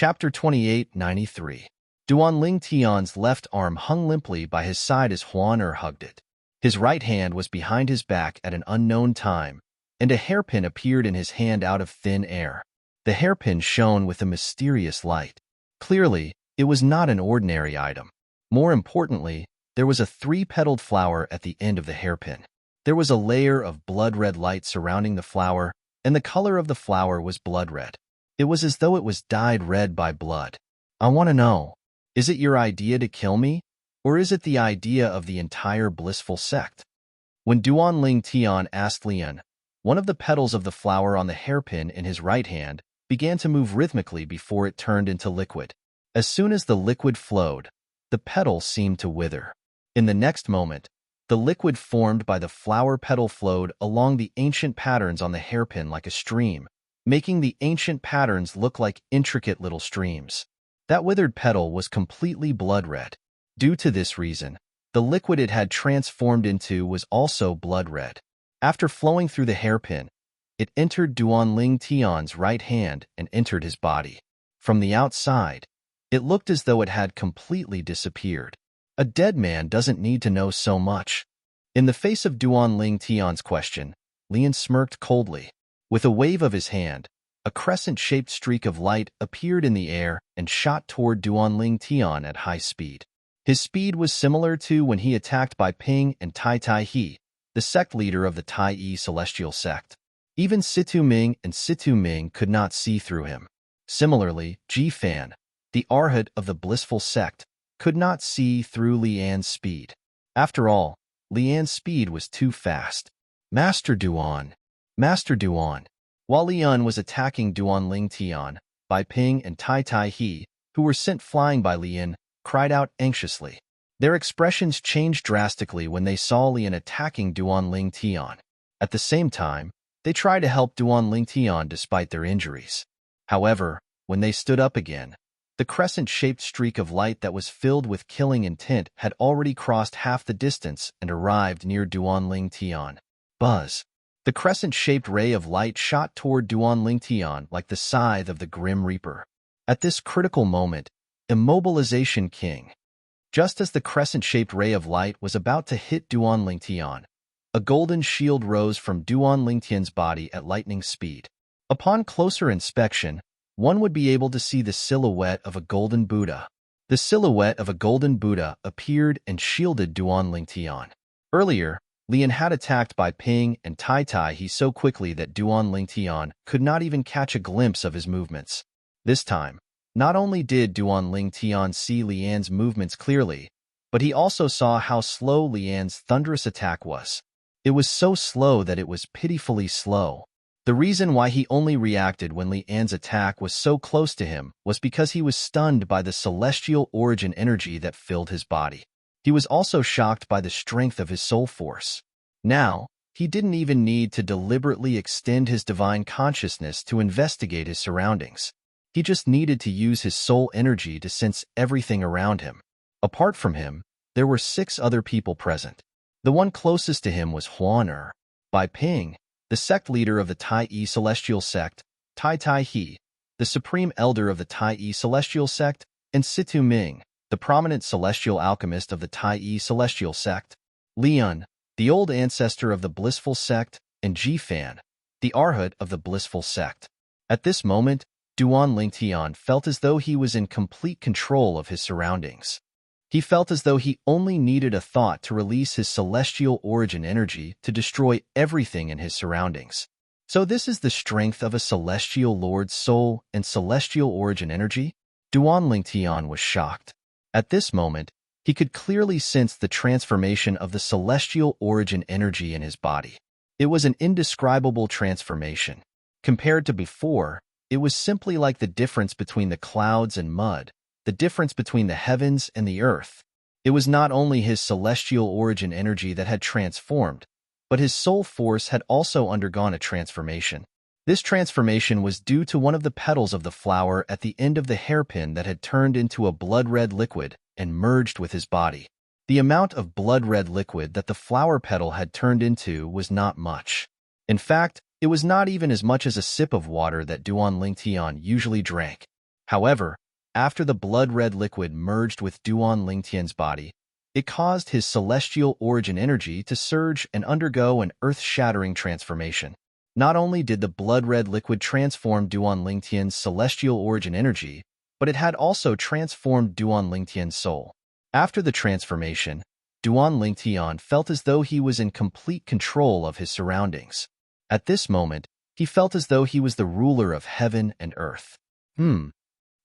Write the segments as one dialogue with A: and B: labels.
A: Chapter 2893. Duan Tingtian's left arm hung limply by his side as Huan hugged it. His right hand was behind his back at an unknown time, and a hairpin appeared in his hand out of thin air. The hairpin shone with a mysterious light. Clearly, it was not an ordinary item. More importantly, there was a three-petaled flower at the end of the hairpin. There was a layer of blood-red light surrounding the flower, and the color of the flower was blood-red. It was as though it was dyed red by blood. I want to know, is it your idea to kill me, or is it the idea of the entire blissful sect? When Duan Tingtian asked Lian, one of the petals of the flower on the hairpin in his right hand began to move rhythmically before it turned into liquid. As soon as the liquid flowed, the petal seemed to wither. In the next moment, the liquid formed by the flower petal flowed along the ancient patterns on the hairpin like a stream, making the ancient patterns look like intricate little streams. That withered petal was completely blood-red. Due to this reason, the liquid it had transformed into was also blood-red. After flowing through the hairpin, it entered Duan Tingtian's right hand and entered his body. From the outside, it looked as though it had completely disappeared. A dead man doesn't need to know so much. In the face of Duan Tingtian's question, Lian smirked coldly. With a wave of his hand, a crescent-shaped streak of light appeared in the air and shot toward Duan Tingtian at high speed. His speed was similar to when he attacked by Ping and Tai Tai He, the sect leader of the Tai Yi celestial sect. Even Situ Ming and Situ Ming could not see through him. Similarly, Ji Fan, the arhat of the blissful sect, could not see through Lian's speed. After all, Lian's speed was too fast. Master Duan! Master Duan! While Lian was attacking Duan Tingtian, Bai Ping and Tai Tai He, who were sent flying by Lian, cried out anxiously. Their expressions changed drastically when they saw Lian attacking Duan Tingtian. At the same time, they tried to help Duan Tingtian despite their injuries. However, when they stood up again, the crescent-shaped streak of light that was filled with killing intent had already crossed half the distance and arrived near Duan Tingtian. Buzz! The crescent-shaped ray of light shot toward Duan Tingtian like the scythe of the Grim Reaper. At this critical moment, Immobilization King. Just as the crescent-shaped ray of light was about to hit Duan Tingtian, a golden shield rose from Duan Tingtian's body at lightning speed. Upon closer inspection, one would be able to see the silhouette of a golden Buddha. The silhouette of a golden Buddha appeared and shielded Duan Tingtian. Earlier, Lian had attacked by Ping and Tai Tai He so quickly that Duan Tingtian could not even catch a glimpse of his movements. This time, not only did Duan Tingtian see Lian's movements clearly, but he also saw how slow Lian's thunderous attack was. It was so slow that it was pitifully slow. The reason why he only reacted when Lian's attack was so close to him was because he was stunned by the celestial origin energy that filled his body. He was also shocked by the strength of his soul force. Now, he didn't even need to deliberately extend his divine consciousness to investigate his surroundings. He just needed to use his soul energy to sense everything around him. Apart from him, there were 6 other people present. The one closest to him was Huan Bai Ping, the sect leader of the Tai Yi celestial sect, Tai Tai He, the supreme elder of the Tai Yi celestial sect, and Situ Ming, the prominent celestial alchemist of the Tai Yi celestial sect. Lian, the old ancestor of the blissful sect, and Ji Fan, the arhat of the blissful sect. At this moment, Duan Tingtian felt as though he was in complete control of his surroundings. He felt as though he only needed a thought to release his celestial origin energy to destroy everything in his surroundings. So this is the strength of a celestial lord's soul and celestial origin energy? Duan Tingtian was shocked. At this moment, he could clearly sense the transformation of the celestial origin energy in his body. It was an indescribable transformation. Compared to before, it was simply like the difference between the clouds and mud, the difference between the heavens and the earth. It was not only his celestial origin energy that had transformed, but his soul force had also undergone a transformation. This transformation was due to one of the petals of the flower at the end of the hairpin that had turned into a blood-red liquid and merged with his body. The amount of blood-red liquid that the flower petal had turned into was not much. In fact, it was not even as much as a sip of water that Duan Tingtian usually drank. However, after the blood-red liquid merged with Duan Lingtian's body, it caused his celestial origin energy to surge and undergo an earth-shattering transformation. Not only did the blood-red liquid transform Duan Lingtian's celestial origin energy, but it had also transformed Duan Lingtian's soul. After the transformation, Duan Lingtian felt as though he was in complete control of his surroundings. At this moment, he felt as though he was the ruler of heaven and earth. Duan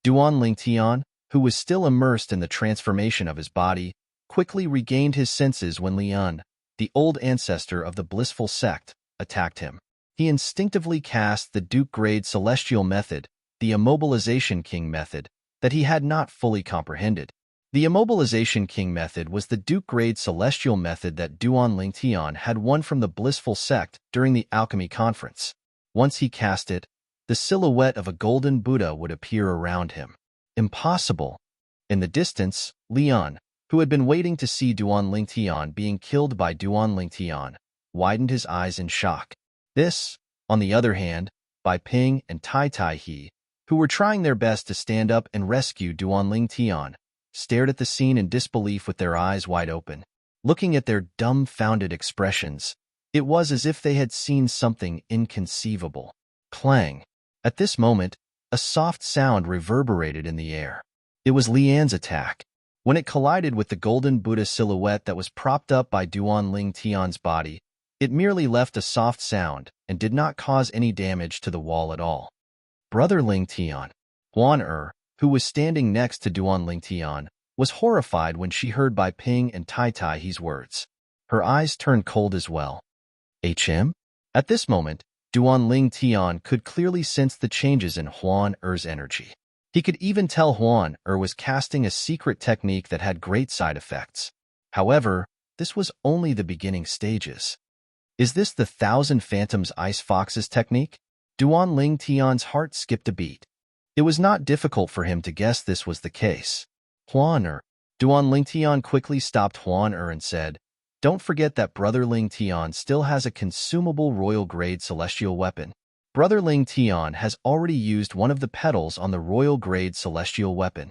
A: Lingtian, who was still immersed in the transformation of his body, quickly regained his senses when Lian, the old ancestor of the blissful sect, attacked him. He instinctively cast the Duke-grade celestial method, the Immobilization King method, that he had not fully comprehended. The Immobilization King method was the Duke-grade celestial method that Duan Lingtian had won from the blissful sect during the alchemy conference. Once he cast it, the silhouette of a golden Buddha would appear around him. Impossible. In the distance, Lian, who had been waiting to see Duan Lingtian being killed by Duan Lingtian, widened his eyes in shock. This, on the other hand, Bai Ping and Tai Tai He, who were trying their best to stand up and rescue Duan Lingtian, stared at the scene in disbelief with their eyes wide open. Looking at their dumbfounded expressions, it was as if they had seen something inconceivable. Clang. At this moment, a soft sound reverberated in the air. It was Lian's attack. When it collided with the golden Buddha silhouette that was propped up by Duan Lingtian's body, it merely left a soft sound and did not cause any damage to the wall at all. Brother Lingtian, Huan who was standing next to Duan Lingtian, was horrified when she heard Bai Ping and Tai Tai He's words. Her eyes turned cold as well. HM? At this moment, Duan Lingtian could clearly sense the changes in Huan energy. He could even tell Huan was casting a secret technique that had great side effects. However, this was only the beginning stages. Is this the Thousand Phantoms Ice Foxes technique? Duan Lingtian's heart skipped a beat. It was not difficult for him to guess this was the case. Duan Lingtian quickly stopped Huan and said, "Don't forget that Brother Lingtian still has a consumable royal-grade celestial weapon. Brother Lingtian has already used one of the petals on the royal-grade celestial weapon."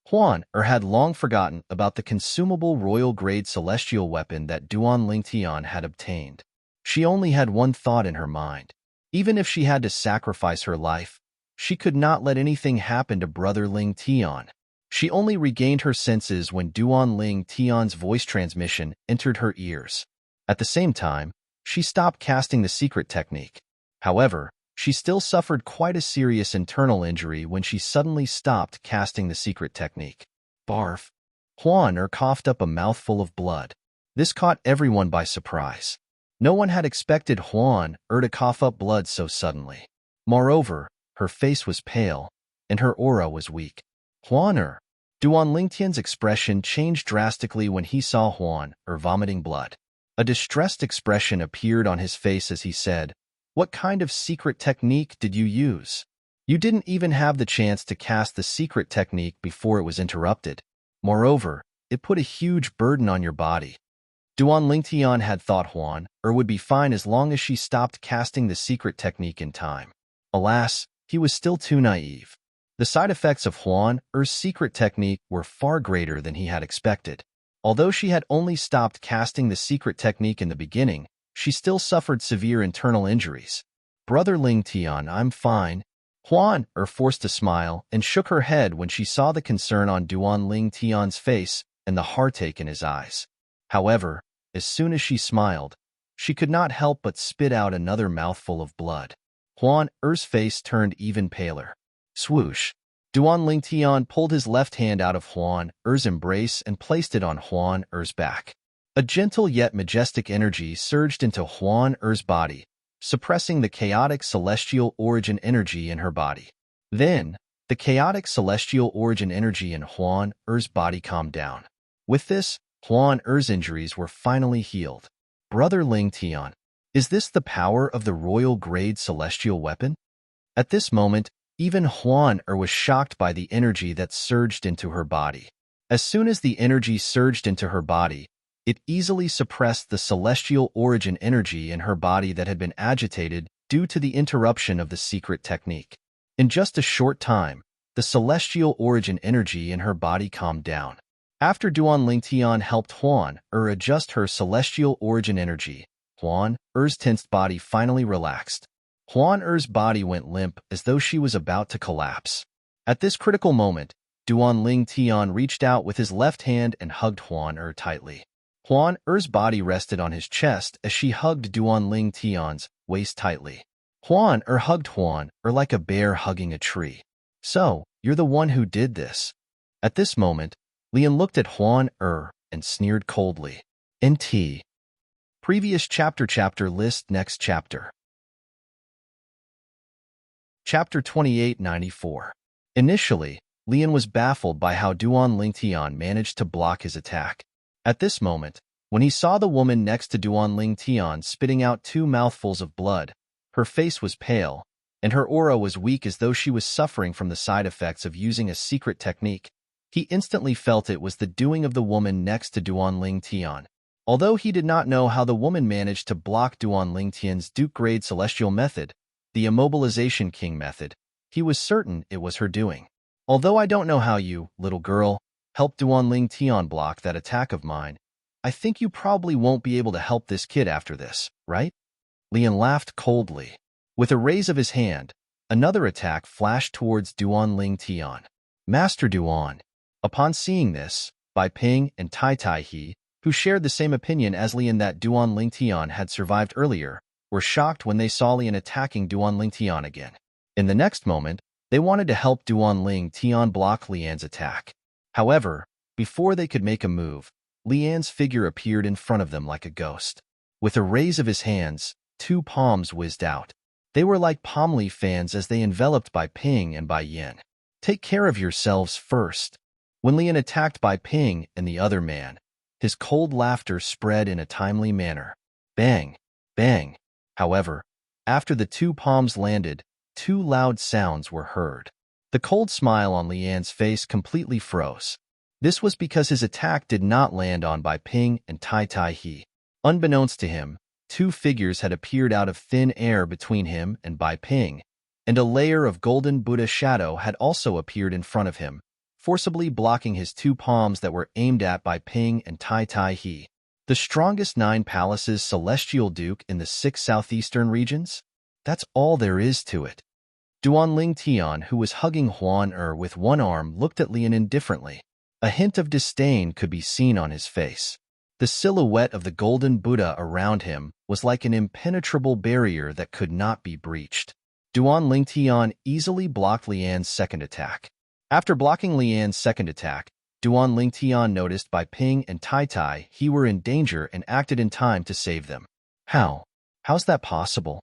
A: Huan had long forgotten about the consumable royal-grade celestial weapon that Duan Lingtian had obtained. She only had one thought in her mind. Even if she had to sacrifice her life, she could not let anything happen to Brother Lingtian. She only regained her senses when Duan Lingtian's voice transmission entered her ears. At the same time, she stopped casting the secret technique. However, she still suffered quite a serious internal injury when she suddenly stopped casting the secret technique. Barf. Huan coughed up a mouthful of blood. This caught everyone by surprise. No one had expected Huan to cough up blood so suddenly. Moreover, her face was pale, and her aura was weak. Duan Lingtian's expression changed drastically when he saw Huan vomiting blood. A distressed expression appeared on his face as he said, "What kind of secret technique did you use? You didn't even have the chance to cast the secret technique before it was interrupted. Moreover, it put a huge burden on your body." Duan Lingtian had thought Huan would be fine as long as she stopped casting the secret technique in time. Alas, he was still too naive. The side effects of Huan's secret technique were far greater than he had expected. Although she had only stopped casting the secret technique in the beginning, she still suffered severe internal injuries. "Brother Lingtian, I'm fine." Huan forced a smile and shook her head when she saw the concern on Duan Lingtian's face and the heartache in his eyes. However, as soon as she smiled, she could not help but spit out another mouthful of blood. Huan's face turned even paler. Swoosh. Duan Lingtian pulled his left hand out of Huan's embrace and placed it on Huan's back. A gentle yet majestic energy surged into Huan's body, suppressing the chaotic celestial origin energy in her body. Then, the chaotic celestial origin energy in Huan's body calmed down. With this, Huan's injuries were finally healed. "Brother Lingtian, is this the power of the royal-grade celestial weapon?" At this moment, even Huan was shocked by the energy that surged into her body. As soon as the energy surged into her body, it easily suppressed the celestial origin energy in her body that had been agitated due to the interruption of the secret technique. In just a short time, the celestial origin energy in her body calmed down. After Duan Lingtian helped Huan adjust her celestial origin energy, Huan Er's tensed body finally relaxed. Huan Er's body went limp as though she was about to collapse. At this critical moment, Duan Lingtian reached out with his left hand and hugged Huan tightly. Huan Er's body rested on his chest as she hugged Duan Lingtian's waist tightly. Huan hugged Huan like a bear hugging a tree. "So, you're the one who did this." At this moment, Lian looked at Huan and sneered coldly. NT. Previous chapter list next chapter. Chapter 2894. Initially, Lian was baffled by how Duan Lingtian managed to block his attack. At this moment, when he saw the woman next to Duan Lingtian spitting out 2 mouthfuls of blood, her face was pale, and her aura was weak as though she was suffering from the side effects of using a secret technique. He instantly felt it was the doing of the woman next to Duan Lingtian. Although he did not know how the woman managed to block Duan Lingtian's Duke-grade celestial method, the Immobilization King method, he was certain it was her doing. "Although I don't know how you, little girl, helped Duan Lingtian block that attack of mine, I think you probably won't be able to help this kid after this, right?" Lian laughed coldly. With a raise of his hand, another attack flashed towards Duan Lingtian. "Master Duan." Upon seeing this, Bai Ping and Tai Tai He, who shared the same opinion as Lian that Duan Lingtian had survived earlier, were shocked when they saw Lian attacking Duan Lingtian again. In the next moment, they wanted to help Duan Lingtian block Lian's attack. However, before they could make a move, Lian's figure appeared in front of them like a ghost. With a raise of his hands, 2 palms whizzed out. They were like palm leaf fans as they enveloped Bai Ping and Bai Yin. "Take care of yourselves first." When Lian attacked Bai Ping and the other man, his cold laughter spread in a timely manner. Bang! Bang! However, after the 2 palms landed, 2 loud sounds were heard. The cold smile on Lian's face completely froze. This was because his attack did not land on Bai Ping and Tai Tai He. Unbeknownst to him, 2 figures had appeared out of thin air between him and Bai Ping, and a layer of golden Buddha shadow had also appeared in front of him, forcibly blocking his 2 palms that were aimed at Bai Ping and Tai Tai He. The strongest 9 palaces celestial duke in the 6 southeastern regions? That's all there is to it. Duan Lingtian, who was hugging Huan with one arm, looked at Lian indifferently. A hint of disdain could be seen on his face. The silhouette of the golden Buddha around him was like an impenetrable barrier that could not be breached. Duan Lingtian easily blocked Lian's second attack. After blocking Lian's second attack, Duan Lingtian noticed Bai Ping and Tai Tai He were in danger and acted in time to save them. How's that possible?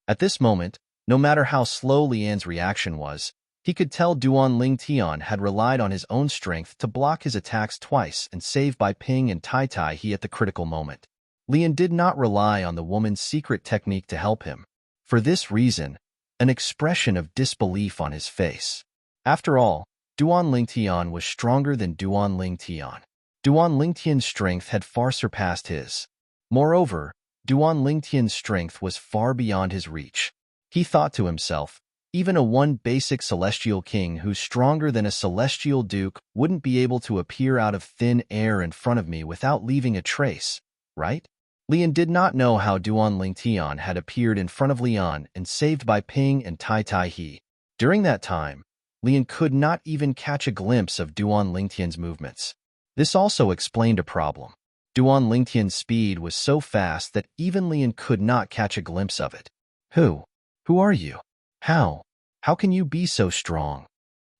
A: At this moment, no matter how slow Lian's reaction was, he could tell Duan Lingtian had relied on his own strength to block his attacks twice and save Bai Ping and Tai Tai He at the critical moment. Lian did not rely on the woman's secret technique to help him. For this reason, an expression of disbelief on his face. After all, Duan Lingtian was stronger than Duan Lingtian. Duan Lingtian's strength had far surpassed his. Moreover, Duan Lingtian's strength was far beyond his reach. He thought to himself, even a one basic celestial king who's stronger than a celestial duke wouldn't be able to appear out of thin air in front of me without leaving a trace, right? Lian did not know how Duan Lingtian had appeared in front of Lian and saved Bai Ping and Tai Tai He. During that time, Lian could not even catch a glimpse of Duan Lingtian's movements. This also explained a problem. Duan Lingtian's speed was so fast that even Lian could not catch a glimpse of it. Who are you? How can you be so strong?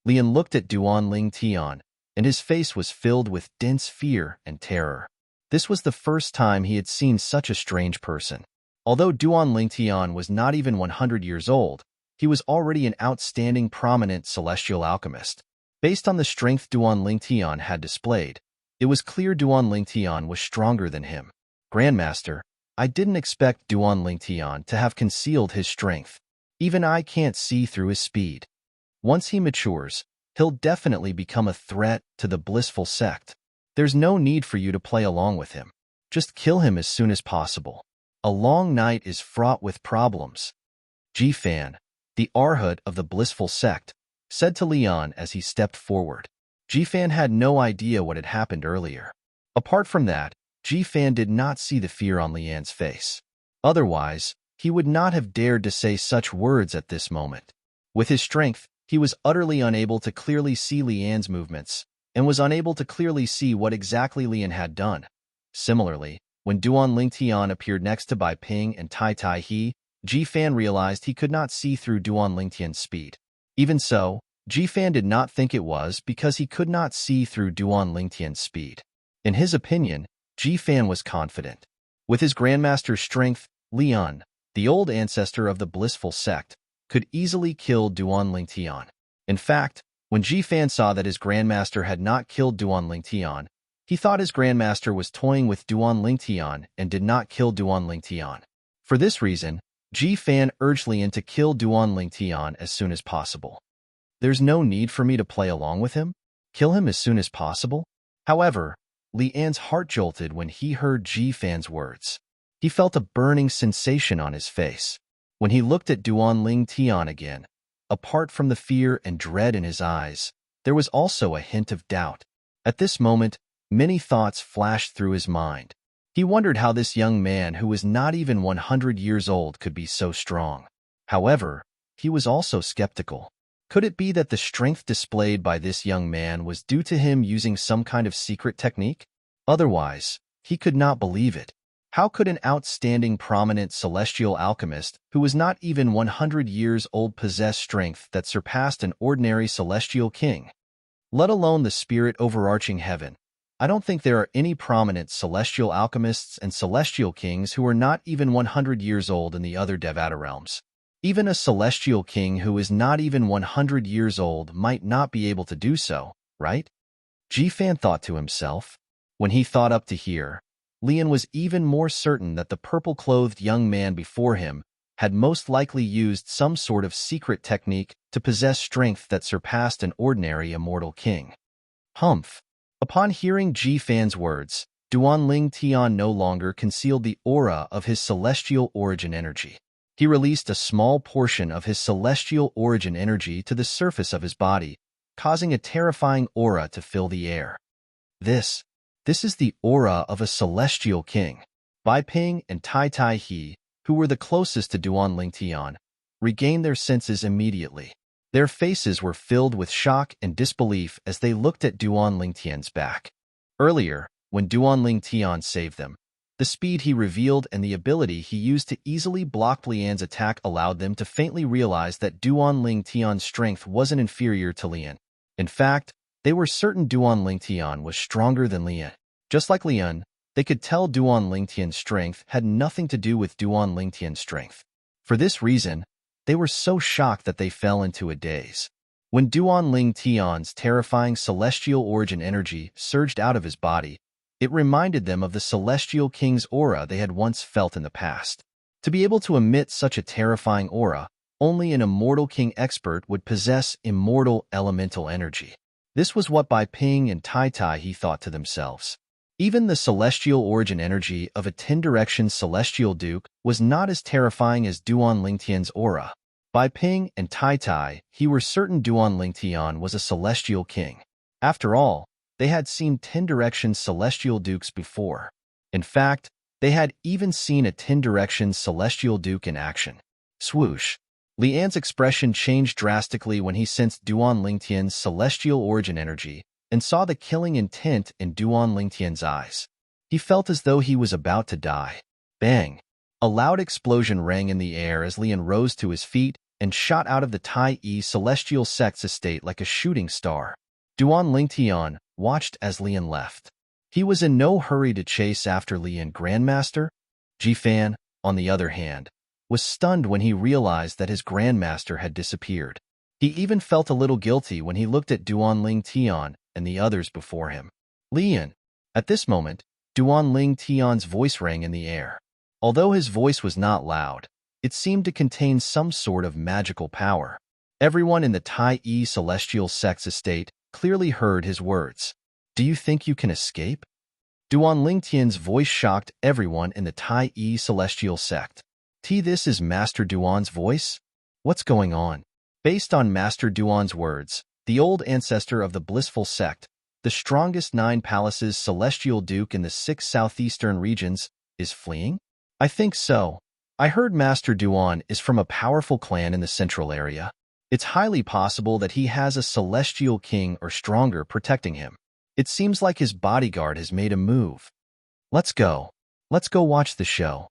A: Lian looked at Duan Lingtian, and his face was filled with dense fear and terror. This was the first time he had seen such a strange person. Although Duan Lingtian was not even 100 years old, he was already an outstanding prominent celestial alchemist. Based on the strength Duan Lingtian had displayed, it was clear Duan Lingtian was stronger than him. Grandmaster, I didn't expect Duan Lingtian to have concealed his strength. Even I can't see through his speed. Once he matures, he'll definitely become a threat to the blissful sect. There's no need for you to play along with him. Just kill him as soon as possible. A long night is fraught with problems. Ji-Fan, the Arhat of the blissful sect, said to Leon as he stepped forward. Jifan had no idea what had happened earlier. Apart from that, Jifan did not see the fear on Lian's face. Otherwise, he would not have dared to say such words at this moment. With his strength, he was utterly unable to clearly see Lian's movements, and was unable to clearly see what exactly Lian had done. Similarly, when Duan Lingtian appeared next to Bai Ping and Tai Tai He, Jifan realized he could not see through Duan Lingtian's speed. Even so, Jifan did not think it was because he could not see through Duan Lingtian's speed. In his opinion, Jifan was confident. With his Grandmaster's strength, Lian, the old ancestor of the blissful sect, could easily kill Duan Lingtian. In fact, when Jifan saw that his Grandmaster had not killed Duan Lingtian, he thought his Grandmaster was toying with Duan Lingtian and did not kill Duan Lingtian. For this reason, Jifan urged Lian to kill Duan Lingtian as soon as possible. There's no need for me to play along with him? Kill him as soon as possible? However, Lian's heart jolted when he heard Jifan's words. He felt a burning sensation on his face. When he looked at Duan Lingtian again, apart from the fear and dread in his eyes, there was also a hint of doubt. At this moment, many thoughts flashed through his mind. He wondered how this young man who was not even 100 years old could be so strong. However, he was also skeptical. Could it be that the strength displayed by this young man was due to him using some kind of secret technique? Otherwise, he could not believe it. How could an outstanding prominent celestial alchemist who was not even 100 years old possess strength that surpassed an ordinary celestial king? Let alone the spirit overarching heaven. I don't think there are any prominent celestial alchemists and celestial kings who are not even 100 years old in the other Devata realms. Even a celestial king who is not even 100 years old might not be able to do so, right? Jifan thought to himself. When he thought up to here, Lian was even more certain that the purple-clothed young man before him had most likely used some sort of secret technique to possess strength that surpassed an ordinary immortal king. Humph! Upon hearing Jifan's words, Duan Lingtian no longer concealed the aura of his celestial origin energy. He released a small portion of his celestial origin energy to the surface of his body, causing a terrifying aura to fill the air. This is the aura of a celestial king. Bai Ping and Tai Tai He, who were the closest to Duan Lingtian, regained their senses immediately. Their faces were filled with shock and disbelief as they looked at Duan Lingtian's back. Earlier, when Duan Lingtian saved them, the speed he revealed and the ability he used to easily block Lian's attack allowed them to faintly realize that Duan Lingtian's strength wasn't inferior to Lian. In fact, they were certain Duan Lingtian was stronger than Lian. Just like Lian, they could tell Duan Lingtian's strength had nothing to do with Duan Lingtian's strength. For this reason, they were so shocked that they fell into a daze. When Duan Lingtian's terrifying celestial origin energy surged out of his body, it reminded them of the celestial king's aura they had once felt in the past. To be able to emit such a terrifying aura, only an immortal king expert would possess immortal elemental energy. This was what Bai Ping and Tai Tai He thought to themselves. Even the celestial origin energy of a 10-direction celestial duke was not as terrifying as Duan Lingtian's aura. Bai Ping and Tai Tai He were certain Duan Lingtian was a celestial king. After all, they had seen 10-direction celestial dukes before. In fact, they had even seen a 10-direction celestial duke in action. Swoosh! Lian's expression changed drastically when he sensed Duan Lingtian's celestial origin energy and saw the killing intent in Duan Lingtian's eyes. He felt as though he was about to die. Bang! A loud explosion rang in the air as Lian rose to his feet and shot out of the Tai Yi celestial sect's estate like a shooting star. Duan Lingtian watched as Lian left. He was in no hurry to chase after Lian Grandmaster. Jifan, on the other hand, was stunned when he realized that his Grandmaster had disappeared. He even felt a little guilty when he looked at Duan Lingtian and the others before him. Lian! At this moment, Duan Lingtian's voice rang in the air. Although his voice was not loud, it seemed to contain some sort of magical power. Everyone in the Tai Yi celestial sect's estate clearly heard his words. Do you think you can escape? Duan Lingtian's voice shocked everyone in the Tai Yi celestial sect. This is Master Duan's voice? What's going on? Based on Master Duan's words, the old ancestor of the blissful sect, the strongest 9 palaces celestial duke in the 6 southeastern regions, is fleeing? I think so. I heard Master Duan is from a powerful clan in the central area. It's highly possible that he has a celestial king or stronger protecting him. It seems like his bodyguard has made a move. Let's go. Let's go watch the show.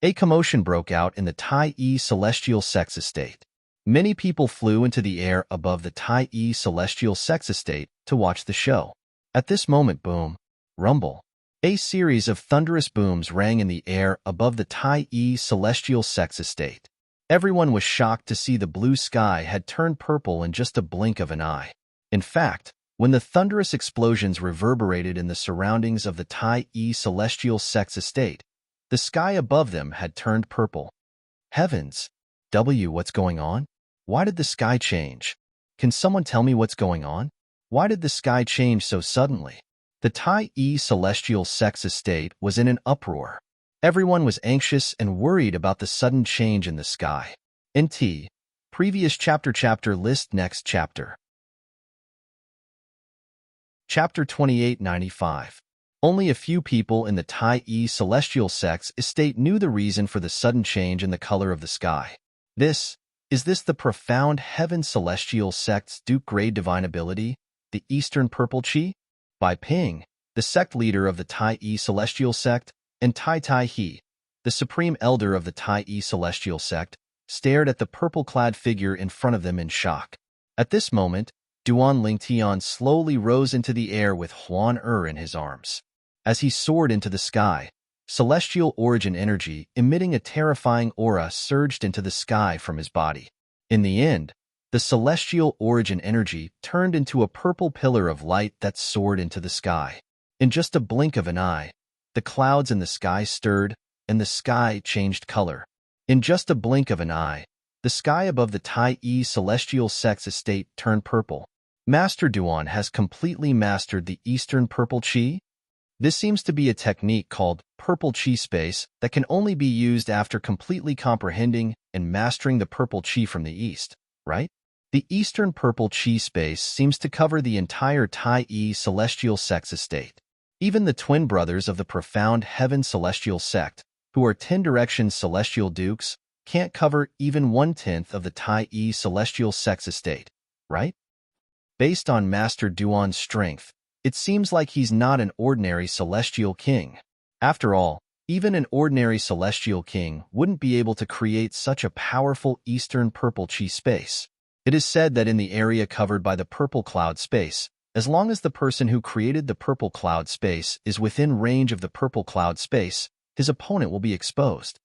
A: A commotion broke out in the Tai celestial sex estate. Many people flew into the air above the Tai celestial sex estate to watch the show. At this moment, boom, rumble. A series of thunderous booms rang in the air above the Tai celestial sex estate. Everyone was shocked to see the blue sky had turned purple in just a blink of an eye. In fact, when the thunderous explosions reverberated in the surroundings of the Tai celestial sex estate, the sky above them had turned purple. Heavens! What's going on? Why did the sky change? Can someone tell me what's going on? Why did the sky change so suddenly? The Tai celestial sex estate was in an uproar. Everyone was anxious and worried about the sudden change in the sky. NT. Previous chapter list next chapter. Chapter 2895. Only a few people in the Tai celestial sex estate knew the reason for the sudden change in the color of the sky. Is this the profound heaven celestial sect's Duke grade divine ability, the Eastern Purple Chi? By Ping, the sect leader of the Tai celestial sect, and Tai He, the supreme elder of the Tai celestial sect, stared at the purple-clad figure in front of them in shock. At this moment, Duan Lingtian slowly rose into the air with Huan in his arms. As he soared into the sky, celestial origin energy emitting a terrifying aura surged into the sky from his body. In the end, the celestial origin energy turned into a purple pillar of light that soared into the sky. In just a blink of an eye, the clouds in the sky stirred, and the sky changed color. In just a blink of an eye, the sky above the Tai celestial sex estate turned purple. Master Duan has completely mastered the Eastern Purple Chi? This seems to be a technique called Purple Chi Space that can only be used after completely comprehending and mastering the Purple Chi from the East, right? The Eastern Purple Chi Space seems to cover the entire Tai celestial sex estate. Even the twin brothers of the profound Heaven celestial sect, who are 10 directions celestial dukes, can't cover even 1/10 of the Tai celestial sex estate, right? Based on Master Duan's strength, it seems like he's not an ordinary celestial king. After all, even an ordinary celestial king wouldn't be able to create such a powerful Eastern Purple Chi space. It is said that in the area covered by the purple cloud space, as long as the person who created the purple cloud space is within range of the purple cloud space, his opponent will be exposed.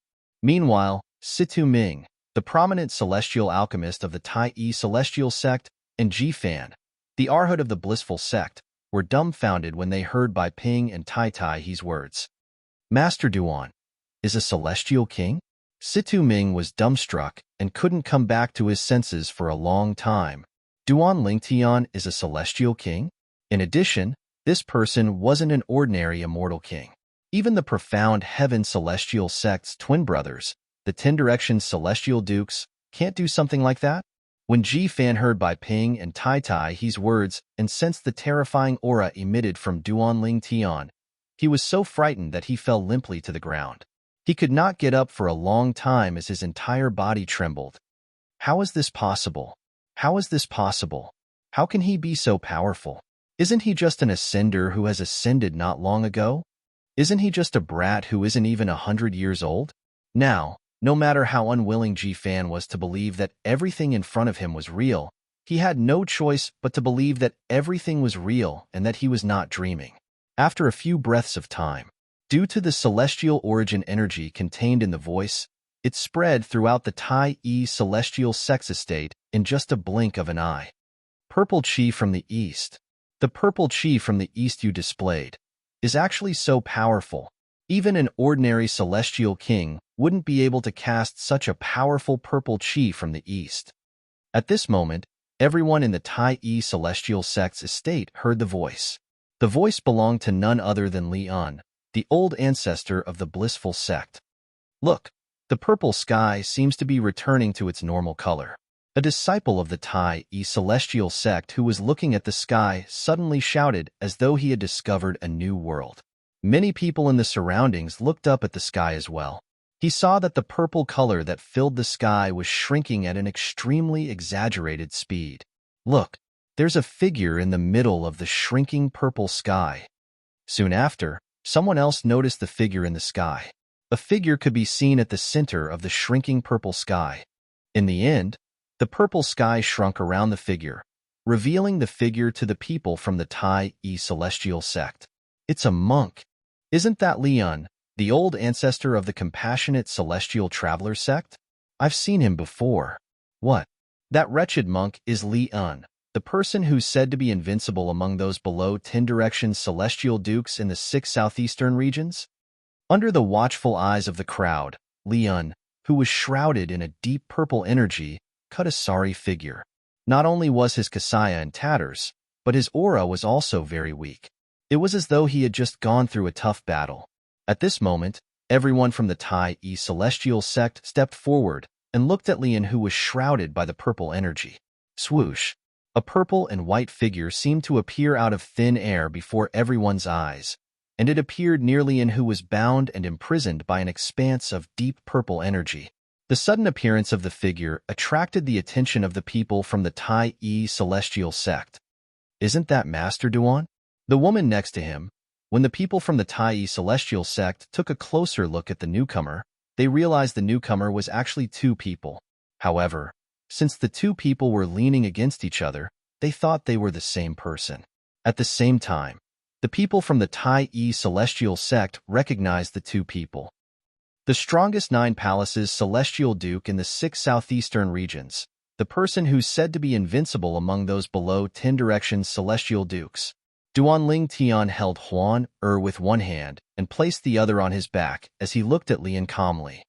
A: Meanwhile, Situ Ming, the prominent celestial alchemist of the Tai celestial sect, and Ji Fan, the arhat of the blissful sect, were dumbfounded when they heard Bai Ping and Tai He's words. Master Duan is a celestial king? Situ Ming was dumbstruck and couldn't come back to his senses for a long time. Duan Lingtian is a celestial king? In addition, this person wasn't an ordinary immortal king. Even the profound Heaven celestial sect's twin brothers, the 10 directions celestial dukes, can't do something like that? When Ji Fan heard Bai Ping and Tai He's words and sensed the terrifying aura emitted from Duan Lingtian, he was so frightened that he fell limply to the ground. He could not get up for a long time as his entire body trembled. How is this possible? How is this possible? How can he be so powerful? Isn't he just an ascender who has ascended not long ago? Isn't he just a brat who isn't even 100 years old? Now, no matter how unwilling Ji Fan was to believe that everything in front of him was real, he had no choice but to believe that everything was real and that he was not dreaming. After a few breaths of time, due to the celestial origin energy contained in the voice, it spread throughout the Tai celestial sex estate in just a blink of an eye. Purple Chi from the East. The purple Chi from the East you displayed is actually so powerful. Even an ordinary celestial king wouldn't be able to cast such a powerful purple Chi from the East. At this moment, everyone in the Tai celestial sex estate heard the voice. The voice belonged to none other than Li Un, the old ancestor of the blissful sect. Look, the purple sky seems to be returning to its normal color. A disciple of the Tai celestial sect who was looking at the sky suddenly shouted as though he had discovered a new world. Many people in the surroundings looked up at the sky as well. He saw that the purple color that filled the sky was shrinking at an extremely exaggerated speed. Look, there's a figure in the middle of the shrinking purple sky. Soon after, someone else noticed the figure in the sky. A figure could be seen at the center of the shrinking purple sky. In the end, the purple sky shrunk around the figure, revealing the figure to the people from the Tai celestial sect. It's a monk. Isn't that Leon, the old ancestor of the compassionate celestial traveler sect? I've seen him before. What? That wretched monk is Leon, the person who's said to be invincible among those below 10 directions celestial dukes in the 6 southeastern regions? Under the watchful eyes of the crowd, Leon, who was shrouded in a deep purple energy, cut a sorry figure. Not only was his kasaya in tatters, but his aura was also very weak. It was as though he had just gone through a tough battle. At this moment, everyone from the Tai celestial sect stepped forward and looked at Leon, who was shrouded by the purple energy. Swoosh! A purple and white figure seemed to appear out of thin air before everyone's eyes, and it appeared near Leon, who was bound and imprisoned by an expanse of deep purple energy. The sudden appearance of the figure attracted the attention of the people from the Tai celestial sect. Isn't that Master Duan? The woman next to him. When the people from the Tai celestial sect took a closer look at the newcomer, they realized the newcomer was actually two people. However, since the two people were leaning against each other, they thought they were the same person. At the same time, the people from the Tai celestial sect recognized the two people. The strongest 9 palaces celestial duke in the 6 southeastern regions, the person who's said to be invincible among those below 10 directions celestial dukes. Duan Tian held Huan with one hand and placed the other on his back as he looked at Leon calmly.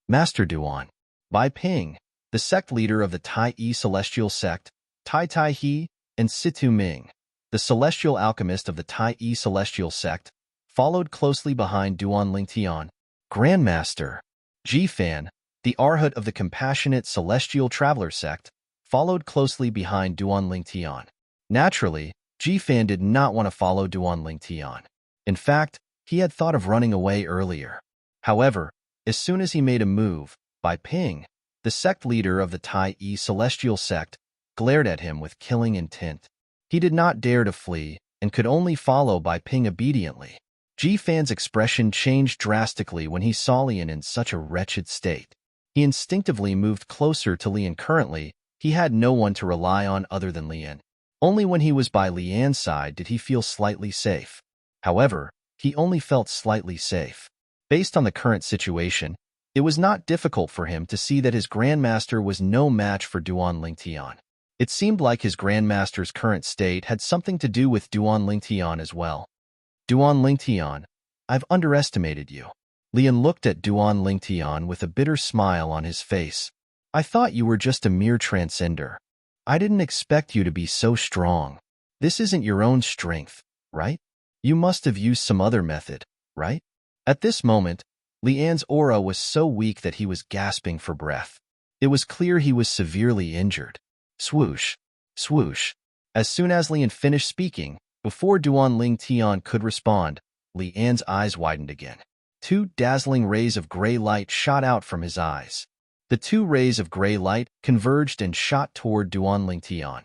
A: Master Duan. Bai Ping, the sect leader of the Tai celestial sect, Tai He, and Situ Ming, the celestial alchemist of the Tai celestial sect, followed closely behind Duan Tian. Grandmaster Ji Fan, the Arhat of the compassionate celestial traveler sect, followed closely behind Duan Tian. Naturally, Ji Fan did not want to follow Duan Tian. In fact, he had thought of running away earlier. However, as soon as he made a move, Bai Ping, the sect leader of the Tai celestial sect, glared at him with killing intent. He did not dare to flee and could only follow Bai Ping obediently. Ji Fan's expression changed drastically when he saw Leon in such a wretched state. He instinctively moved closer to Leon. Currently, he had no one to rely on other than Leon. Only when he was by Leon's side did he feel slightly safe. However, he only felt slightly safe. Based on the current situation, it was not difficult for him to see that his grandmaster was no match for Duan Tian. It seemed like his grandmaster's current state had something to do with Duan Tian as well. Duan Tian, I've underestimated you. Leon looked at Duan Tian with a bitter smile on his face. I thought you were just a mere transcender. I didn't expect you to be so strong. This isn't your own strength, right? You must have used some other method, right? At this moment, Leon's aura was so weak that he was gasping for breath. It was clear he was severely injured. Swoosh, swoosh. As soon as Leon finished speaking, before Duan Tian could respond, Leon's eyes widened again. 2 dazzling rays of gray light shot out from his eyes. The 2 rays of gray light converged and shot toward Duan Tian.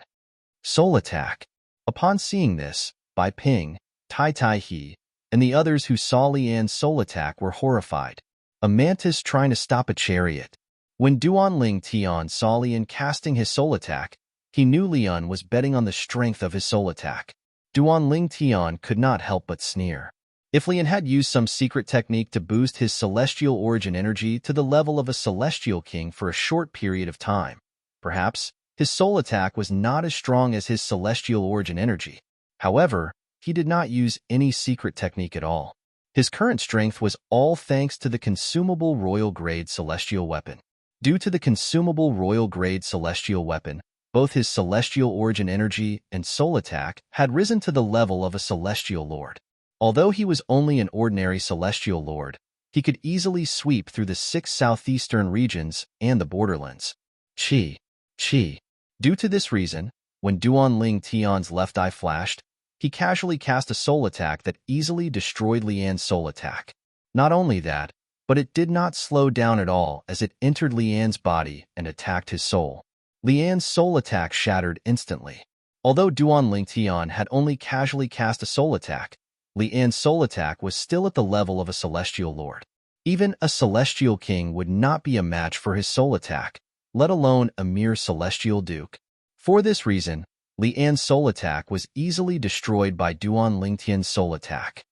A: Soul attack. Upon seeing this, Bai Ping, Tai He, and the others who saw Leon's soul attack were horrified. A mantis trying to stop a chariot. When Duan Tian saw Leon casting his soul attack, he knew Leon was betting on the strength of his soul attack. Duan Tian could not help but sneer. If Leon had used some secret technique to boost his celestial origin energy to the level of a celestial king for a short period of time, perhaps his soul attack was not as strong as his celestial origin energy. However, he did not use any secret technique at all. His current strength was all thanks to the consumable royal grade celestial weapon. Due to the consumable royal grade celestial weapon, both his celestial origin energy and soul attack had risen to the level of a celestial lord. Although he was only an ordinary celestial lord, he could easily sweep through the 6 southeastern regions and the borderlands. Chi. Qi. Due to this reason, when Duan Ling Tian's left eye flashed, he casually cast a soul attack that easily destroyed Lian's soul attack. Not only that, but it did not slow down at all as it entered Lian's body and attacked his soul. Lian's soul attack shattered instantly. Although Duan Ling Tian had only casually cast a soul attack, Lian's soul attack was still at the level of a celestial lord. Even a celestial king would not be a match for his soul attack, let alone a mere celestial duke. For this reason, Lian's soul attack was easily destroyed by Duan Lingtian's soul attack.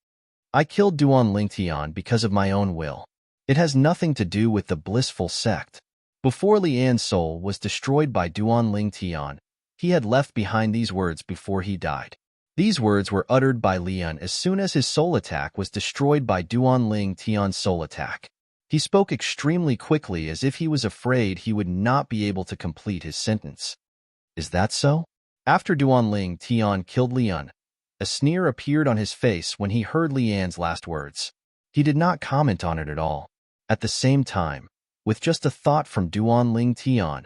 A: I killed Duan Lingtian because of my own will. It has nothing to do with the blissful sect. Before Lian's soul was destroyed by Duan Lingtian, he had left behind these words before he died. These words were uttered by Lian as soon as his soul attack was destroyed by Duan Lingtian's soul attack. He spoke extremely quickly as if he was afraid he would not be able to complete his sentence. Is that so? After Duan Lingtian killed Lian, a sneer appeared on his face when he heard Lian's last words. He did not comment on it at all. At the same time, with just a thought from Duan Lingtian,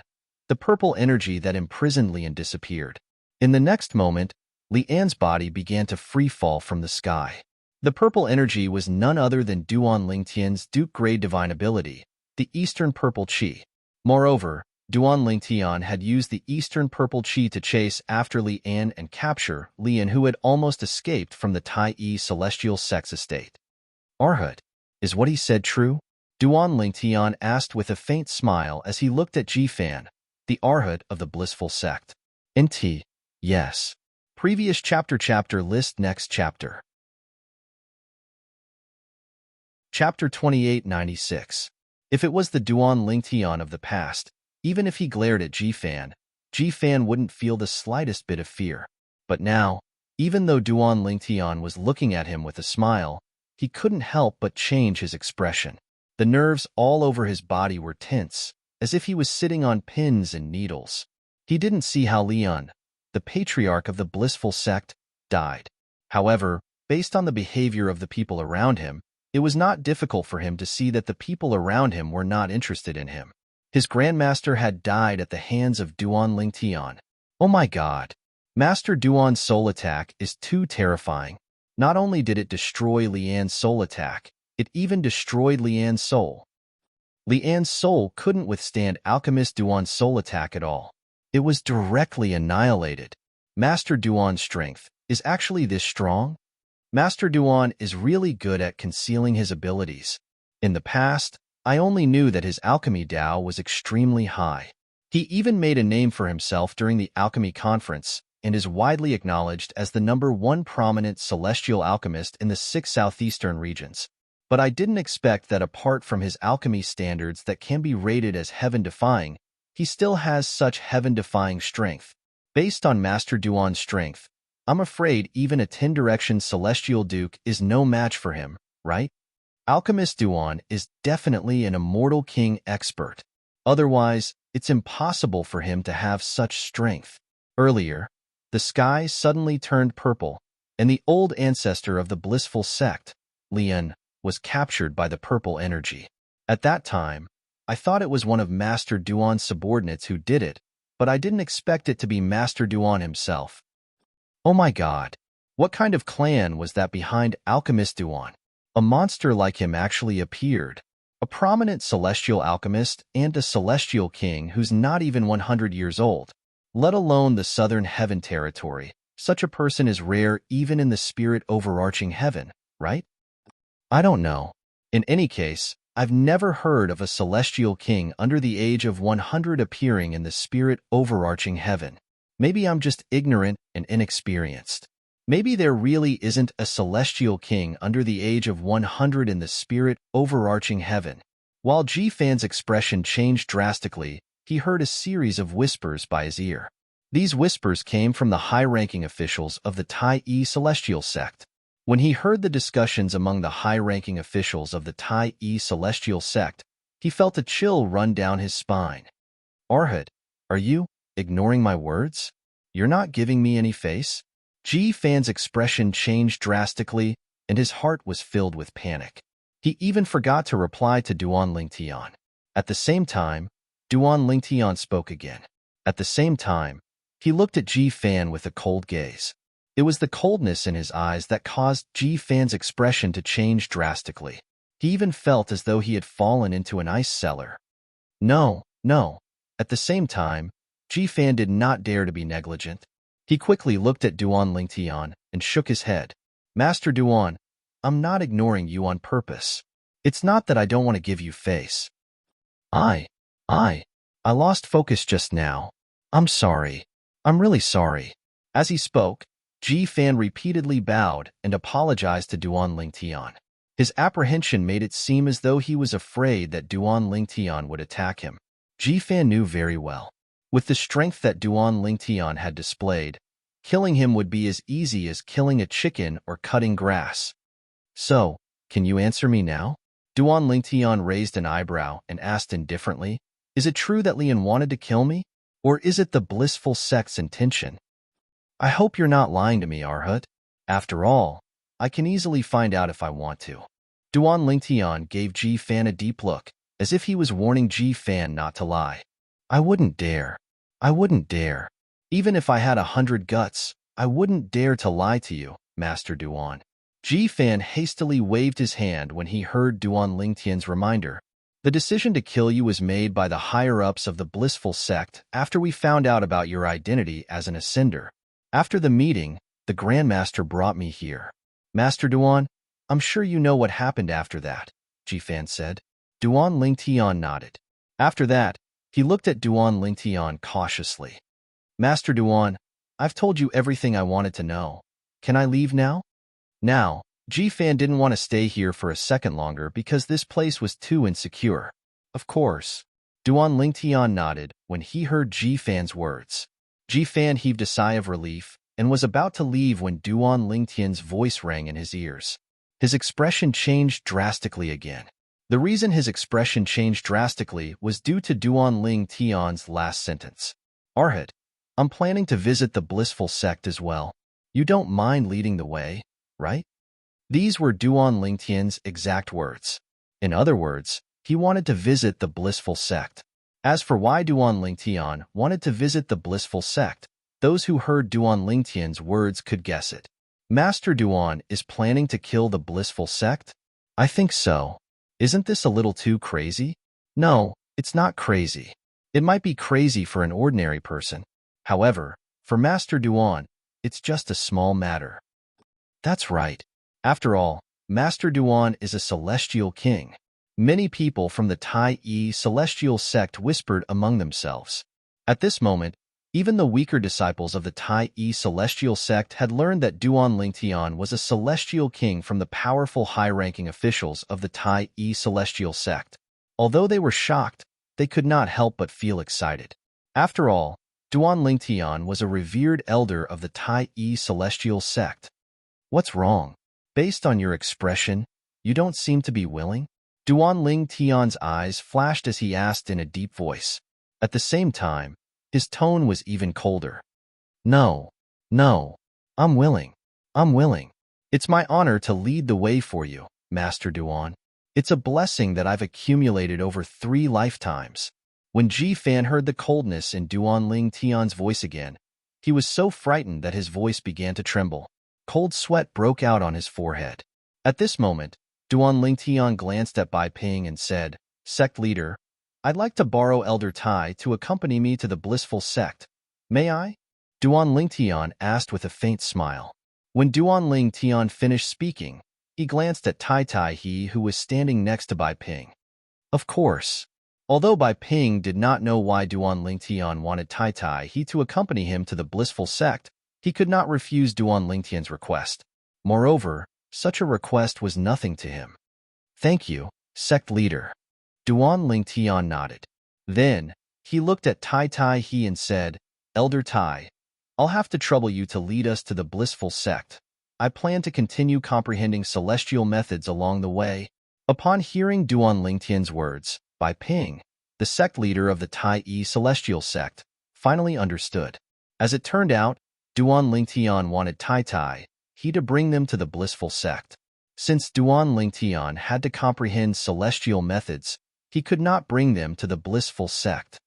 A: the purple energy that imprisoned Lian disappeared. In the next moment, Lian's body began to free fall from the sky. The purple energy was none other than Duan Lingtian's Duke-grade divine ability, the Eastern Purple Qi. Moreover, Duan Lingtian had used the Eastern Purple Qi to chase after Lian and capture Lian, who had almost escaped from the Tai Celestial Sect's estate. Arhat, is what he said true? Duan Lingtian asked with a faint smile as he looked at Jifan, the Arhat of the blissful sect. Nt. Yes. Previous chapter list next chapter. Chapter 2896. If it was the Duan Lingtian of the past, even if he glared at Jifan, Jifan wouldn't feel the slightest bit of fear. But now, even though Duan Lingtian was looking at him with a smile, he couldn't help but change his expression. The nerves all over his body were tense, as if he was sitting on pins and needles. He didn't see how Lian, the patriarch of the blissful sect, died. However, based on the behavior of the people around him, it was not difficult for him to see that the people around him were not interested in him. His grandmaster had died at the hands of Duan Lingtian. Oh my god! Master Duan's soul attack is too terrifying. Not only did it destroy Lian's soul attack, it even destroyed Lian's soul. Lian's soul couldn't withstand Alchemist Duan's soul attack at all. It was directly annihilated. Master Duan's strength is actually this strong? Master Duan is really good at concealing his abilities. In the past, I only knew that his alchemy Dao was extremely high. He even made a name for himself during the alchemy conference and is widely acknowledged as the #1 prominent celestial alchemist in the 6 southeastern regions. But I didn't expect that apart from his alchemy standards that can be rated as heaven-defying, he still has such heaven-defying strength. Based on Master Duan's strength, I'm afraid even a 10-direction celestial duke is no match for him, right? Alchemist Duan is definitely an immortal king expert. Otherwise, it's impossible for him to have such strength. Earlier, the sky suddenly turned purple, and the old ancestor of the blissful sect, Lian, was captured by the purple energy. At that time, I thought it was one of Master Duan's subordinates who did it, but I didn't expect it to be Master Duan himself. Oh my god, what kind of clan was that behind Alchemist Duan? A monster like him actually appeared. A prominent celestial alchemist and a celestial king who's not even 100 years old, let alone the southern heaven territory. Such a person is rare even in the spirit overarching heaven, right? I don't know. In any case, I've never heard of a celestial king under the age of 100 appearing in the spirit overarching heaven. Maybe I'm just ignorant and inexperienced. Maybe there really isn't a celestial king under the age of 100 in the spirit overarching heaven. While Jifan's expression changed drastically, he heard a series of whispers by his ear. These whispers came from the high-ranking officials of the Tai Celestial Sect. When he heard the discussions among the high-ranking officials of the Tai Celestial Sect, he felt a chill run down his spine. Arhat, are you ignoring my words? You're not giving me any face? Jifan's expression changed drastically, and his heart was filled with panic. He even forgot to reply to Duan Lingtian. At the same time, Duan Lingtian spoke again. At the same time, he looked at Ji Fan with a cold gaze. It was the coldness in his eyes that caused Ji Fan's expression to change drastically. He even felt as though he had fallen into an ice cellar. No, no. At the same time, Ji Fan did not dare to be negligent. He quickly looked at Duan Lingtian and shook his head. Master Duan, I'm not ignoring you on purpose. It's not that I don't want to give you face. I lost focus just now. I'm sorry. I'm really sorry. As he spoke, Ji Fan repeatedly bowed and apologized to Duan Lingtian. His apprehension made it seem as though he was afraid that Duan Lingtian would attack him. Ji Fan knew very well. With the strength that Duan Lingtian had displayed, killing him would be as easy as killing a chicken or cutting grass. So, can you answer me now? Duan Lingtian raised an eyebrow and asked indifferently, Is it true that Lian wanted to kill me? Or is it the blissful sect's intention? I hope you're not lying to me, Arhut. After all, I can easily find out if I want to. Duan Lingtian gave Ji Fan a deep look, as if he was warning Ji Fan not to lie. I wouldn't dare. I wouldn't dare. Even if I had 100 guts, I wouldn't dare to lie to you, Master Duan. Ji Fan hastily waved his hand when he heard Duan Lingtian's reminder. The decision to kill you was made by the higher-ups of the blissful sect after we found out about your identity as an ascender. After the meeting, the Grandmaster brought me here. Master Duan, I'm sure you know what happened after that, Ji Fan said. Duan Lingtian nodded. After that, he looked at Duan Lingtian cautiously. Master Duan, I've told you everything I wanted to know. Can I leave now? Now, Ji Fan didn't want to stay here for a second longer because this place was too insecure. Of course. Duan Lingtian nodded when he heard Ji Fan's words. Ji Fan heaved a sigh of relief and was about to leave when Duan Lingtian's voice rang in his ears. His expression changed drastically again. The reason his expression changed drastically was due to Duan Lingtian's last sentence. Arhut, I'm planning to visit the blissful sect as well. You don't mind leading the way, right? These were Duan Lingtian's exact words. In other words, he wanted to visit the blissful sect. As for why Duan Lingtian wanted to visit the blissful sect, those who heard Duan Lingtian's words could guess it. Master Duan is planning to kill the blissful sect? I think so. Isn't this a little too crazy? No, it's not crazy. It might be crazy for an ordinary person. However, for Master Duan, it's just a small matter. That's right. After all, Master Duan is a celestial king. Many people from the Tai Yi celestial sect whispered among themselves. At this moment, even the weaker disciples of the Tai Yi celestial sect had learned that Duan Lingtian was a celestial king from the powerful high-ranking officials of the Tai Yi celestial sect. Although they were shocked, they could not help but feel excited. After all, Duan Lingtian was a revered elder of the Tai Yi celestial sect. What's wrong? Based on your expression, you don't seem to be willing? Duan Lingtian's eyes flashed as he asked in a deep voice. At the same time, his tone was even colder. No, I'm willing. It's my honor to lead the way for you, Master Duan. It's a blessing that I've accumulated over 3 lifetimes. When Ji Fan heard the coldness in Duan Lingtian's voice again, he was so frightened that his voice began to tremble. Cold sweat broke out on his forehead. At this moment, Duan Lingtian glanced at Bai Ping and said, Sect leader, I'd like to borrow Elder Tai to accompany me to the blissful sect. May I? Duan Lingtian asked with a faint smile. When Duan Lingtian finished speaking, he glanced at Tai Tai He who was standing next to Bai Ping. Of course. Although Bai Ping did not know why Duan Lingtian wanted Tai Tai He to accompany him to the blissful sect, he could not refuse Duan Lingtian's request. Moreover, such a request was nothing to him. Thank you, sect leader. Duan Lingtian nodded. Then, he looked at Tai Tai He and said, Elder Tai, I'll have to trouble you to lead us to the blissful sect. I plan to continue comprehending celestial methods along the way. Upon hearing Duan Lingtian's words, Bai Ping, the sect leader of the Tai Yi celestial sect, finally understood. As it turned out, Duan Lingtian wanted Tai Tai He to bring them to the blissful sect. Since Duan Lingtian had to comprehend celestial methods, he could not bring them to the blissful sect.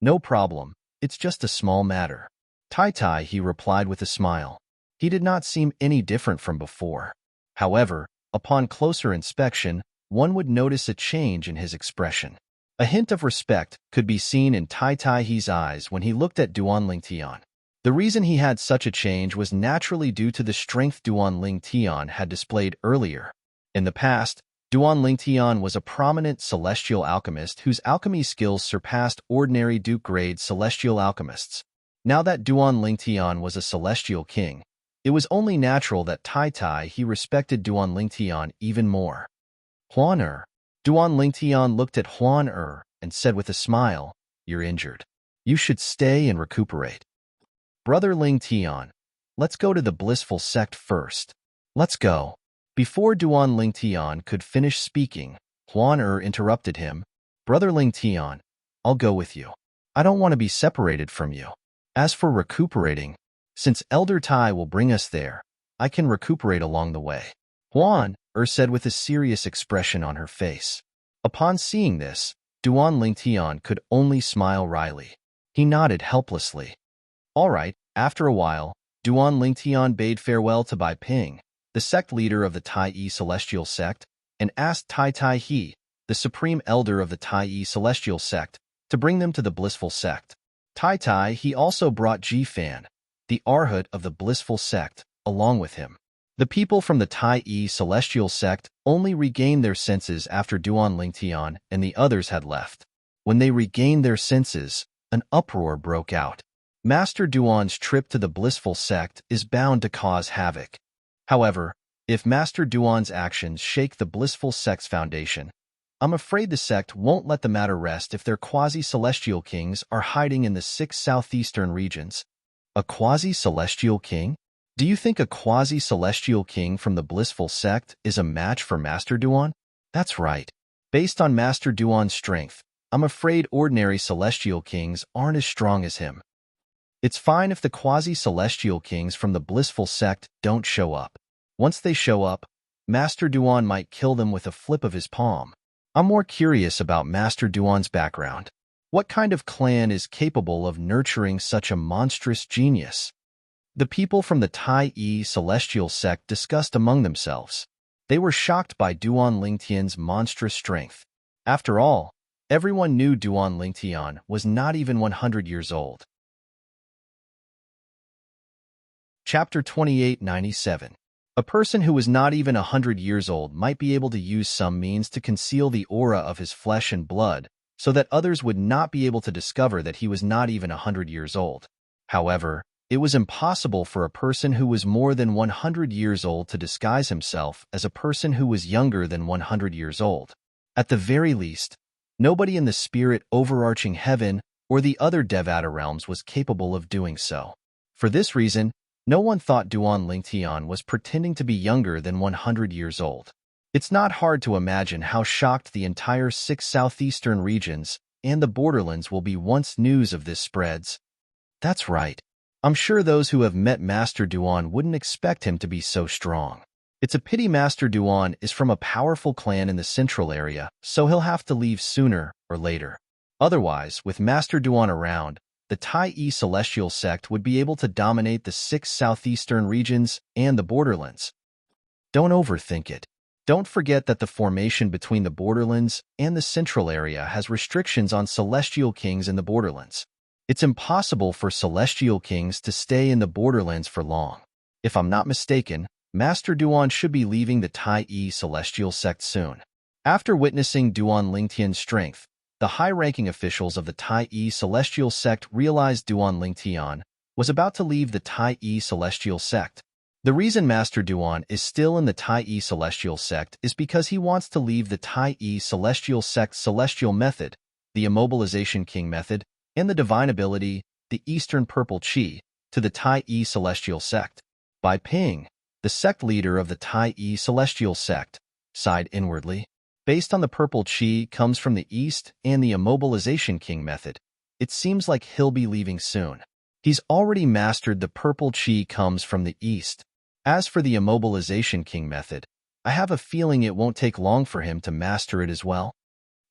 A: No problem, It's just a small matter. Tai, he replied with a smile. He did not seem any different from before. However, upon closer inspection, one would notice a change in his expression. A hint of respect could be seen in Tai's eyes when he looked at Duan Lingtian. The reason he had such a change was naturally due to the strength Duan Lingtian had displayed earlier. In the past, Duan Lingtian was a prominent celestial alchemist whose alchemy skills surpassed ordinary Duke-grade celestial alchemists. Now that Duan Lingtian was a celestial king, it was only natural that Tai he respected Duan Lingtian even more. Huan Duan Lingtian looked at Huan and said with a smile, "You're injured. You should stay and recuperate." "Brother Lingtian, let's go to the blissful sect first." "Let's go." Before Duan Lingtian could finish speaking, Huan interrupted him. "Brother Lingtian, I'll go with you. I don't want to be separated from you. As for recuperating, since Elder Tai will bring us there, I can recuperate along the way." Huan said with a serious expression on her face. Upon seeing this, Duan Lingtian could only smile wryly. He nodded helplessly. All right. After a while, Duan Lingtian bade farewell to Bai Ping, the sect leader of the Tai Celestial Sect, and asked Tai He, the supreme elder of the Tai Celestial Sect, to bring them to the blissful sect. Tai He also brought Ji Fan, the Arhat of the blissful sect, along with him. The people from the Tai Celestial Sect only regained their senses after Duan Lingtian and the others had left. When they regained their senses, an uproar broke out. Master Duan's trip to the blissful sect is bound to cause havoc. However, if Master Duan's actions shake the blissful sect's foundation, I'm afraid the sect won't let the matter rest if their quasi-celestial kings are hiding in the 6 southeastern regions. A quasi-celestial king? Do you think a quasi-celestial king from the blissful sect is a match for Master Duan? That's right. Based on Master Duan's strength, I'm afraid ordinary celestial kings aren't as strong as him. It's fine if the quasi-celestial kings from the blissful sect don't show up. Once they show up, Master Duan might kill them with a flip of his palm. I'm more curious about Master Duan's background. What kind of clan is capable of nurturing such a monstrous genius? The people from the Tai Celestial Sect discussed among themselves. They were shocked by Duan Lingtian's monstrous strength. After all, everyone knew Duan Lingtian was not even 100 years old. Chapter 2897. A person who was not even 100 years old might be able to use some means to conceal the aura of his flesh and blood so that others would not be able to discover that he was not even 100 years old. However, it was impossible for a person who was more than 100 years old to disguise himself as a person who was younger than 100 years old. At the very least, nobody in the spirit overarching heaven or the other Devata realms was capable of doing so. For this reason, no one thought Duan Lingtian was pretending to be younger than 100 years old. It's not hard to imagine how shocked the entire 6 southeastern regions and the borderlands will be once news of this spreads. That's right. I'm sure those who have met Master Duan wouldn't expect him to be so strong. It's a pity Master Duan is from a powerful clan in the central area, so he'll have to leave sooner or later. Otherwise, with Master Duan around, the Tai Celestial Sect would be able to dominate the 6 southeastern regions and the borderlands. Don't overthink it. Don't forget that the formation between the borderlands and the central area has restrictions on celestial kings in the borderlands. It's impossible for celestial kings to stay in the borderlands for long. If I'm not mistaken, Master Duan should be leaving the Tai Celestial Sect soon. After witnessing Duan Lingtian's strength, the high-ranking officials of the Tai Celestial Sect realized Duan Lingtian was about to leave the Tai Celestial Sect. The reason Master Duan is still in the Tai Celestial Sect is because he wants to leave the Tai Celestial Sect's celestial method, the Immobilization King method, and the divine ability, the Eastern Purple Chi, to the Tai Celestial Sect. Bai Ping, the sect leader of the Tai Celestial Sect, sighed inwardly. Based on the Purple Chi comes from the East and the Immobilization King method, it seems like he'll be leaving soon. He's already mastered the Purple Chi comes from the East. As for the Immobilization King method, I have a feeling it won't take long for him to master it as well.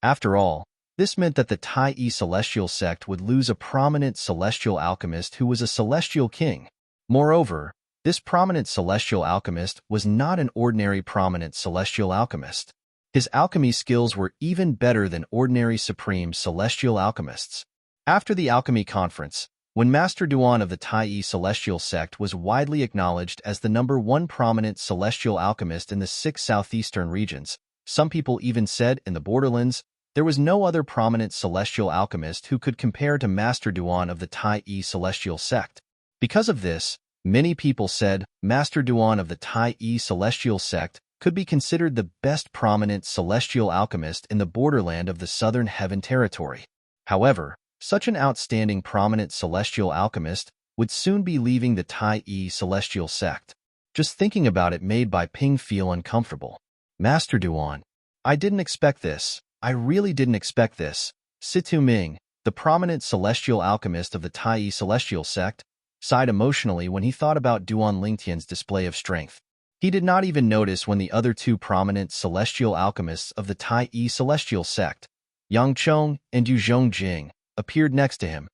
A: After all, This meant that the Tai celestial sect would lose a prominent celestial alchemist who was a celestial king. Moreover, this prominent celestial alchemist was not an ordinary prominent celestial alchemist. His alchemy skills were even better than ordinary supreme celestial alchemists. After the alchemy conference, when Master Duan of the Tai celestial sect was widely acknowledged as the #1 prominent celestial alchemist in the 6 southeastern regions, some people even said in the borderlands, there was no other prominent celestial alchemist who could compare to Master Duan of the Tai celestial sect. Because of this, many people said Master Duan of the Tai celestial sect could be considered the best prominent celestial alchemist in the borderland of the Southern Heaven Territory. However, such an outstanding prominent celestial alchemist would soon be leaving the Tai celestial sect. Just thinking about it made Bai Ping feel uncomfortable. Master Duan, I didn't expect this. I really didn't expect this. Situ Ming, the prominent celestial alchemist of the Tai celestial sect, sighed emotionally when he thought about Duan Lingtian's display of strength. He did not even notice when the other 2 prominent celestial alchemists of the Tai celestial sect, Yang Chong and Yu Zhongjing, appeared next to him.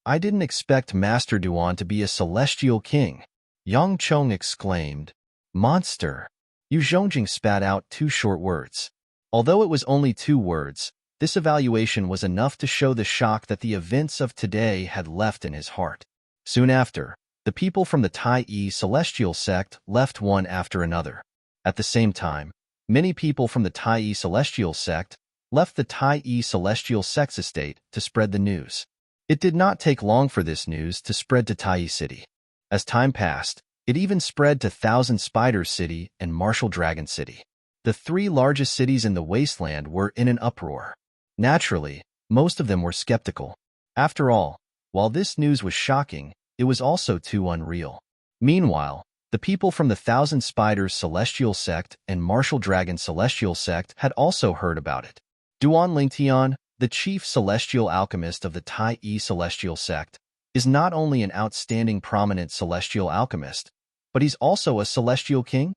A: I didn't expect Master Duan to be a celestial king, Yang Chong exclaimed. Monster. Yu Zhongjing spat out 2 short words. Although it was only 2 words, this evaluation was enough to show the shock that the events of today had left in his heart. Soon after, the people from the Tai celestial sect left one after another. At the same time, many people from the Tai celestial sect left the Tai celestial sect's estate to spread the news. It did not take long for this news to spread to Tai City. As time passed, it even spread to Thousand Spiders City and Martial Dragon City. The 3 largest cities in the wasteland were in an uproar. Naturally, most of them were skeptical. After all, while this news was shocking, it was also too unreal. Meanwhile, the people from the Thousand Spiders Celestial Sect and Martial Dragon Celestial Sect had also heard about it. Duan Lingtian, the chief celestial alchemist of the Tai Celestial Sect, is not only an outstanding prominent celestial alchemist, but he's also a celestial king?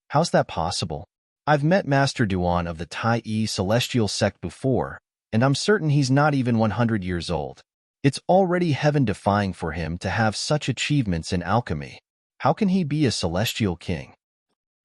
A: How's that possible? I've met Master Duan of the Tai Celestial Sect before, and I'm certain he's not even 100 years old. It's already heaven-defying for him to have such achievements in alchemy. How can he be a celestial king?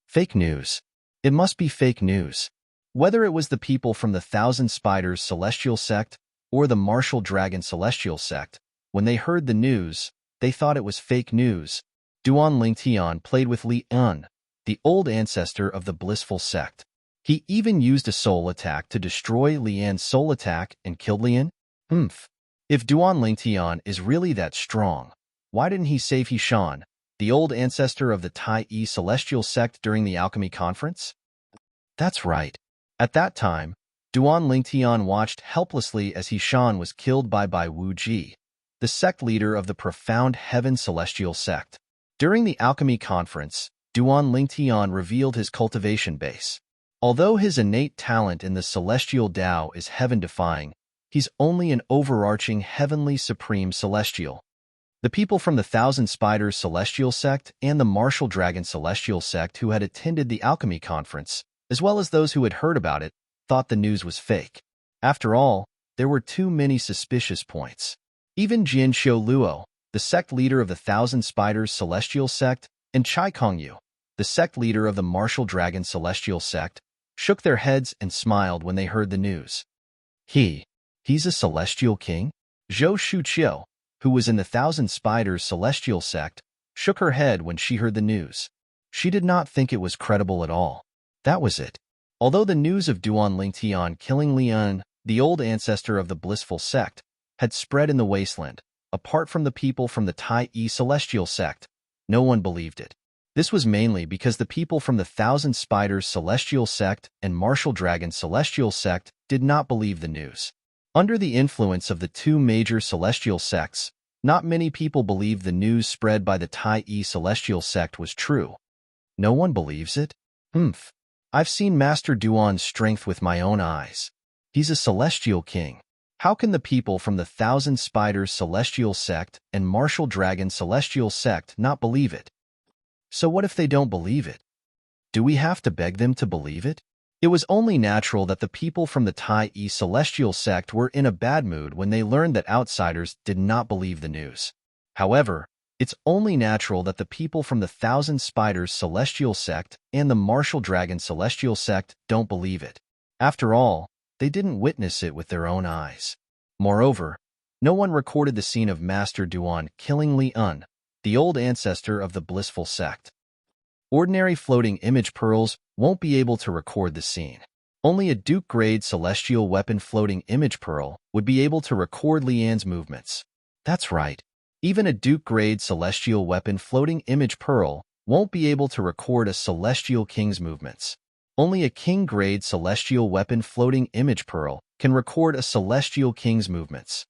A: Fake news. It must be fake news. Whether it was the people from the Thousand Spiders Celestial Sect or the Martial Dragon Celestial Sect, when they heard the news, they thought it was fake news. Duan Lingtian played with Li Un, the old ancestor of the blissful sect. He even used a soul attack to destroy Lian's soul attack and killed Lian? If Duan Lingtian is really that strong, why didn't he save Hishan, the old ancestor of the Tai celestial sect during the alchemy conference? That's right. At that time, Duan Lingtian watched helplessly as Hishan was killed by Bai Wuji, the sect leader of the profound heaven celestial sect. During the alchemy conference, Duan Lingtian revealed his cultivation base. Although his innate talent in the celestial Tao is heaven-defying, he's only an overarching heavenly supreme celestial. The people from the Thousand Spiders Celestial Sect and the Martial Dragon Celestial Sect who had attended the alchemy conference, as well as those who had heard about it, thought the news was fake. After all, there were too many suspicious points. Even Jin Xiu Luo, the sect leader of the Thousand Spiders Celestial Sect, and Chai Kongyu, the sect leader of the Martial Dragon Celestial Sect, shook their heads and smiled when they heard the news. He's a celestial king? Zhou Shuqiu, who was in the Thousand Spiders Celestial Sect, shook her head when she heard the news. She did not think it was credible at all. That was it. Although the news of Duan Lingtian killing Lian, the old ancestor of the blissful sect, had spread in the wasteland, apart from the people from the Tai Celestial Sect, no one believed it. This was mainly because the people from the Thousand Spiders Celestial Sect and Martial Dragon Celestial Sect did not believe the news. Under the influence of the 2 major celestial sects, not many people believed the news spread by the Tai Celestial Sect was true. No one believes it? I've seen Master Duan's strength with my own eyes. He's a celestial king. How can the people from the Thousand Spiders Celestial Sect and Martial Dragon Celestial Sect not believe it? So what if they don't believe it? Do we have to beg them to believe it? It was only natural that the people from the Tai celestial sect were in a bad mood when they learned that outsiders did not believe the news. However, it's only natural that the people from the Thousand Spiders celestial sect and the Martial Dragon celestial sect don't believe it. After all, they didn't witness it with their own eyes. Moreover, no one recorded the scene of Master Duan killing Li Un, the old ancestor of the blissful sect. Ordinary floating image pearls won't be able to record the scene. Only a Duke-grade celestial weapon floating image pearl would be able to record Lian's movements. That's right. Even a Duke-grade celestial weapon floating image pearl won't be able to record a celestial king's movements. Only a king-grade celestial weapon floating image pearl can record a celestial king's movements.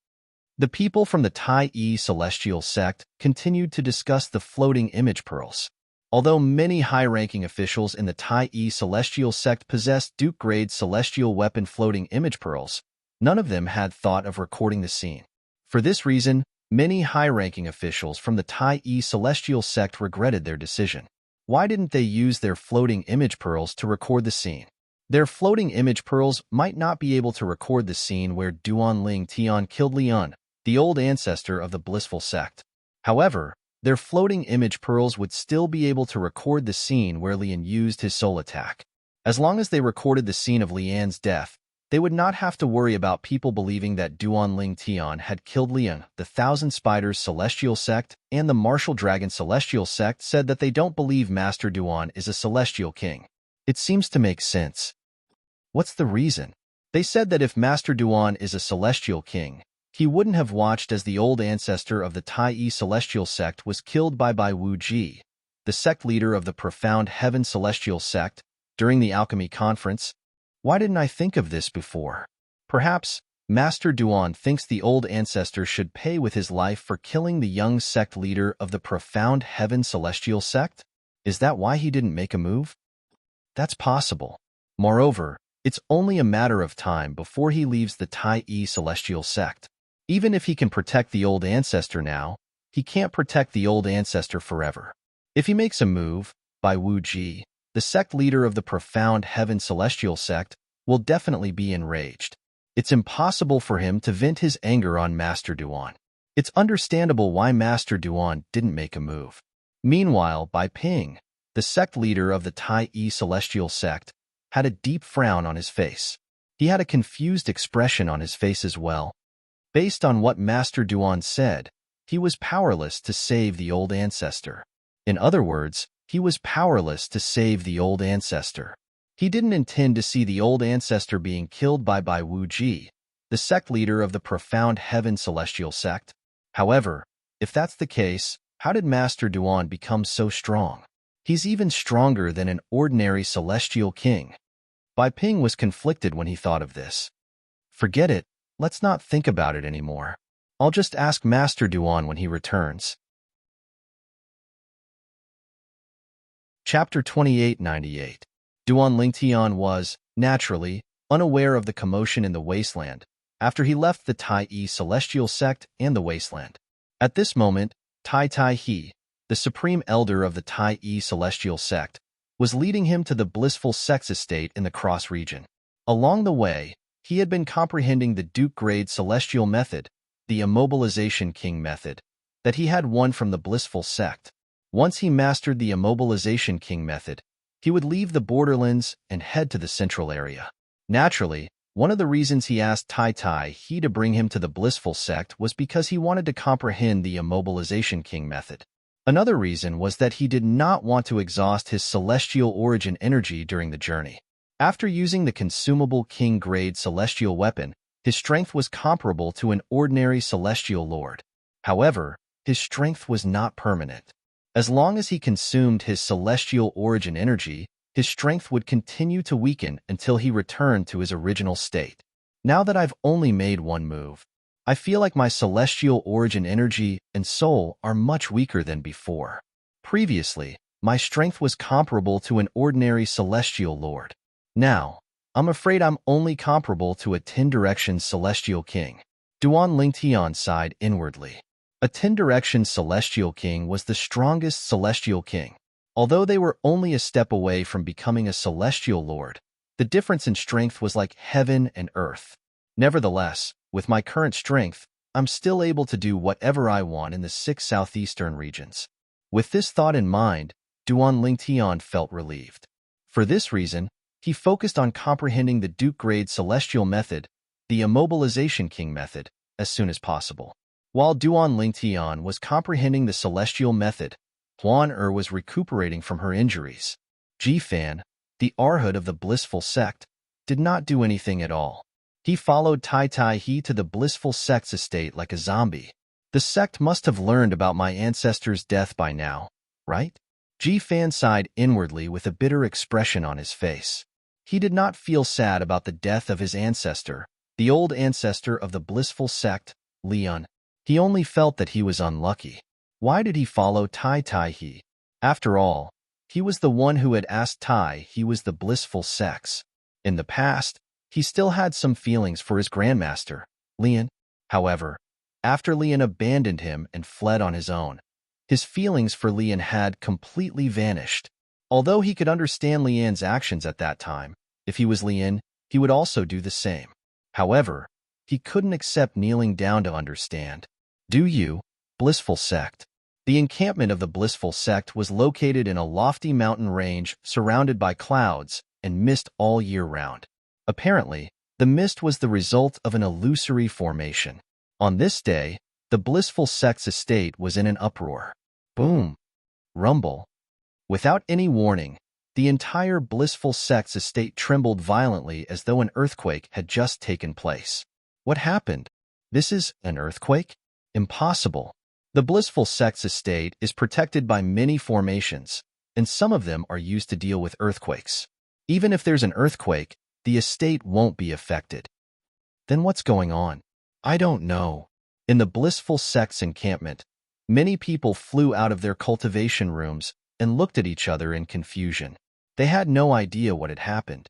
A: The people from the Tai celestial sect continued to discuss the floating image pearls. Although many high-ranking officials in the Tai celestial sect possessed Duke-grade celestial weapon floating image pearls, none of them had thought of recording the scene. For this reason, many high-ranking officials from the Tai celestial sect regretted their decision. Why didn't they use their floating image pearls to record the scene? Their floating image pearls might not be able to record the scene where Duan Ling Tian killed Li Un, the old ancestor of the blissful sect. However, their floating image pearls would still be able to record the scene where Lian used his soul attack. As long as they recorded the scene of Lian's death, they would not have to worry about people believing that Duan Ling Tian had killed Lian. The Thousand Spiders celestial sect and the Martial Dragon celestial sect said that they don't believe Master Duan is a celestial king. It seems to make sense. What's the reason? They said that if Master Duan is a celestial king, he wouldn't have watched as the old ancestor of the Tai celestial sect was killed by Bai Wu Ji, the sect leader of the Profound Heaven celestial sect, during the alchemy conference. Why didn't I think of this before? Perhaps Master Duan thinks the old ancestor should pay with his life for killing the young sect leader of the Profound Heaven celestial sect? Is that why he didn't make a move? That's possible. Moreover, it's only a matter of time before he leaves the Tai celestial sect. Even if he can protect the old ancestor now, he can't protect the old ancestor forever. If he makes a move, Bai Wu Ji, the sect leader of the Profound Heaven celestial sect, will definitely be enraged. It's impossible for him to vent his anger on Master Duan. It's understandable why Master Duan didn't make a move. Meanwhile, Bai Ping, the sect leader of the Tai celestial sect, had a deep frown on his face. He had a confused expression on his face as well. Based on what Master Duan said, he was powerless to save the old ancestor. In other words, he was powerless to save the old ancestor. He didn't intend to see the old ancestor being killed by Bai Wu Ji, the sect leader of the Profound Heaven celestial sect. However, if that's the case, how did Master Duan become so strong? He's even stronger than an ordinary celestial king. Bai Ping was conflicted when he thought of this. Forget it. Let's not think about it anymore. I'll just ask Master Duan when he returns. Chapter 2898. Duan Lingtian was, naturally, unaware of the commotion in the wasteland after he left the Tai celestial sect and the wasteland. At this moment, Tai Tai He, the supreme elder of the Tai celestial sect, was leading him to the blissful sex estate in the Cross region. Along the way, he had been comprehending the Duke-grade celestial method, the immobilization king method, that he had won from the blissful sect. Once he mastered the immobilization king method, he would leave the borderlands and head to the central area. Naturally, one of the reasons he asked Tai Tai He to bring him to the blissful sect was because he wanted to comprehend the immobilization king method. Another reason was that he did not want to exhaust his celestial origin energy during the journey. After using the consumable king-grade celestial weapon, his strength was comparable to an ordinary celestial lord. However, his strength was not permanent. As long as he consumed his celestial origin energy, his strength would continue to weaken until he returned to his original state. Now that I've only made one move, I feel like my celestial origin energy and soul are much weaker than before. Previously, my strength was comparable to an ordinary celestial lord. Now, I'm afraid I'm only comparable to a 10-direction celestial king. Duan Lingtian sighed inwardly. A 10-direction celestial king was the strongest celestial king. Although they were only a step away from becoming a celestial lord, The difference in strength was like heaven and earth. Nevertheless, with my current strength, I'm still able to do whatever I want in the 6 southeastern regions. With this thought in mind, Duan Lingtian felt relieved. For this reason, he focused on comprehending the Duke-grade celestial method, the immobilization king method, as soon as possible. While Duan Lingtian was comprehending the celestial method, Huan was recuperating from her injuries. Jifan, the Arhood of the blissful sect, did not do anything at all. He followed Tai Tai He to the blissful sect's estate like a zombie. The sect must have learned about my ancestor's death by now, right? Jifan sighed inwardly with a bitter expression on his face. He did not feel sad about the death of his ancestor, the old ancestor of the blissful sect, Leon. He only felt that he was unlucky. Why did he follow Tai Tai He? After all, he was the one who had asked Tai he was the blissful sex. In the past, he still had some feelings for his grandmaster, Leon. However, after Leon abandoned him and fled on his own, his feelings for Leon had completely vanished. Although he could understand Leon's actions at that time, if he was Leon, he would also do the same. However, he couldn't accept kneeling down to understand. Do you, blissful sect? The encampment of the blissful sect was located in a lofty mountain range surrounded by clouds and mist all year round. Apparently, the mist was the result of an illusory formation. On this day, the blissful sect's estate was in an uproar. Boom! Rumble! Without any warning, the entire blissful sect's estate trembled violently as though an earthquake had just taken place. What happened? This is an earthquake? Impossible. The blissful sect's estate is protected by many formations, and some of them are used to deal with earthquakes. Even if there's an earthquake, the estate won't be affected. Then what's going on? I don't know. In the blissful sect's encampment, many people flew out of their cultivation rooms and looked at each other in confusion. They had no idea what had happened.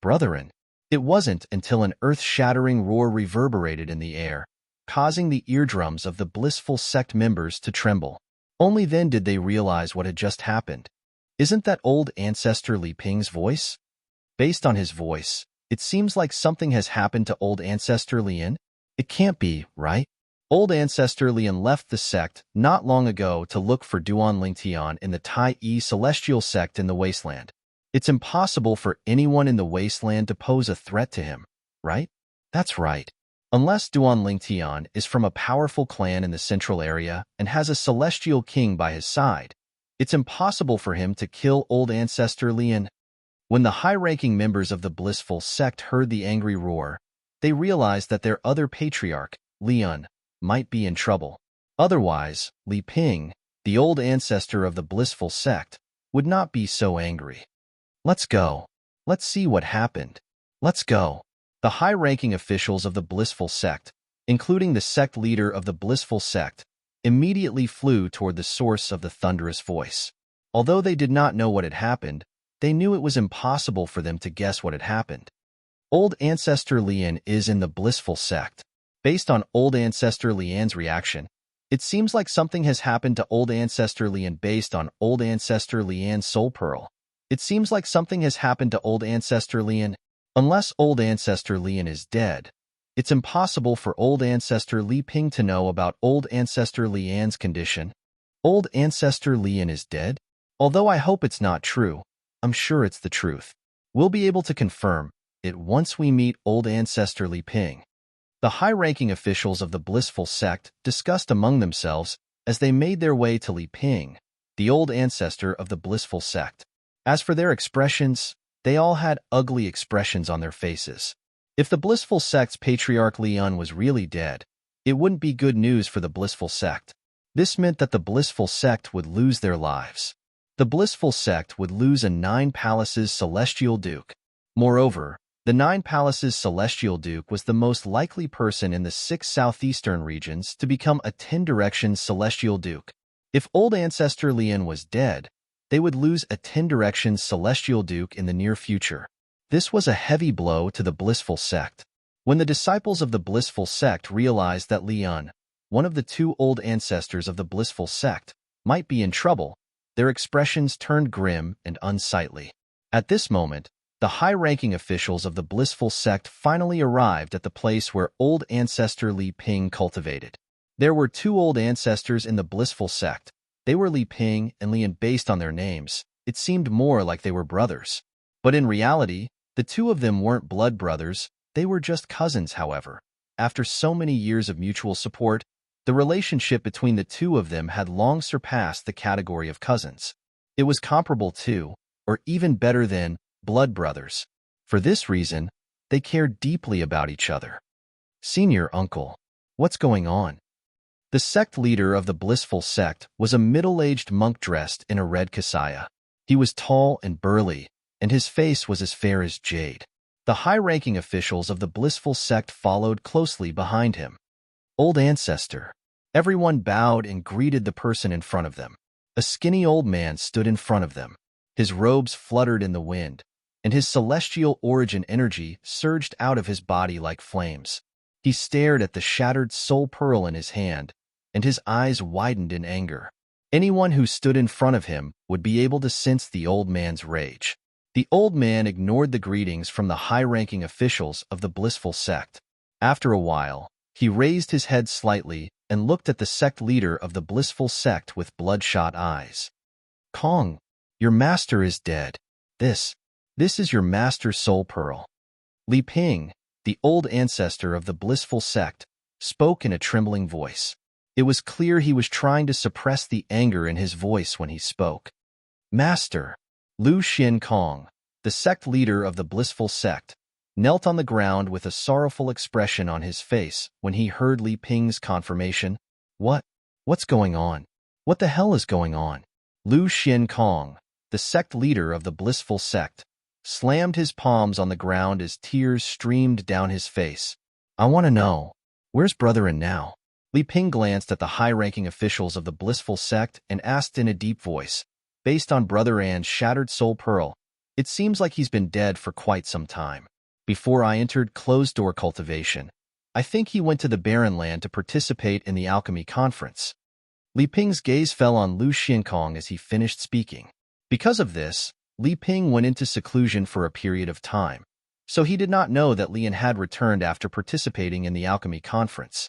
A: Brethren, it wasn't until an earth-shattering roar reverberated in the air, causing the eardrums of the blissful sect members to tremble. Only then did they realize what had just happened. Isn't that old ancestor Li Ping's voice? Based on his voice, it seems like something has happened to old ancestor Lian. It can't be, right? Old ancestor Lian left the sect not long ago to look for Duan Lingtian in the Tai Yi celestial sect in the wasteland. It's impossible for anyone in the wasteland to pose a threat to him, right? That's right. Unless Duan Lingtian is from a powerful clan in the central area and has a celestial king by his side, it's impossible for him to kill old ancestor Lian. When the high-ranking members of the blissful sect heard the angry roar, they realized that their other patriarch, Leon, might be in trouble. Otherwise, Li Ping, the old ancestor of the blissful sect, would not be so angry. Let's go. Let's see what happened. Let's go. The high-ranking officials of the blissful sect, including the sect leader of the blissful sect, immediately flew toward the source of the thunderous voice. Although they did not know what had happened, they knew it was impossible for them to guess what had happened. Old Ancestor Lian is in the blissful sect. Based on Old Ancestor Lian's reaction, it seems like something has happened to Old Ancestor Lian based on Old Ancestor Lian's soul pearl. It seems like something has happened to Old Ancestor Lian. Unless Old Ancestor Lian is dead, it's impossible for Old Ancestor Li Ping to know about Old Ancestor Lian's condition. Old Ancestor Lian is dead? Although I hope it's not true, I'm sure it's the truth. We'll be able to confirm it once we meet Old Ancestor Li Ping. The high-ranking officials of the blissful sect discussed among themselves as they made their way to Li Ping, the old ancestor of the blissful sect. As for their expressions, they all had ugly expressions on their faces. If the blissful sect's patriarch Leon was really dead, it wouldn't be good news for the blissful sect. This meant that the blissful sect would lose their lives. The blissful sect would lose a 9 palaces celestial duke. Moreover, the 9 palaces celestial duke was the most likely person in the 6 southeastern regions to become a 10 directions celestial duke. If old ancestor Leon was dead, they would lose a 10 directions celestial duke in the near future. This was a heavy blow to the blissful sect. When the disciples of the blissful sect realized that Leon, one of the 2 old ancestors of the blissful sect, might be in trouble, their expressions turned grim and unsightly. At this moment, The high-ranking officials of the blissful sect finally arrived at the place where old ancestor Li Ping cultivated. There were two old ancestors in the blissful sect. They were Li Ping and Li, and based on their names, it seemed more like they were brothers. But in reality, the two of them weren't blood brothers, they were just cousins, however. After so many years of mutual support, the relationship between the two of them had long surpassed the category of cousins. It was comparable to, or even better than, blood brothers. For this reason, they cared deeply about each other. Senior uncle, what's going on? The sect leader of the blissful sect was a middle-aged monk dressed in a red kasaya. He was tall and burly, and his face was as fair as jade. The high-ranking officials of the blissful sect followed closely behind him. Old ancestor. Everyone bowed and greeted the person in front of them. A skinny old man stood in front of them. His robes fluttered in the wind, and his celestial origin energy surged out of his body like flames. He stared at the shattered soul pearl in his hand, and his eyes widened in anger. Anyone who stood in front of him would be able to sense the old man's rage. The old man ignored the greetings from the high-ranking officials of the blissful sect. After a while, he raised his head slightly and looked at the sect leader of the blissful sect with bloodshot eyes. Kong, your master is dead. This is your master's soul pearl. Li Ping, the old ancestor of the blissful sect, spoke in a trembling voice. It was clear he was trying to suppress the anger in his voice when he spoke. Master, Lu Xin Kong, the sect leader of the blissful sect, knelt on the ground with a sorrowful expression on his face when he heard Li Ping's confirmation. What's going on? What the hell is going on? Lu Xin Kong, the sect leader of the blissful sect, slammed his palms on the ground as tears streamed down his face. I want to know, where's Brother In now? Li Ping glanced at the high-ranking officials of the blissful sect and asked in a deep voice, based on Brother An's shattered soul pearl, it seems like he's been dead for quite some time. Before I entered closed-door cultivation, I think he went to the Barren Land to participate in the alchemy conference. Li Ping's gaze fell on Lu Xinkong as he finished speaking. Because of this, Li Ping went into seclusion for a period of time, so he did not know that Lian had returned after participating in the alchemy conference.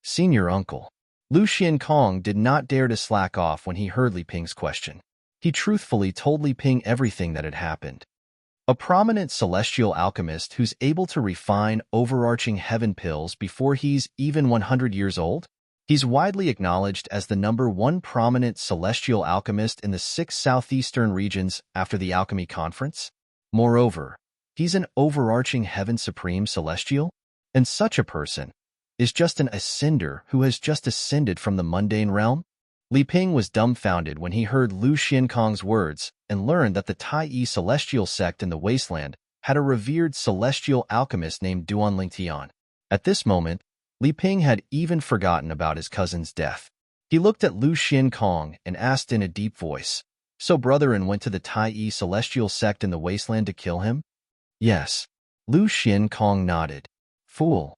A: Senior uncle. Lu Xinkong did not dare to slack off when he heard Li Ping's question. He truthfully told Li Ping everything that had happened. A prominent celestial alchemist who's able to refine overarching heaven pills before he's even 100 years old? He's widely acknowledged as the #1 prominent celestial alchemist in the 6 southeastern regions after the alchemy conference. Moreover, he's an overarching heaven supreme celestial, and such a person is just an ascender who has just ascended from the mundane realm? Li Ping was dumbfounded when he heard Lu Xinkong's words and learned that the Tai celestial sect in the wasteland had a revered celestial alchemist named Duan Lingtian. At this moment, Li Ping had even forgotten about his cousin's death. He looked at Lu Xinkong and asked in a deep voice, "So Brotherin went to the Tai celestial sect in the wasteland to kill him?" Yes. Lu Xinkong nodded. Fool.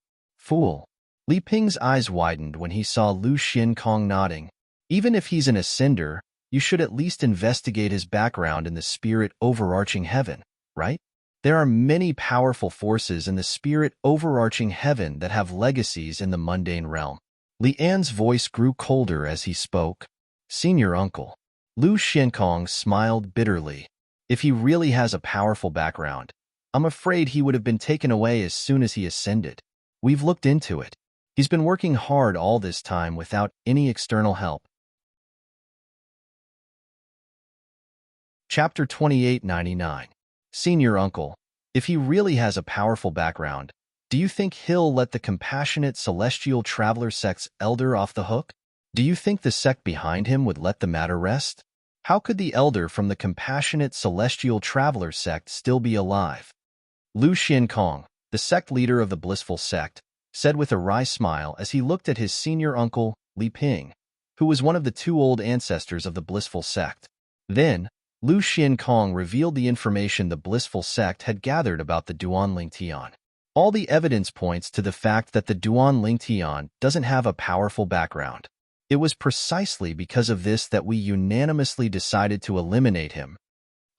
A: Li Ping's eyes widened when he saw Lu Xinkong nodding. Even if he's an ascender, you should at least investigate his background in the spirit overarching heaven, right? There are many powerful forces in the spirit overarching heaven that have legacies in the mundane realm. Li An's voice grew colder as he spoke. Senior uncle. Lu Xinkong smiled bitterly. If he really has a powerful background, I'm afraid he would have been taken away as soon as he ascended. We've looked into it. He's been working hard all this time without any external help. Chapter 2899. Senior uncle, if he really has a powerful background, do you think he'll let the compassionate celestial traveler sect's elder off the hook? Do you think the sect behind him would let the matter rest? How could the elder from the compassionate celestial traveler sect still be alive? Lu Xinkong, the sect leader of the blissful sect, said with a wry smile as he looked at his senior uncle, Li Ping, who was one of the 2 old ancestors of the blissful sect. Then, Lu Xinkong revealed the information the blissful sect had gathered about the Duan Lingtian. All the evidence points to the fact that the Duan Lingtian doesn't have a powerful background. It was precisely because of this that we unanimously decided to eliminate him.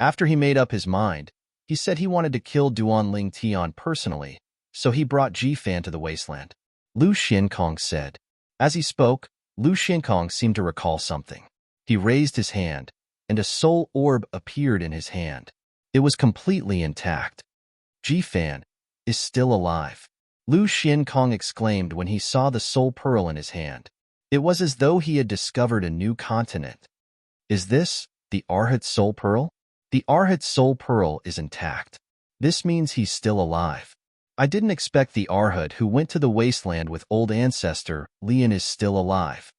A: After he made up his mind, He said he wanted to kill Duan Ling Tian personally, so he brought Ji-Fan to the wasteland. Lu Xiankong said. As he spoke, Lu Xiankong seemed to recall something. He raised his hand, and a soul orb appeared in his hand. It was completely intact. Ji-Fan is still alive. Lu Xiankong exclaimed when he saw the soul pearl in his hand. It was as though he had discovered a new continent. Is this the Arhat soul pearl? The Arhat soul pearl is intact. This means he's still alive. I didn't expect the Arhat who went to the wasteland with old ancestor Lian is still alive.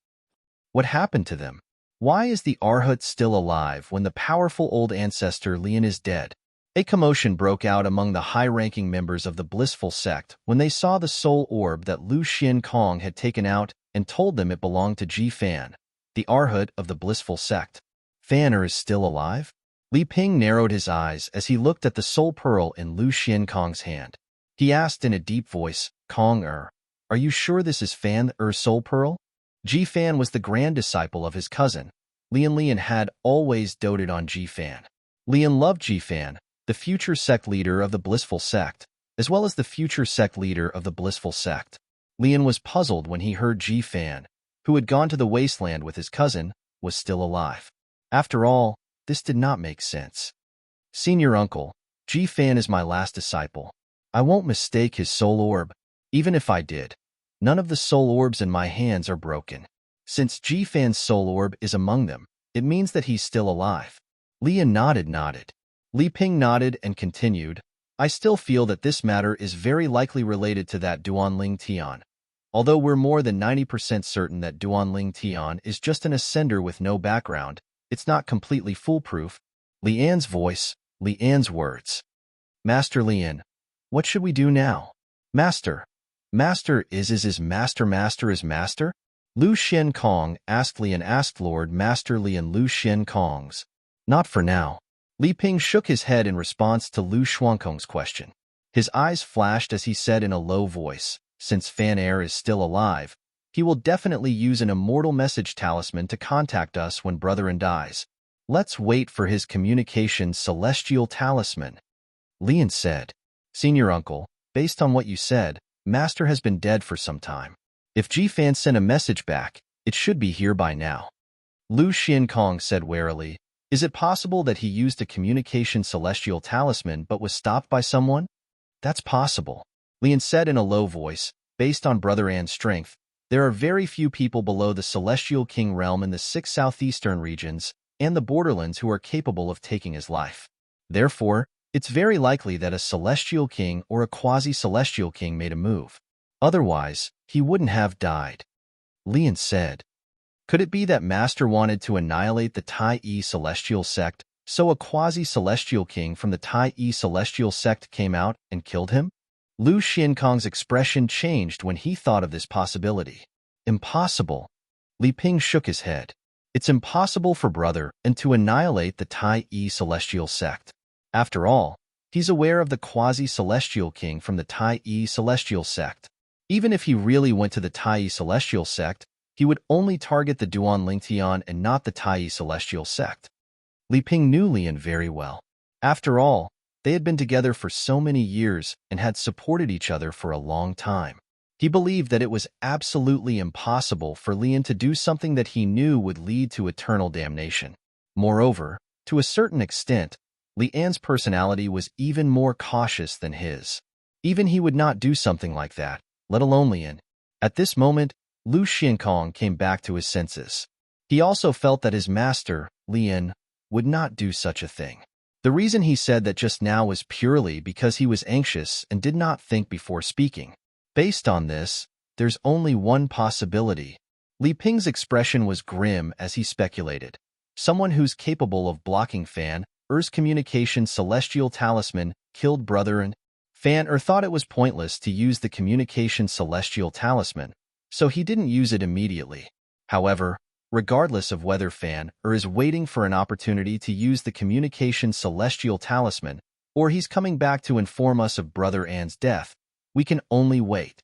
A: What happened to them? Why is the Arhat still alive when the powerful old ancestor Lian is dead? A commotion broke out among the high-ranking members of the blissful sect when they saw the soul orb that Lu Xiankong had taken out and told them it belonged to Ji-Fan, the Arhat of the blissful sect. Fan is still alive? Li Ping narrowed his eyes as he looked at the soul pearl in Lu Xiankong's hand. He asked in a deep voice, Kong-er, are you sure this is Fan-er's soul pearl? Ji-Fan was the grand disciple of his cousin. Lian had always doted on Ji-Fan. Lian loved Ji-Fan, the future sect leader of the blissful sect, as well as the future sect leader of the blissful sect. Lian was puzzled when he heard Ji-Fan, who had gone to the wasteland with his cousin, was still alive. After all, this did not make sense. Senior uncle, Ji-Fan is my last disciple. I won't mistake his soul orb. Even if I did, none of the soul orbs in my hands are broken. Since Ji-Fan's soul orb is among them, it means that he's still alive. Lian nodded. Li Ping nodded and continued, I still feel that this matter is very likely related to that Duan Ling Tian. Although we're more than 90% certain that Duan Ling Tian is just an ascender with no background, it's not completely foolproof. Lian's voice, Lian's words. Master Lian, what should we do now? Master is master? Lu Xiankong asked Lord Master Lian Lu Xiankong's. Not for now. Li Ping shook his head in response to Lu Xiankong's question. His eyes flashed as he said in a low voice, since Fan is still alive, he will definitely use an immortal message talisman to contact us when Brotherin dies. Let's wait for his communication celestial talisman. Lian said, Senior uncle, based on what you said, Master has been dead for some time. If Ji-Fan sent a message back, it should be here by now. Lu Xiankong said warily, Is it possible that he used a communication celestial talisman but was stopped by someone? That's possible. Lian said in a low voice, based on Brother An's strength, there are very few people below the Celestial King realm in the 6 southeastern regions and the borderlands who are capable of taking his life. Therefore, it's very likely that a Celestial King or a quasi-Celestial King made a move. Otherwise, he wouldn't have died. Lian said, Could it be that Master wanted to annihilate the Tai-E Celestial Sect, so a quasi-Celestial King from the Tai-E Celestial Sect came out and killed him? Lu Xiankong's expression changed when he thought of this possibility. Impossible. Li Ping shook his head. It's impossible for Brother and to annihilate the Tai-E Celestial Sect. After all, he's aware of the quasi-Celestial King from the Tai-E Celestial Sect. Even if he really went to the Tai-E Celestial Sect, he would only target the Duan Ling Tian and not the Tai-E Celestial Sect. Li Ping knew Lian very well. After all, they had been together for so many years and had supported each other for a long time. He believed that it was absolutely impossible for Lian to do something that he knew would lead to eternal damnation. Moreover, to a certain extent, Lian's personality was even more cautious than his. Even he would not do something like that, let alone Lian. At this moment, Lu Xiankong came back to his senses. He also felt that his master, Lian, would not do such a thing. The reason he said that just now was purely because he was anxious and did not think before speaking. Based on this, there's only one possibility. Li Ping's expression was grim as he speculated. Someone who's capable of blocking Fan-er's communication celestial talisman killed Brother and Fan-er thought it was pointless to use the communication celestial talisman, so he didn't use it immediately. However, regardless of whether Fan-er is waiting for an opportunity to use the communication celestial talisman, or he's coming back to inform us of Brother An's death, we can only wait.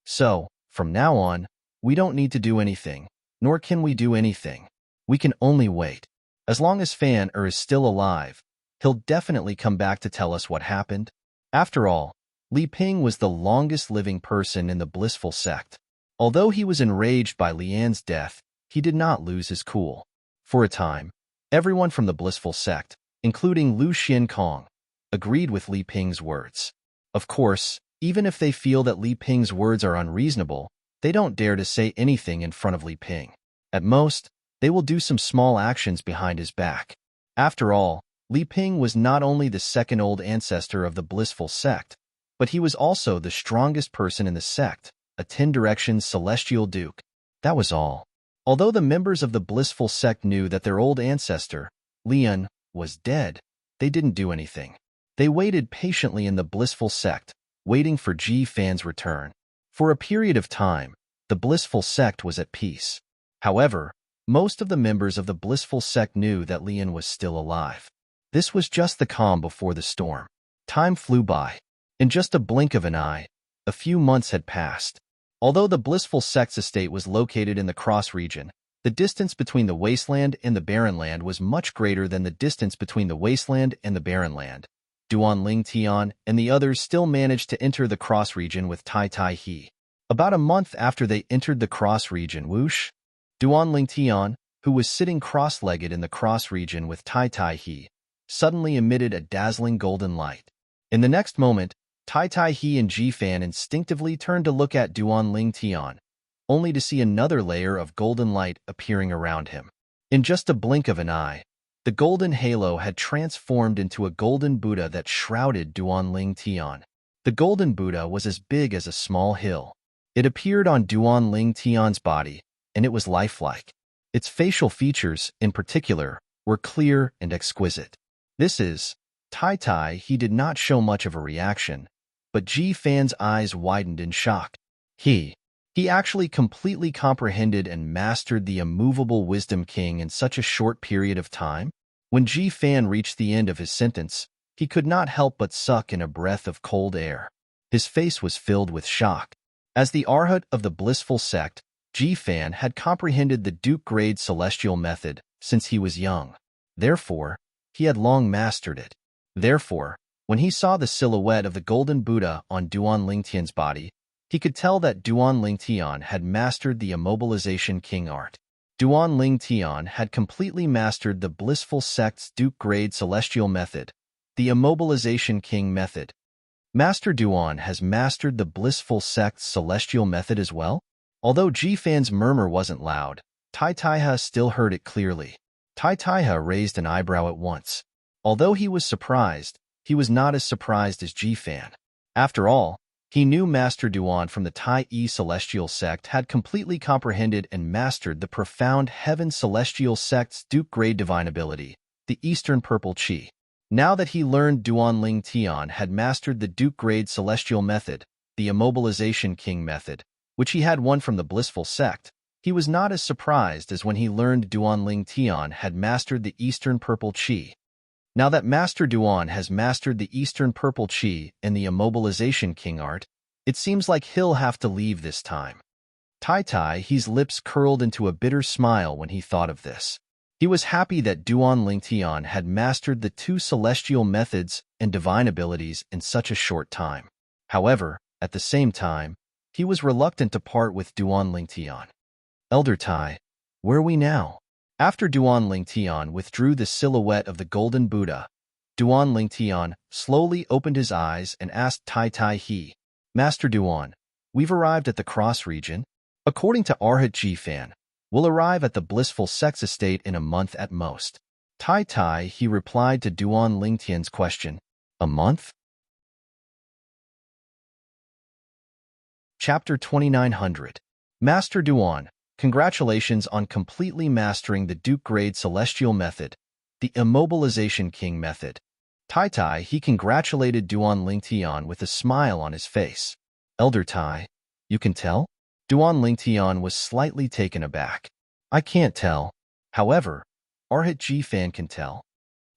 A: So, from now on, we don't need to do anything, nor can we do anything. We can only wait. As long as Fan-er is still alive, He'll definitely come back to tell us what happened. After all, Li Ping was the longest living person in the blissful sect. Although he was enraged by Lian's death, he did not lose his cool. For a time, everyone from the blissful sect, including Lu Xiankong, agreed with Li Ping's words. Of course, even if they feel that Li Ping's words are unreasonable, they don't dare to say anything in front of Li Ping. At most, they will do some small actions behind his back. After all, Li Ping was not only the second old ancestor of the blissful sect, but he was also the strongest person in the sect, a 10-direction celestial duke. That was all. Although the members of the blissful sect knew that their old ancestor, Lian, was dead, they didn't do anything. They waited patiently in the blissful sect, waiting for Ji Fan's return. For a period of time, the blissful sect was at peace. However, most of the members of the blissful sect knew that Lian was still alive. This was just the calm before the storm. Time flew by. In just a blink of an eye, a few months had passed. Although the blissful sect's estate was located in the cross region, the distance between the wasteland and the barren land was much greater than the distance between the wasteland and the barren land. Duan Ling Tian and the others still managed to enter the cross region with Tai Tai He. About a month after they entered the cross region, whoosh! Duan Ling Tian, who was sitting cross-legged in the cross region with Tai Tai He, suddenly emitted a dazzling golden light. In the next moment, Tai Tai He and Ji Fan instinctively turned to look at Duan Ling Tian, only to see another layer of golden light appearing around him. In just a blink of an eye, the golden halo had transformed into a golden Buddha that shrouded Duan Ling Tian. The golden Buddha was as big as a small hill. It appeared on Duan Ling Tian's body, and it was lifelike. Its facial features, in particular, were clear and exquisite. This is, Tai Tai He did not show much of a reaction, but Ji Fan's eyes widened in shock. He actually completely comprehended and mastered the immovable Wisdom King in such a short period of time? When Ji Fan reached the end of his sentence, he could not help but suck in a breath of cold air. His face was filled with shock. As the Arhat of the blissful sect, Ji Fan had comprehended the Duke-grade celestial method since he was young. Therefore, he had long mastered it. Therefore, when he saw the silhouette of the golden Buddha on Duan Ling Tian's body, he could tell that Duan Ling Tian had mastered the immobilization king art. Duan Ling Tian had completely mastered the blissful sect's Duke-grade celestial method, the immobilization king method. Master Duan has mastered the blissful sect's celestial method as well? Although Ji Fan's murmur wasn't loud, Tai Taiha still heard it clearly. Tai Taiha raised an eyebrow at once. Although he was surprised, he was not as surprised as Ji Fan. After all, he knew Master Duan from the Tai Yi Celestial Sect had completely comprehended and mastered the profound Heaven Celestial Sect's Duke-grade divine ability, the Eastern Purple Qi. Now that he learned Duan Ling Tian had mastered the Duke-grade celestial method, the immobilization king method, which he had won from the blissful sect, he was not as surprised as when he learned Duan Ling Tian had mastered the Eastern Purple Qi. Now that Master Duan has mastered the Eastern Purple Qi and the immobilization king art, it seems like he'll have to leave this time. Tai Tai He's lips curled into a bitter smile when he thought of this. He was happy that Duan Ling Tian had mastered the two celestial methods and divine abilities in such a short time. However, at the same time, he was reluctant to part with Duan Ling Tian. Elder Tai, where are we now? After Duan Ling Tian withdrew the silhouette of the golden Buddha, Duan Ling Tian slowly opened his eyes and asked Tai Tai He, Master Duan, we've arrived at the cross region. According to Arhat Ji Fan, we'll arrive at the blissful sex estate in a month at most. Tai Tai He replied to Duan Ling Tian's question, a month? Chapter 2900. Master Duan, congratulations on completely mastering the Duke-grade celestial method, the immobilization king method. Tai Tai He congratulated Duan Ling Tian with a smile on his face. Elder Tai, you can tell? Duan Ling Tian was slightly taken aback. I can't tell. However, Arhat Ji Fan can tell.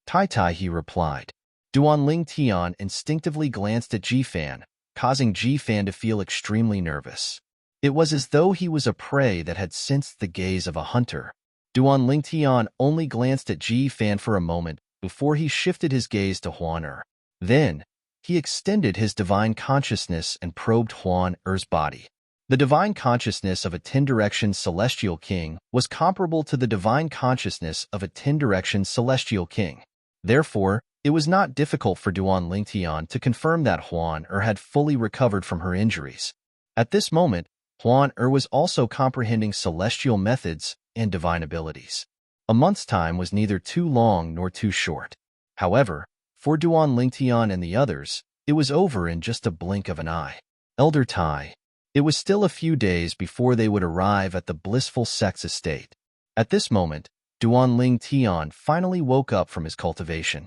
A: Tai Tai He replied. Duan Ling Tian instinctively glanced at Ji Fan, causing Ji Fan to feel extremely nervous. It was as though he was a prey that had sensed the gaze of a hunter. Duan Ling Tian only glanced at Ji Fan for a moment before he shifted his gaze to Huan Er. Then, he extended his divine consciousness and probed Huan Er's body. The divine consciousness of a 10-direction celestial king was comparable to the divine consciousness of a 10-direction celestial king. Therefore, it was not difficult for Duan Lingtian to confirm that Huan Er had fully recovered from her injuries. At this moment, Huan Er was also comprehending celestial methods and divine abilities. A month's time was neither too long nor too short. However, for Duan Lingtian and the others, it was over in just a blink of an eye. Elder Tai. It was still a few days before they would arrive at the blissful sex estate. At this moment, Duan Lingtian finally woke up from his cultivation.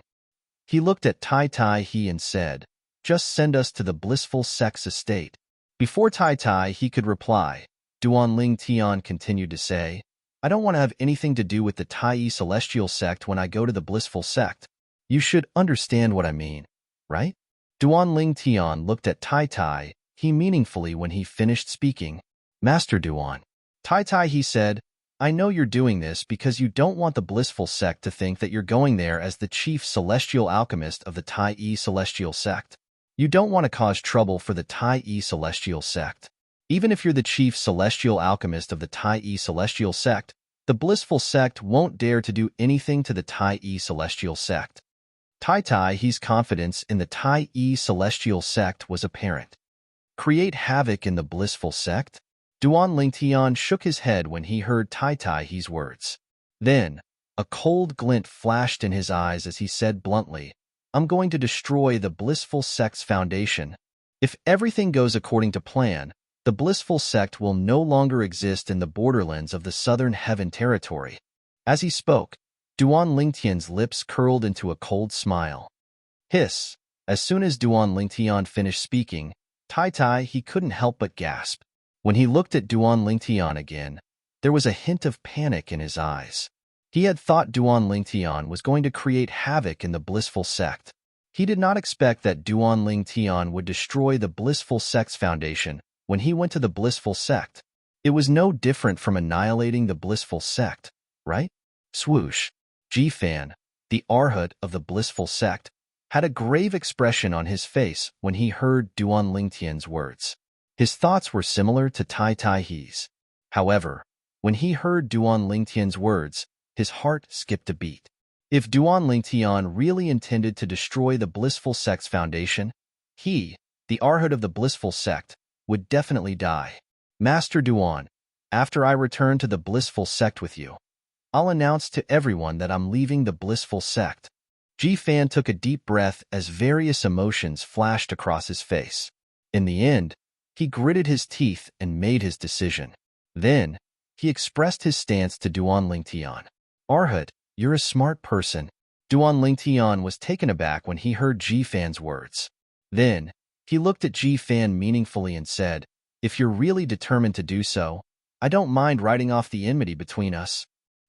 A: He looked at Tai Tai He and said, "Just send us to the blissful sex estate." Before Tai Tai He could reply, Duan Lingtian continued to say, "I don't want to have anything to do with the Tai celestial sect when I go to the blissful sect. You should understand what I mean, right?" Duan Lingtian looked at Tai Tai He meaningfully when he finished speaking. "Master Duan." Tai Tai He said, "I know you're doing this because you don't want the blissful sect to think that you're going there as the chief celestial alchemist of the Tai celestial sect. You don't want to cause trouble for the Tai celestial sect. Even if you're the chief celestial alchemist of the Tai celestial sect, the blissful sect won't dare to do anything to the Tai celestial sect." Tai Tai He's confidence in the Tai celestial sect was apparent. Create havoc in the blissful sect? Duan Lingtian shook his head when he heard Tai Tai He's words. Then, a cold glint flashed in his eyes as he said bluntly, "I'm going to destroy the blissful sect's foundation. If everything goes according to plan, the blissful sect will no longer exist in the borderlands of the Southern Heaven territory." As he spoke, Duan Lingtian's lips curled into a cold smile. Hiss! As soon as Duan Lingtian finished speaking, Tai Tai He couldn't help but gasp. When he looked at Duan Lingtian again, there was a hint of panic in his eyes. He had thought Duan Lingtian was going to create havoc in the blissful sect. He did not expect that Duan Lingtian would destroy the blissful sect's foundation when he went to the blissful sect. It was no different from annihilating the blissful sect, right? Swoosh! Ji-Fan, the Arhat of the blissful sect, had a grave expression on his face when he heard Duan Lingtian's words. His thoughts were similar to Tai Tai He's. However, when he heard Duan Lingtian's words, his heart skipped a beat. If Duan Lingtian really intended to destroy the blissful sect's foundation, he, the Arhat of the blissful sect, would definitely die. "Master Duan, after I return to the blissful sect with you, I'll announce to everyone that I'm leaving the blissful sect." Ji-Fan took a deep breath as various emotions flashed across his face. In the end, he gritted his teeth and made his decision. Then, he expressed his stance to Duan Lingtian. "Arhat, you're a smart person." Duan Lingtian was taken aback when he heard Ji-Fan's words. Then, he looked at Ji-Fan meaningfully and said, "If you're really determined to do so, I don't mind writing off the enmity between us."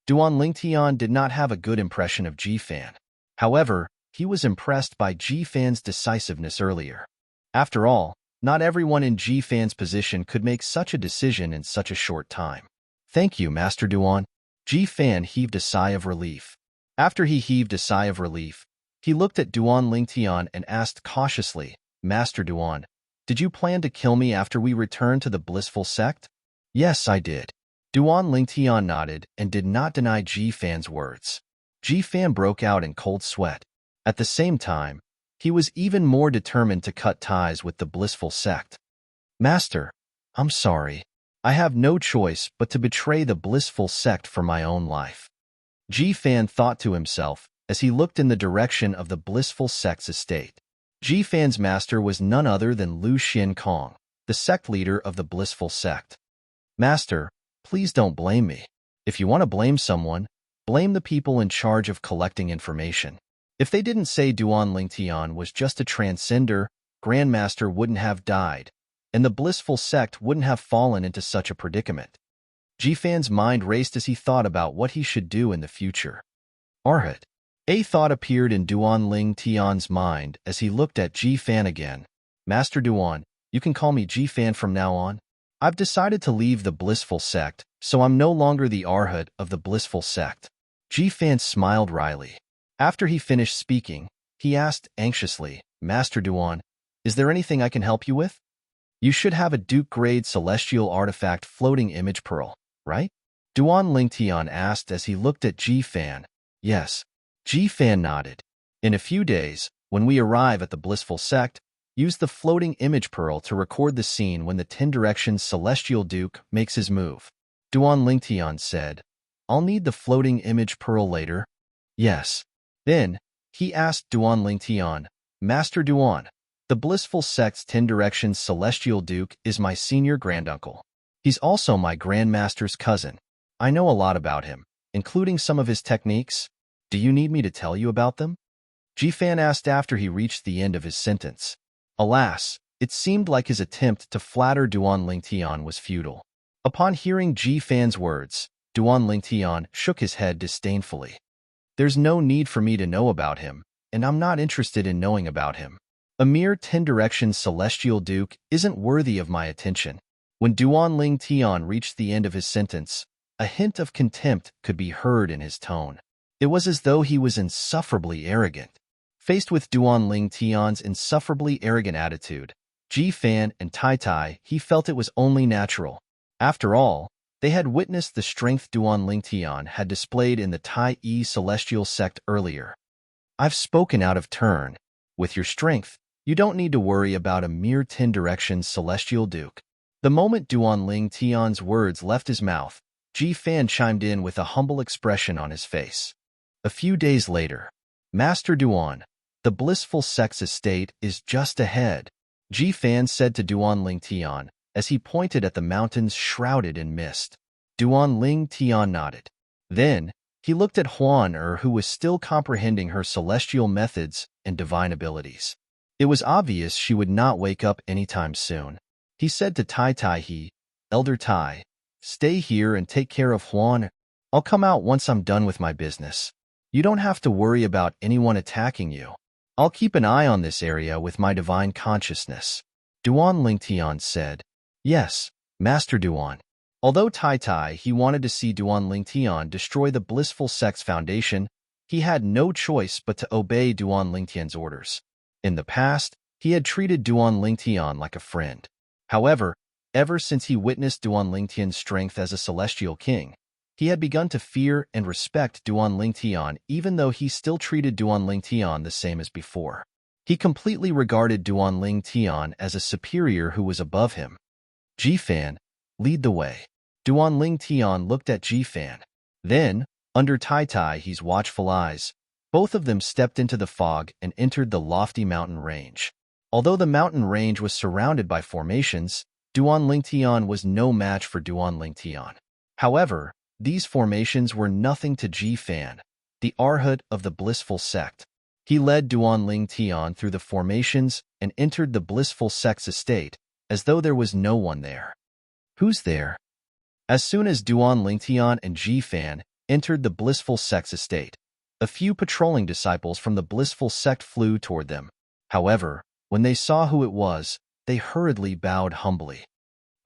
A: Duan Lingtian did not have a good impression of Ji-Fan. However, he was impressed by Ji-Fan's decisiveness earlier. After all, not everyone in Ji-Fan's position could make such a decision in such a short time. "Thank you, Master Duan." Ji-Fan heaved a sigh of relief. After he heaved a sigh of relief, he looked at Duan Lingtian and asked cautiously, "Master Duan, did you plan to kill me after we returned to the blissful sect?" "Yes, I did." Duan Lingtian nodded and did not deny Ji-Fan's words. Ji-Fan broke out in cold sweat. At the same time, he was even more determined to cut ties with the blissful sect. "Master, I'm sorry. I have no choice but to betray the blissful sect for my own life." Ji-Fan thought to himself as he looked in the direction of the blissful sect's estate. Ji-Fan's master was none other than Lu Xin Kong, the sect leader of the blissful sect. "Master, please don't blame me. If you want to blame someone, blame the people in charge of collecting information. If they didn't say Duan Lingtian was just a transcender, Grandmaster wouldn't have died, and the blissful sect wouldn't have fallen into such a predicament." Ji-Fan's mind raced as he thought about what he should do in the future. Arhat. A thought appeared in Duan Lingtian's mind as he looked at Ji-Fan again. "Master Duan, you can call me Ji-Fan from now on. I've decided to leave the blissful sect, so I'm no longer the Arhat of the blissful sect." Ji-Fan smiled wryly. After he finished speaking, he asked anxiously, Master Duan, is there anything I can help you with? You should have a Duke-grade celestial artifact floating image pearl, right? Duan Lingtian asked as he looked at Ji Fan. Yes. Ji Fan nodded. In a few days, when we arrive at the blissful sect, use the floating image pearl to record the scene when the 10 Directions Celestial Duke makes his move. Duan Lingtian said, I'll need the floating image pearl later. Yes. Then, he asked Duan Lingtian, Master Duan, the blissful sect's 10 Directions Celestial Duke is my senior granduncle. He's also my grandmaster's cousin. I know a lot about him, including some of his techniques. Do you need me to tell you about them? Ji Fan asked after he reached the end of his sentence. Alas, it seemed like his attempt to flatter Duan Lingtian was futile. Upon hearing Ji Fan's words, Duan Lingtian shook his head disdainfully. There's no need for me to know about him, and I'm not interested in knowing about him. A mere 10 Directions Celestial Duke isn't worthy of my attention. When Duan Lingtian reached the end of his sentence, a hint of contempt could be heard in his tone. It was as though he was insufferably arrogant. Faced with Duan Lingtian's insufferably arrogant attitude, Ji Fan and Tai Tai, he felt it was only natural. After all, they had witnessed the strength Duan Lingtian had displayed in the Tai Yi Celestial Sect earlier. I've spoken out of turn. With your strength, you don't need to worry about a mere 10 Directions Celestial Duke. The moment Duan Lingtian's words left his mouth, Ji Fan chimed in with a humble expression on his face. A few days later, Master Duan, the blissful sect's estate is just ahead, Ji Fan said to Duan Lingtian as he pointed at the mountains shrouded in mist. Duan Lingtian nodded. Then, he looked at Huan who was still comprehending her celestial methods and divine abilities. It was obvious she would not wake up anytime soon. He said to Tai Tai, Elder Tai, stay here and take care of Huan. I'll come out once I'm done with my business. You don't have to worry about anyone attacking you. I'll keep an eye on this area with my divine consciousness. Duan Lingtian said, Yes, Master Duan. Although Tai Tai he wanted to see Duan Lingtian destroy the blissful sect's foundation, he had no choice but to obey Duan Lingtian's orders. In the past, he had treated Duan Lingtian like a friend. However, ever since he witnessed Duan Lingtian's strength as a celestial king, he had begun to fear and respect Duan Lingtian even though he still treated Duan Lingtian the same as before. He completely regarded Duan Lingtian as a superior who was above him. Ji Fan, lead the way. Duan Lingtian looked at Ji Fan. Then, under Tai Tai's watchful eyes, both of them stepped into the fog and entered the lofty mountain range. Although the mountain range was surrounded by formations, Duan Lingtian was no match for Duan Lingtian. However, these formations were nothing to Ji Fan, the Arhat of the blissful sect. He led Duan Lingtian through the formations and entered the blissful sect's estate, as though there was no one there. Who's there? As soon as Duan Lingtian and Ji Fan entered the blissful sect's estate, a few patrolling disciples from the blissful sect flew toward them. However, when they saw who it was, they hurriedly bowed humbly.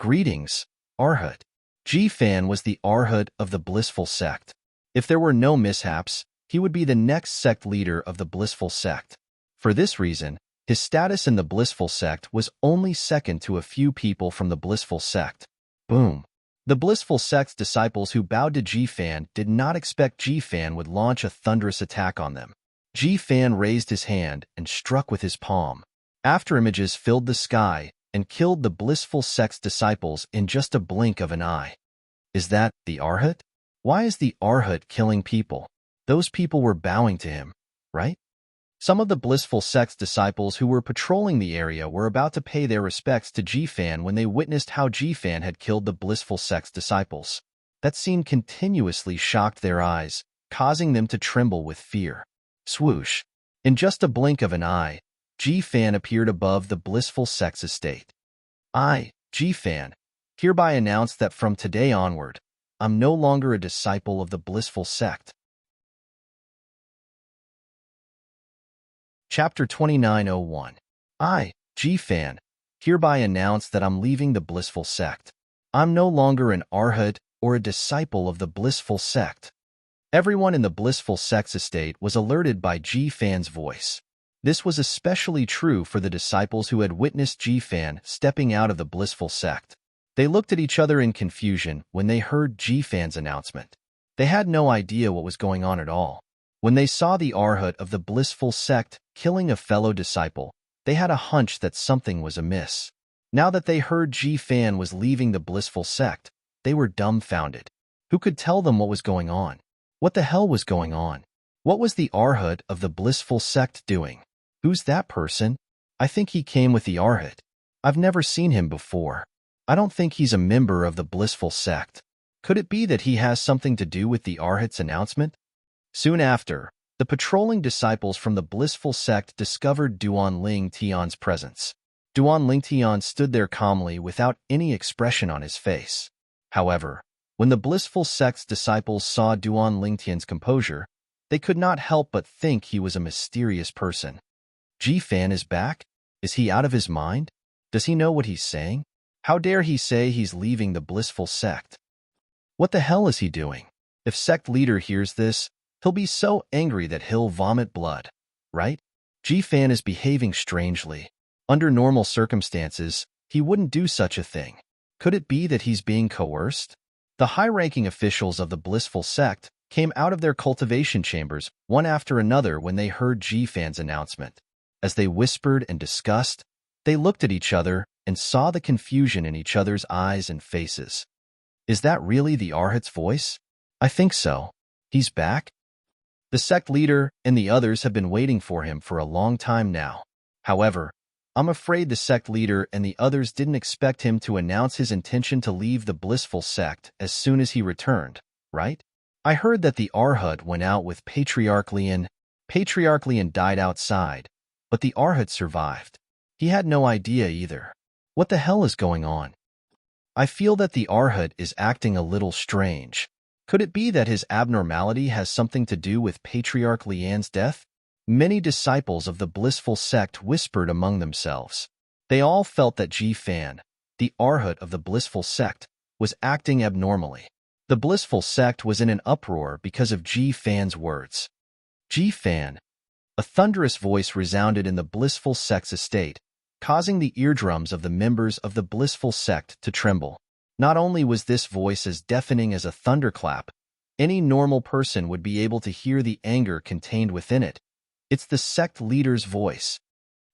A: Greetings, Arhat. Ji Fan was the Arhat of the blissful sect. If there were no mishaps, he would be the next sect leader of the blissful sect. For this reason, his status in the blissful sect was only second to a few people from the blissful sect. Boom. The blissful sect's disciples who bowed to Ji Fan did not expect Ji Fan would launch a thunderous attack on them. Ji Fan raised his hand and struck with his palm. Afterimages filled the sky and killed the blissful sect's disciples in just a blink of an eye. Is that the Arhat? Why is the Arhat killing people? Those people were bowing to him, right? Some of the blissful sect's disciples who were patrolling the area were about to pay their respects to Ji Fan when they witnessed how Ji Fan had killed the blissful sect's disciples. That scene continuously shocked their eyes, causing them to tremble with fear. Swoosh! In just a blink of an eye, Ji Fan appeared above the blissful sect's estate. I, Ji Fan, hereby announce that from today onward, I'm no longer a disciple of the blissful sect. Chapter 2901. I, Ji Fan, hereby announce that I'm leaving the blissful sect. I'm no longer an Arhat or a disciple of the blissful sect. Everyone in the blissful sex estate was alerted by Ji-Fan's voice. This was especially true for the disciples who had witnessed Ji-Fan stepping out of the blissful sect. They looked at each other in confusion when they heard Ji-Fan's announcement. They had no idea what was going on at all. When they saw the Arhat of the blissful sect killing a fellow disciple, they had a hunch that something was amiss. Now that they heard Ji-Fan was leaving the blissful sect, they were dumbfounded. Who could tell them what was going on? What the hell was going on? What was the Arhat of the blissful sect doing? Who's that person? I think he came with the Arhat. I've never seen him before. I don't think he's a member of the blissful sect. Could it be that he has something to do with the Arhat's announcement? Soon after, the patrolling disciples from the blissful sect discovered Duan Ling Tian's presence. Duan Ling Tian stood there calmly without any expression on his face. However, when the blissful sect's disciples saw Duan Ling Tian's composure, they could not help but think he was a mysterious person. Ji-Fan is back? Is he out of his mind? Does he know what he's saying? How dare he say he's leaving the blissful sect? What the hell is he doing? If sect leader hears this, he'll be so angry that he'll vomit blood, right? Ji-Fan is behaving strangely. Under normal circumstances, he wouldn't do such a thing. Could it be that he's being coerced? The high-ranking officials of the blissful sect came out of their cultivation chambers one after another when they heard Ji-Fan's announcement. As they whispered and discussed, they looked at each other and saw the confusion in each other's eyes and faces. Is that really the Arhat's voice? I think so. He's back? The sect leader and the others have been waiting for him for a long time now. However, I'm afraid the sect leader and the others didn't expect him to announce his intention to leave the blissful sect as soon as he returned, right? I heard that the Arhat went out with Patriarch Lian. Patriarch Lian died outside, but the Arhat survived. He had no idea either. What the hell is going on? I feel that the Arhat is acting a little strange. Could it be that his abnormality has something to do with Patriarch Lian's death? Many disciples of the blissful sect whispered among themselves. They all felt that Ji-Fan, the Arhat of the blissful sect, was acting abnormally. The blissful sect was in an uproar because of Ji-Fan's words. Ji-Fan. A thunderous voice resounded in the blissful sect's estate, causing the eardrums of the members of the blissful sect to tremble. Not only was this voice as deafening as a thunderclap, any normal person would be able to hear the anger contained within it. It's the sect leader's voice.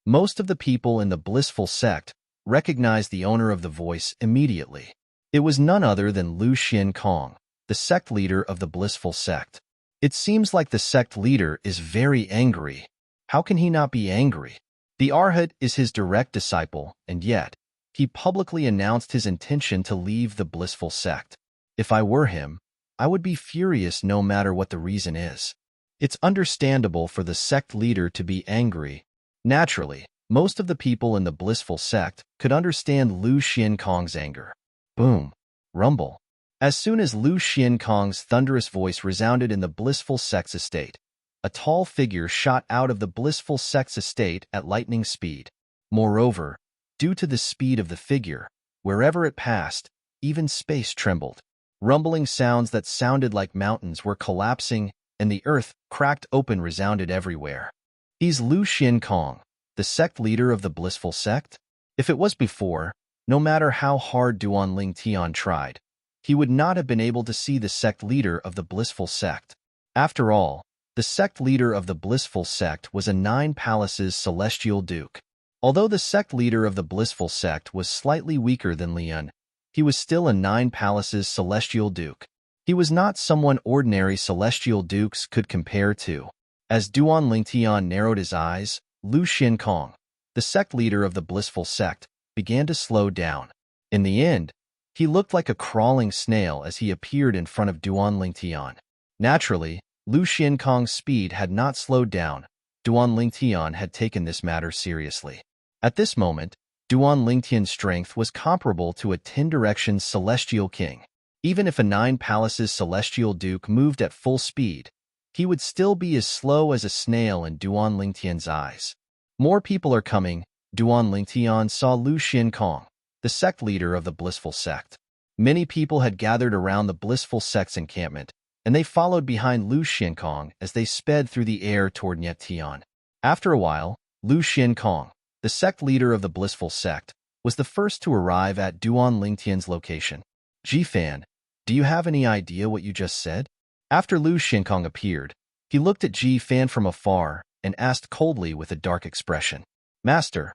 A: Most of the people in the blissful sect recognized the owner of the voice immediately. It was none other than Lu Xiankong, the sect leader of the blissful sect. It seems like the sect leader is very angry. How can he not be angry? The Arhat is his direct disciple, and yet, he publicly announced his intention to leave the blissful sect. If I were him, I would be furious no matter what the reason is. It's understandable for the sect leader to be angry. Naturally, most of the people in the blissful sect could understand Lu Xiankong's anger. Boom. Rumble. As soon as Lu Xiankong's thunderous voice resounded in the blissful sect's estate, a tall figure shot out of the blissful sect's estate at lightning speed. Moreover, due to the speed of the figure, wherever it passed, even space trembled. Rumbling sounds that sounded like mountains were collapsing, and the earth, cracked open, resounded everywhere. He's Lu Xiankong, the sect leader of the blissful sect? If it was before, no matter how hard Duan Ling Tian tried, he would not have been able to see the sect leader of the blissful sect. After all, the sect leader of the blissful sect was a 9 palaces celestial duke. Although the sect leader of the blissful sect was slightly weaker than Lian, he was still a 9 palaces celestial duke. He was not someone ordinary celestial dukes could compare to. As Duan Ling Tian narrowed his eyes, Lu Xiankong, the sect leader of the blissful sect, began to slow down. In the end, he looked like a crawling snail as he appeared in front of Duan Ling Tian. Naturally, Lu Xiankong's speed had not slowed down. Duan Ling Tian had taken this matter seriously. At this moment, Duan Ling Tian's strength was comparable to a 10 directions celestial king. Even if a 9 palaces celestial duke moved at full speed, he would still be as slow as a snail in Duan Ling Tian's eyes. More people are coming. Duan Ling Tian saw Lu Xiankong, the sect leader of the blissful sect. Many people had gathered around the blissful sect's encampment, and they followed behind Lu Xiankong as they sped through the air toward Niet Tian. After a while, Lu Xiankong, the sect leader of the blissful sect, was the first to arrive at Duan Lingtian's location. Ji-fan, do you have any idea what you just said? After Lu Xiankong appeared, he looked at Ji-fan from afar and asked coldly with a dark expression. Master.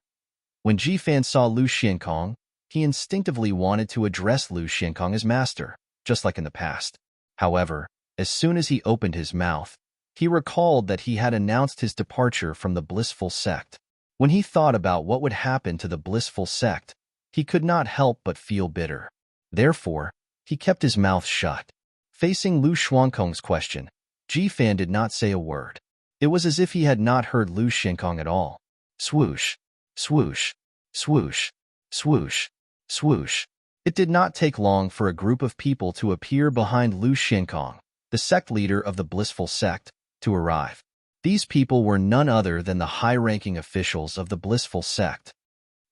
A: When Ji-fan saw Lu Xiankong, he instinctively wanted to address Lu Xiankong as master, just like in the past. However, as soon as he opened his mouth, he recalled that he had announced his departure from the blissful sect. When he thought about what would happen to the blissful sect, he could not help but feel bitter. Therefore, he kept his mouth shut. Facing Lu Xiankong's question, Ji-fan did not say a word. It was as if he had not heard Lu Xiankong at all. Swoosh, swoosh, swoosh, swoosh, swoosh. It did not take long for a group of people to appear behind Lu Xiankong, the sect leader of the blissful sect, to arrive. These people were none other than the high-ranking officials of the blissful sect.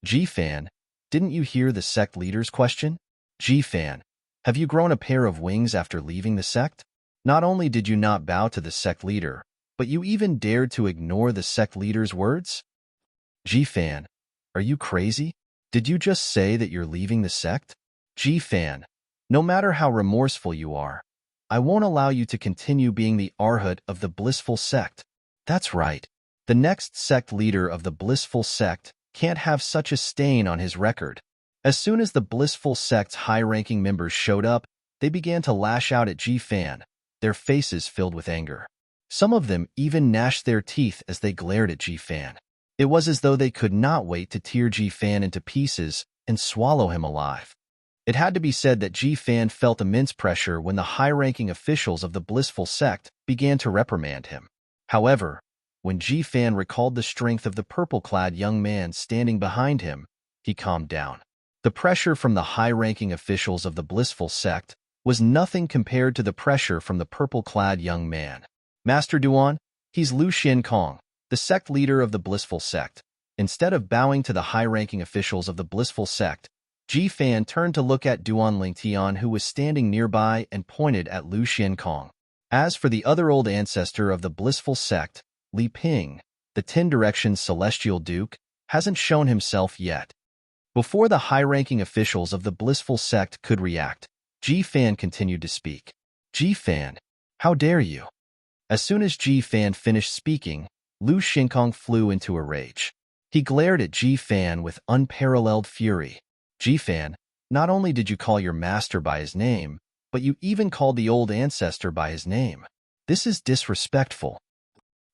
A: Ji-fan, didn't you hear the sect leader's question? Ji-fan, have you grown a pair of wings after leaving the sect? Not only did you not bow to the sect leader, but you even dared to ignore the sect leader's words? Ji-fan, are you crazy? Did you just say that you're leaving the sect? Ji-fan, no matter how remorseful you are, I won't allow you to continue being the arhat of the blissful sect. That's right. The next sect leader of the blissful sect can't have such a stain on his record. As soon as the blissful sect's high-ranking members showed up, they began to lash out at Ji-fan, their faces filled with anger. Some of them even gnashed their teeth as they glared at Ji-fan. It was as though they could not wait to tear Ji-fan into pieces and swallow him alive. It had to be said that Ji-fan felt immense pressure when the high-ranking officials of the blissful sect began to reprimand him. However, when Ji-fan recalled the strength of the purple-clad young man standing behind him, he calmed down. The pressure from the high-ranking officials of the blissful sect was nothing compared to the pressure from the purple-clad young man. Master Duan, he's Lu Xiankong, the sect leader of the blissful sect. Instead of bowing to the high-ranking officials of the blissful sect, Ji-fan turned to look at Duan Lingtian, who was standing nearby, and pointed at Lu Xiankong. As for the other old ancestor of the blissful sect, Li Ping, the 10 Directions Celestial Duke, hasn't shown himself yet. Before the high-ranking officials of the blissful sect could react, Ji-fan continued to speak. Ji-fan, how dare you? As soon as Ji-fan finished speaking, Lu Xiankong flew into a rage. He glared at Ji-fan with unparalleled fury. Ji-fan, not only did you call your master by his name, but you even called the old ancestor by his name. This is disrespectful.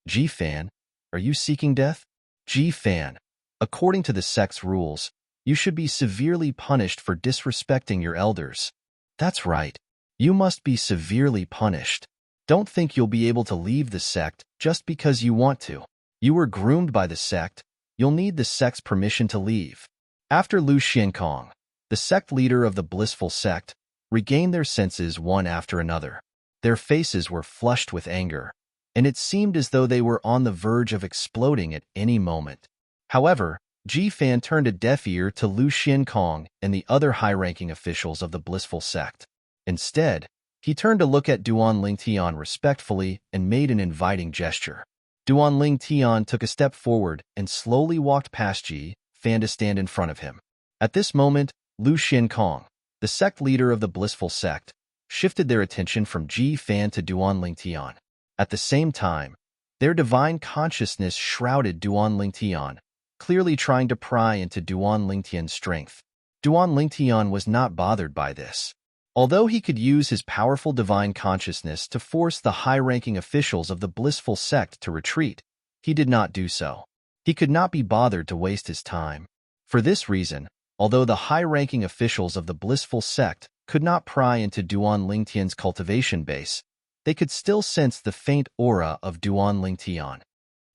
A: Ji-fan, are you seeking death? Ji-fan, according to the sect's rules, you should be severely punished for disrespecting your elders. That's right. You must be severely punished. Don't think you'll be able to leave the sect just because you want to. You were groomed by the sect. You'll need the sect's permission to leave. After Lu Xiankong, the sect leader of the blissful sect, regained their senses one after another. Their faces were flushed with anger, and it seemed as though they were on the verge of exploding at any moment. However, Ji-fan turned a deaf ear to Lu Xiankong and the other high-ranking officials of the blissful sect. Instead, he turned to look at Duan Lingtian respectfully and made an inviting gesture. Duan Lingtian took a step forward and slowly walked past Ji-fan to stand in front of him. At this moment, Lu Xiankong, the sect leader of the blissful sect, shifted their attention from Ji-fan to Duan Lingtian. At the same time, their divine consciousness shrouded Duan Lingtian, clearly trying to pry into Duan Lingtian's strength. Duan Lingtian was not bothered by this. Although he could use his powerful divine consciousness to force the high-ranking officials of the blissful sect to retreat, he did not do so. He could not be bothered to waste his time. For this reason, although the high-ranking officials of the blissful sect could not pry into Duan Lingtian's cultivation base, they could still sense the faint aura of Duan Lingtian.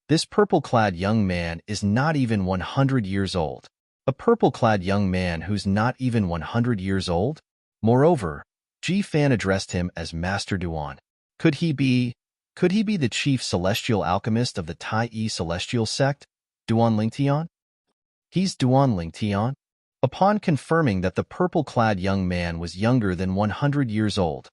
A: This purple-clad young man is not even 100 years old. A purple-clad young man who's not even 100 years old? Moreover, Ji-fan addressed him as Master Duan. Could he be the chief celestial alchemist of the Tai-E celestial sect, Duan Lingtian? He's Duan Lingtian? Upon confirming that the purple-clad young man was younger than 100 years old,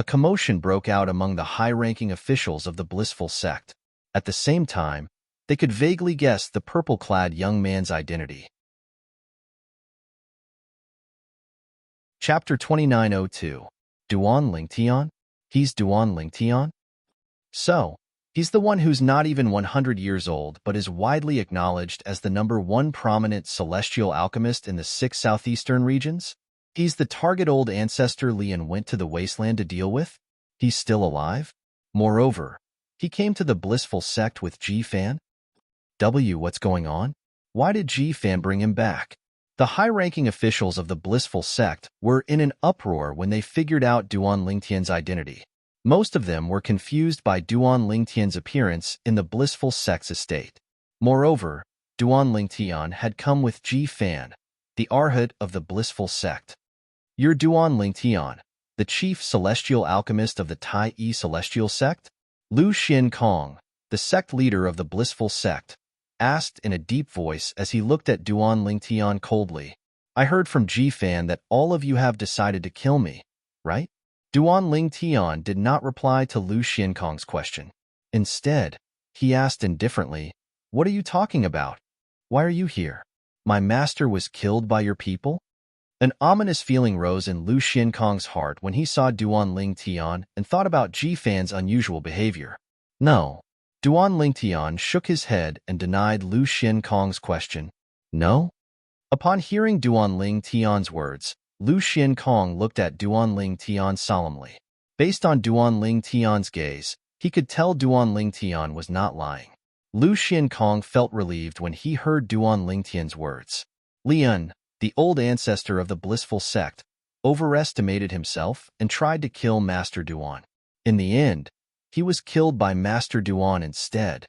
A: A commotion broke out among the high-ranking officials of the blissful sect. At the same time, they could vaguely guess the purple-clad young man's identity. Chapter 2902. Duan Lingtian? He's Duan Lingtian? So, he's the one who's not even 100 years old but is widely acknowledged as the #1 prominent celestial alchemist in the 6 southeastern regions? He's the target old ancestor Lian went to the wasteland to deal with? He's still alive? Moreover, he came to the blissful sect with Ji-Fan? What's going on? Why did Ji-Fan bring him back? The high-ranking officials of the blissful sect were in an uproar when they figured out Duan Lingtian's identity. Most of them were confused by Duan Lingtian's appearance in the blissful sect's estate. Moreover, Duan Lingtian had come with Ji-Fan, the arhat of the blissful sect. You're Duan Lingtian, the chief celestial alchemist of the Tai Yi celestial sect? Lu Xiankong, the sect leader of the blissful sect, asked in a deep voice as he looked at Duan Lingtian coldly. I heard from Ji-Fan that all of you have decided to kill me, right? Duan Lingtian did not reply to Lu Xiankong's question. Instead, he asked indifferently, what are you talking about? Why are you here? My master was killed by your people? An ominous feeling rose in Lu Xiankong's heart when he saw Duan Lingtian and thought about Ji-Fan's unusual behavior. No. Duan Lingtian shook his head and denied Lu Xiankong's question. No? Upon hearing Duan Lingtian's words, Lu Xiankong looked at Duan Lingtian solemnly. Based on Duan Lingtian's gaze, he could tell Duan Lingtian was not lying. Lu Xiankong felt relieved when he heard Duan Lingtian's words. Lian, the old ancestor of the blissful sect, overestimated himself and tried to kill Master Duan. In the end, he was killed by Master Duan instead.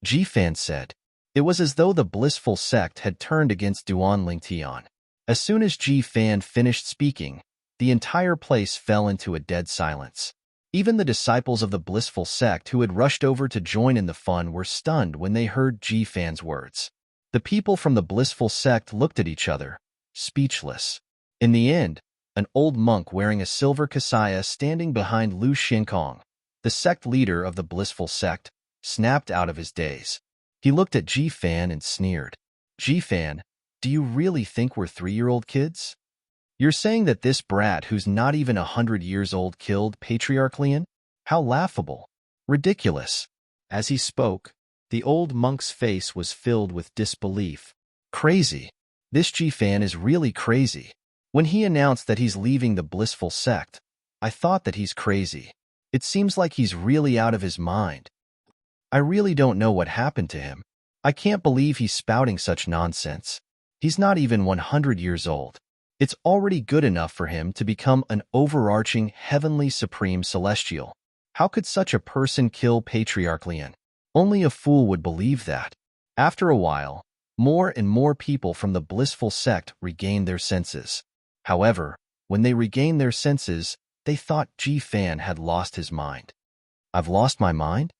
A: Ji-Fan said. It was as though the blissful sect had turned against Duan Lingtian. As soon as Ji-Fan finished speaking, the entire place fell into a dead silence. Even the disciples of the blissful sect who had rushed over to join in the fun were stunned when they heard Ji-Fan's words. The people from the blissful sect looked at each other, speechless. In the end, an old monk wearing a silver kasaya standing behind Lu Xiankong, the sect leader of the blissful sect, snapped out of his daze. He looked at Ji-Fan and sneered. Ji-Fan, do you really think we're 3-year-old kids? You're saying that this brat who's not even 100 years old killed Patriarch Lian? How laughable. Ridiculous. As he spoke, the old monk's face was filled with disbelief. Crazy. This Ji-Fan is really crazy. When he announced that he's leaving the blissful sect, I thought that he's crazy. It seems like he's really out of his mind. I really don't know what happened to him. I can't believe he's spouting such nonsense. He's not even 100 years old. It's already good enough for him to become an overarching heavenly supreme celestial. How could such a person kill Patriarch Lian? Only a fool would believe that. After a while, more and more people from the blissful sect regained their senses. However, when they regained their senses, they thought Ji-Fan had lost his mind. I've lost my mind?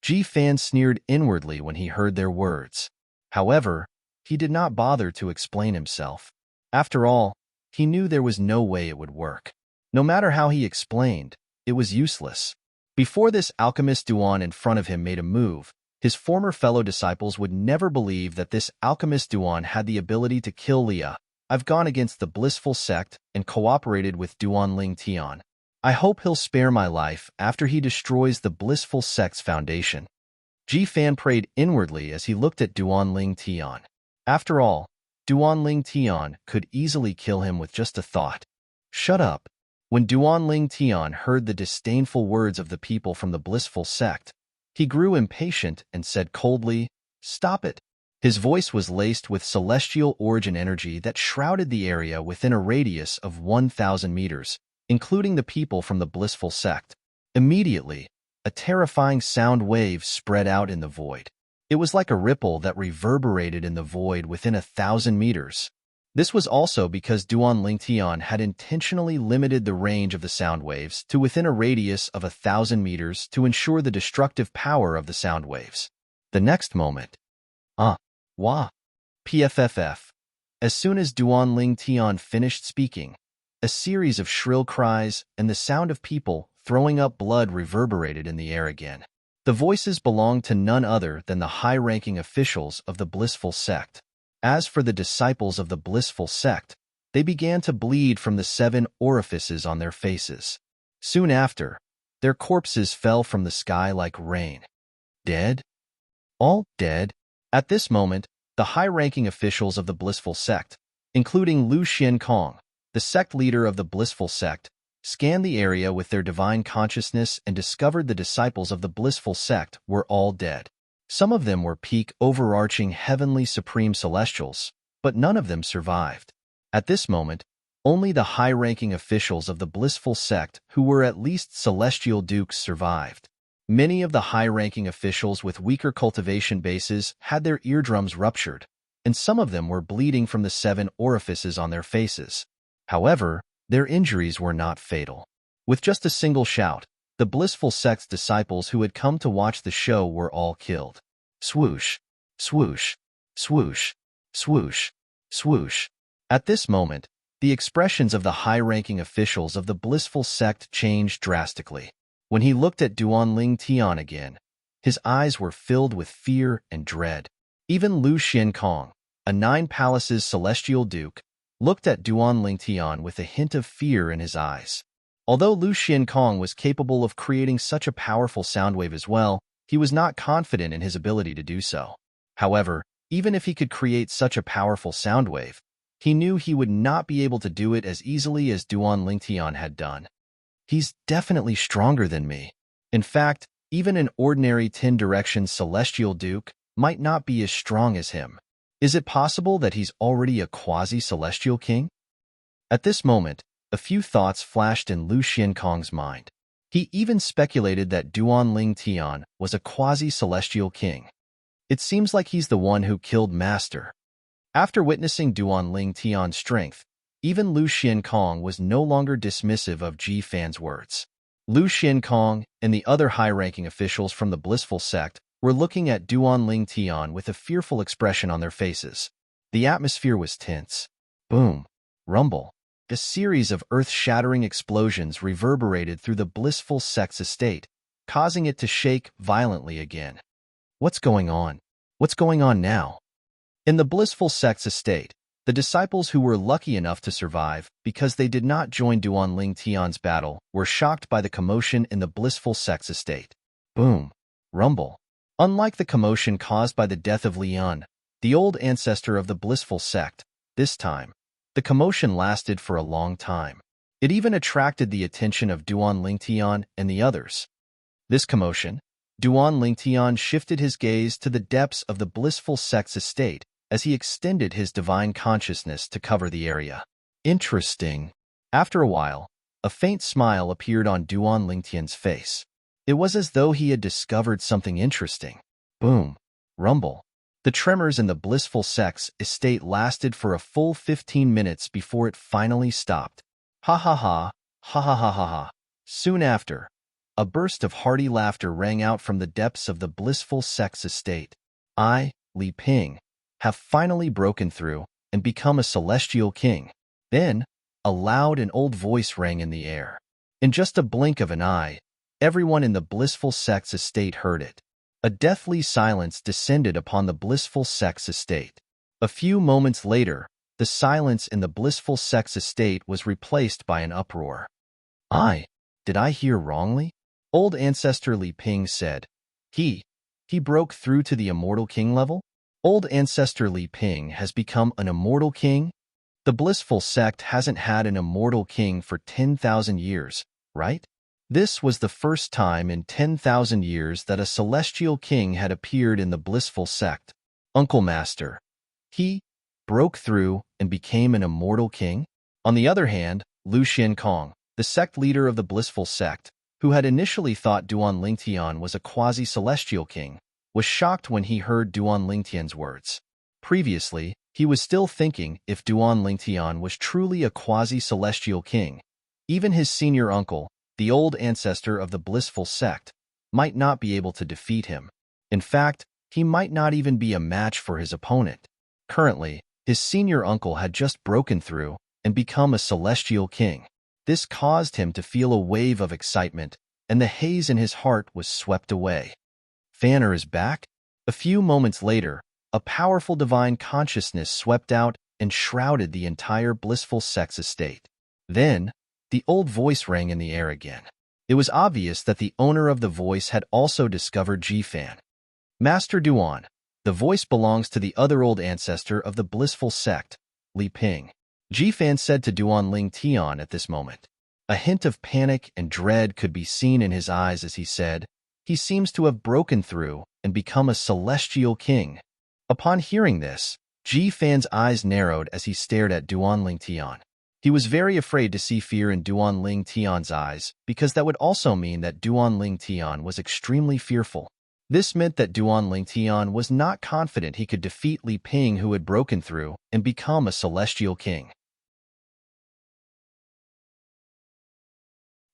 A: Ji-Fan sneered inwardly when he heard their words. However, he did not bother to explain himself. After all, he knew there was no way it would work. No matter how he explained, it was useless. Before this alchemist Duan in front of him made a move, his former fellow disciples would never believe that this alchemist Duan had the ability to kill Leah. I've gone against the blissful sect and cooperated with Duan Lingtian. I hope he'll spare my life after he destroys the blissful sect's foundation. Ji-Fan prayed inwardly as he looked at Duan Lingtian. After all, Duan Lingtian could easily kill him with just a thought. Shut up. When Duan Lingtian heard the disdainful words of the people from the blissful sect, he grew impatient and said coldly, Stop it. His voice was laced with celestial origin energy that shrouded the area within a radius of 1,000 meters, including the people from the blissful sect. Immediately, a terrifying sound wave spread out in the void. It was like a ripple that reverberated in the void within 1,000 meters. This was also because Duan Lingtian had intentionally limited the range of the sound waves to within a radius of 1,000 meters to ensure the destructive power of the sound waves. The next moment, wah, pfff. As soon as Duan Lingtian finished speaking, a series of shrill cries and the sound of people throwing up blood reverberated in the air again. The voices belonged to none other than the high-ranking officials of the blissful sect. As for the disciples of the blissful sect, they began to bleed from the 7 orifices on their faces. Soon after, their corpses fell from the sky like rain. Dead? All dead? At this moment, the high-ranking officials of the blissful sect, including Lu Xiankong, the sect leader of the blissful sect, scanned the area with their divine consciousness and discovered the disciples of the blissful sect were all dead. Some of them were peak overarching heavenly supreme celestials, but none of them survived. At this moment, only the high-ranking officials of the blissful sect who were at least celestial dukes survived. Many of the high-ranking officials with weaker cultivation bases had their eardrums ruptured, and some of them were bleeding from the 7 orifices on their faces. However, their injuries were not fatal. With just a single shout, the blissful sect's disciples who had come to watch the show were all killed. Swoosh, swoosh, swoosh, swoosh, swoosh. At this moment, the expressions of the high-ranking officials of the blissful sect changed drastically. When he looked at Duanling Tian again, his eyes were filled with fear and dread. Even Lu Xiankong, a 9 palaces celestial duke, looked at Duanling Tian with a hint of fear in his eyes. Although Lu Xiankong was capable of creating such a powerful sound wave as well, he was not confident in his ability to do so. However, even if he could create such a powerful sound wave, he knew he would not be able to do it as easily as Duanling Tian had done. He's definitely stronger than me. In fact, even an ordinary 10-direction celestial duke might not be as strong as him. Is it possible that he's already a quasi-celestial king? At this moment, a few thoughts flashed in Lu Xiankong's mind. He even speculated that Duanling Tian was a quasi-celestial king. It seems like he's the one who killed Master. After witnessing Duanling Tian's strength, even Lu Xiankong was no longer dismissive of Ji Fan's words. Lu Xiankong and the other high-ranking officials from the blissful sect were looking at Duanling Tian with a fearful expression on their faces. The atmosphere was tense. Boom. Rumble. A series of earth-shattering explosions reverberated through the blissful sect's estate, causing it to shake violently again. What's going on? What's going on now? In the blissful sect's estate, the disciples who were lucky enough to survive because they did not join Duanling Tian's battle were shocked by the commotion in the blissful sect's estate. Boom. Rumble. Unlike the commotion caused by the death of Lian, the old ancestor of the blissful sect, this time, the commotion lasted for a long time. It even attracted the attention of Duanling Tian and the others. This commotion, Duanling Tian shifted his gaze to the depths of the blissful sect's estate as he extended his divine consciousness to cover the area. Interesting. After a while, a faint smile appeared on Duanling Tian's face. It was as though he had discovered something interesting. Boom. Rumble. The tremors in the blissful sect's estate lasted for a full 15 minutes before it finally stopped. Ha ha ha, ha ha ha ha ha. Soon after, a burst of hearty laughter rang out from the depths of the blissful sect's estate. I, Li Ping, have finally broken through and become a celestial king. Then, a loud and old voice rang in the air. In just a blink of an eye, everyone in the blissful sect's estate heard it. A deathly silence descended upon the blissful sect's estate. A few moments later, the silence in the blissful sect's estate was replaced by an uproar. Did I hear wrongly? Old ancestor Li Ping said. He broke through to the immortal king level? Old ancestor Li Ping has become an immortal king? The blissful sect hasn't had an immortal king for 10,000 years, right? This was the first time in 10,000 years that a celestial king had appeared in the blissful sect. Uncle Master. He broke through and became an immortal king? On the other hand, Lu Xiankong, the sect leader of the blissful sect, who had initially thought Duanling Tian was a quasi-celestial king, was shocked when he heard Duanling Tian's words. Previously, he was still thinking if Duanling Tian was truly a quasi-celestial king. Even his senior uncle, the old ancestor of the blissful sect, might not be able to defeat him. In fact, he might not even be a match for his opponent. Currently, his senior uncle had just broken through and become a celestial king. This caused him to feel a wave of excitement, and the haze in his heart was swept away. Fanner is back? A few moments later, a powerful divine consciousness swept out and shrouded the entire blissful sex estate. Then, the old voice rang in the air again. It was obvious that the owner of the voice had also discovered Jifan. Master Duan, the voice belongs to the other old ancestor of the blissful sect, Li Ping. Jifan said to Duan Ling Tian at this moment. A hint of panic and dread could be seen in his eyes as he said, "He seems to have broken through and become a celestial king." Upon hearing this, Jifan's eyes narrowed as he stared at Duan Ling Tian. He was very afraid to see fear in Duan Ling Tian's eyes, because that would also mean that Duan Ling Tian was extremely fearful. This meant that Duan Ling Tian was not confident he could defeat Li Ping, who had broken through and become a celestial king.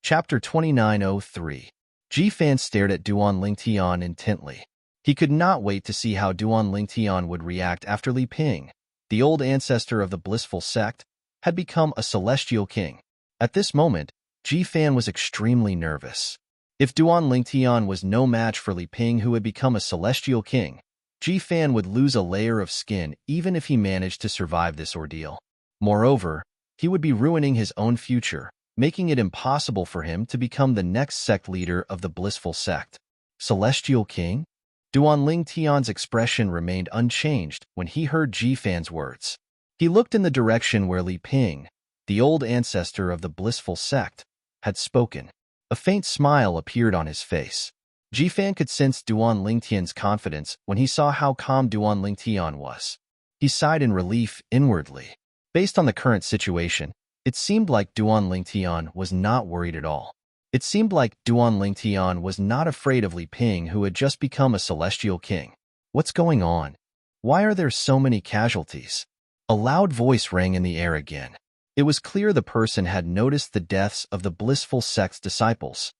A: Chapter 2903. Jifan stared at Duan Ling Tian intently. He could not wait to see how Duan Ling Tian would react after Li Ping, the old ancestor of the blissful sect, had become a celestial king. At this moment, Jifan was extremely nervous. If Duan Ling Tian was no match for Li Ping, who had become a celestial king, Jifan would lose a layer of skin even if he managed to survive this ordeal. Moreover, he would be ruining his own future, making it impossible for him to become the next sect leader of the blissful sect. Celestial king? Duan Ling Tian's expression remained unchanged when he heard Jifan's words. He looked in the direction where Li Ping, the old ancestor of the blissful sect, had spoken. A faint smile appeared on his face. Jifan could sense Duan Ling Tian's confidence when he saw how calm Duan Ling Tian was. He sighed in relief inwardly. Based on the current situation, it seemed like Duan Ling Tian was not worried at all. It seemed like Duan Ling Tian was not afraid of Li Ping, who had just become a celestial king. What's going on? Why are there so many casualties? A loud voice rang in the air again. It was clear the person had noticed the deaths of the blissful sect's disciples.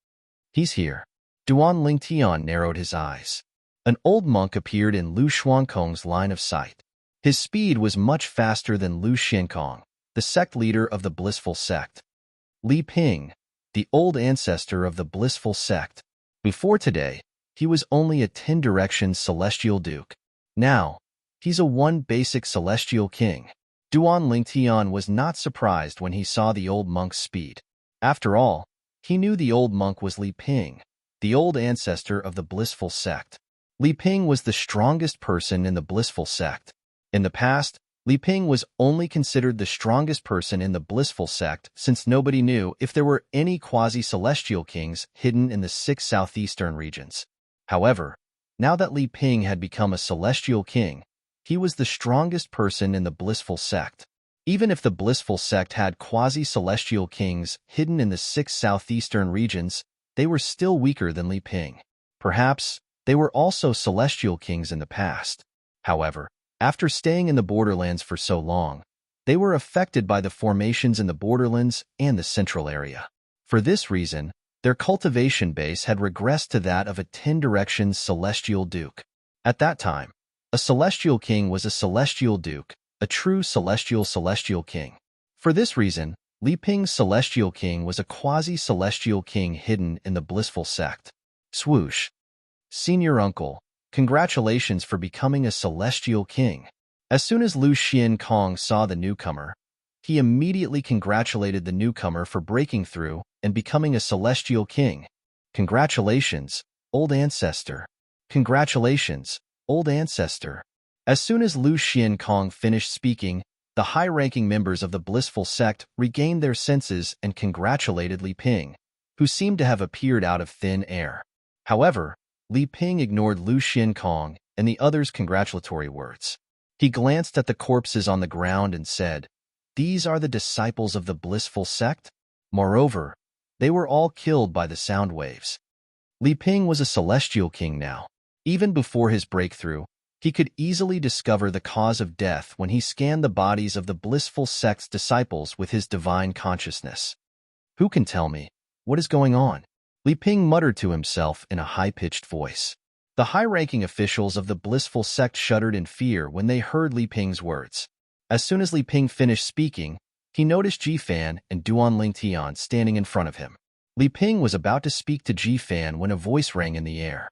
A: He's here. Duan Ling Tian narrowed his eyes. An old monk appeared in Lu Xuankong's line of sight. His speed was much faster than Lu Xiankong, the sect leader of the blissful sect. Li Ping, the old ancestor of the blissful sect. Before today, he was only a 10-direction celestial duke. Now, he's a one-basic celestial king. Duan Ling Tian was not surprised when he saw the old monk's speed. After all, he knew the old monk was Li Ping, the old ancestor of the blissful sect. Li Ping was the strongest person in the blissful sect. In the past, Li Ping was only considered the strongest person in the blissful sect since nobody knew if there were any quasi-celestial kings hidden in the 6 southeastern regions. However, now that Li Ping had become a celestial king, he was the strongest person in the blissful sect. Even if the blissful sect had quasi-celestial kings hidden in the 6 southeastern regions, they were still weaker than Li Ping. Perhaps they were also celestial kings in the past. However, after staying in the borderlands for so long, they were affected by the formations in the borderlands and the central area. For this reason, their cultivation base had regressed to that of a 10-direction celestial duke. At that time, a celestial king was a celestial duke, a true celestial king. For this reason, Li Ping's celestial king was a quasi-celestial king hidden in the blissful sect. Swoosh. Senior uncle, congratulations for becoming a celestial king. As soon as Lu Xiankong saw the newcomer, he immediately congratulated the newcomer for breaking through and becoming a celestial king. Congratulations, old ancestor. Congratulations, old ancestor. As soon as Lu Xiankong finished speaking, the high-ranking members of the blissful sect regained their senses and congratulated Li Ping, who seemed to have appeared out of thin air. However, Li Ping ignored Lu Xiankong and the others' congratulatory words. He glanced at the corpses on the ground and said, "These are the disciples of the blissful sect?" Moreover, they were all killed by the sound waves. Li Ping was a celestial king now. Even before his breakthrough, he could easily discover the cause of death when he scanned the bodies of the blissful sect's disciples with his divine consciousness. Who can tell me what is going on? Li Ping muttered to himself in a high-pitched voice. The high-ranking officials of the blissful sect shuddered in fear when they heard Li Ping's words. As soon as Li Ping finished speaking, he noticed Ji-fan and Duan Lingtian standing in front of him. Li Ping was about to speak to Ji-fan when a voice rang in the air.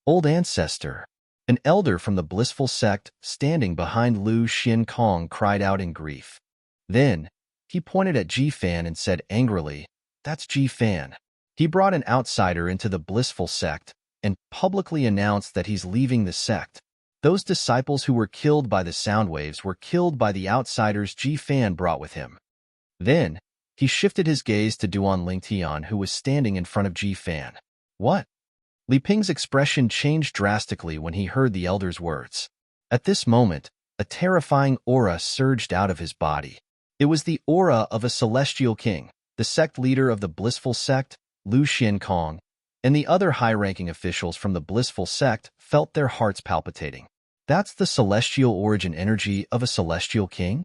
A: Old ancestor, an elder from the blissful sect standing behind Lu Xiankong cried out in grief. Then, he pointed at Ji-fan and said angrily, "That's Ji-fan. He brought an outsider into the blissful sect and publicly announced that he's leaving the sect. Those disciples who were killed by the sound waves were killed by the outsiders Ji-fan brought with him." Then, he shifted his gaze to Duan Lingtian, who was standing in front of Ji-fan. "What?" Li Ping's expression changed drastically when he heard the elder's words. At this moment, a terrifying aura surged out of his body. It was the aura of a celestial king. The sect leader of the blissful sect, Lu Xiankong, and the other high-ranking officials from the blissful sect felt their hearts palpitating. That's the celestial origin energy of a celestial king?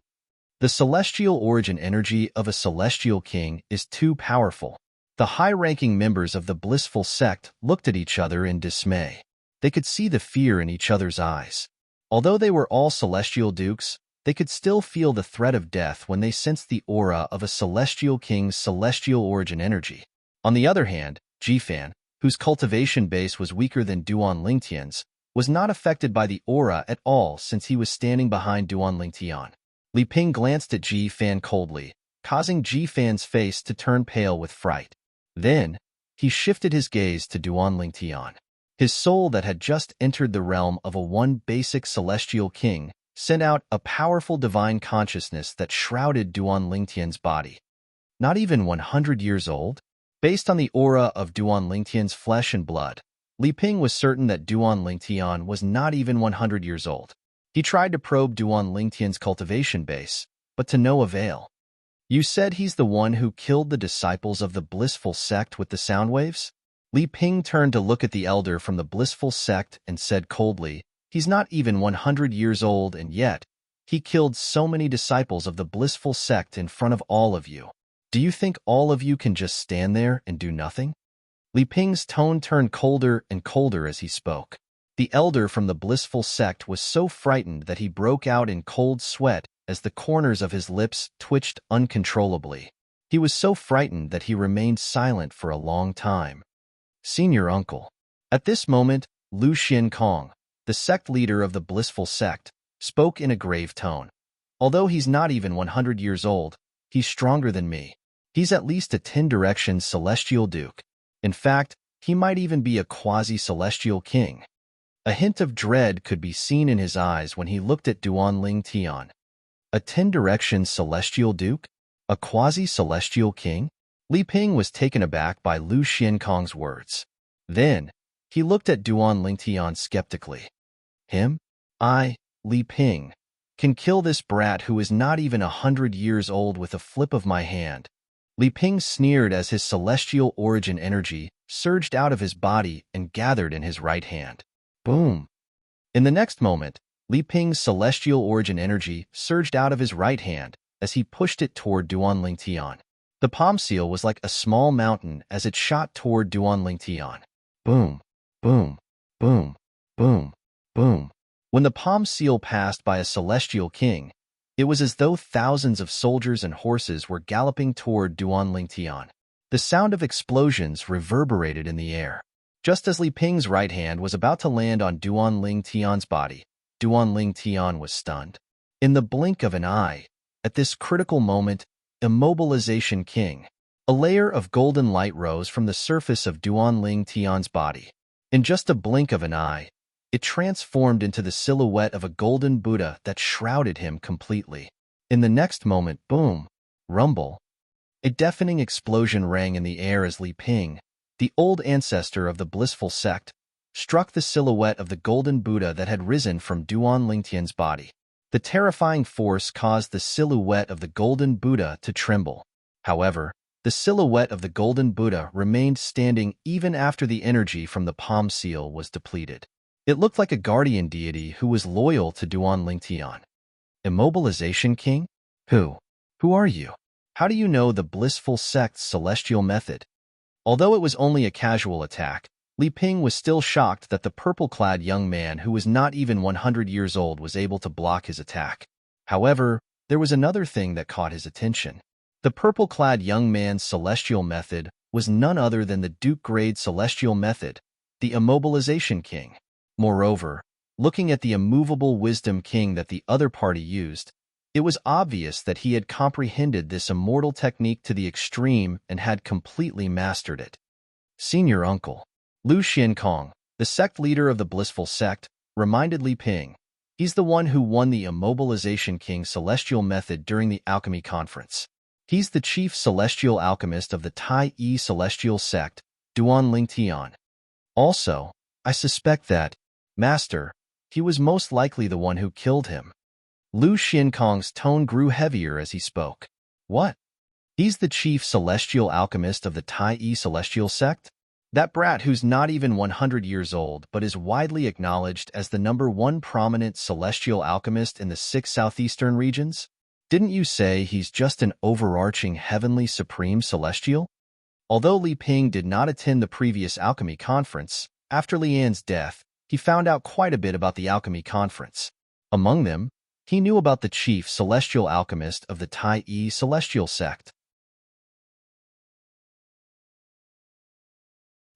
A: The celestial origin energy of a celestial king is too powerful. The high-ranking members of the blissful sect looked at each other in dismay. They could see the fear in each other's eyes. Although they were all celestial dukes, they could still feel the threat of death when they sensed the aura of a celestial king's celestial origin energy. On the other hand, Ji-fan, whose cultivation base was weaker than Duan Lingtian's, was not affected by the aura at all since he was standing behind Duan Lingtian. Li Ping glanced at Ji-fan coldly, causing Ji-fan's face to turn pale with fright. Then, he shifted his gaze to Duan Lingtian. His soul that had just entered the realm of a one basic celestial king sent out a powerful divine consciousness that shrouded Duan Lingtian's body. Not even 100 years old? Based on the aura of Duan Lingtian's flesh and blood, Li Ping was certain that Duan Lingtian was not even 100 years old. He tried to probe Duan Lingtian's cultivation base, but to no avail. "You said he's the one who killed the disciples of the blissful sect with the sound waves?" Li Ping turned to look at the elder from the blissful sect and said coldly, "He's not even 100 years old, and yet, he killed so many disciples of the blissful sect in front of all of you. Do you think all of you can just stand there and do nothing?" Li Ping's tone turned colder and colder as he spoke. The elder from the blissful sect was so frightened that he broke out in cold sweat as the corners of his lips twitched uncontrollably. He was so frightened that he remained silent for a long time. "Senior uncle." At this moment, Lu Xiankong, the sect leader of the blissful sect, spoke in a grave tone. "Although he's not even 100 years old, he's stronger than me. He's at least a 10-direction celestial duke. In fact, he might even be a quasi-celestial king." A hint of dread could be seen in his eyes when he looked at Duan Lingtian. A 10-direction celestial duke? A quasi-celestial king? Li Ping was taken aback by Lu Xiankong's words. Then, he looked at Duan Lingtian skeptically. "Him? I, Li Ping, can kill this brat who is not even 100 years old with a flip of my hand." Li Ping sneered as his celestial origin energy surged out of his body and gathered in his right hand. Boom! In the next moment, Li Ping's celestial origin energy surged out of his right hand as he pushed it toward Duan Lingtian. The palm seal was like a small mountain as it shot toward Duan Lingtian. Boom! Boom! Boom! Boom! Boom! When the palm seal passed by a celestial king, it was as though thousands of soldiers and horses were galloping toward Duan Lingtian. The sound of explosions reverberated in the air. Just as Li Ping's right hand was about to land on Duan Lingtian's body, Duan Lingtian was stunned. In the blink of an eye, at this critical moment, immobilization king. A layer of golden light rose from the surface of Duan Lingtian's body. In just a blink of an eye, it transformed into the silhouette of a golden Buddha that shrouded him completely. In the next moment, boom, rumble. A deafening explosion rang in the air as Li Ping, the old ancestor of the blissful sect, struck the silhouette of the golden Buddha that had risen from Duan Lingtian's body. The terrifying force caused the silhouette of the golden Buddha to tremble. However, the silhouette of the golden Buddha remained standing even after the energy from the palm seal was depleted. It looked like a guardian deity who was loyal to Duan Lingtian. Immobilization king? Who are you? How do you know the blissful sect's celestial method? Although it was only a casual attack, Li Ping was still shocked that the purple-clad young man who was not even 100 years old was able to block his attack. However, there was another thing that caught his attention. The purple-clad young man's celestial method was none other than the Duke-grade celestial method, the Immobilization King. Moreover, looking at the immovable wisdom king that the other party used, it was obvious that he had comprehended this immortal technique to the extreme and had completely mastered it. Senior Uncle Lu Xiankong, the sect leader of the Blissful Sect, reminded Li Ping. He's the one who won the Immobilization King celestial method during the alchemy conference. He's the chief celestial alchemist of the Tai Yi celestial sect, Duan Ling Tian. Also, I suspect that, Master, he was most likely the one who killed him. Lu Xiankong's tone grew heavier as he spoke. What? He's the chief celestial alchemist of the Tai Yi celestial sect? That brat who's not even 100 years old but is widely acknowledged as the #1 prominent celestial alchemist in the 6 southeastern regions? Didn't you say he's just an overarching heavenly supreme celestial? Although Li Ping did not attend the previous alchemy conference, after Lian's death, he found out quite a bit about the alchemy conference. Among them, he knew about the chief celestial alchemist of the Tai Yi celestial sect.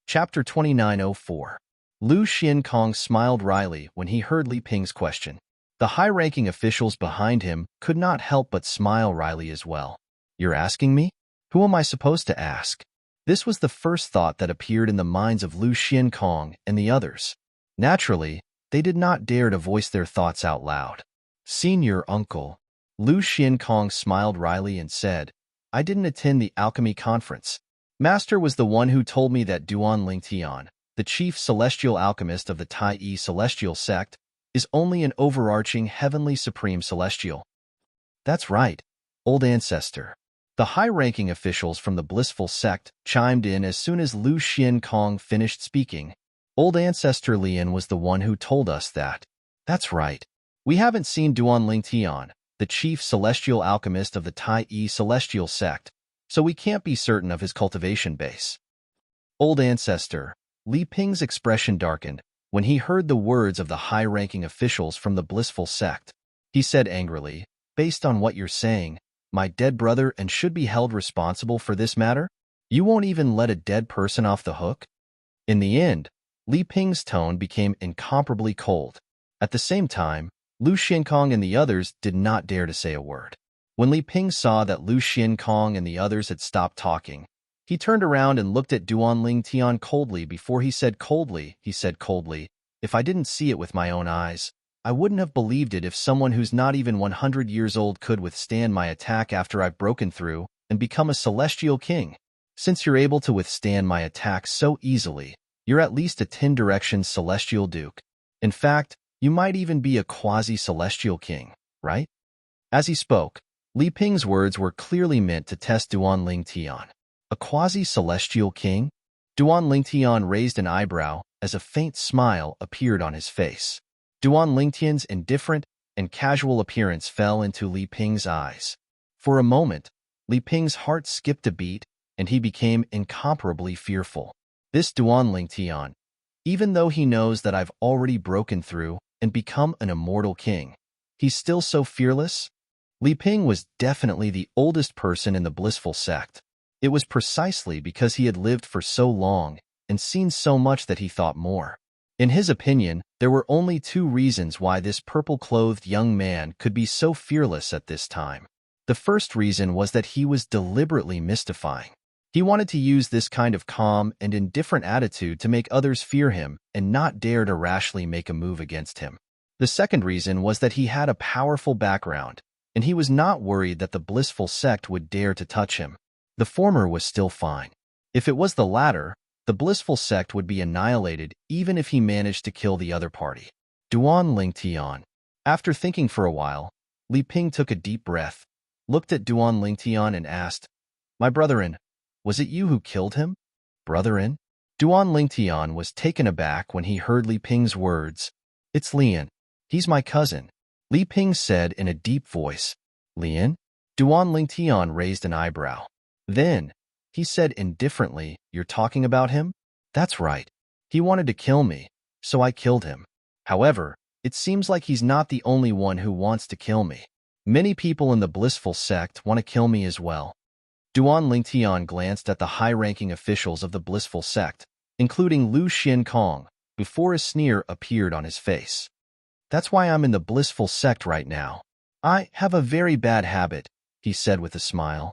A: Chapter 2904. Lu Xiankong smiled wryly when he heard Li Ping's question. The high-ranking officials behind him could not help but smile wryly as well. You're asking me? Who am I supposed to ask? This was the first thought that appeared in the minds of Lu Xiankong and the others. Naturally, they did not dare to voice their thoughts out loud. Senior Uncle. Lu Xiankong smiled wryly and said, I didn't attend the alchemy conference. Master was the one who told me that Duan Ling Tian, the chief celestial alchemist of the Tai Yi celestial sect, is only an overarching heavenly supreme celestial. That's right, old ancestor. The high-ranking officials from the Blissful Sect chimed in as soon as Lu Xiankong finished speaking. Old ancestor Lian was the one who told us that. That's right. We haven't seen Duan Ling Tian, the chief celestial alchemist of the Tai Yi celestial sect, so we can't be certain of his cultivation base. Old ancestor, Li Ping's expression darkened when he heard the words of the high-ranking officials from the Blissful Sect. He said angrily, based on what you're saying, my dead brother and should be held responsible for this matter? You won't even let a dead person off the hook? In the end, Li Ping's tone became incomparably cold. At the same time, Lu Xiankong and the others did not dare to say a word. When Li Ping saw that Lu Xiankong and the others had stopped talking, he turned around and looked at Duan Ling Tian coldly before he said coldly, if I didn't see it with my own eyes, I wouldn't have believed it if someone who's not even 100 years old could withstand my attack after I've broken through and become a celestial king. Since you're able to withstand my attack so easily, you're at least a 10-direction celestial duke. In fact, you might even be a quasi-celestial king, right? As he spoke, Li Ping's words were clearly meant to test Duan Ling Tian. A quasi-celestial king? Duan Ling Tian raised an eyebrow as a faint smile appeared on his face. Duan Ling Tian's indifferent and casual appearance fell into Li Ping's eyes. For a moment, Li Ping's heart skipped a beat, and he became incomparably fearful. This Duan Ling Tian, even though he knows that I've already broken through and become an immortal king, he's still so fearless? Li Ping was definitely the oldest person in the Blissful Sect. It was precisely because he had lived for so long and seen so much that he thought more. In his opinion, there were only 2 reasons why this purple-clothed young man could be so fearless at this time. The first reason was that he was deliberately mystifying. He wanted to use this kind of calm and indifferent attitude to make others fear him and not dare to rashly make a move against him. The second reason was that he had a powerful background, and he was not worried that the Blissful Sect would dare to touch him. The former was still fine. If it was the latter, the Blissful Sect would be annihilated even if he managed to kill the other party. Duan Ling Tian. After thinking for a while, Li Ping took a deep breath, looked at Duan Ling Tian and asked, My brother-in, was it you who killed him? Brother-in? Duan Ling Tian was taken aback when he heard Li Ping's words. It's Lian. He's my cousin. Li Ping said in a deep voice. Lian? Duan Ling Tian raised an eyebrow. Then, he said indifferently, You're talking about him? That's right. He wanted to kill me, so I killed him. However, it seems like he's not the only one who wants to kill me. Many people in the blissful sect want to kill me as well. Duan Lingtian glanced at the high-ranking officials of the blissful sect, including Lu Xiankong, before a sneer appeared on his face. That's why I'm in the blissful sect right now. I have a very bad habit, he said with a smile.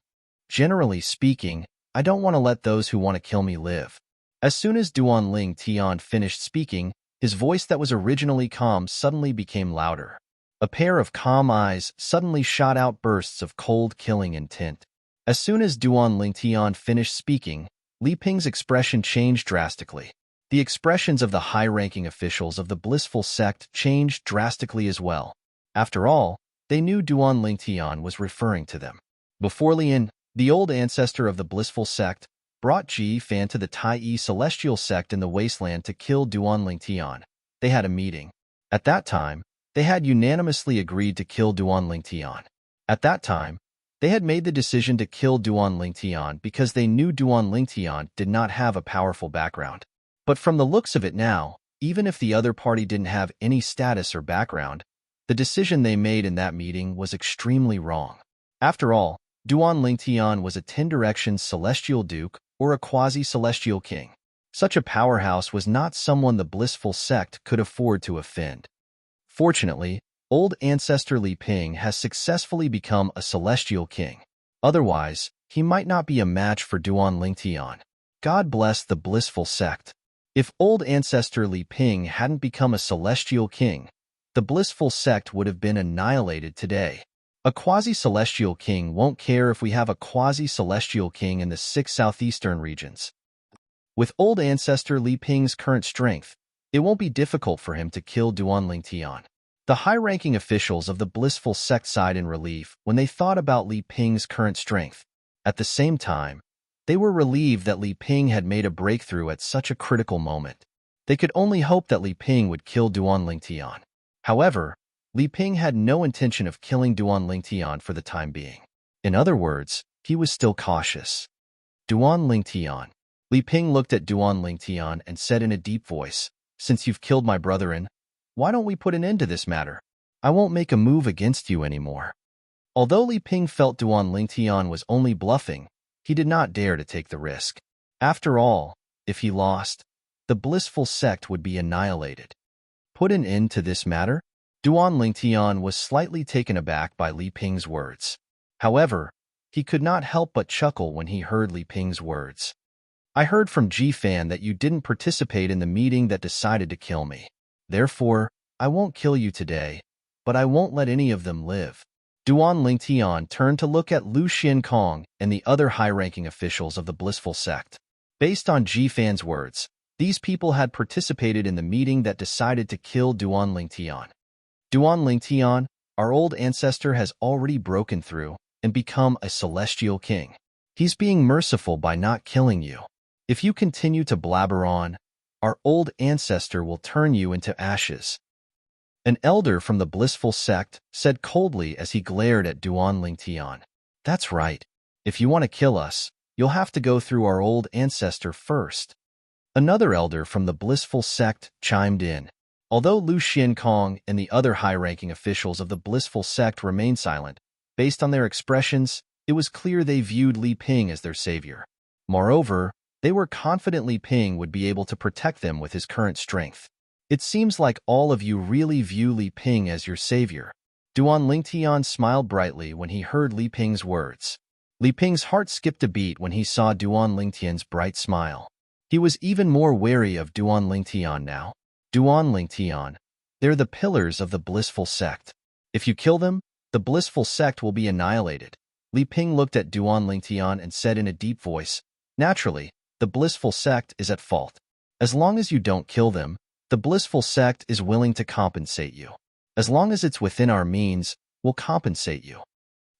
A: Generally speaking, I don't want to let those who want to kill me live. As soon as Duan Lingtian finished speaking, his voice that was originally calm suddenly became louder. A pair of calm eyes suddenly shot out bursts of cold killing intent. As soon as Duan Lingtian finished speaking, Li Ping's expression changed drastically. The expressions of the high-ranking officials of the blissful sect changed drastically as well. After all, they knew Duan Lingtian was referring to them. Before Lian, the old ancestor of the blissful sect, brought Ji Fan to the Tai celestial sect in the wasteland to kill Duan Lingtian. They had a meeting. At that time, they had unanimously agreed to kill Duan Lingtian. At that time, they had made the decision to kill Duan Lingtian because they knew Duan Lingtian did not have a powerful background. But from the looks of it now, even if the other party didn't have any status or background, the decision they made in that meeting was extremely wrong. After all, Duan Lingtian was a 10-direction celestial duke or a quasi-celestial king. Such a powerhouse was not someone the blissful sect could afford to offend. Fortunately, old ancestor Li Ping has successfully become a celestial king. Otherwise, he might not be a match for Duan Lingtian. God bless the blissful sect. If old ancestor Li Ping hadn't become a celestial king, the blissful sect would have been annihilated today. A quasi-celestial king won't care if we have a quasi-celestial king in the 6 southeastern regions. With old ancestor Li Ping's current strength, it won't be difficult for him to kill Duan Lingtian. The high-ranking officials of the blissful sect sighed in relief when they thought about Li Ping's current strength. At the same time, they were relieved that Li Ping had made a breakthrough at such a critical moment. They could only hope that Li Ping would kill Duan Lingtian. However, Li Ping had no intention of killing Duan Lingtian for the time being. In other words, he was still cautious. Duan Lingtian. Li Ping looked at Duan Lingtian and said in a deep voice, "Since you've killed my brother-in, why don't we put an end to this matter? I won't make a move against you anymore." Although Li Ping felt Duan Lingtian was only bluffing, he did not dare to take the risk. After all, if he lost, the blissful sect would be annihilated. Put an end to this matter? Duan Lingtian was slightly taken aback by Li Ping's words. However, he could not help but chuckle when he heard Li Ping's words. "I heard from Ji Fan that you didn't participate in the meeting that decided to kill me. Therefore, I won't kill you today, but I won't let any of them live." Duan Lingtian turned to look at Lu Xiankong and the other high-ranking officials of the blissful sect. Based on Ji Fan's words, these people had participated in the meeting that decided to kill Duan Lingtian. Duan Lingtian, our old ancestor, has already broken through and become a celestial king. He's being merciful by not killing you. If you continue to blabber on, our old ancestor will turn you into ashes. An elder from the blissful sect said coldly as he glared at Duan Lingtian. "That's right. If you want to kill us, you'll have to go through our old ancestor first." Another elder from the blissful sect chimed in. Although Lu Xiankong and the other high-ranking officials of the blissful sect remained silent, based on their expressions, it was clear they viewed Li Ping as their savior. Moreover, they were confident Li Ping would be able to protect them with his current strength. "It seems like all of you really view Li Ping as your savior." Duan Lingtian smiled brightly when he heard Li Ping's words. Li Ping's heart skipped a beat when he saw Duan Lingtian's bright smile. He was even more wary of Duan Lingtian now. Duan Lingtian, they're the pillars of the blissful sect. If you kill them, the blissful sect will be annihilated. Li Ping looked at Duan Lingtian and said in a deep voice, "Naturally, the blissful sect is at fault. As long as you don't kill them, the blissful sect is willing to compensate you. As long as it's within our means, we'll compensate you."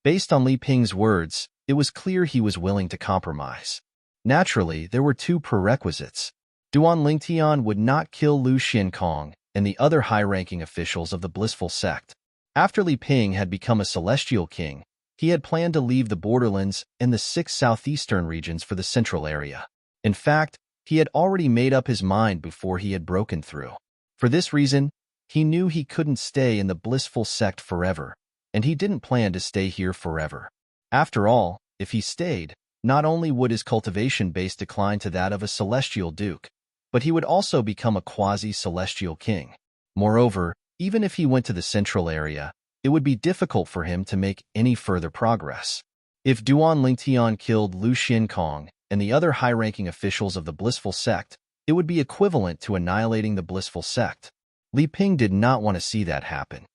A: Based on Li Ping's words, it was clear he was willing to compromise. Naturally, there were two prerequisites. Duan Lingtian would not kill Lu Xiankong and the other high-ranking officials of the blissful sect. After Li Ping had become a celestial king, he had planned to leave the borderlands and the 6 southeastern regions for the central area. In fact, he had already made up his mind before he had broken through. For this reason, he knew he couldn't stay in the blissful sect forever. and he didn't plan to stay here forever. After all, if he stayed, not only would his cultivation base decline to that of a celestial duke, but he would also become a quasi-celestial king. Moreover, even if he went to the central area, it would be difficult for him to make any further progress. If Duan Lingtian killed Lu Xiankong and the other high-ranking officials of the Blissful Sect, it would be equivalent to annihilating the Blissful Sect. Li Ping did not want to see that happen.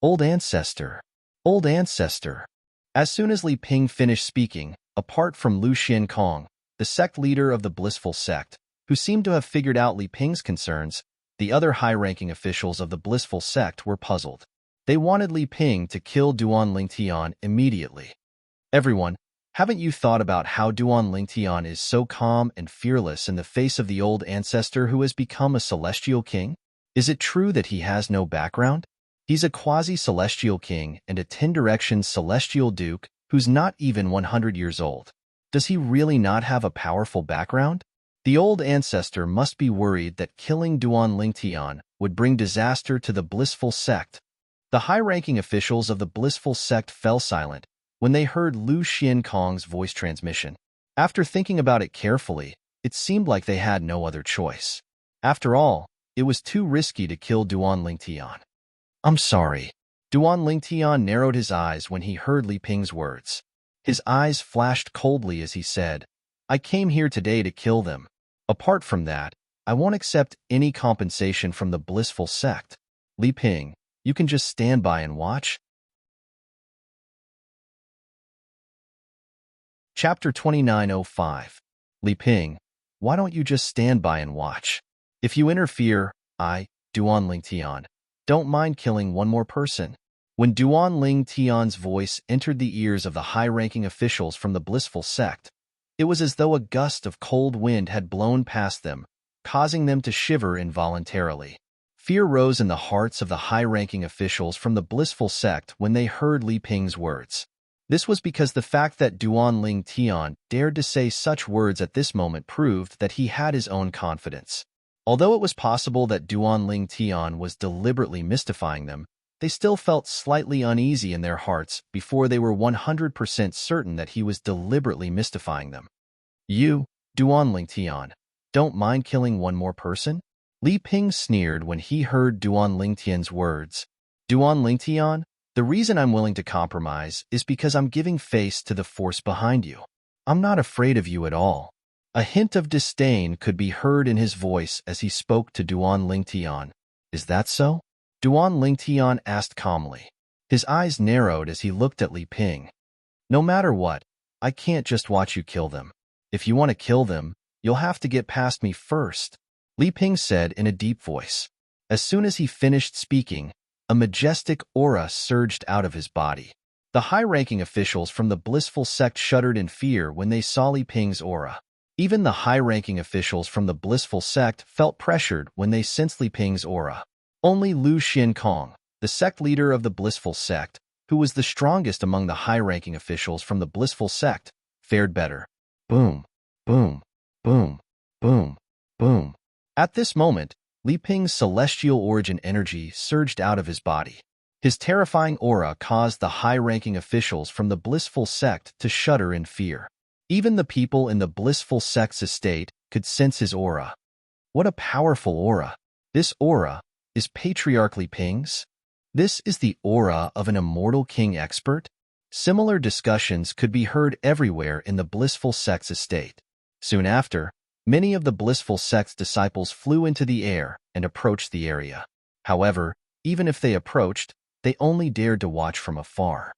A: Old ancestor. Old ancestor. As soon as Li Ping finished speaking, apart from Lu Xiankong, the sect leader of the Blissful Sect, who seemed to have figured out Li Ping's concerns, the other high-ranking officials of the Blissful Sect were puzzled. They wanted Li Ping to kill Duan Lingtian immediately. Everyone, haven't you thought about how Duan Lingtian is so calm and fearless in the face of the old ancestor who has become a celestial king? Is it true that he has no background? He's a quasi-celestial king and a 10-direction celestial duke who's not even 100 years old. Does he really not have a powerful background? The old ancestor must be worried that killing Duan Lingtian would bring disaster to the Blissful Sect. The high-ranking officials of the Blissful Sect fell silent when they heard Lu Xiankong's voice transmission. After thinking about it carefully, it seemed like they had no other choice. After all, it was too risky to kill Duan Lingtian. I'm sorry. Duan Lingtian narrowed his eyes when he heard Li Ping's words. His eyes flashed coldly as he said, I came here today to kill them. Apart from that, I won't accept any compensation from the Blissful Sect. Li Ping, you can just stand by and watch. Chapter 2905. Li Ping, why don't you just stand by and watch? If you interfere, I, Duan Lingtian, don't mind killing one more person. When Duan Lingtian's voice entered the ears of the high-ranking officials from the Blissful Sect, it was as though a gust of cold wind had blown past them, causing them to shiver involuntarily. Fear rose in the hearts of the high-ranking officials from the Blissful Sect when they heard Li Ping's words. This was because the fact that Duan Lingtian dared to say such words at this moment proved that he had his own confidence. Although it was possible that Duan Lingtian was deliberately mystifying them, they still felt slightly uneasy in their hearts before they were 100% certain that he was deliberately mystifying them. You, Duan Lingtian, don't mind killing one more person? Li Ping sneered when he heard Duan Lingtian's words. Duan Lingtian, the reason I'm willing to compromise is because I'm giving face to the force behind you. I'm not afraid of you at all. A hint of disdain could be heard in his voice as he spoke to Duan Lingtian. Is that so? Duan Lingtian asked calmly. His eyes narrowed as he looked at Li Ping. No matter what, I can't just watch you kill them. If you want to kill them, you'll have to get past me first, Li Ping said in a deep voice. As soon as he finished speaking, a majestic aura surged out of his body. The high-ranking officials from the Blissful Sect shuddered in fear when they saw Li Ping's aura. Even the high-ranking officials from the Blissful Sect felt pressured when they sensed Li Ping's aura. Only Lu Xiankong, the sect leader of the Blissful Sect, who was the strongest among the high-ranking officials from the Blissful Sect, fared better. Boom, boom, boom, boom, boom. At this moment, Li Ping's celestial origin energy surged out of his body. His terrifying aura caused the high-ranking officials from the Blissful Sect to shudder in fear. Even the people in the Blissful Sect's estate could sense his aura. What a powerful aura! This aura is Patriarch Li Ping's? This is the aura of an immortal king expert? Similar discussions could be heard everywhere in the Blissful Sect's estate. Soon after, many of the Blissful Sect's disciples flew into the air and approached the area. However, even if they approached, they only dared to watch from afar.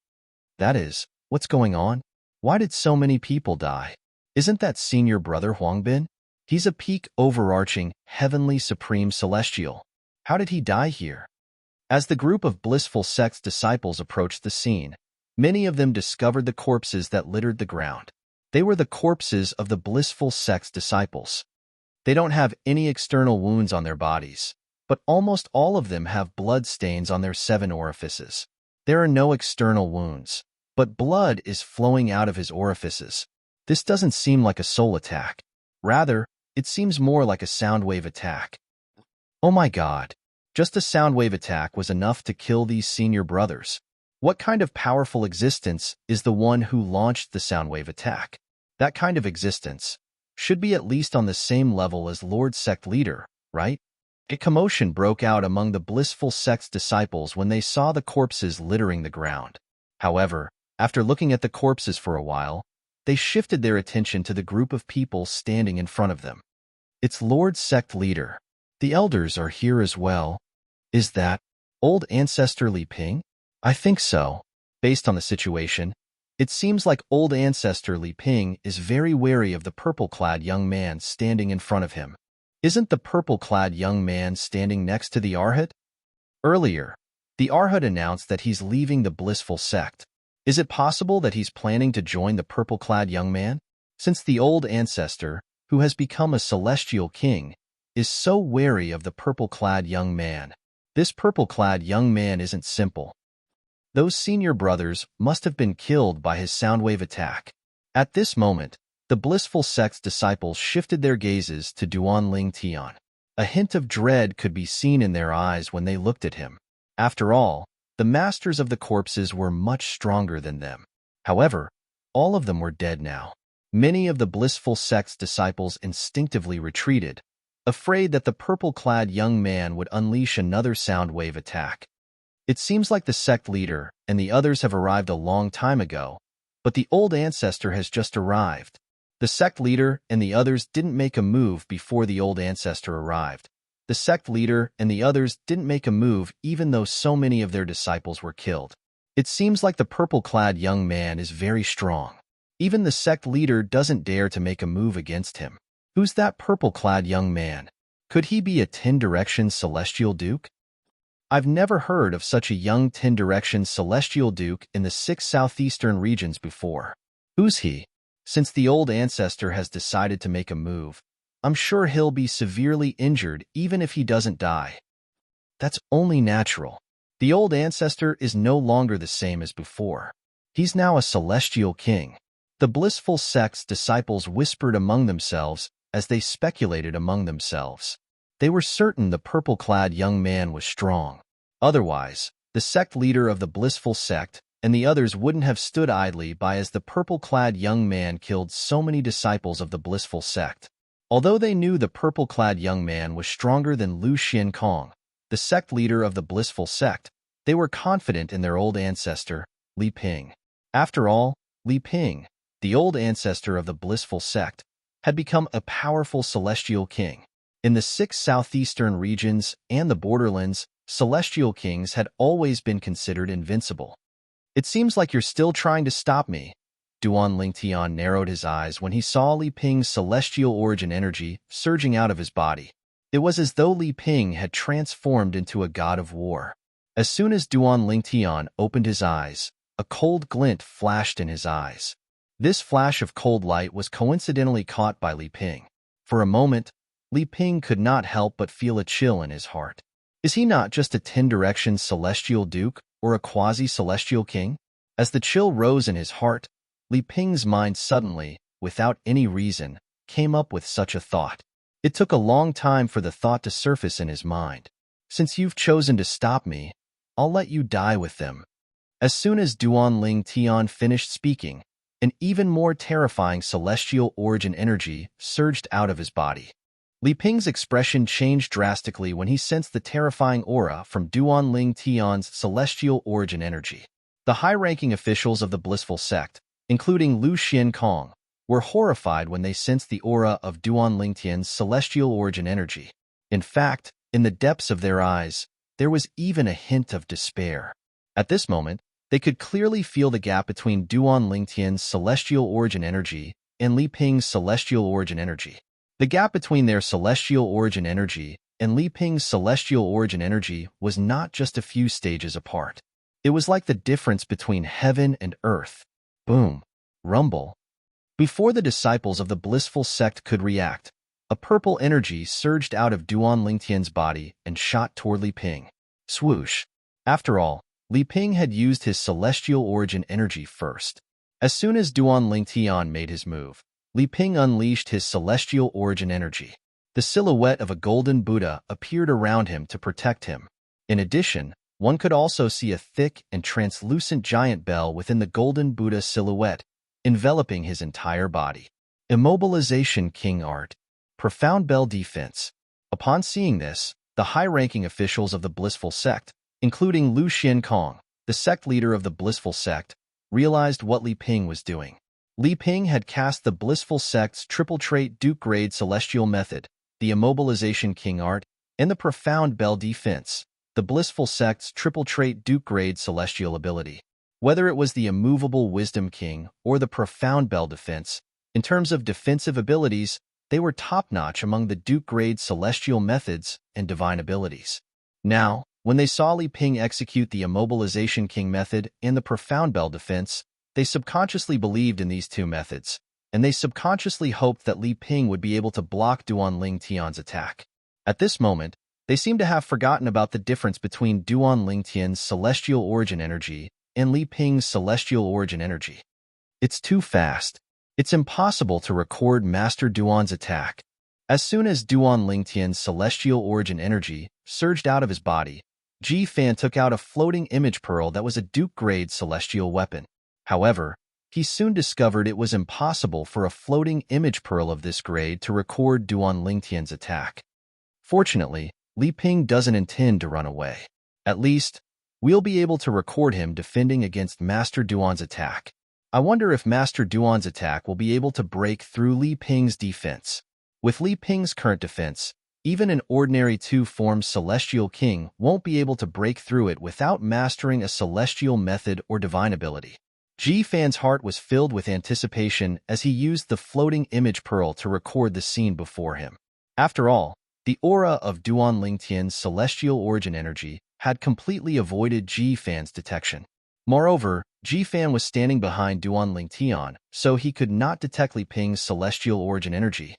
A: That is, what's going on? Why did so many people die? Isn't that senior brother Huangbin? He's a peak overarching, heavenly supreme celestial. How did he die here? As the group of Blissful Sect's disciples approached the scene, many of them discovered the corpses that littered the ground. They were the corpses of the Blissful Sect's disciples. They don't have any external wounds on their bodies, but almost all of them have blood stains on their 7 orifices. There are no external wounds, but blood is flowing out of his orifices. This doesn't seem like a soul attack. Rather, it seems more like a sound wave attack. Oh my God! Just a sound wave attack was enough to kill these senior brothers. What kind of powerful existence is the one who launched the soundwave attack? That kind of existence should be at least on the same level as Lord Sect Leader, right? A commotion broke out among the blissful sect's disciples when they saw the corpses littering the ground. However, after looking at the corpses for a while, they shifted their attention to the group of people standing in front of them. It's Lord Sect Leader. The elders are here as well. Is that old ancestor Li Ping? I think so. Based on the situation, it seems like old ancestor Li Ping is very wary of the purple-clad young man standing in front of him. Isn't the purple-clad young man standing next to the Arhat? Earlier, the Arhat announced that he's leaving the blissful sect. Is it possible that he's planning to join the purple-clad young man? Since the old ancestor, who has become a celestial king, is so wary of the purple-clad young man. This purple-clad young man isn't simple. Those senior brothers must have been killed by his soundwave attack. At this moment, the blissful sect's disciples shifted their gazes to Duan Tian. A hint of dread could be seen in their eyes when they looked at him. After all, the masters of the corpses were much stronger than them. However, all of them were dead now. Many of the blissful sect's disciples instinctively retreated, afraid that the purple-clad young man would unleash another soundwave attack. It seems like the sect leader and the others have arrived a long time ago, but the old ancestor has just arrived. The sect leader and the others didn't make a move before the old ancestor arrived. The sect leader and the others didn't make a move even though so many of their disciples were killed. It seems like the purple-clad young man is very strong. Even the sect leader doesn't dare to make a move against him. Who's that purple-clad young man? Could he be a 10-direction celestial duke? I've never heard of such a young 10-direction celestial duke in the 6 southeastern regions before. Who's he? Since the old ancestor has decided to make a move, I'm sure he'll be severely injured even if he doesn't die. That's only natural. The old ancestor is no longer the same as before. He's now a celestial king. The blissful sect's disciples whispered among themselves as they speculated among themselves. They were certain the purple-clad young man was strong. Otherwise, the sect leader of the blissful sect and the others wouldn't have stood idly by as the purple-clad young man killed so many disciples of the blissful sect. Although they knew the purple-clad young man was stronger than Lu Xiankong, the sect leader of the blissful sect, they were confident in their old ancestor, Li Ping. After all, Li Ping, the old ancestor of the blissful sect, had become a powerful celestial king. In the 6 southeastern regions and the borderlands, celestial kings had always been considered invincible. It seems like you're still trying to stop me. Duan Tian narrowed his eyes when he saw Li Ping's celestial origin energy surging out of his body. It was as though Li Ping had transformed into a god of war. As soon as Duan Tian opened his eyes, a cold glint flashed in his eyes. This flash of cold light was coincidentally caught by Li Ping. For a moment, Li Ping could not help but feel a chill in his heart. Is he not just a 10-direction celestial duke or a quasi-celestial king? As the chill rose in his heart, Li Ping's mind suddenly, without any reason, came up with such a thought. It took a long time for the thought to surface in his mind. Since you've chosen to stop me, I'll let you die with them. As soon as Duan Tian finished speaking, an even more terrifying celestial origin energy surged out of his body. Li Ping's expression changed drastically when he sensed the terrifying aura from Duan Tian's celestial origin energy. The high-ranking officials of the blissful sect, including Lu Xiankong, were horrified when they sensed the aura of Duan Tian's celestial origin energy. In fact, in the depths of their eyes, there was even a hint of despair. At this moment, they could clearly feel the gap between Duan Tian's celestial origin energy and Li Ping's celestial origin energy. The gap between their celestial origin energy and Li Ping's celestial origin energy was not just a few stages apart. It was like the difference between heaven and earth. Boom. Rumble. Before the disciples of the blissful sect could react, a purple energy surged out of Duan Tian's body and shot toward Li Ping. Swoosh. After all, Li Ping had used his celestial origin energy first. As soon as Duan Tian made his move, Li Ping unleashed his celestial origin energy. The silhouette of a golden Buddha appeared around him to protect him. In addition, One could also see a thick and translucent giant bell within the golden Buddha silhouette, enveloping his entire body. Immobilization King Art. Profound bell defense. Upon seeing this, the high-ranking officials of the blissful sect, including Lu Xiankong, the sect leader of the blissful sect, realized what Li Ping was doing. Li Ping had cast the blissful sect's triple-trait Duke-grade celestial method, the immobilization King Art, and the profound bell defense, the blissful sect's triple-trait Duke-grade celestial ability. Whether it was the immovable Wisdom King or the profound bell defense, in terms of defensive abilities, they were top-notch among the Duke-grade celestial methods and divine abilities. Now, when they saw Li Ping execute the immobilization King method and the profound bell defense, they subconsciously believed in these two methods, and they subconsciously hoped that Li Ping would be able to block Duan Ling Tian's attack. At this moment, they seemed to have forgotten about the difference between Duan Ling Tian's celestial origin energy and Li Ping's celestial origin energy. It's too fast. It's impossible to record Master Duan's attack. As soon as Duan Ling Tian's celestial origin energy surged out of his body, Ji Fan took out a floating image pearl that was a Duke-grade celestial weapon. However, he soon discovered it was impossible for a floating image pearl of this grade to record Duan Ling Tian's attack. Fortunately, Li Ping doesn't intend to run away. At least, we'll be able to record him defending against Master Duan's attack. I wonder if Master Duan's attack will be able to break through Li Ping's defense. With Li Ping's current defense, even an ordinary two-form Celestial King won't be able to break through it without mastering a celestial method or divine ability. Ji Fan's heart was filled with anticipation as he used the floating image pearl to record the scene before him. After all, the aura of Duan Ling Tian's celestial origin energy had completely avoided Ji Fan's detection. Moreover, Ji Fan was standing behind Duan Ling Tian, so he could not detect Li Ping's celestial origin energy.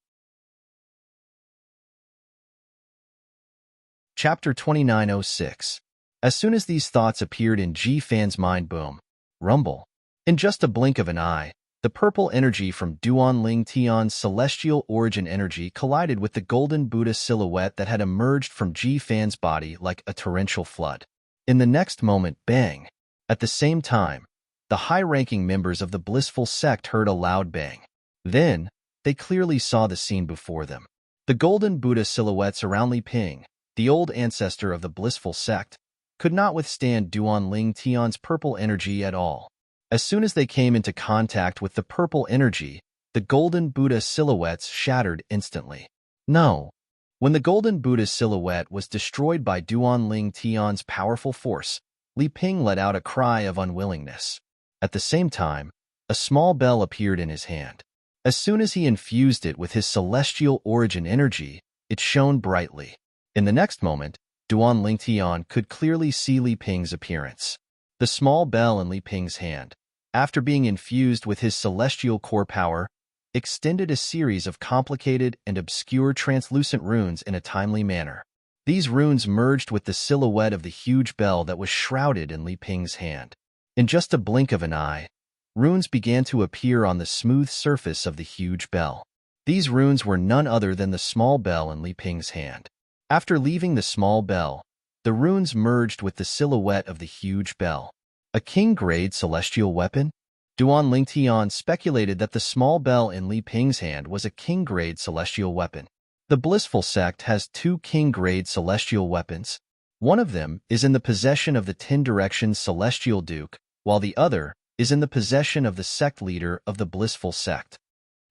A: Chapter 2906. As soon as these thoughts appeared in Ji Fan's mind, boom, rumble. In just a blink of an eye, the purple energy from Duan Ling Tian's celestial origin energy collided with the golden Buddha silhouette that had emerged from Ji Fan's body like a torrential flood. In the next moment, bang! At the same time, the high-ranking members of the blissful sect heard a loud bang. Then, they clearly saw the scene before them. The golden Buddha silhouettes around Li Ping, the old ancestor of the blissful sect, could not withstand Duan Ling Tian's purple energy at all. As soon as they came into contact with the purple energy, the golden Buddha silhouettes shattered instantly. No. When the golden Buddha silhouette was destroyed by Duan Ling Tian's powerful force, Li Ping let out a cry of unwillingness. At the same time, a small bell appeared in his hand. As soon as he infused it with his celestial origin energy, it shone brightly. In the next moment, Duan Ling Tian could clearly see Li Ping's appearance. The small bell in Li Ping's hand, after being infused with his celestial core power, extended a series of complicated and obscure translucent runes in a timely manner. These runes merged with the silhouette of the huge bell that was shrouded in Li Ping's hand. In just a blink of an eye, runes began to appear on the smooth surface of the huge bell. These runes were none other than the small bell in Li Ping's hand. After leaving the small bell, the runes merged with the silhouette of the huge bell. A king-grade celestial weapon? Duan Ling Tian speculated that the small bell in Li Ping's hand was a king-grade celestial weapon. The blissful sect has two king-grade celestial weapons. One of them is in the possession of the Ten Directions Celestial Duke, while the other is in the possession of the sect leader of the blissful sect.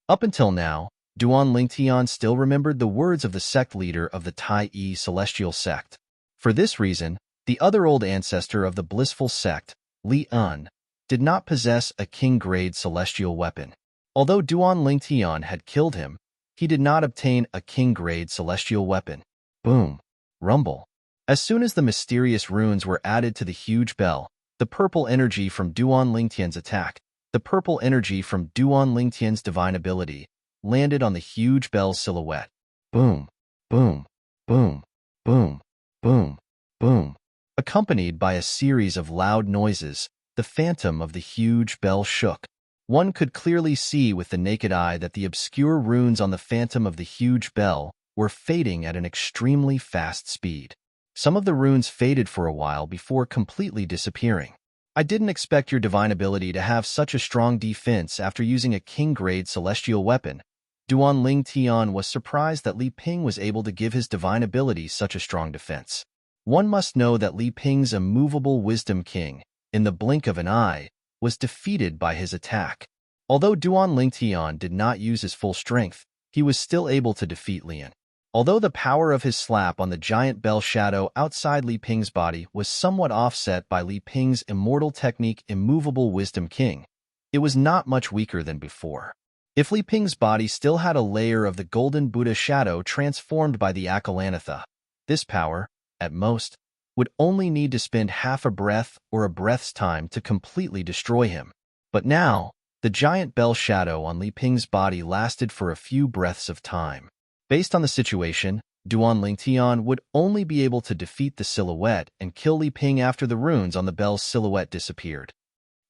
A: Up until now, Duan Ling Tian still remembered the words of the sect leader of the Tai Yi Celestial Sect. For this reason, the other old ancestor of the blissful sect, Li Un, did not possess a king-grade celestial weapon. Although Duan Ling Tian had killed him, he did not obtain a king-grade celestial weapon. Boom! Rumble! As soon as the mysterious runes were added to the huge bell, the purple energy from Duan Ling Tian's attack, the purple energy from Duan Ling Tian's divine ability, landed on the huge bell silhouette. Boom! Boom! Boom! Boom! Boom! Boom! Accompanied by a series of loud noises, the phantom of the huge bell shook. One could clearly see with the naked eye that the obscure runes on the phantom of the huge bell were fading at an extremely fast speed. Some of the runes faded for a while before completely disappearing. I didn't expect your divine ability to have such a strong defense after using a king-grade celestial weapon. Duan Tian was surprised that Li Ping was able to give his divine ability such a strong defense. One must know that Li Ping's immovable wisdom king, in the blink of an eye, was defeated by his attack. Although Duan Tian did not use his full strength, he was still able to defeat Lian. Although the power of his slap on the giant bell shadow outside Li Ping's body was somewhat offset by Li Ping's immortal technique immovable wisdom king, it was not much weaker than before. If Li Ping's body still had a layer of the golden Buddha shadow transformed by the Akalanatha, this power, at most, would only need to spend half a breath or a breath's time to completely destroy him. But now, the giant bell shadow on Li Ping's body lasted for a few breaths of time. Based on the situation, Duan Tian would only be able to defeat the silhouette and kill Li Ping after the runes on the bell's silhouette disappeared.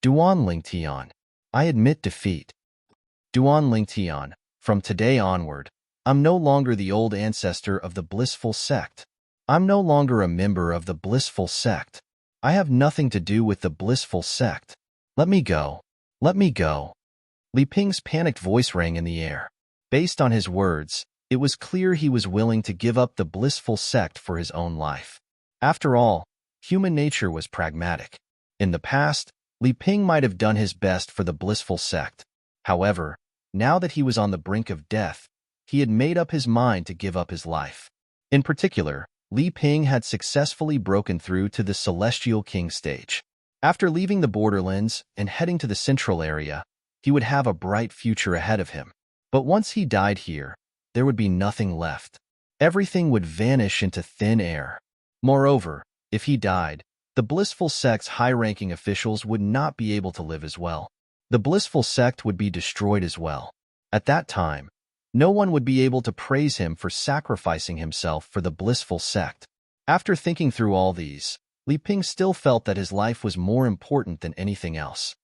A: Duan Tian, I admit defeat. Duan Tian, from today onward, I'm no longer the old ancestor of the blissful sect. I'm no longer a member of the blissful sect. I have nothing to do with the blissful sect. Let me go. Let me go. Li Ping's panicked voice rang in the air. Based on his words, it was clear he was willing to give up the blissful sect for his own life. After all, human nature was pragmatic. In the past, Li Ping might have done his best for the blissful sect. However, now that he was on the brink of death, he had made up his mind to give up his life. In particular, Li Ping had successfully broken through to the Celestial King stage. After leaving the borderlands and heading to the central area, he would have a bright future ahead of him. But once he died here, there would be nothing left. Everything would vanish into thin air. Moreover, if he died, the blissful sect's high-ranking officials would not be able to live as well. The blissful sect would be destroyed as well. At that time, no one would be able to praise him for sacrificing himself for the blissful sect. After thinking through all these, Li Ping still felt that his life was more important than anything else.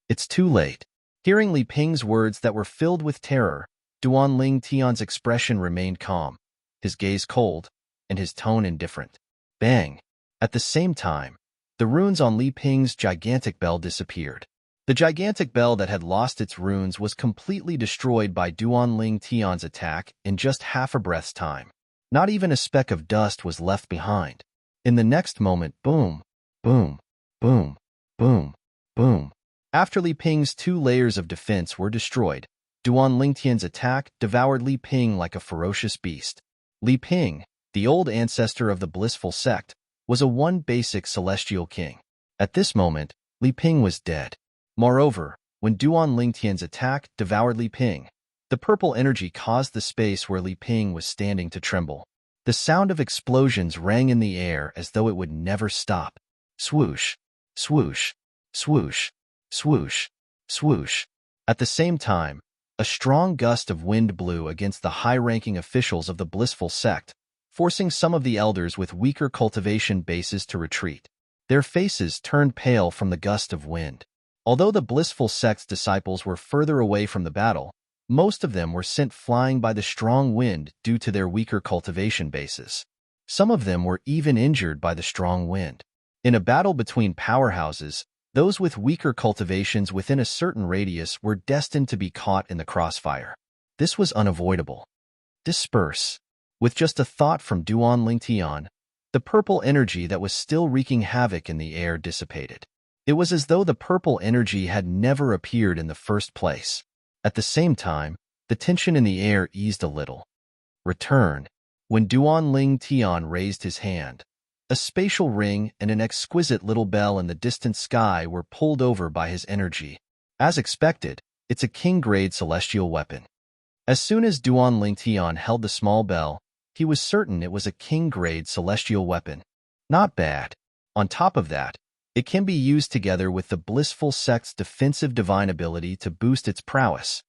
A: It's too late. Hearing Li Ping's words that were filled with terror, Duan Tian's expression remained calm, his gaze cold, and his tone indifferent. Bang! At the same time, the runes on Li Ping's gigantic bell disappeared. The gigantic bell that had lost its runes was completely destroyed by Duan Tian's attack in just half a breath's time. Not even a speck of dust was left behind. In the next moment, boom, boom, boom, boom, boom. After Li Ping's 2 layers of defense were destroyed, Duan Tian's attack devoured Li Ping like a ferocious beast. Li Ping, the old ancestor of the blissful sect, was a one basic celestial king. At this moment, Li Ping was dead. Moreover, when Duan Tian's attack devoured Li Ping, the purple energy caused the space where Li Ping was standing to tremble. The sound of explosions rang in the air as though it would never stop. Swoosh, swoosh, swoosh, swoosh, swoosh. At the same time, a strong gust of wind blew against the high-ranking officials of the blissful sect, forcing some of the elders with weaker cultivation bases to retreat. Their faces turned pale from the gust of wind. Although the blissful sect's disciples were further away from the battle, most of them were sent flying by the strong wind due to their weaker cultivation bases. Some of them were even injured by the strong wind. In a battle between powerhouses, those with weaker cultivations within a certain radius were destined to be caught in the crossfire. This was unavoidable. Disperse. With just a thought from Duan Tian, the purple energy that was still wreaking havoc in the air dissipated. It was as though the purple energy had never appeared in the first place. At the same time, the tension in the air eased a little. Return. When Duan Tian raised his hand, a spatial ring and an exquisite little bell in the distant sky were pulled over by his energy. As expected, it's a king-grade celestial weapon. As soon as Duan Tian held the small bell, he was certain it was a king-grade celestial weapon. Not bad. On top of that, it can be used together with the blissful sect's defensive divine ability to boost its prowess.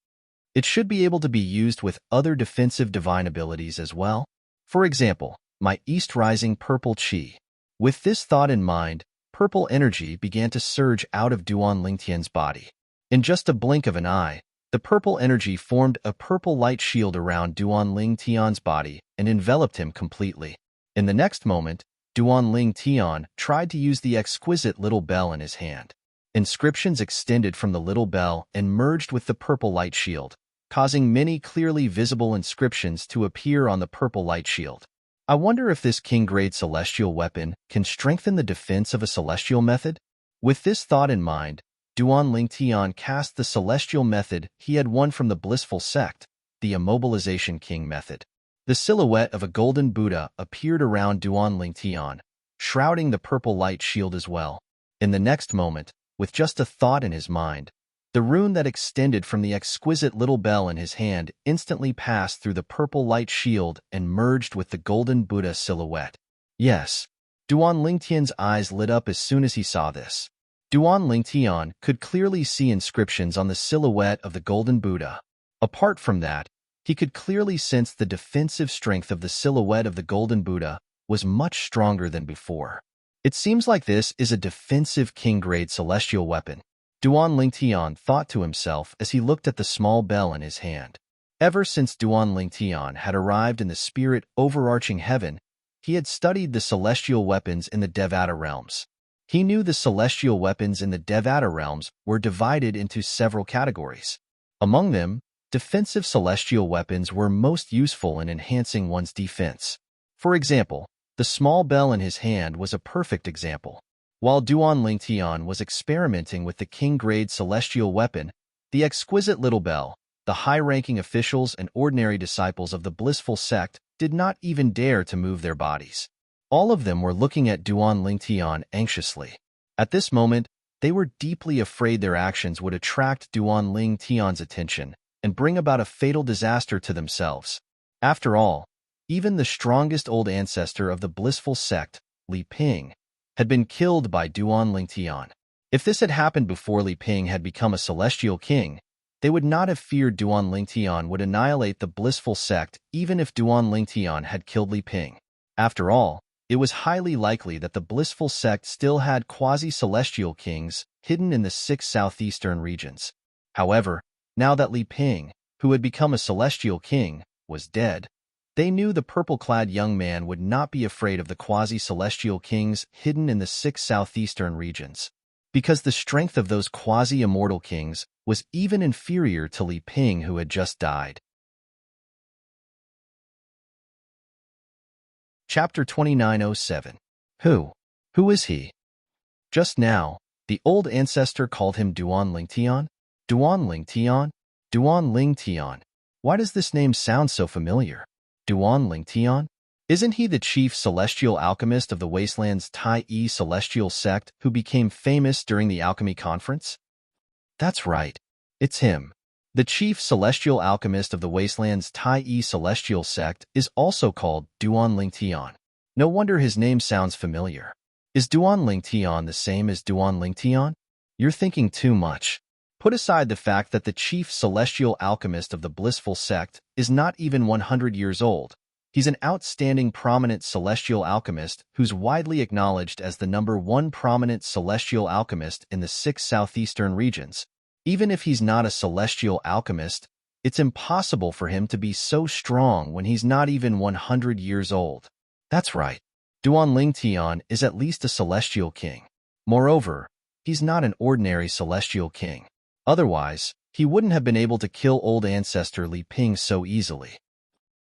A: It should be able to be used with other defensive divine abilities as well. For example, my East Rising Purple Chi. With this thought in mind, purple energy began to surge out of Duan Tian's body. In just a blink of an eye, the purple energy formed a purple light shield around Duan Tian's body and enveloped him completely. In the next moment, Duan Ling Tian tried to use the exquisite little bell in his hand. Inscriptions extended from the little bell and merged with the purple light shield, causing many clearly visible inscriptions to appear on the purple light shield. I wonder if this king-grade celestial weapon can strengthen the defense of a celestial method? With this thought in mind, Duan Ling Tian cast the celestial method he had won from the blissful sect, the immobilization king method. The silhouette of a golden Buddha appeared around Duan Ling Tian, shrouding the purple light shield as well. In the next moment, with just a thought in his mind, the rune that extended from the exquisite little bell in his hand instantly passed through the purple light shield and merged with the golden Buddha silhouette. Yes, Duan Lingtian's eyes lit up as soon as he saw this. Duan Lingtian could clearly see inscriptions on the silhouette of the golden Buddha. Apart from that, he could clearly sense the defensive strength of the silhouette of the golden Buddha was much stronger than before. It seems like this is a defensive king-grade celestial weapon, Duan Lingtian thought to himself as he looked at the small bell in his hand. Ever since Duan Lingtian had arrived in the spirit overarching heaven, he had studied the celestial weapons in the Devata realms. He knew the celestial weapons in the Devata realms were divided into several categories. Among them, defensive celestial weapons were most useful in enhancing one's defense. For example, the small bell in his hand was a perfect example. While Duan Lingtian was experimenting with the king-grade celestial weapon, the exquisite little bell, the high-ranking officials and ordinary disciples of the blissful sect did not even dare to move their bodies. All of them were looking at Duan Lingtian anxiously. At this moment, they were deeply afraid their actions would attract Duan Lingtian's attention and bring about a fatal disaster to themselves. After all, even the strongest old ancestor of the blissful sect, Li Ping, had been killed by Duan Lingtian. If this had happened before Li Ping had become a celestial king, they would not have feared Duan Lingtian would annihilate the blissful sect even if Duan Lingtian had killed Li Ping. After all, it was highly likely that the blissful sect still had quasi-celestial kings hidden in the 6 southeastern regions. However, now that Li Ping, who had become a celestial king, was dead, they knew the purple-clad young man would not be afraid of the quasi-celestial kings hidden in the 6 southeastern regions, because the strength of those quasi-immortal kings was even inferior to Li Ping, who had just died. Chapter 2907. Who is he? Just now, the old ancestor called him Duan Lingtian? Duan Lingtian? Duan Lingtian. Why does this name sound so familiar? Duan Lingtian? Isn't he the chief celestial alchemist of the Wasteland's Tai-E celestial sect who became famous during the alchemy conference? That's right. It's him. The chief celestial alchemist of the Wasteland's Tai-E celestial sect is also called Duan Lingtian. No wonder his name sounds familiar. Is Duan Lingtian the same as Duan Lingtian? You're thinking too much. Put aside the fact that the chief celestial alchemist of the blissful sect is not even 100 years old. He's an outstanding prominent celestial alchemist who's widely acknowledged as the #1 prominent celestial alchemist in the 6 southeastern regions. Even if he's not a celestial alchemist, it's impossible for him to be so strong when he's not even 100 years old. That's right. Duan Lingtian is at least a celestial king. Moreover, he's not an ordinary celestial king. Otherwise, he wouldn't have been able to kill old ancestor Li Ping so easily.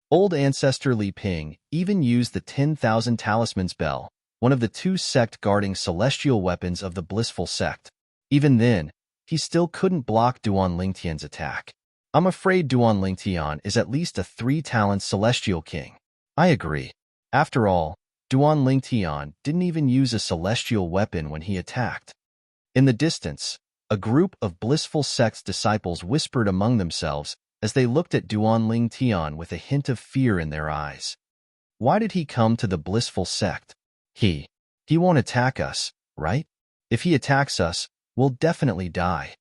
A: Old ancestor Li Ping even used the 10,000 talismans bell, one of the 2 sect-guarding celestial weapons of the blissful sect. Even then, he still couldn't block Duan Lingtian's attack. I'm afraid Duan Lingtian is at least a 3-talent celestial king. I agree. After all, Duan Lingtian didn't even use a celestial weapon when he attacked. In the distance, a group of blissful sect's disciples whispered among themselves as they looked at Duan Lingtian with a hint of fear in their eyes. Why did he come to the blissful sect? He won't attack us, right? If he attacks us, we'll definitely die.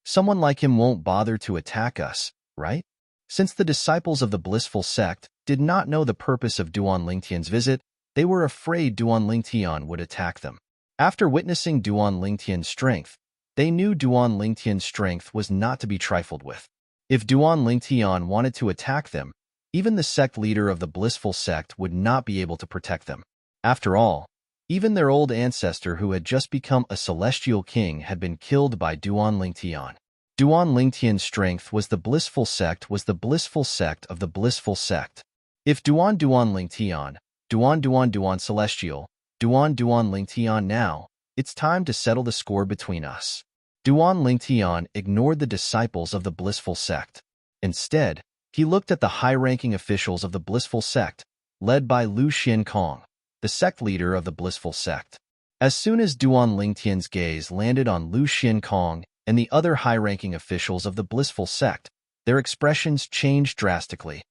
A: Someone like him won't bother to attack us, right? Since the disciples of the blissful sect did not know the purpose of Duan Lingtian's visit, they were afraid Duan Lingtian would attack them. After witnessing Duan Lingtian's strength, they knew Duan Lingtian's strength was not to be trifled with. If Duan Lingtian wanted to attack them, even the sect leader of the blissful sect would not be able to protect them. After all, even their old ancestor who had just become a celestial king had been killed by Duan Lingtian. Duan Lingtian's strength was the blissful sect of the blissful sect. If Duan Lingtian, Duan celestial, Duan Lingtian now, it's time to settle the score between us. Duan Lingtian ignored the disciples of the blissful sect. Instead, he looked at the high-ranking officials of the blissful sect, led by Lu Xiankong, the sect leader of the blissful sect. As soon as Duan Lingtian's gaze landed on Lu Xiankong and the other high-ranking officials of the blissful sect, their expressions changed drastically.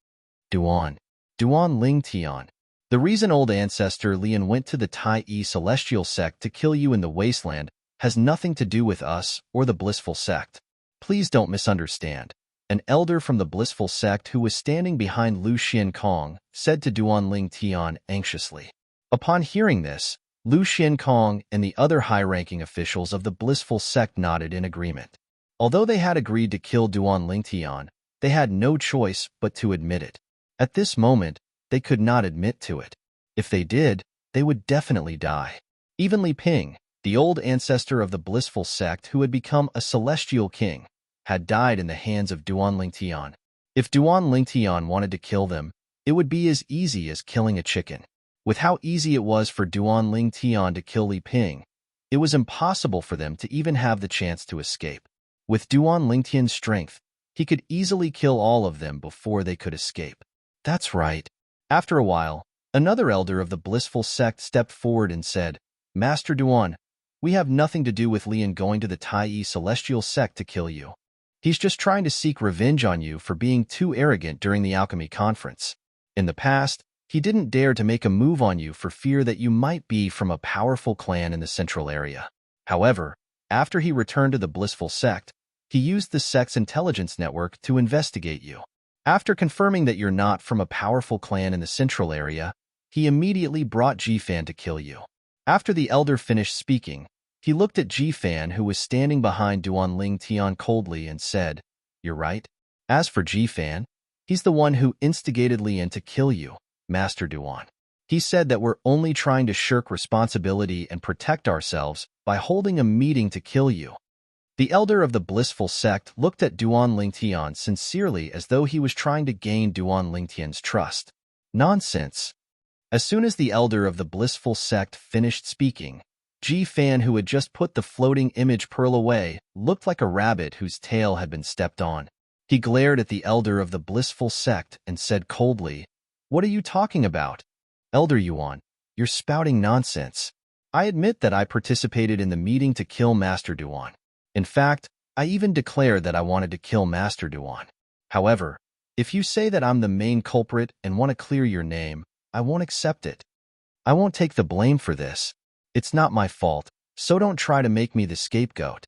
A: Duan Lingtian. The reason old ancestor Lian went to the Tai-E celestial sect to kill you in the wasteland has nothing to do with us or the blissful sect. Please don't misunderstand. An elder from the blissful sect who was standing behind Lu Xiankong said to Duan Lingtian anxiously. Upon hearing this, Lu Xiankong and the other high-ranking officials of the blissful sect nodded in agreement. Although they had agreed to kill Duan Lingtian, they had no choice but to admit it. At this moment, they could not admit to it. If they did, they would definitely die. Even Li Ping, the old ancestor of the blissful sect who had become a celestial king, had died in the hands of Duan Lingtian. If Duan Lingtian wanted to kill them, it would be as easy as killing a chicken. With how easy it was for Duan Lingtian to kill Li Ping, it was impossible for them to even have the chance to escape. With Duan Lingtian's strength, he could easily kill all of them before they could escape. That's right. After a while, another elder of the blissful sect stepped forward and said, Master Duan, we have nothing to do with Lian going to the Tai-E celestial sect to kill you. He's just trying to seek revenge on you for being too arrogant during the alchemy conference. In the past, he didn't dare to make a move on you for fear that you might be from a powerful clan in the central area. However, after he returned to the blissful sect, he used the sect's intelligence network to investigate you. After confirming that you're not from a powerful clan in the central area, he immediately brought Jifan to kill you. After the elder finished speaking, he looked at Jifan who was standing behind Duan Lingtian coldly and said, You're right. As for Jifan, he's the one who instigated Lian to kill you, Master Duan. He said that we're only trying to shirk responsibility and protect ourselves by holding a meeting to kill you. The elder of the blissful sect looked at Duan Lingtian sincerely as though he was trying to gain Duan Lingtian's trust. Nonsense. As soon as the elder of the blissful sect finished speaking, Jifan, who had just put the floating image pearl away, looked like a rabbit whose tail had been stepped on. He glared at the elder of the blissful sect and said coldly, What are you talking about? Elder Yuan, you're spouting nonsense. I admit that I participated in the meeting to kill Master Duan. In fact, I even declared that I wanted to kill Master Duan. However, if you say that I'm the main culprit and want to clear your name, I won't accept it. I won't take the blame for this. It's not my fault, so don't try to make me the scapegoat.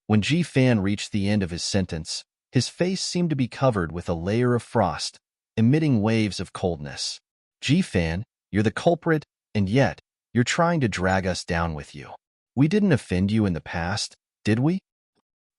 A: When Jifan reached the end of his sentence, his face seemed to be covered with a layer of frost, emitting waves of coldness. Jifan, you're the culprit, and yet, you're trying to drag us down with you. We didn't offend you in the past, did we?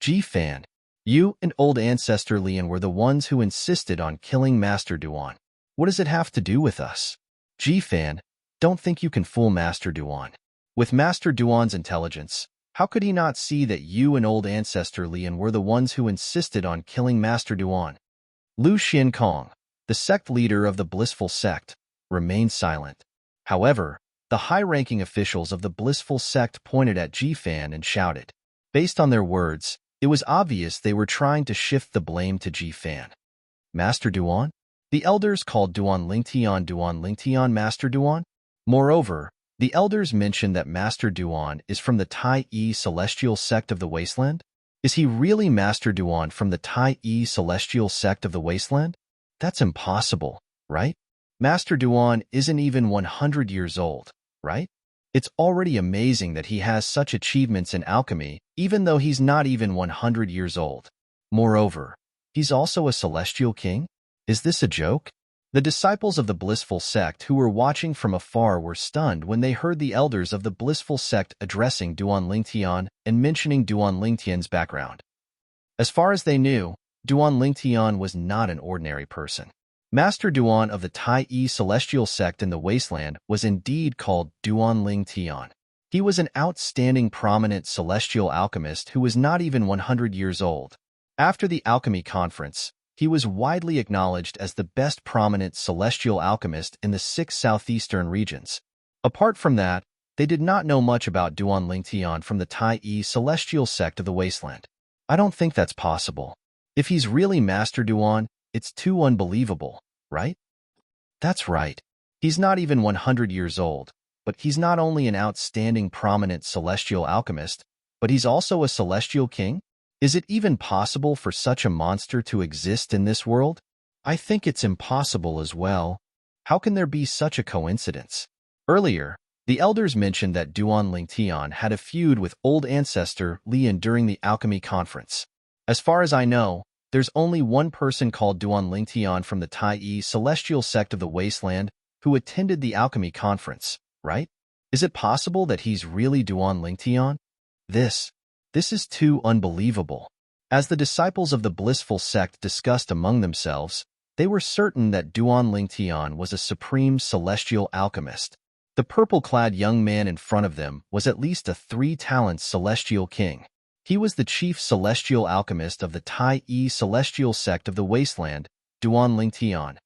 A: Jifan, you and old ancestor Lian were the ones who insisted on killing Master Duan. What does it have to do with us? Jifan, don't think you can fool Master Duan. With Master Duan's intelligence, how could he not see that you and old ancestor Lian were the ones who insisted on killing Master Duan? Lu Xiankong, the sect leader of the blissful sect, remained silent. However, the high-ranking officials of the blissful sect pointed at Jifan and shouted. Based on their words, it was obvious they were trying to shift the blame to Jifan. Master Duan? The elders called Duan Lingtian Master Duan? Moreover, the elders mentioned that Master Duan is from the Tai-E celestial sect of the wasteland? Is he really Master Duan from the Tai-E celestial sect of the wasteland? That's impossible, right? Master Duan isn't even 100 years old, right? It's already amazing that he has such achievements in alchemy, even though he's not even 100 years old. Moreover, he's also a celestial king? Is this a joke? The disciples of the blissful sect who were watching from afar were stunned when they heard the elders of the blissful sect addressing Duan Lingtian and mentioning Duan Lingtian's background. As far as they knew, Duan Lingtian was not an ordinary person. Master Duan of the Tai-E celestial sect in the wasteland was indeed called Duan Ling Tian. He was an outstanding prominent celestial alchemist who was not even 100 years old. After the alchemy conference, he was widely acknowledged as the best prominent celestial alchemist in the 6 southeastern regions. Apart from that, they did not know much about Duan Ling Tian from the Tai-E celestial sect of the wasteland. I don't think that's possible. If he's really Master Duan, it's too unbelievable, right? That's right. He's not even 100 years old, but he's not only an outstanding prominent celestial alchemist, but he's also a celestial king? Is it even possible for such a monster to exist in this world? I think it's impossible as well. How can there be such a coincidence? Earlier, the elders mentioned that Duan Ling Tian had a feud with old ancestor Lian during the alchemy conference. As far as I know, there's only one person called Duan Ling Tian from the Tai-E celestial sect of the wasteland who attended the alchemy conference, right? Is it possible that he's really Duan Ling Tian? This is too unbelievable. As the disciples of the blissful sect discussed among themselves, they were certain that Duan Ling Tian was a supreme celestial alchemist. The purple-clad young man in front of them was at least a 3-talent celestial king. He was the chief celestial alchemist of the Tai-E celestial sect of the wasteland, Duan Ling Tian.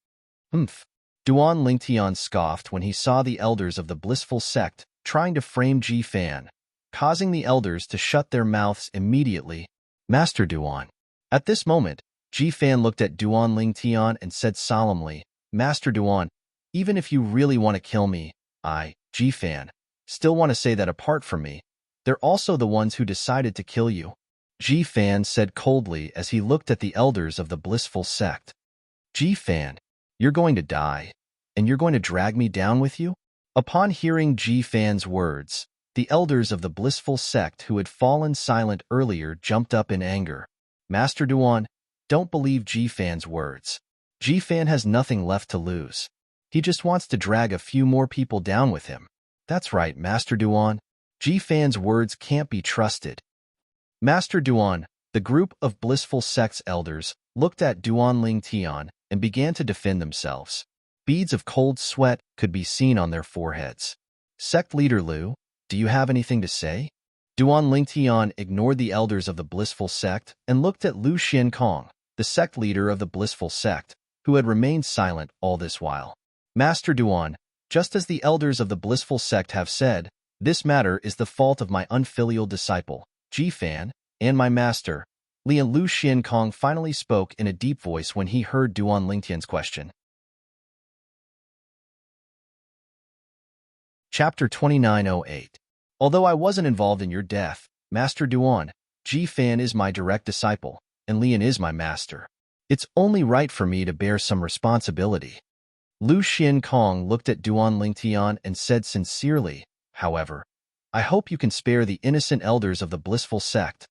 A: Duan Ling Tian scoffed when he saw the elders of the blissful sect trying to frame Ji Fan, causing the elders to shut their mouths immediately. Master Duan. At this moment, Ji Fan looked at Duan Ling Tian and said solemnly, Master Duan, even if you really want to kill me, I, Ji Fan, still want to say that apart from me, they're also the ones who decided to kill you. Ji Fan said coldly as he looked at the elders of the blissful sect. Ji Fan, you're going to die, and you're going to drag me down with you? Upon hearing Ji Fan's words, the elders of the blissful sect who had fallen silent earlier jumped up in anger. Master Duan, don't believe Ji Fan's words. Ji Fan has nothing left to lose. He just wants to drag a few more people down with him. That's right, Master Duan. Ji Fan's words can't be trusted. Master Duan, the group of blissful sect's elders, looked at Duan Ling Tian and began to defend themselves. Beads of cold sweat could be seen on their foreheads. Sect leader Lu, do you have anything to say? Duan Ling Tian ignored the elders of the blissful sect and looked at Lu Xiankong, the sect leader of the blissful sect, who had remained silent all this while. Master Duan, just as the elders of the blissful sect have said, this matter is the fault of my unfilial disciple, Ji Fan, and my master. Lu Xiankong finally spoke in a deep voice when he heard Duan Ling Tian's question. Chapter 2908. Although I wasn't involved in your death, Master Duan, Ji Fan is my direct disciple, and Lian is my master. It's only right for me to bear some responsibility. Lu Xiankong looked at Duan Ling Tian and said sincerely, however, I hope you can spare the innocent elders of the blissful sect.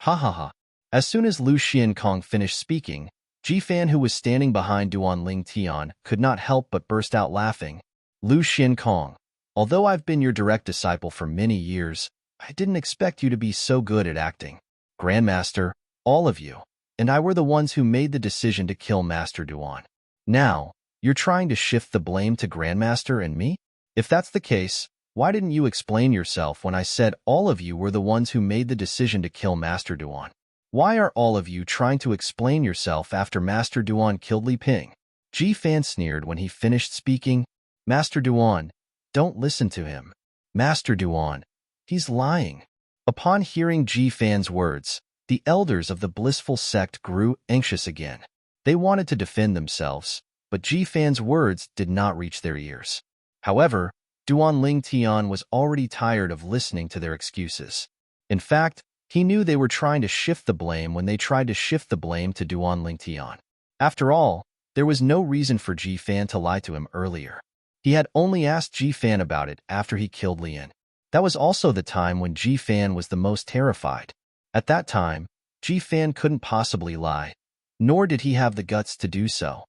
A: Ha ha ha. As soon as Lu Xiankong finished speaking, Ji Fan, who was standing behind Duan Ling Tian, could not help but burst out laughing. Lu Xiankong, although I've been your direct disciple for many years, I didn't expect you to be so good at acting. Grandmaster, all of you, and I were the ones who made the decision to kill Master Duan. Now, you're trying to shift the blame to Grandmaster and me? If that's the case, why didn't you explain yourself when I said all of you were the ones who made the decision to kill Master Duan? Why are all of you trying to explain yourself after Master Duan killed Li Ping? Ji Fan sneered when he finished speaking. Master Duan, don't listen to him. Master Duan, he's lying. Upon hearing Ji Fan's words, the elders of the blissful sect grew anxious again. They wanted to defend themselves, but Ji Fan's words did not reach their ears. However, Duan Ling Tian was already tired of listening to their excuses. In fact, he knew they were trying to shift the blame when they tried to shift the blame to Duan Ling Tian. After all, there was no reason for Ji Fan to lie to him earlier. He had only asked Ji Fan about it after he killed Lian. That was also the time when Ji Fan was the most terrified. At that time, Ji Fan couldn't possibly lie, nor did he have the guts to do so.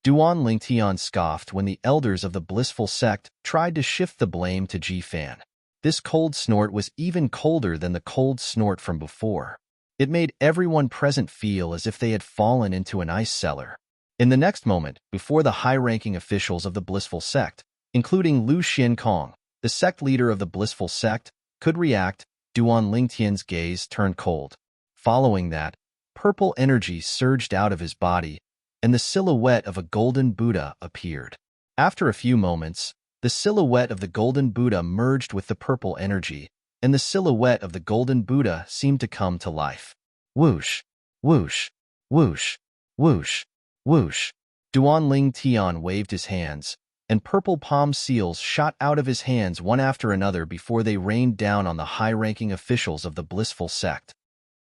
A: Duan Ling Tian scoffed when the elders of the blissful sect tried to shift the blame to Ji Fan. This cold snort was even colder than the cold snort from before. It made everyone present feel as if they had fallen into an ice cellar. In the next moment, before the high-ranking officials of the blissful sect, including Lu Xiankong, the sect leader of the blissful sect, could react, Duan Lingtian's gaze turned cold. Following that, purple energy surged out of his body, and the silhouette of a golden Buddha appeared. After a few moments, the silhouette of the golden Buddha merged with the purple energy, and the silhouette of the golden Buddha seemed to come to life. Whoosh, whoosh, whoosh, whoosh, whoosh. Duan Lingtian waved his hands, and purple palm seals shot out of his hands one after another before they rained down on the high-ranking officials of the blissful sect.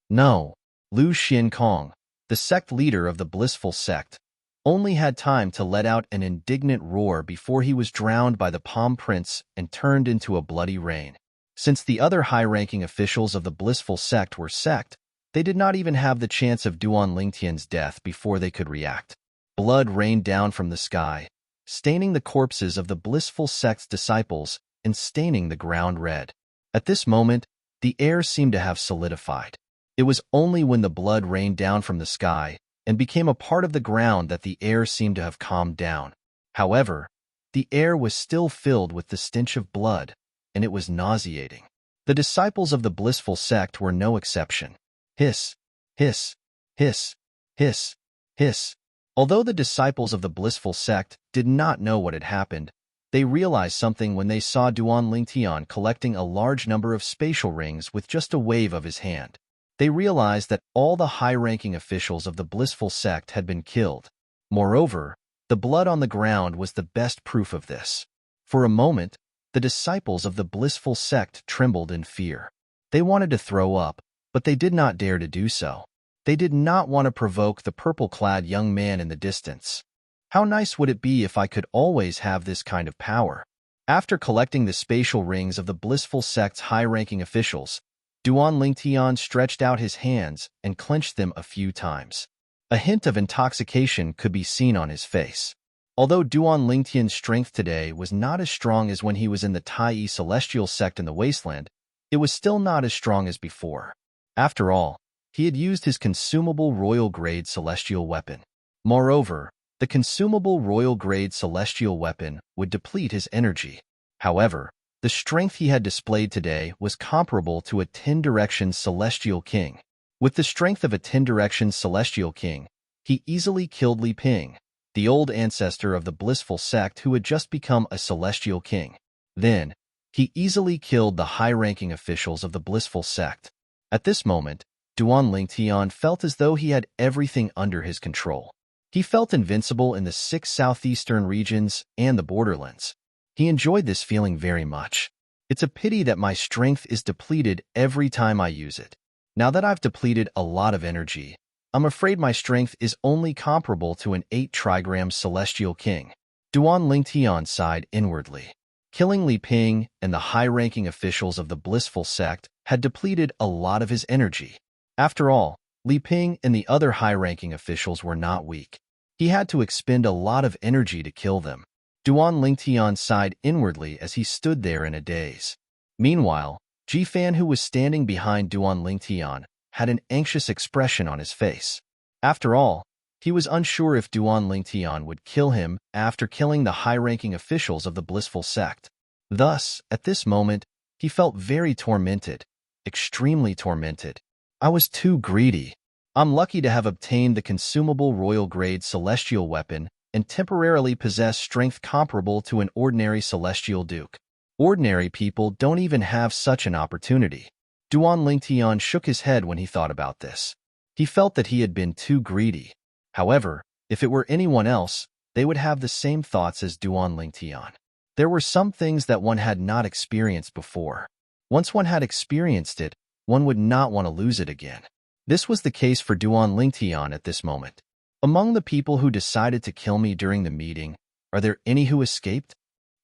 A: No, Lu Xiankong, the sect leader of the blissful sect, only had time to let out an indignant roar before he was drowned by the palm prince and turned into a bloody rain. Since the other high-ranking officials of the blissful sect were sect, they did not even have the chance of Duan Lingtian's death before they could react. Blood rained down from the sky, staining the corpses of the blissful sect's disciples and staining the ground red. At this moment, the air seemed to have solidified. It was only when the blood rained down from the sky and became a part of the ground that the air seemed to have calmed down. However, the air was still filled with the stench of blood, and it was nauseating. The disciples of the blissful sect were no exception. Hiss, hiss, hiss, hiss, hiss. Although the disciples of the blissful sect did not know what had happened, they realized something when they saw Duan Lingtian collecting a large number of spatial rings with just a wave of his hand. They realized that all the high-ranking officials of the blissful sect had been killed. Moreover, the blood on the ground was the best proof of this. For a moment, the disciples of the blissful sect trembled in fear. They wanted to throw up, but they did not dare to do so. They did not want to provoke the purple-clad young man in the distance. How nice would it be if I could always have this kind of power? After collecting the spatial rings of the blissful sect's high-ranking officials, Duan Lingtian stretched out his hands and clenched them a few times. A hint of intoxication could be seen on his face. Although Duan Lingtian's strength today was not as strong as when he was in the Tai Celestial sect in the wasteland, it was still not as strong as before. After all, he had used his consumable royal-grade celestial weapon. Moreover, the consumable royal-grade celestial weapon would deplete his energy. However, the strength he had displayed today was comparable to a 10-direction celestial king. With the strength of a 10-direction celestial king, he easily killed Li Ping, the old ancestor of the blissful sect who had just become a celestial king. Then, he easily killed the high-ranking officials of the blissful sect. At this moment, Duan Lingtian felt as though he had everything under his control. He felt invincible in the 6 southeastern regions and the borderlands. He enjoyed this feeling very much. It's a pity that my strength is depleted every time I use it. Now that I've depleted a lot of energy, I'm afraid my strength is only comparable to an 8-trigram celestial king. Duan Lingtian sighed inwardly. Killing Li Ping and the high-ranking officials of the blissful sect had depleted a lot of his energy. After all, Li Ping and the other high-ranking officials were not weak. He had to expend a lot of energy to kill them. Duan Lingtian sighed inwardly as he stood there in a daze. Meanwhile, Jifan, who was standing behind Duan Lingtian, had an anxious expression on his face. After all, he was unsure if Duan Lingtian would kill him after killing the high-ranking officials of the blissful sect. Thus, at this moment, he felt very tormented, extremely tormented. I was too greedy. I'm lucky to have obtained the consumable royal-grade celestial weapon and temporarily possess strength comparable to an ordinary celestial duke. Ordinary people don't even have such an opportunity. Duan Lingtian shook his head when he thought about this. He felt that he had been too greedy. However, if it were anyone else, they would have the same thoughts as Duan Lingtian. There were some things that one had not experienced before. Once one had experienced it, one would not want to lose it again. This was the case for Duan Lingtian at this moment. Among the people who decided to kill me during the meeting, are there any who escaped?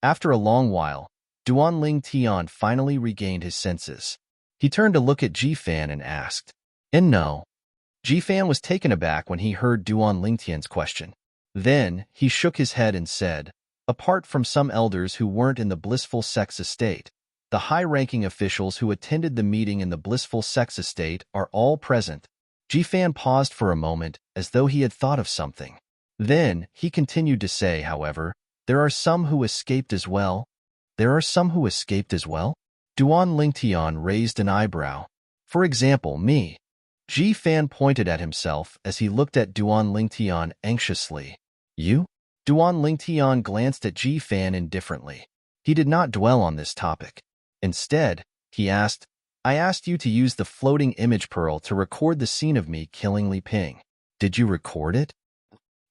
A: After a long while, Duan Lingtian finally regained his senses. He turned to look at Jifan and asked, "And no." Jifan was taken aback when he heard Duan Lingtian's question. Then, he shook his head and said, "Apart from some elders who weren't in the blissful sex estate, the high-ranking officials who attended the meeting in the blissful sex estate are all present." Jifan paused for a moment as though he had thought of something. Then, he continued to say, however, there are some who escaped as well. There are some who escaped as well? Duan Lingtian raised an eyebrow. For example, me. Ji Fan pointed at himself as he looked at Duan Lingtian anxiously. You? Duan Lingtian glanced at Ji Fan indifferently. He did not dwell on this topic. Instead, he asked, I asked you to use the floating image pearl to record the scene of me killing Li Ping. Did you record it?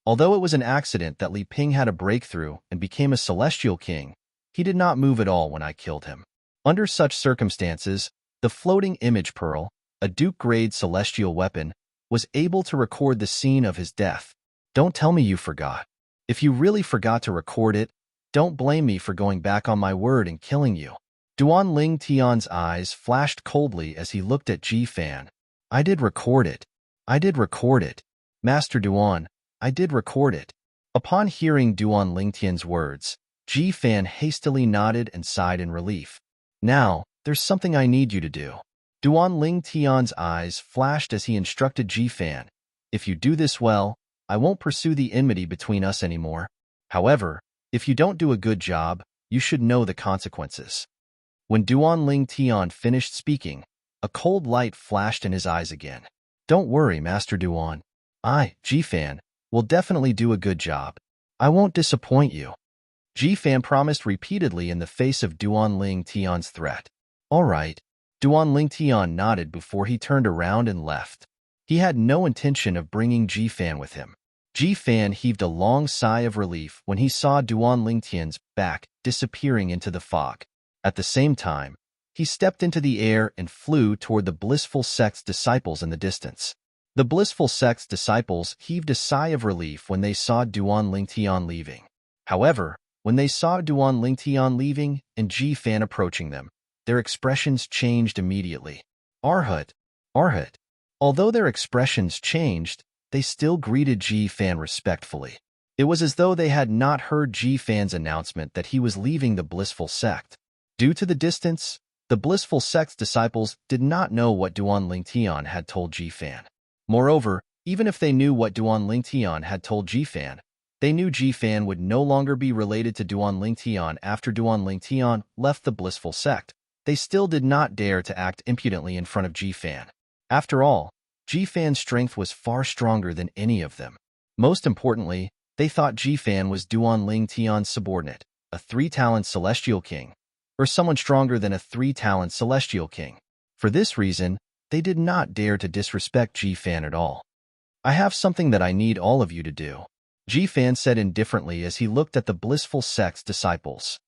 A: Although it was an accident that Li Ping had a breakthrough and became a celestial king, he did not move at all when I killed him. Under such circumstances, the floating image pearl, a Duke-grade celestial weapon, was able to record the scene of his death. Don't tell me you forgot. If you really forgot to record it, don't blame me for going back on my word and killing you. Duan Ling Tian's eyes flashed coldly as he looked at Ji Fan. I did record it. I did record it. Master Duan, I did record it. Upon hearing Duan Lingtian's words, Ji Fan hastily nodded and sighed in relief. Now, there's something I need you to do. Duan Lingtian's eyes flashed as he instructed Ji Fan. If you do this well, I won't pursue the enmity between us anymore. However, if you don't do a good job, you should know the consequences. When Duan Lingtian finished speaking, a cold light flashed in his eyes again. Don't worry, Master Duan. I, Ji Fan, will definitely do a good job. I won't disappoint you. Ji Fan promised repeatedly in the face of Duan Lingtian's threat. All right. Duan Lingtian nodded before he turned around and left. He had no intention of bringing Ji Fan with him. Ji Fan heaved a long sigh of relief when he saw Duan Lingtian's back disappearing into the fog. At the same time, he stepped into the air and flew toward the blissful sect's disciples in the distance. The blissful sect's disciples heaved a sigh of relief when they saw Duan Lingtian leaving. However, when they saw Duan Lingtian leaving and Ji Fan approaching them, their expressions changed immediately. Arhut, Arhut. Although their expressions changed, they still greeted Ji Fan respectfully. It was as though they had not heard Ji Fan's announcement that he was leaving the blissful sect. Due to the distance, the blissful sect's disciples did not know what Duan Lingtian had told Ji Fan. Moreover, even if they knew what Duan Lingtian had told Ji Fan, they knew Ji Fan would no longer be related to Duan Lingtian after Duan Lingtian left the blissful sect. They still did not dare to act impudently in front of Ji Fan. After all, Ji Fan's strength was far stronger than any of them. Most importantly, they thought Ji Fan was Duan Lingtian's subordinate, a 3-talent celestial king, or someone stronger than a 3-talent celestial king. For this reason, they did not dare to disrespect Ji Fan at all. I have something that I need all of you to do, Ji Fan said indifferently as he looked at the blissful sect's disciples.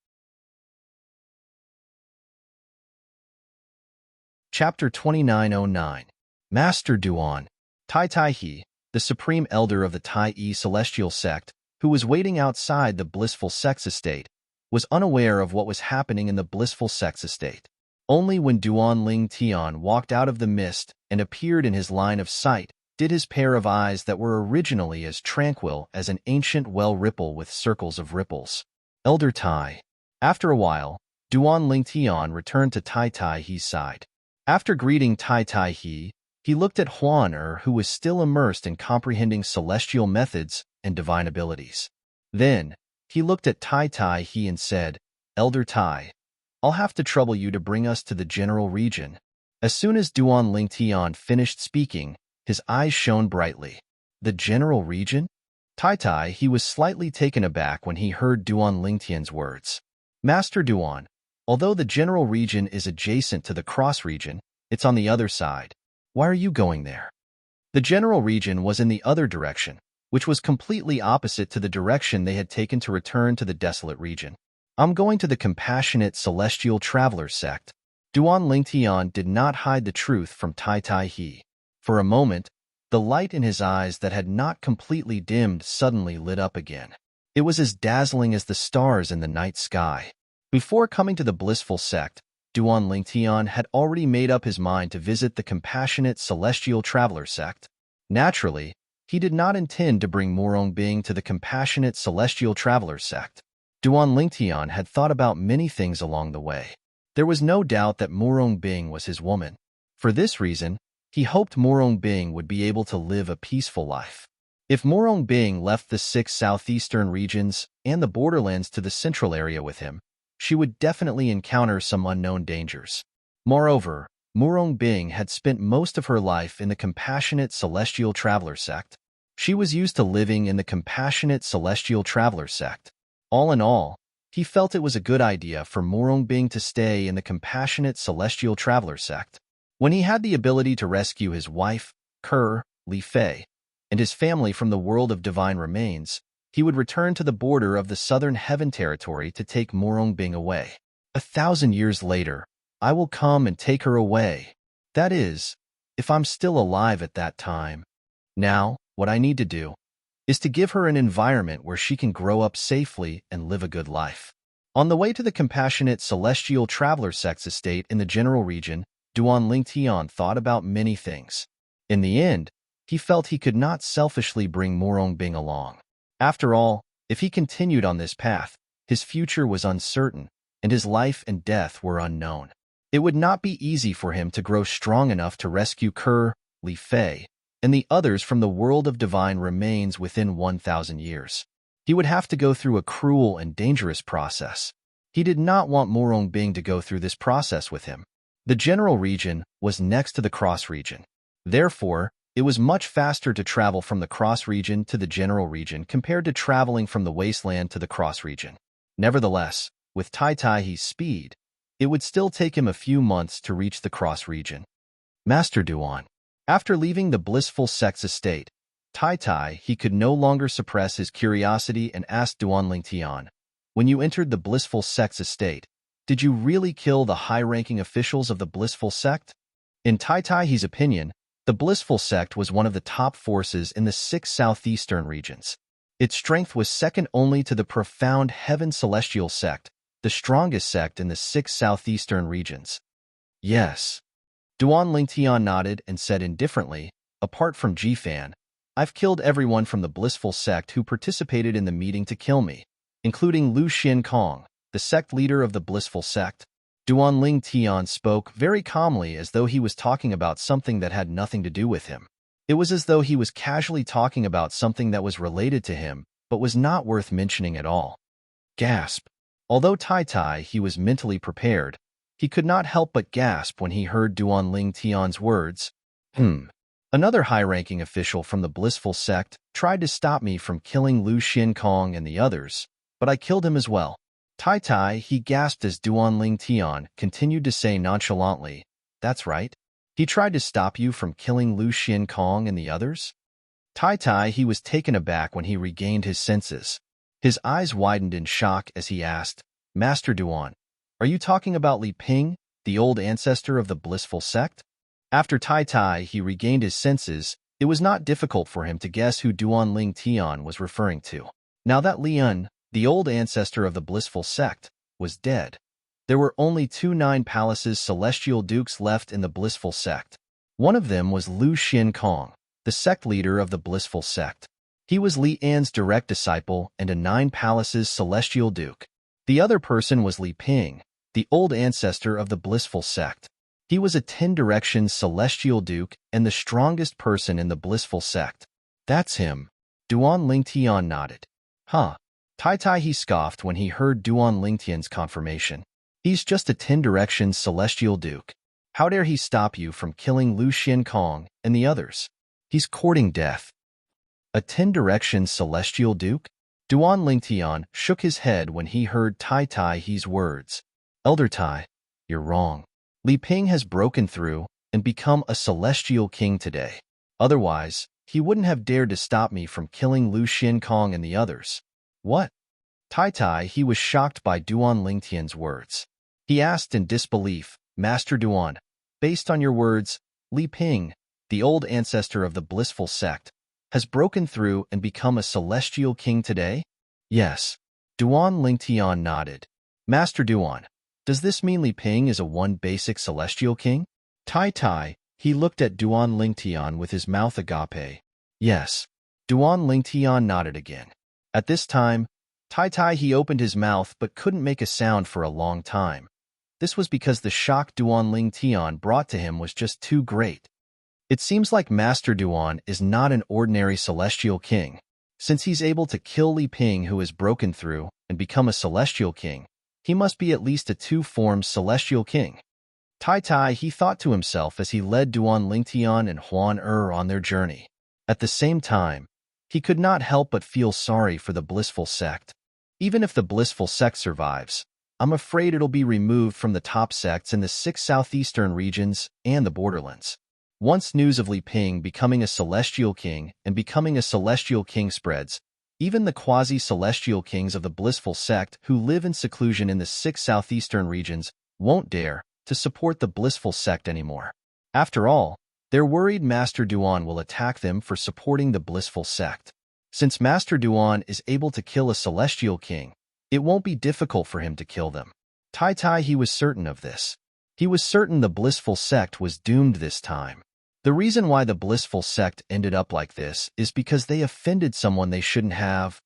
A: Chapter 2909. Master Duan. Tai Tai He, the supreme elder of the Tai Yi celestial sect, who was waiting outside the blissful sect's estate, was unaware of what was happening in the blissful sect's estate. Only when Duan Lingtian walked out of the mist and appeared in his line of sight did his pair of eyes that were originally as tranquil as an ancient well ripple with circles of ripples. Elder Tai. After a while, Duan Lingtian returned to Tai Tai He's side. After greeting Tai Tai He looked at Huan who was still immersed in comprehending celestial methods and divine abilities. Then, he looked at Tai Tai He and said, Elder Tai, I'll have to trouble you to bring us to the general region. As soon as Duan Lingtian finished speaking, his eyes shone brightly. The general region? Tai Tai He was slightly taken aback when he heard Duan Lingtian's words. Master Duan, although the general region is adjacent to the cross region, it's on the other side. Why are you going there? The general region was in the other direction, which was completely opposite to the direction they had taken to return to the desolate region. I'm going to the compassionate celestial traveler sect. Duan Lingtian did not hide the truth from Tai Tai He. For a moment, the light in his eyes that had not completely dimmed suddenly lit up again. It was as dazzling as the stars in the night sky. Before coming to the blissful sect, Duan Lingtian had already made up his mind to visit the compassionate celestial traveler sect. Naturally, he did not intend to bring Murong Bing to the compassionate celestial traveler sect. Duan Lingtian had thought about many things along the way. There was no doubt that Murong Bing was his woman. For this reason, he hoped Murong Bing would be able to live a peaceful life. If Morong Bing left the 6 southeastern regions and the borderlands to the central area with him, she would definitely encounter some unknown dangers. Moreover, Morong Bing had spent most of her life in the Compassionate Celestial Traveler sect. She was used to living in the Compassionate Celestial Traveler sect. All in all, he felt it was a good idea for Morong Bing to stay in the Compassionate Celestial Traveler sect. When he had the ability to rescue his wife, Kerr, Li Fei, and his family from the world of divine remains, he would return to the border of the Southern Heaven Territory to take Morong Bing away. 1,000 years later, I will come and take her away. That is, if I'm still alive at that time. Now, what I need to do is to give her an environment where she can grow up safely and live a good life. On the way to the Compassionate Celestial Traveler sect's estate in the general region, Duan Lingtian thought about many things. In the end, he felt he could not selfishly bring Morong Bing along. After all, if he continued on this path, his future was uncertain, and his life and death were unknown. It would not be easy for him to grow strong enough to rescue Kerr, Li Fei, and the others from the world of divine remains within 1,000 years. He would have to go through a cruel and dangerous process. He did not want Morong Bing to go through this process with him. The general region was next to the cross region. Therefore, it was much faster to travel from the cross region to the general region compared to traveling from the wasteland to the cross region. Nevertheless, with Tai Tai's speed, it would still take him a few months to reach the cross region. Master Duan. After leaving the blissful sect's estate, he could no longer suppress his curiosity and asked Duan Lingtian, "When you entered the blissful sect's estate, did you really kill the high-ranking officials of the blissful sect?" In Tai's opinion, the blissful sect was one of the top forces in the 6 southeastern regions. Its strength was second only to the profound Heaven Celestial sect, the strongest sect in the 6 southeastern regions. Yes. Duan Lingtian nodded and said indifferently, "Apart from Jifan, I've killed everyone from the blissful sect who participated in the meeting to kill me, including Lu Xinkong, the sect leader of the blissful sect." Duan Lingtian spoke very calmly as though he was talking about something that had nothing to do with him. It was as though he was casually talking about something that was related to him, but was not worth mentioning at all. Gasp. Although he was mentally prepared, he could not help but gasp when he heard Duan Lingtian's words. Another high-ranking official from the blissful sect tried to stop me from killing Lu Xinkong and the others, but I killed him as well. He gasped as Duan Lingtian continued to say nonchalantly, "That's right. He tried to stop you from killing Lu Xinkong and the others?" He was taken aback when he regained his senses. His eyes widened in shock as he asked, "Master Duan, are you talking about Li Ping, the old ancestor of the blissful sect?" After he regained his senses, it was not difficult for him to guess who Duan Lingtian was referring to. Now that Lian, the old ancestor of the blissful sect, was dead, there were only 2 Nine Palaces celestial dukes left in the blissful sect. One of them was Lu Xinkong, the sect leader of the blissful sect. He was Li An's direct disciple and a 9 Palaces celestial duke. The other person was Li Ping, the old ancestor of the blissful sect. He was a 10 Directions celestial duke and the strongest person in the blissful sect. "That's him." Duan Lingtian nodded. "Huh." He scoffed when he heard Duan Lingtian's confirmation. "He's just a 10 Directions celestial duke. How dare he stop you from killing Lu Xinkong and the others? He's courting death." "A 10 Directions celestial duke?" Duan Lingtian shook his head when he heard Tai's words. "Elder Tai, you're wrong. Li Ping has broken through and become a celestial king today. Otherwise, he wouldn't have dared to stop me from killing Lu Xinkong and the others." "What?" He was shocked by Duan Lingtian's words. He asked in disbelief, "Master Duan, based on your words, Li Ping, the old ancestor of the blissful sect, has broken through and become a celestial king today?" "Yes." Duan Lingtian nodded. "Master Duan, does this mean Li Ping is a one basic celestial king?" He looked at Duan Lingtian with his mouth agape. "Yes." Duan Lingtian nodded again. At this time, he opened his mouth but couldn't make a sound for a long time. This was because the shock Duan Lingtian brought to him was just too great. It seems like Master Duan is not an ordinary celestial king. Since he's able to kill Li Ping, who has broken through, and become a celestial king, he must be at least a two-formed celestial king. Tai, he thought to himself as he led Duan Lingtian and Huan on their journey. At the same time, he could not help but feel sorry for the blissful sect. Even if the blissful sect survives, I'm afraid it'll be removed from the top sects in the 6 southeastern regions and the borderlands. Once news of Li Ping becoming a celestial king and becoming a celestial king spreads, even the quasi-celestial kings of the blissful sect who live in seclusion in the 6 southeastern regions won't dare to support the blissful sect anymore. After all, they're worried Master Duan will attack them for supporting the blissful sect. Since Master Duan is able to kill a celestial king, it won't be difficult for him to kill them. Tai, he was certain of this. He was certain the blissful sect was doomed this time. The reason why the blissful sect ended up like this is because they offended someone they shouldn't have.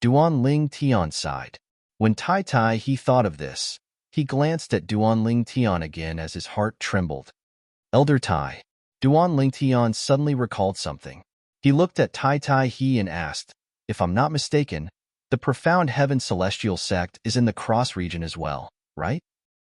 A: Duan Lingtian sighed. When Tai he thought of this, he glanced at Duan Lingtian again as his heart trembled. Elder Tai. Duan Lingtian suddenly recalled something. He looked at Tai he and asked, if I'm not mistaken, the Profound Heaven Celestial Sect is in the Cross region as well, right?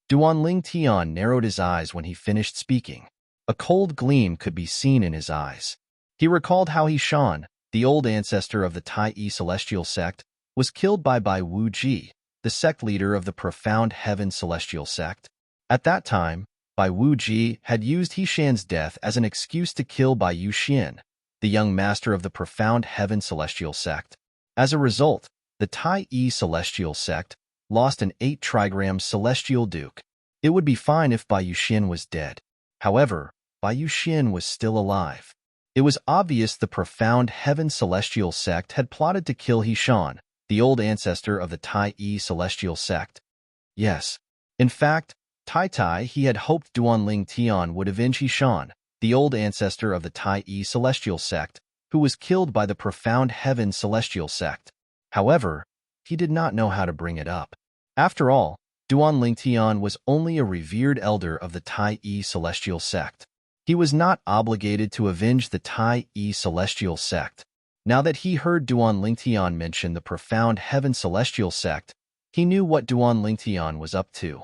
A: Duan Lingtian narrowed his eyes when he finished speaking. A cold gleam could be seen in his eyes. He recalled how He Shan, the old ancestor of the Tai Celestial Sect, was killed by Bai Wu Ji, the sect leader of the Profound Heaven Celestial Sect. At that time, Bai Wu Ji had used He Shan's death as an excuse to kill Bai Yu Xian, the young master of the Profound Heaven Celestial Sect. As a result, the Tai Celestial Sect lost an 8-trigram Celestial Duke. It would be fine if Bai Yu Xian was dead. However, Bai Yu Xian was still alive. It was obvious the Profound Heaven Celestial Sect had plotted to kill He Shan, the old ancestor of the Tai Celestial Sect. Yes. In fact, Tai he had hoped Duan Lingtian would avenge He Shan, the old ancestor of the Tai Celestial Sect, who was killed by the Profound Heaven Celestial Sect. However, he did not know how to bring it up. After all, Duan Lingtian was only a revered elder of the Tai Celestial Sect. He was not obligated to avenge the Tai Celestial Sect. Now that he heard Duan Lingtian mention the Profound Heaven Celestial Sect, he knew what Duan Lingtian was up to.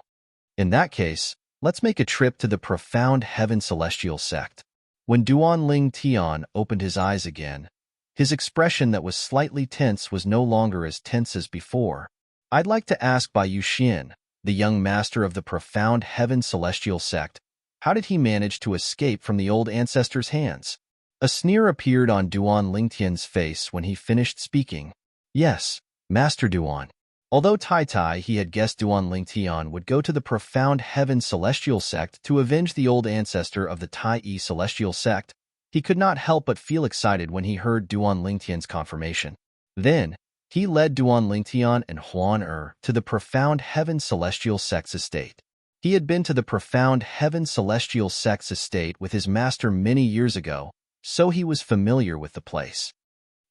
A: In that case, let's make a trip to the Profound Heaven Celestial Sect. When Duan Lingtian opened his eyes again, his expression that was slightly tense was no longer as tense as before. I'd like to ask Bai Yu Xian, the young master of the Profound Heaven Celestial Sect, how did he manage to escape from the old ancestor's hands? A sneer appeared on Duan Lingtian's face when he finished speaking. Yes, Master Duan. Although Tai he had guessed Duan Lingtian would go to the Profound Heaven Celestial Sect to avenge the old ancestor of the Tai Celestial Sect, he could not help but feel excited when he heard Duan Lingtian's confirmation. Then, he led Duan Lingtian and Huan to the Profound Heaven Celestial Sect's estate. He had been to the Profound Heaven Celestial Sect's estate with his master many years ago, so he was familiar with the place.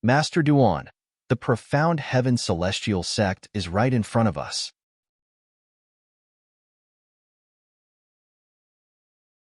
A: Master Duan, the Profound Heaven Celestial Sect is right in front of us.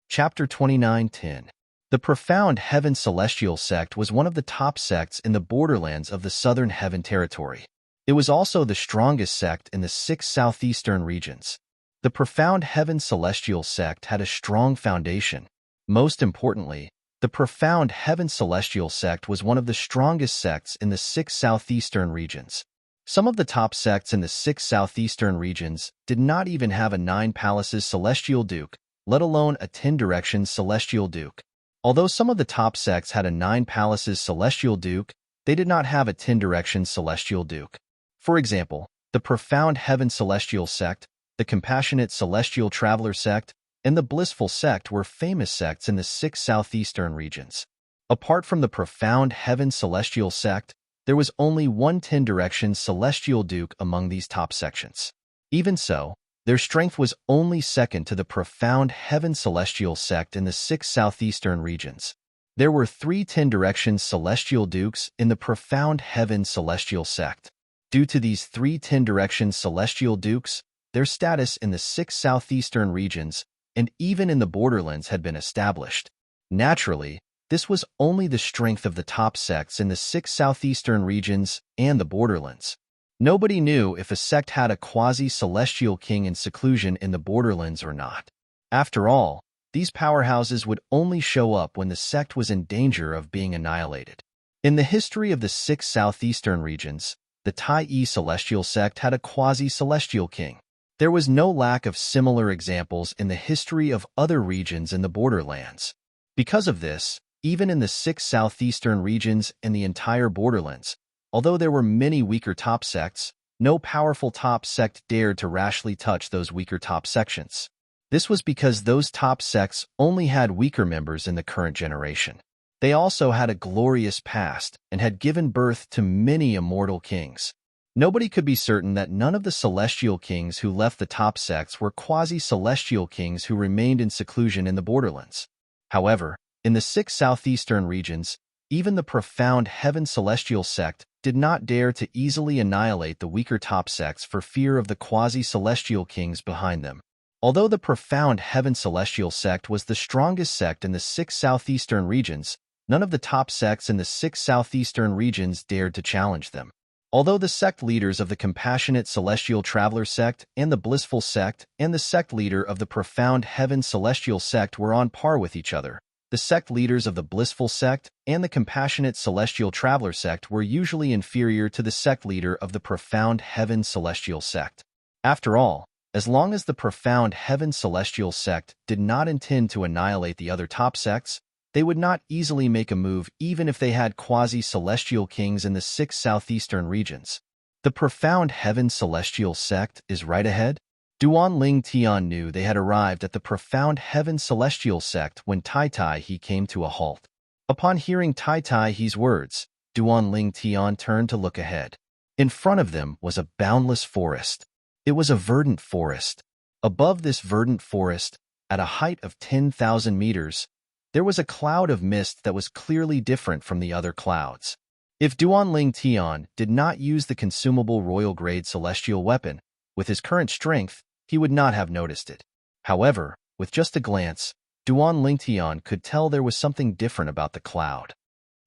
A: Chapter 29:10. The Profound Heaven Celestial Sect was one of the top sects in the borderlands of the Southern Heaven Territory. It was also the strongest sect in the 6 southeastern regions. The Profound Heaven Celestial Sect had a strong foundation. Most importantly, the Profound Heaven Celestial Sect was one of the strongest sects in the 6 southeastern regions. Some of the top sects in the 6 southeastern regions did not even have a 9 palaces Celestial Duke, let alone a 10 directions Celestial Duke. Although some of the top sects had a 9 palaces Celestial Duke, they did not have a 10 directions Celestial Duke. For example, the Profound Heaven Celestial Sect, the Compassionate Celestial Traveler Sect, and the Blissful Sect were famous sects in the 6 southeastern regions. Apart from the Profound Heaven Celestial Sect, there was only one 10 directions Celestial Duke among these top sections. Even so, their strength was only second to the Profound Heaven Celestial Sect in the 6 southeastern regions. There were 3 10 directions Celestial Dukes in the Profound Heaven Celestial Sect. Due to these 3 10 directions Celestial Dukes, their status in the 6 southeastern regions and even in the borderlands had been established. Naturally, this was only the strength of the top sects in the 6 southeastern regions and the borderlands. Nobody knew if a sect had a quasi-celestial king in seclusion in the borderlands or not. After all, these powerhouses would only show up when the sect was in danger of being annihilated. In the history of the 6 southeastern regions, the Tai celestial sect had a quasi-celestial king. There was no lack of similar examples in the history of other regions in the borderlands. Because of this, even in the 6 southeastern regions and the entire borderlands, although there were many weaker top sects, no powerful top sect dared to rashly touch those weaker top sections. This was because those top sects only had weaker members in the current generation. They also had a glorious past and had given birth to many immortal kings. Nobody could be certain that none of the celestial kings who left the top sects were quasi-celestial kings who remained in seclusion in the borderlands. However, in the 6 southeastern regions, even the profound heaven celestial sect did not dare to easily annihilate the weaker top sects for fear of the quasi-celestial kings behind them. Although the profound heaven celestial sect was the strongest sect in the 6 southeastern regions, none of the top sects in the 6 southeastern regions dared to challenge them. Although the sect leaders of the compassionate celestial traveler sect and the blissful sect and the sect leader of the profound heaven celestial sect were on par with each other, the sect leaders of the blissful sect and the compassionate celestial traveler sect were usually inferior to the sect leader of the profound heaven celestial sect. After all, as long as the profound heaven celestial sect did not intend to annihilate the other top sects, they would not easily make a move even if they had quasi-celestial kings in the 6 southeastern regions. The profound heaven celestial sect is right ahead. Duan Ling Tian knew they had arrived at the profound heaven celestial sect when Tai He came to a halt. Upon hearing Tai He's words, Duan Ling Tian turned to look ahead. In front of them was a boundless forest. It was a verdant forest. Above this verdant forest, at a height of 10,000 meters, there was a cloud of mist that was clearly different from the other clouds. If Duan Ling Tian did not use the consumable royal-grade celestial weapon, with his current strength, he would not have noticed it. However, with just a glance, Duan Ling Tian could tell there was something different about the cloud.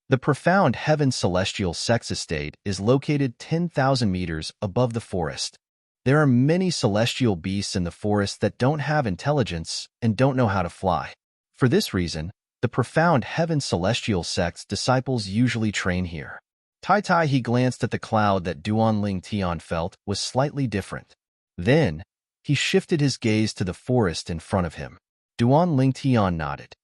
A: The profound heaven celestial sex estate is located 10,000 meters above the forest. There are many celestial beasts in the forest that don't have intelligence and don't know how to fly. For this reason, the profound heaven celestial sect's disciples usually train here. Tai He glanced at the cloud that Duan Ling Tian felt was slightly different. Then, he shifted his gaze to the forest in front of him. Duan Ling Tian nodded.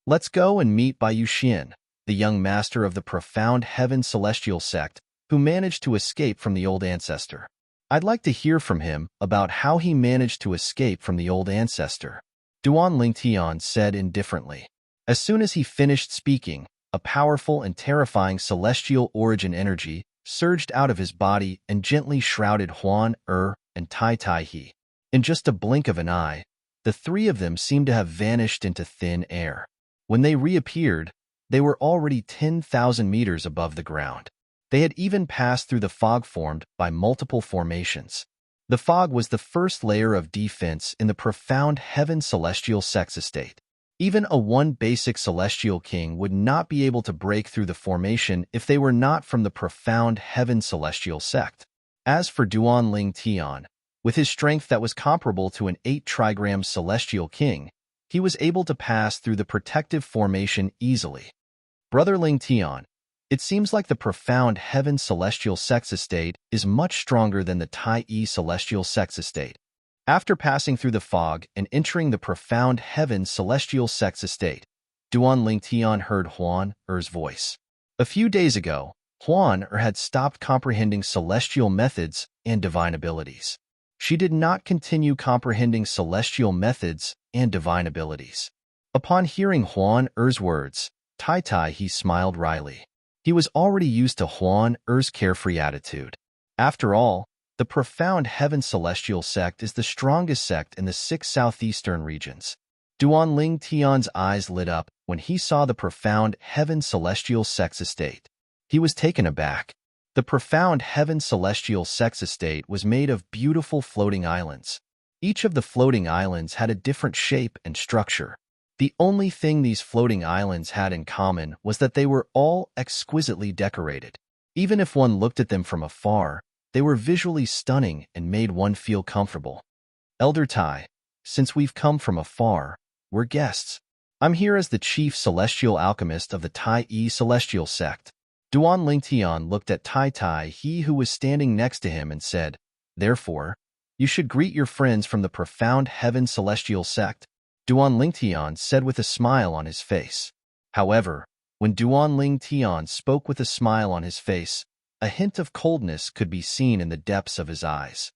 A: Let's go and meet Bai Yuxian, the young master of the profound heaven celestial sect, who managed to escape from the old ancestor. I'd like to hear from him about how he managed to escape from the old ancestor, Duan Ling Tian said indifferently. As soon as he finished speaking, a powerful and terrifying celestial origin energy surged out of his body and gently shrouded Huan, and Tai He. In just a blink of an eye, the three of them seemed to have vanished into thin air. When they reappeared, they were already 10,000 meters above the ground. They had even passed through the fog formed by multiple formations. The fog was the first layer of defense in the profound heaven celestial sex estate. Even a one basic celestial king would not be able to break through the formation if they were not from the profound heaven celestial sect. As for Duan Ling Tian, with his strength that was comparable to an 8 trigram celestial king, he was able to pass through the protective formation easily. Brother Ling Tian, it seems like the profound heaven celestial sex estate is much stronger than the Tai celestial sex estate. After passing through the fog and entering the profound heaven celestial sex estate, Duan Ling Tian heard Huan-Er's voice. A few days ago, Huan-Er had stopped comprehending celestial methods and divine abilities. She did not continue comprehending celestial methods and divine abilities. Upon hearing Huan-Er's words, Tai He smiled wryly. He was already used to Huan-Er's carefree attitude. After all, the profound heaven celestial sect is the strongest sect in the 6 southeastern regions. Duan Ling Tian's eyes lit up when he saw the profound heaven celestial sex estate. He was taken aback. The profound heaven celestial sex estate was made of beautiful floating islands. Each of the floating islands had a different shape and structure. The only thing these floating islands had in common was that they were all exquisitely decorated. Even if one looked at them from afar, they were visually stunning and made one feel comfortable. Elder Tai, since we've come from afar, we're guests. I'm here as the chief celestial alchemist of the Tai celestial sect. Duan Lingtian looked at Tai Tai, he who was standing next to him, and said, "Therefore, you should greet your friends from the profound heaven celestial sect," Duan Lingtian said with a smile on his face. However, when Duan Lingtian spoke with a smile on his face, a hint of coldness could be seen in the depths of his eyes.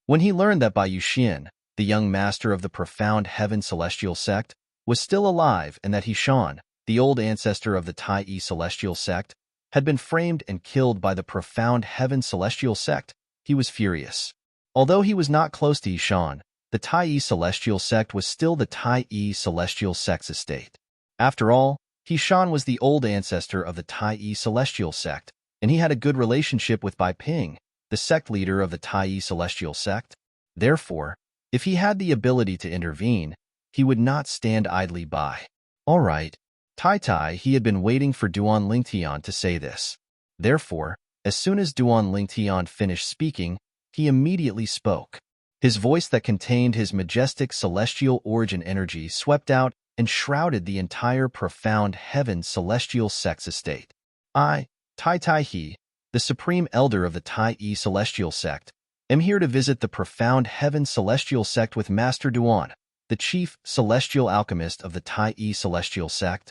A: When he learned that Bai Yuxian, the young master of the profound heaven celestial sect, was still alive and that Shan, the old ancestor of the Tai celestial sect, had been framed and killed by the profound heaven celestial sect, he was furious. Although he was not close to Shan, the Tai celestial sect was still the Tai celestial sect's estate. After all, Shan was the old ancestor of the Tai celestial sect, and he had a good relationship with Bai Ping, the sect leader of the Tai celestial sect. Therefore, if he had the ability to intervene, he would not stand idly by. All right. Tai, he had been waiting for Duan Lingtian to say this. Therefore, as soon as Duan Lingtian finished speaking, he immediately spoke. His voice that contained his majestic celestial origin energy swept out and shrouded the entire profound heaven celestial sect's estate. I, Tai He, the supreme elder of the Tai celestial sect, am here to visit the profound heaven celestial sect with Master Duan, the chief celestial alchemist of the Tai celestial sect.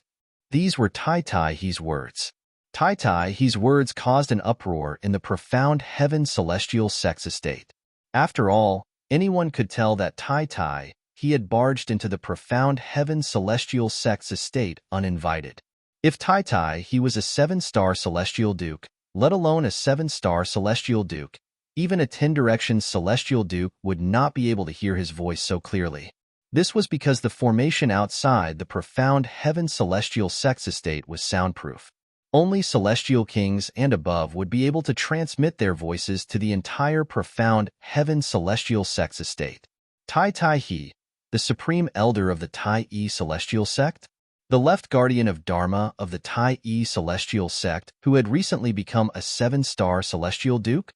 A: These were Tai He's words. Tai He's words caused an uproar in the profound heaven celestial sect's estate. After all, anyone could tell that Tai He had barged into the profound heaven celestial sect's estate uninvited. If Tai He was a 7-star celestial duke, let alone a 7-star celestial duke, even a 10 directions celestial duke would not be able to hear his voice so clearly. This was because the formation outside the profound heaven celestial sect's estate was soundproof. Only celestial kings and above would be able to transmit their voices to the entire profound heaven celestial sect's estate. Tai He, the supreme elder of the Tai celestial sect, the left guardian of Dharma of the Tai celestial sect, who had recently become a 7-star celestial duke?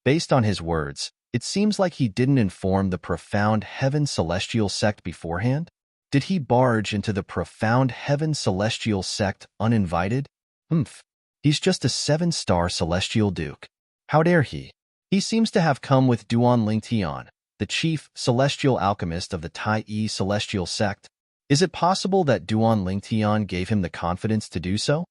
A: Based on his words, it seems like he didn't inform the profound heaven celestial sect beforehand. Did he barge into the profound heaven celestial sect uninvited? He's just a 7-star celestial duke. How dare he? He seems to have come with Duan Lingtian, the chief celestial alchemist of the Tai celestial sect. Is it possible that Duan Lingtian gave him the confidence to do so?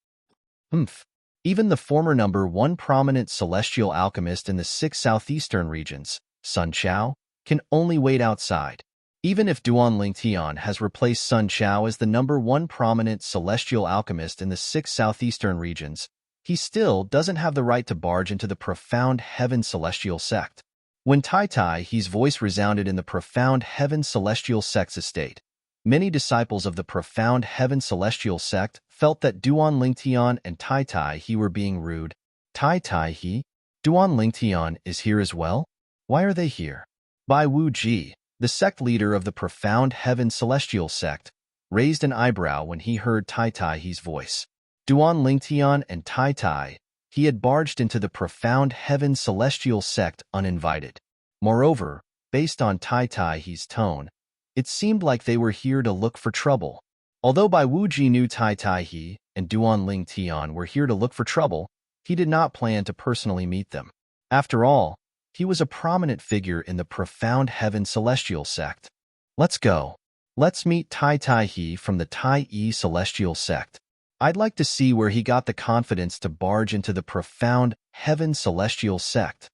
A: Even the former number 1 prominent celestial alchemist in the 6 southeastern regions, Sun Chao, can only wait outside. Even if Duan Lingtian has replaced Sun Chao as the number 1 prominent celestial alchemist in the 6 southeastern regions, he still doesn't have the right to barge into the profound heaven celestial sect. When Tai He's voice resounded in the profound heaven celestial sect's estate, many disciples of the profound heaven celestial sect felt that Duan Lingtian and Tai He were being rude. Tai He? Duan Lingtian is here as well? Why are they here? Bai Wu Ji, the sect leader of the profound heaven celestial sect, raised an eyebrow when he heard Tai He's voice. Duan Lingtian and Tai He had barged into the profound heaven celestial sect uninvited. Moreover, based on Tai He's tone, it seemed like they were here to look for trouble. Although Bai Wuji knew Tai He and Duan Lingtian were here to look for trouble, he did not plan to personally meet them. After all, he was a prominent figure in the profound heaven celestial sect. Let's go. Let's meet Tai He from the Tai celestial sect. I'd like to see where he got the confidence to barge into the profound heaven celestial sect.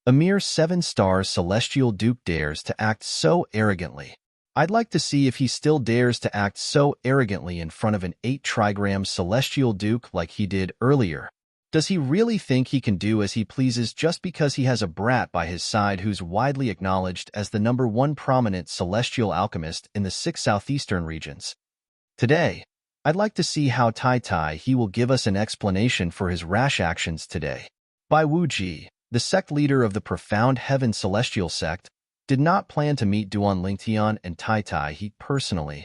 A: A mere 7-star celestial duke dares to act so arrogantly. I'd like to see if he still dares to act so arrogantly in front of an 8-trigram celestial duke like he did earlier. Does he really think he can do as he pleases just because he has a brat by his side who's widely acknowledged as the number 1 prominent celestial alchemist in the 6 southeastern regions? Today, I'd like to see how Tai He will give us an explanation for his rash actions today. Bai Wu Ji, the sect leader of the profound heaven celestial sect, did not plan to meet Duan Lingtian and Tai He personally.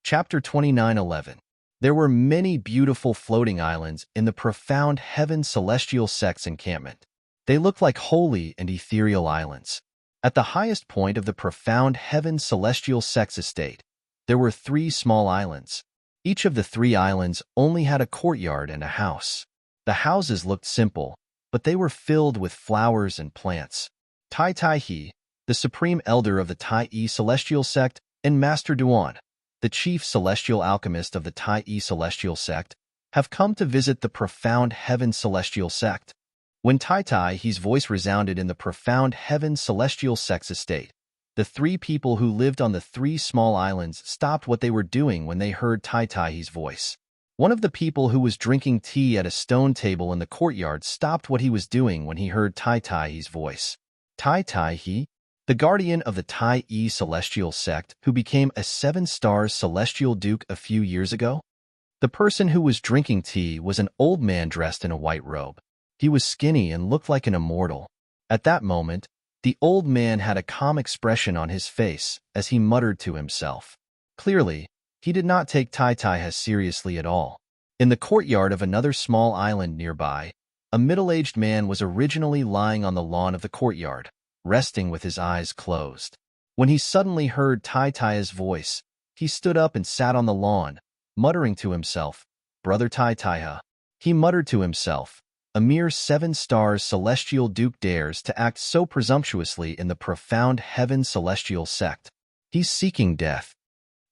A: Chapter 29:11. There were many beautiful floating islands in the profound heaven celestial sect's encampment. They looked like holy and ethereal islands. At the highest point of the profound heaven celestial sect's estate, there were 3 small islands. Each of the 3 islands only had a courtyard and a house. The houses looked simple, but they were filled with flowers and plants. Tai Tai He, the supreme elder of the Tai E celestial sect, and Master Duan, the chief celestial alchemist of the Tai E celestial sect, have come to visit the profound heaven celestial sect. When Tai Tai He's voice resounded in the profound heaven celestial sect's estate, the 3 people who lived on the 3 small islands stopped what they were doing when they heard Tai Tai He's voice. One of the people who was drinking tea at a stone table in the courtyard stopped what he was doing when he heard Tai Tai He's voice. Tai Tai He, the guardian of the Tai E celestial sect who became a 7-star celestial duke a few years ago? The person who was drinking tea was an old man dressed in a white robe. He was skinny and looked like an immortal. At that moment, the old man had a calm expression on his face as he muttered to himself. Clearly, he did not take Tai Tai as seriously at all. In the courtyard of another small island nearby, a middle-aged man was originally lying on the lawn of the courtyard, resting with his eyes closed. When he suddenly heard Tai Tai's voice, he stood up and sat on the lawn, muttering to himself, "Brother Tai Tai." He muttered to himself, "A mere 7-star celestial duke dares to act so presumptuously in the profound heaven celestial sect. He's seeking death."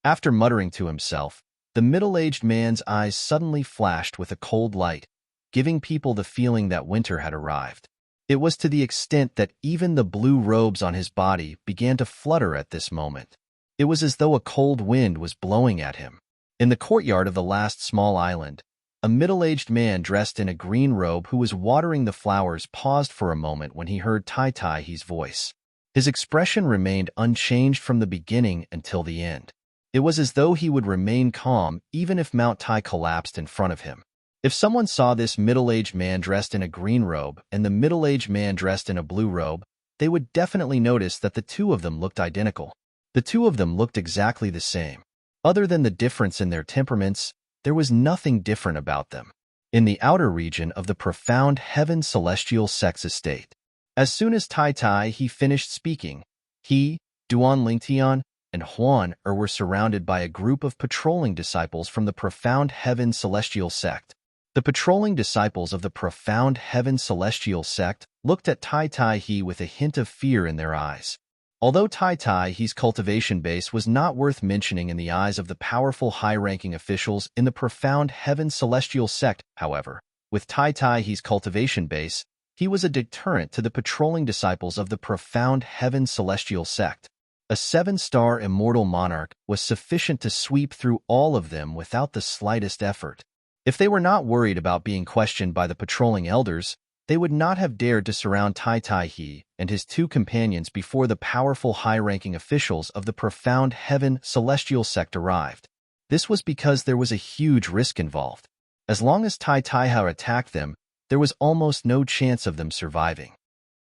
A: After muttering to himself, the middle-aged man's eyes suddenly flashed with a cold light, giving people the feeling that winter had arrived. It was to the extent that even the blue robes on his body began to flutter at this moment. It was as though a cold wind was blowing at him. In the courtyard of the last small island, a middle-aged man dressed in a green robe who was watering the flowers paused for a moment when he heard Tai Tai He's voice. His expression remained unchanged from the beginning until the end. It was as though he would remain calm even if Mount Tai collapsed in front of him. If someone saw this middle-aged man dressed in a green robe and the middle-aged man dressed in a blue robe, they would definitely notice that the 2 of them looked identical. The 2 of them looked exactly the same. Other than the difference in their temperaments, there was nothing different about them. In the outer region of the profound heaven celestial sect's estate, as soon as Tai Tai He finished speaking, he, Duan Lingtian, and Huan were surrounded by a group of patrolling disciples from the profound heaven celestial sect. The patrolling disciples of the profound heaven celestial sect looked at Tai Tai He with a hint of fear in their eyes. Although Tai Tai He's cultivation base was not worth mentioning in the eyes of the powerful high-ranking officials in the profound heaven celestial sect, however, with Tai Tai He's cultivation base, he was a deterrent to the patrolling disciples of the profound heaven celestial sect. A 7-star immortal monarch was sufficient to sweep through all of them without the slightest effort. If they were not worried about being questioned by the patrolling elders, they would not have dared to surround Tai Tai He and his 2 companions before the powerful high-ranking officials of the profound heaven celestial sect arrived. This was because there was a huge risk involved. As long as Tai Tai attacked them, there was almost no chance of them surviving.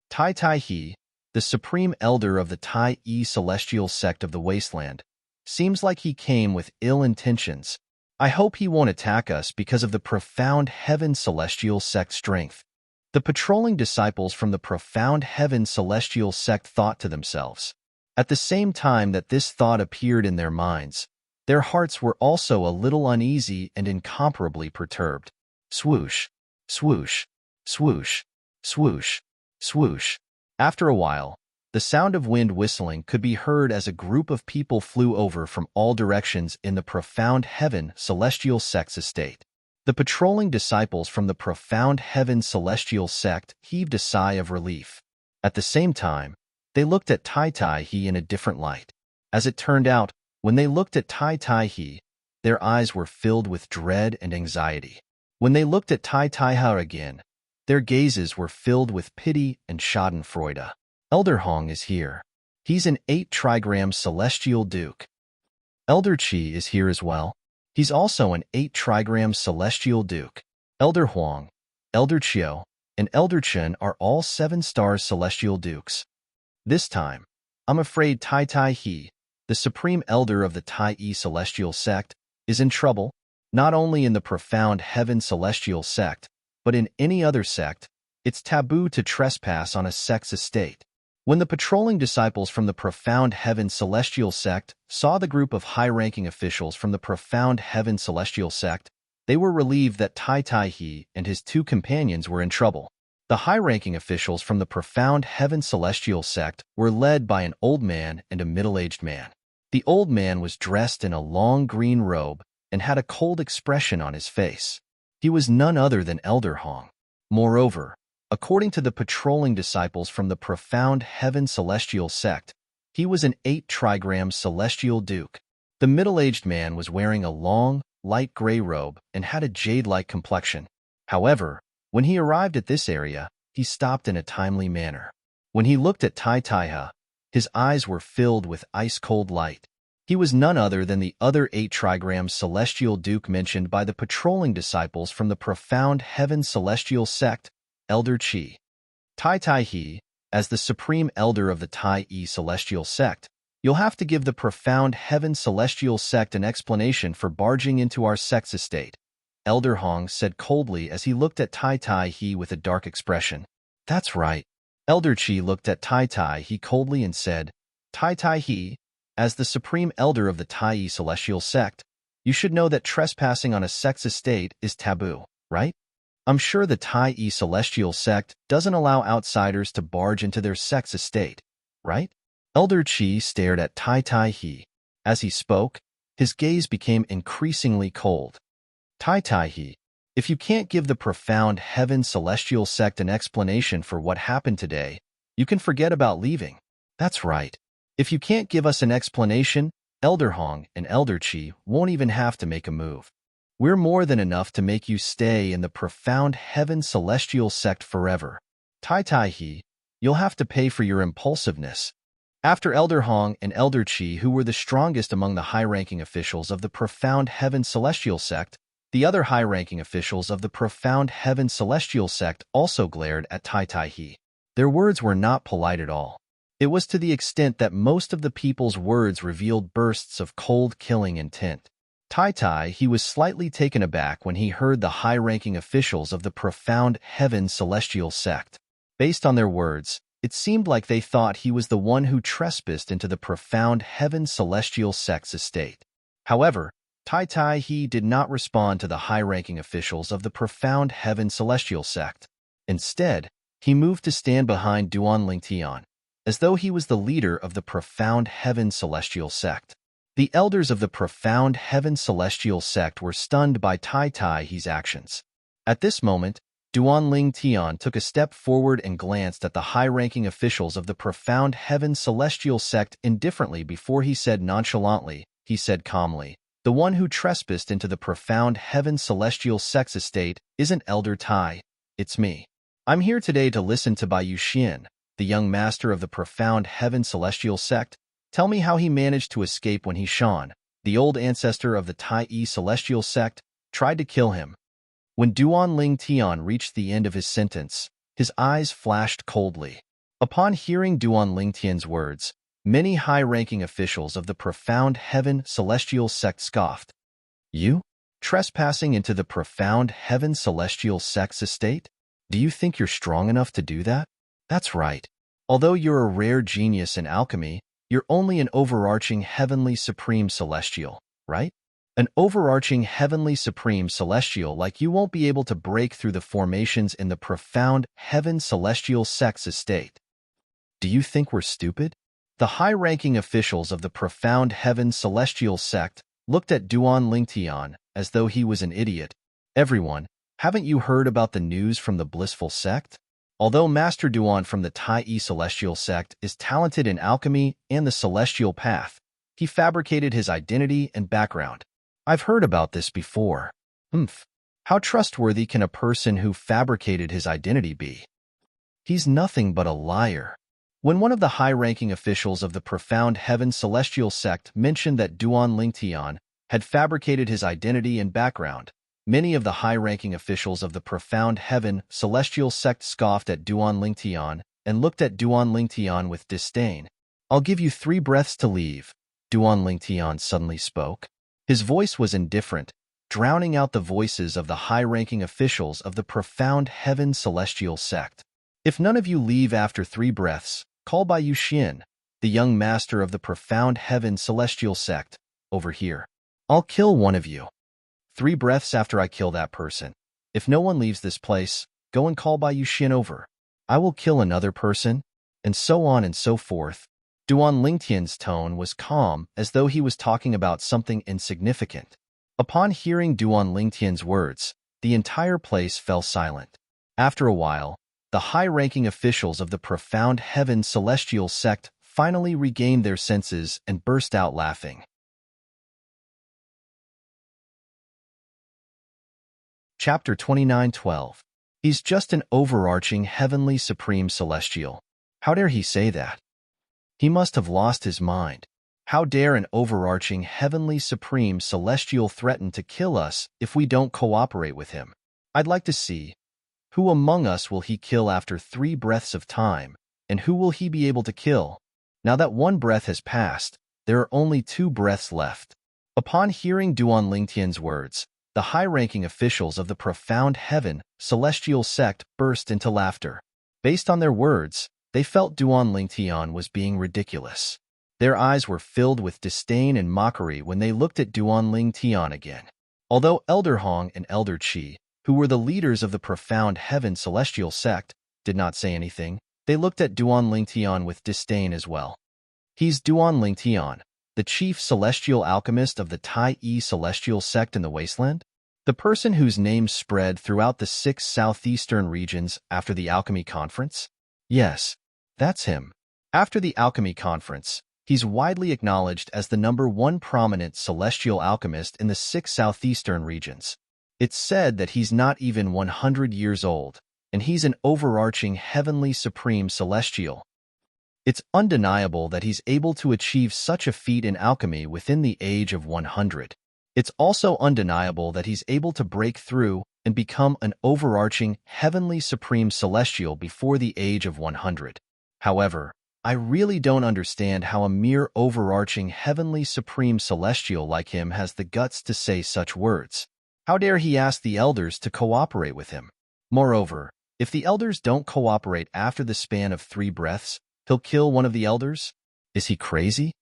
A: Tai Tai He, the supreme elder of the Tai E celestial sect of the wasteland, seems like he came with ill intentions. I hope he won't attack us because of the profound heaven celestial sect strength. The patrolling disciples from the profound heaven celestial sect thought to themselves. At the same time that this thought appeared in their minds, their hearts were also a little uneasy and incomparably perturbed. Swoosh, swoosh, swoosh, swoosh, swoosh. After a while, the sound of wind whistling could be heard as a group of people flew over from all directions in the profound heaven celestial sect's estate. The patrolling disciples from the profound heaven celestial sect heaved a sigh of relief. At the same time, they looked at Tai Tai He in a different light. As it turned out, when they looked at Tai Tai He, their eyes were filled with dread and anxiety. When they looked at Tai Tai again, their gazes were filled with pity and schadenfreude. Elder Hong is here. He's an 8-trigram celestial duke. Elder Qi is here as well. He's also an 8-trigram celestial duke. Elder Huang, Elder Qiu, and Elder Chen are all 7-star celestial dukes. This time, I'm afraid Tai Tai He, the supreme elder of the Tai celestial sect, is in trouble, not only in the profound heaven celestial sect, but in any other sect. It's taboo to trespass on a sect's estate. When the patrolling disciples from the profound heaven celestial sect saw the group of high-ranking officials from the profound heaven celestial sect, they were relieved that Tai He and his two companions were in trouble. The high-ranking officials from the profound heaven celestial sect were led by an old man and a middle-aged man. The old man was dressed in a long green robe and had a cold expression on his face. He was none other than Elder Hong. Moreover, according to the patrolling disciples from the profound heaven celestial sect, he was an 8-trigram celestial duke. The middle-aged man was wearing a long, light gray robe and had a jade-like complexion. However, when he arrived at this area, he stopped in a timely manner. When he looked at Tai, his eyes were filled with ice-cold light. He was none other than the other 8-trigram celestial duke mentioned by the patrolling disciples from the profound heaven celestial sect, Elder Chi. Tai He, as the supreme elder of the Tai celestial sect, you'll have to give the profound heaven celestial sect an explanation for barging into our sect's estate, Elder Hong said coldly as he looked at Tai He with a dark expression. That's right. Elder Chi looked at Tai He coldly and said, Tai He, as the supreme elder of the Tai celestial sect, you should know that trespassing on a sect's estate is taboo, right? I'm sure the Tai celestial sect doesn't allow outsiders to barge into their sect's estate, right? Elder Chi stared at Tai He. As he spoke, his gaze became increasingly cold. Tai He, if you can't give the profound heaven celestial sect an explanation for what happened today, you can forget about leaving. That's right. If you can't give us an explanation, Elder Hong and Elder Chi won't even have to make a move. We're more than enough to make you stay in the profound heaven celestial sect forever. Tai He, you'll have to pay for your impulsiveness. After Elder Hong and Elder Chi, who were the strongest among the high-ranking officials of the profound heaven celestial sect, the other high-ranking officials of the profound heaven celestial sect also glared at Tai He. Their words were not polite at all. It was to the extent that most of the people's words revealed bursts of cold killing intent. Tai He was slightly taken aback when he heard the high-ranking officials of the profound heaven celestial sect. Based on their words, it seemed like they thought he was the one who trespassed into the profound heaven celestial sect's estate. However, Tai He did not respond to the high-ranking officials of the profound heaven celestial sect. Instead, he moved to stand behind Duan Lingtian, as though he was the leader of the profound heaven celestial sect. The elders of the profound heaven celestial sect were stunned by Tai He's actions. At this moment, Duan Lingtian took a step forward and glanced at the high-ranking officials of the profound heaven celestial sect indifferently before he said nonchalantly, he said calmly, the one who trespassed into the profound heaven celestial sect's estate isn't Elder Tai, it's me. I'm here today to listen to Bai Yuxian, the young master of the profound heaven celestial sect. Tell me how he managed to escape when Shan, the old ancestor of the Tai celestial sect, tried to kill him. When Duan Lingtian reached the end of his sentence, his eyes flashed coldly. Upon hearing Duan Lingtian's words, many high-ranking officials of the profound heaven celestial sect scoffed. You? Trespassing into the profound heaven celestial sect's estate? Do you think you're strong enough to do that? That's right. Although you're a rare genius in alchemy, you're only an overarching heavenly supreme celestial, right? An overarching heavenly supreme celestial like you won't be able to break through the formations in the profound heaven celestial sect's estate. Do you think we're stupid? The high-ranking officials of the profound heaven celestial sect looked at Duan Lingtian as though he was an idiot. Everyone, haven't you heard about the news from the blissful sect? Although Master Duan from the Tai celestial sect is talented in alchemy and the celestial path, he fabricated his identity and background. I've heard about this before. How trustworthy can a person who fabricated his identity be? He's nothing but a liar. When one of the high-ranking officials of the profound heaven celestial sect mentioned that Duan Lingtian had fabricated his identity and background, many of the high-ranking officials of the profound heaven celestial sect scoffed at Duan Lingtian and looked at Duan Lingtian with disdain. I'll give you 3 breaths to leave. Duan Lingtian suddenly spoke. His voice was indifferent, drowning out the voices of the high-ranking officials of the profound heaven celestial sect. If none of you leave after 3 breaths, call by Yuxian, the young master of the profound heaven celestial sect, over here. I'll kill one of you. 3 breaths after I kill that person. If no one leaves this place, go and call by Yuxian over. I will kill another person, and so on and so forth. Duan Lingtian's tone was calm, as though he was talking about something insignificant. Upon hearing Duan Lingtian's words, the entire place fell silent. After a while, the high-ranking officials of the profound heaven celestial sect finally regained their senses and burst out laughing. Chapter 29:12. He's just an overarching heavenly supreme celestial. How dare he say that? He must have lost his mind. How dare an overarching heavenly supreme celestial threaten to kill us if we don't cooperate with him? I'd like to see. Who among us will he kill after 3 breaths of time, and who will he be able to kill? Now that 1 breath has passed, there are only 2 breaths left. Upon hearing Duan Lingtian's words, the high-ranking officials of the profound heaven celestial sect burst into laughter. Based on their words, they felt Duan Lingtian was being ridiculous. Their eyes were filled with disdain and mockery when they looked at Duan Lingtian again. Although Elder Hong and Elder Qi, who were the leaders of the profound heaven celestial sect, did not say anything, they looked at Duan Lingtian with disdain as well. He's Duan Lingtian, the chief celestial alchemist of the Tai Yi celestial sect in the wasteland? The person whose name spread throughout the 6 southeastern regions after the alchemy conference? Yes, that's him. After the alchemy conference, he's widely acknowledged as the #1 prominent celestial alchemist in the 6 southeastern regions. It's said that he's not even 100 years old, and he's an overarching heavenly supreme celestial. It's undeniable that he's able to achieve such a feat in alchemy within the age of 100. It's also undeniable that he's able to break through and become an overarching heavenly supreme celestial before the age of 100. However, I really don't understand how a mere overarching heavenly supreme celestial like him has the guts to say such words. How dare he ask the elders to cooperate with him? Moreover, if the elders don't cooperate after the span of 3 breaths, he'll kill one of the elders? Is he crazy?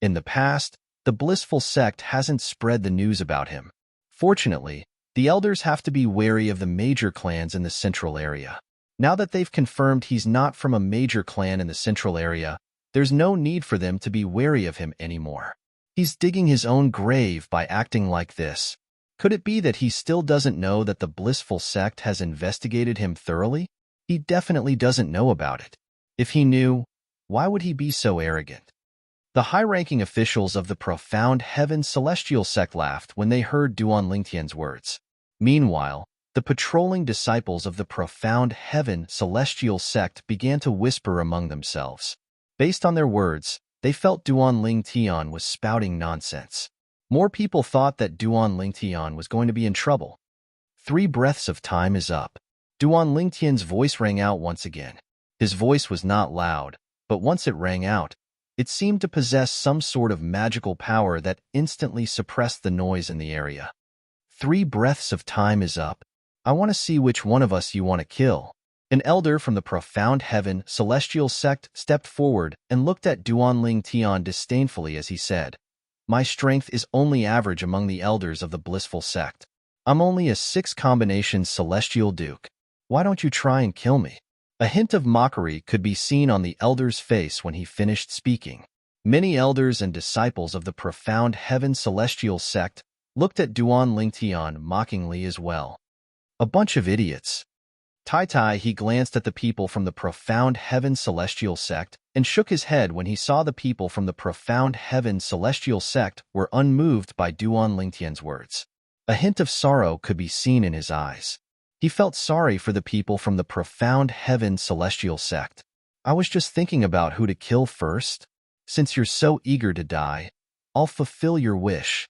A: In the past, the blissful sect hasn't spread the news about him. Fortunately, the elders have to be wary of the major clans in the central area. Now that they've confirmed he's not from a major clan in the central area, there's no need for them to be wary of him anymore. He's digging his own grave by acting like this. Could it be that he still doesn't know that the blissful sect has investigated him thoroughly? He definitely doesn't know about it. If he knew, why would he be so arrogant? The high-ranking officials of the profound heaven celestial sect laughed when they heard Duan Lingtian's words. Meanwhile, the patrolling disciples of the profound heaven celestial sect began to whisper among themselves. Based on their words, they felt Duan Lingtian was spouting nonsense. More people thought that Duan Lingtian was going to be in trouble. 3 breaths of time is up. Duan Lingtian's voice rang out once again. His voice was not loud, but once it rang out, it seemed to possess some sort of magical power that instantly suppressed the noise in the area. 3 breaths of time is up. I want to see which one of us you want to kill. An elder from the profound heaven celestial sect stepped forward and looked at Duan Lingtian disdainfully as he said, "My strength is only average among the elders of the blissful sect. I'm only a 6 combination celestial duke. Why don't you try and kill me?" A hint of mockery could be seen on the elder's face when he finished speaking. Many elders and disciples of the profound heaven celestial sect looked at Duan Lingtian mockingly as well. A bunch of idiots. Tai, he glanced at the people from the profound heaven celestial sect and shook his head when he saw the people from the profound heaven celestial sect were unmoved by Duan Lingtian's words. A hint of sorrow could be seen in his eyes. He felt sorry for the people from the profound heaven celestial sect. I was just thinking about who to kill first. Since you're so eager to die, I'll fulfill your wish.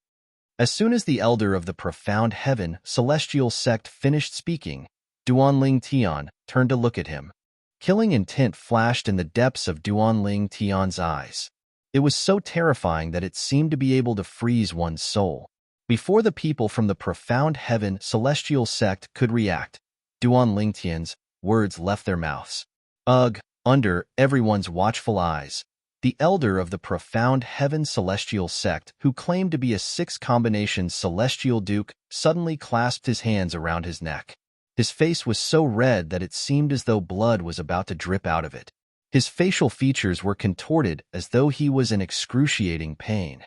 A: As soon as the elder of the profound heaven celestial sect finished speaking, Duan Lingtian turned to look at him. Killing intent flashed in the depths of Duan Lingtian's eyes. It was so terrifying that it seemed to be able to freeze one's soul. Before the people from the profound heaven celestial sect could react, Duan Lingtian's words left their mouths. Ugh, under everyone's watchful eyes, the elder of the profound heaven celestial sect, who claimed to be a six-combination celestial duke, suddenly clasped his hands around his neck. His face was so red that it seemed as though blood was about to drip out of it. His facial features were contorted as though he was in excruciating pain.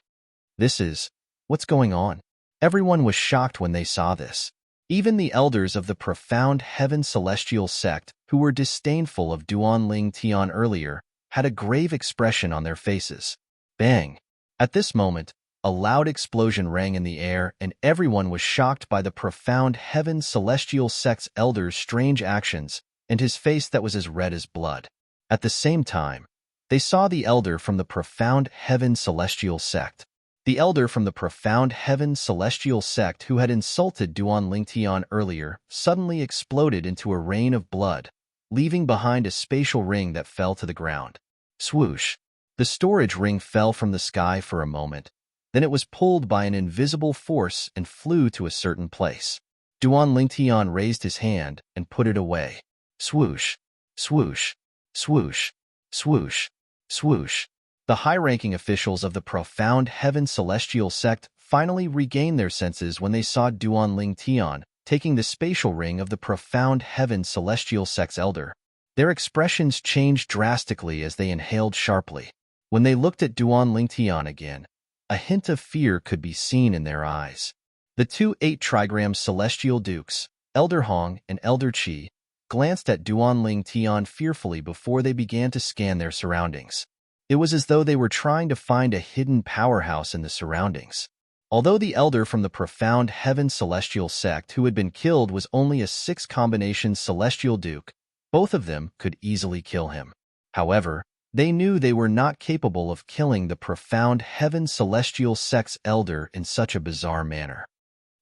A: What's going on? Everyone was shocked when they saw this. Even the elders of the profound heaven celestial sect, who were disdainful of Duan Ling Tian earlier, had a grave expression on their faces. Bang! At this moment, a loud explosion rang in the air, and everyone was shocked by the profound heaven celestial sect's elder's strange actions and his face that was as red as blood. At the same time, they saw the elder from the profound heaven celestial sect. The elder from the profound heaven celestial sect who had insulted Duan Lingtian earlier suddenly exploded into a rain of blood, leaving behind a spatial ring that fell to the ground. Swoosh! The storage ring fell from the sky for a moment. Then it was pulled by an invisible force and flew to a certain place. Duan Lingtian raised his hand and put it away. Swoosh! Swoosh! Swoosh! Swoosh! Swoosh! The high-ranking officials of the profound heaven celestial sect finally regained their senses when they saw Duan Lingtian taking the spatial ring of the profound heaven celestial sect's elder. Their expressions changed drastically as they inhaled sharply. When they looked at Duan Lingtian again, a hint of fear could be seen in their eyes. The two 8-trigram celestial dukes, Elder Hong and Elder Qi, glanced at Duan Lingtian fearfully before they began to scan their surroundings. It was as though they were trying to find a hidden powerhouse in the surroundings. Although the elder from the profound heaven celestial sect who had been killed was only a 6-combination celestial duke, both of them could easily kill him. However, they knew they were not capable of killing the profound heaven celestial sect's elder in such a bizarre manner.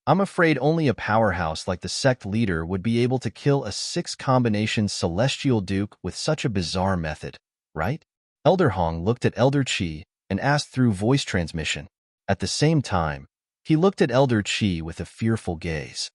A: I'm afraid only a powerhouse like the sect leader would be able to kill a 6-combination celestial duke with such a bizarre method, right? Elder Hong looked at Elder Qi and asked through voice transmission. At the same time, he looked at Elder Qi with a fearful gaze.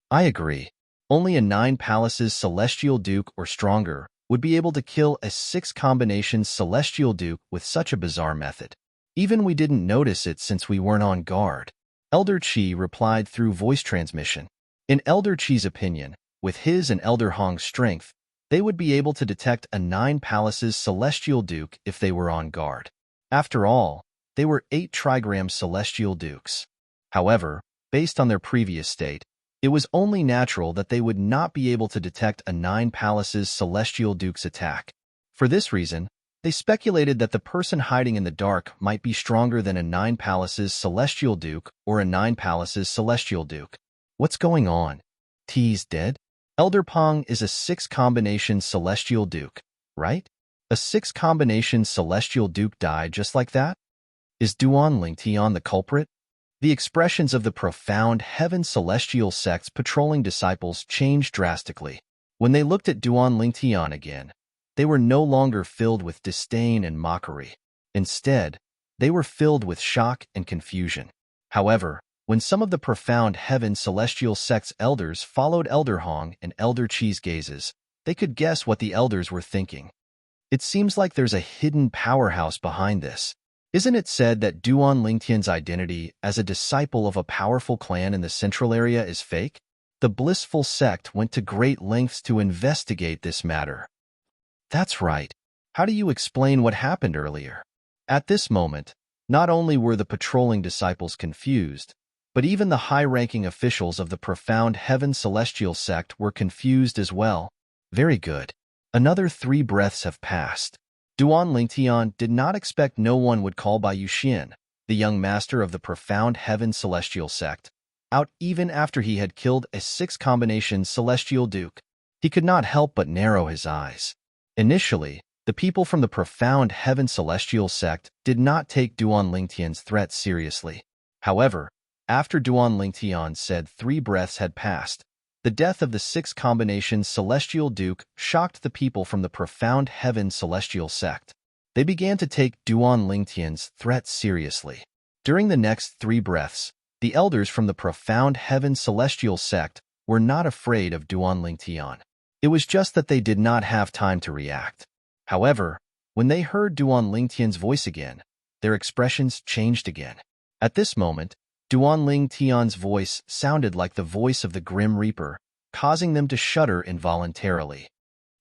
A: I agree. Only a 9 palaces celestial duke or stronger would be able to kill a 6-combination celestial duke with such a bizarre method. Even we didn't notice it since we weren't on guard. Elder Qi replied through voice transmission. In Elder Qi's opinion, with his and Elder Hong's strength, they would be able to detect a 9 palaces celestial duke if they were on guard. After all, they were 8-trigram celestial dukes. However, based on their previous state, it was only natural that they would not be able to detect a 9 palaces celestial duke's attack. For this reason, they speculated that the person hiding in the dark might be stronger than a 9 palaces celestial duke or a 9 palaces celestial duke. What's going on? T's dead? Elder Pong is a 6-combination celestial duke, right? A 6-combination celestial duke died just like that? Is Duan Lingtian the culprit? The expressions of the profound heaven celestial sect's patrolling disciples changed drastically. When they looked at Duan Lingtian again, they were no longer filled with disdain and mockery. Instead, they were filled with shock and confusion. However, when some of the profound heaven celestial sect's elders followed Elder Hong and Elder Qi's gazes, they could guess what the elders were thinking. It seems like there's a hidden powerhouse behind this. Isn't it said that Duan Lingtian's identity as a disciple of a powerful clan in the central area is fake? The blissful sect went to great lengths to investigate this matter. That's right. How do you explain what happened earlier? At this moment, not only were the patrolling disciples confused, but even the high-ranking officials of the profound heaven celestial sect were confused as well. Very good. Another 3 breaths have passed. Duan Lingtian did not expect no one would call by Yuxian, the young master of the profound heaven celestial sect, out even after he had killed a 6-combination celestial duke. He could not help but narrow his eyes. Initially, the people from the profound heaven celestial sect did not take Duan Lingtian's threat seriously. However, after Duan Lingtian said 3 breaths had passed, the death of the 6-combination celestial duke shocked the people from the profound heaven celestial sect. They began to take Duan Lingtian's threat seriously. During the next 3 breaths, the elders from the profound heaven celestial sect were not afraid of Duan Lingtian. It was just that they did not have time to react. However, when they heard Duan Lingtian's voice again, their expressions changed again. At this moment, Duan Lingtian's voice sounded like the voice of the Grim Reaper, causing them to shudder involuntarily.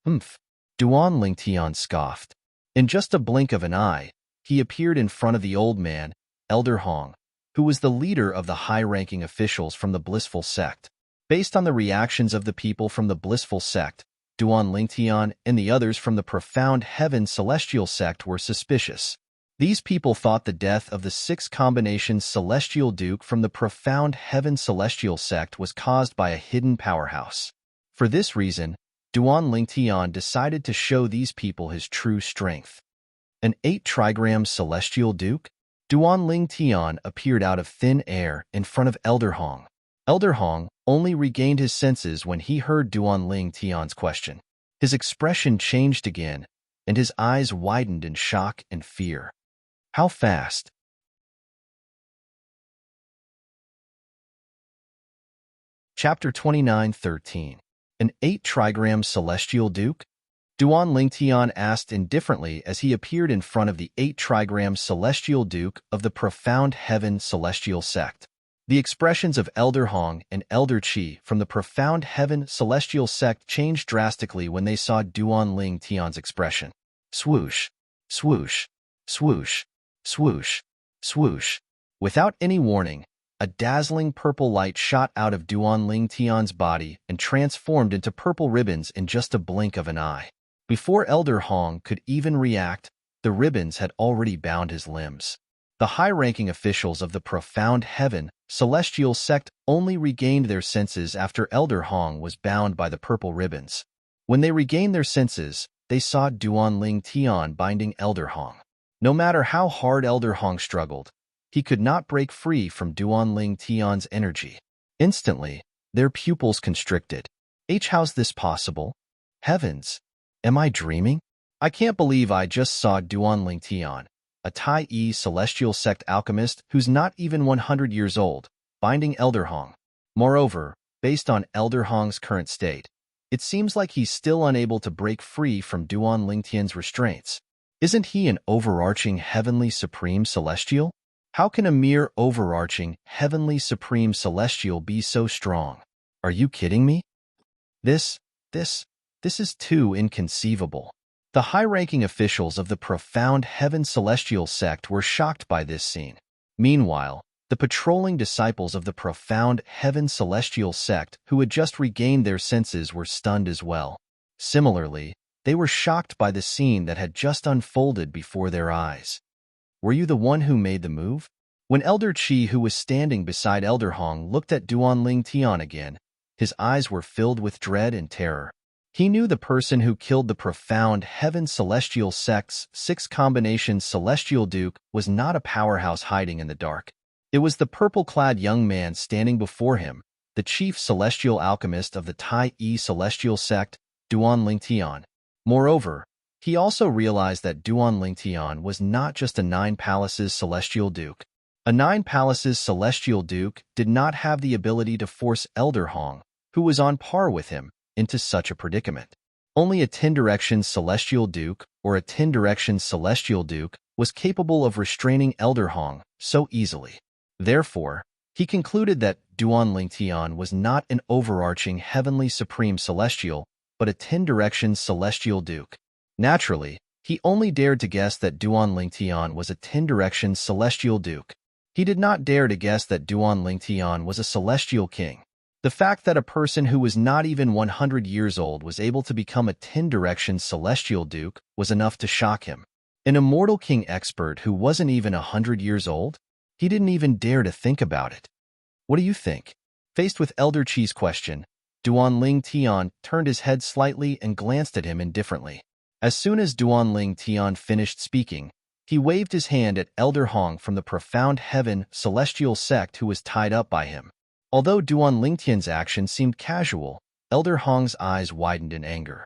A: Humph! Duan Lingtian scoffed. In just a blink of an eye, he appeared in front of the old man, Elder Hong, who was the leader of the high-ranking officials from the Blissful Sect. Based on the reactions of the people from the Blissful Sect, Duan Lingtian and the others from the Profound Heaven Celestial Sect were suspicious. These people thought the death of the 6 combination Celestial Duke from the Profound Heaven Celestial Sect was caused by a hidden powerhouse. For this reason, Duan Lingtian decided to show these people his true strength. An 8 trigram Celestial Duke? Duan Lingtian appeared out of thin air in front of Elder Hong. Elder Hong only regained his senses when he heard Duan Lingtian's question. His expression changed again, and his eyes widened in shock and fear. How fast? Chapter 29:13. An 8 trigram Celestial Duke? Duan Lingtian asked indifferently as he appeared in front of the 8 trigram Celestial Duke of the Profound Heaven Celestial Sect. The expressions of Elder Hong and Elder Qi from the Profound Heaven Celestial Sect changed drastically when they saw Duan Lingtian's expression. Swoosh, swoosh, swoosh, swoosh, swoosh. Without any warning, a dazzling purple light shot out of Duan Lingtian's body and transformed into purple ribbons in just a blink of an eye. Before Elder Hong could even react, the ribbons had already bound his limbs. The high-ranking officials of the Profound Heaven Celestial Sect only regained their senses after Elder Hong was bound by the purple ribbons. When they regained their senses, they saw Duan Lingtian binding Elder Hong. No matter how hard Elder Hong struggled, he could not break free from Duan Lingtian's energy. Instantly, their pupils constricted. How's this possible? Heavens! Am I dreaming? I can't believe I just saw Duan Lingtian, a Tai Celestial Sect alchemist who's not even 100 years old, binding Elder Hong. Moreover, based on Elder Hong's current state, it seems like he's still unable to break free from Duan Lingtian's restraints. Isn't he an overarching Heavenly Supreme Celestial? How can a mere overarching Heavenly Supreme Celestial be so strong? Are you kidding me? This is too inconceivable. The high-ranking officials of the Profound Heaven Celestial Sect were shocked by this scene. Meanwhile, the patrolling disciples of the Profound Heaven Celestial Sect who had just regained their senses were stunned as well. Similarly, they were shocked by the scene that had just unfolded before their eyes. Were you the one who made the move? When Elder Qi, who was standing beside Elder Hong, looked at Duan Lingtian again, his eyes were filled with dread and terror. He knew the person who killed the Profound Heaven Celestial Sect's 6 combination Celestial Duke was not a powerhouse hiding in the dark. It was the purple-clad young man standing before him, the chief celestial alchemist of the Tai Celestial Sect, Duan Lingtian. Moreover, he also realized that Duan Lingtian was not just a 9 Palaces Celestial Duke. A 9 Palaces Celestial Duke did not have the ability to force Elder Hong, who was on par with him, into such a predicament. Only a 10 Direction Celestial Duke or a 10 Direction Celestial Duke was capable of restraining Elder Hong so easily. Therefore, he concluded that Duan Lingtian was not an overarching Heavenly Supreme Celestial, but a 10 Direction Celestial Duke. Naturally, he only dared to guess that Duan Lingtian was a 10 Direction Celestial Duke. He did not dare to guess that Duan Lingtian was a Celestial King. The fact that a person who was not even 100 years old was able to become a 10 Direction Celestial Duke was enough to shock him. An Immortal King expert who wasn't even 100 years old? He didn't even dare to think about it. What do you think? Faced with Elder Qi's question, Duan Lingtian turned his head slightly and glanced at him indifferently. As soon as Duan Lingtian finished speaking, he waved his hand at Elder Hong from the Profound Heaven Celestial Sect who was tied up by him. Although Duan Lingtian's action seemed casual, Elder Hong's eyes widened in anger.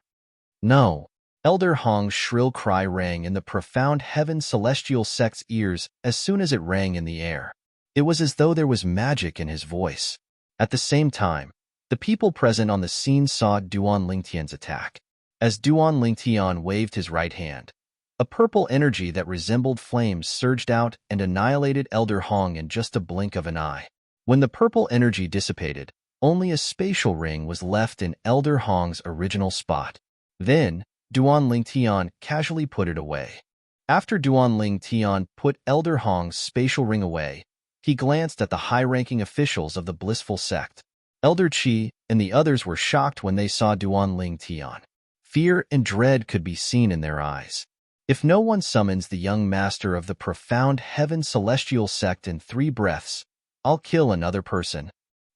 A: No, Elder Hong's shrill cry rang in the profound heaven celestial sect's ears as soon as it rang in the air. It was as though there was magic in his voice. At the same time, the people present on the scene saw Duan Lingtian's attack. As Duan Lingtian waved his right hand, a purple energy that resembled flames surged out and annihilated Elder Hong in just a blink of an eye. When the purple energy dissipated, only a spatial ring was left in Elder Hong's original spot. Then, Duan Lingtian casually put it away. After Duan Lingtian put Elder Hong's spatial ring away, he glanced at the high-ranking officials of the blissful sect. Elder Qi and the others were shocked when they saw Duan Lingtian. Fear and dread could be seen in their eyes. If no one summons the young master of the profound heaven celestial sect in 3 breaths, I'll kill another person.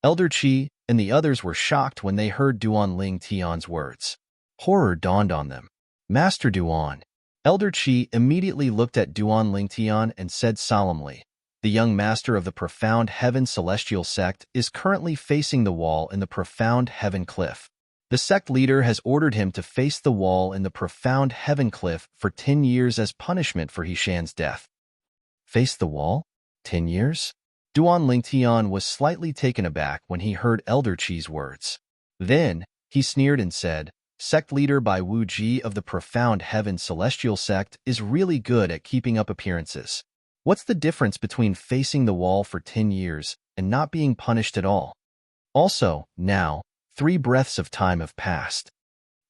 A: Elder Qi and the others were shocked when they heard Duan Lingtian's words. Horror dawned on them. Master Duan. Elder Qi immediately looked at Duan Lingtian and said solemnly, the young master of the profound heaven celestial sect is currently facing the wall in the profound heaven cliff. The sect leader has ordered him to face the wall in the profound heaven cliff for 10 years as punishment for Hishan's death. Face the wall? 10 years? Duan Lingtian was slightly taken aback when he heard Elder Qi's words. Then, he sneered and said, Sect leader Bai Wu Ji of the profound heaven celestial sect is really good at keeping up appearances. What's the difference between facing the wall for 10 years and not being punished at all? Also, now, 3 breaths of time have passed.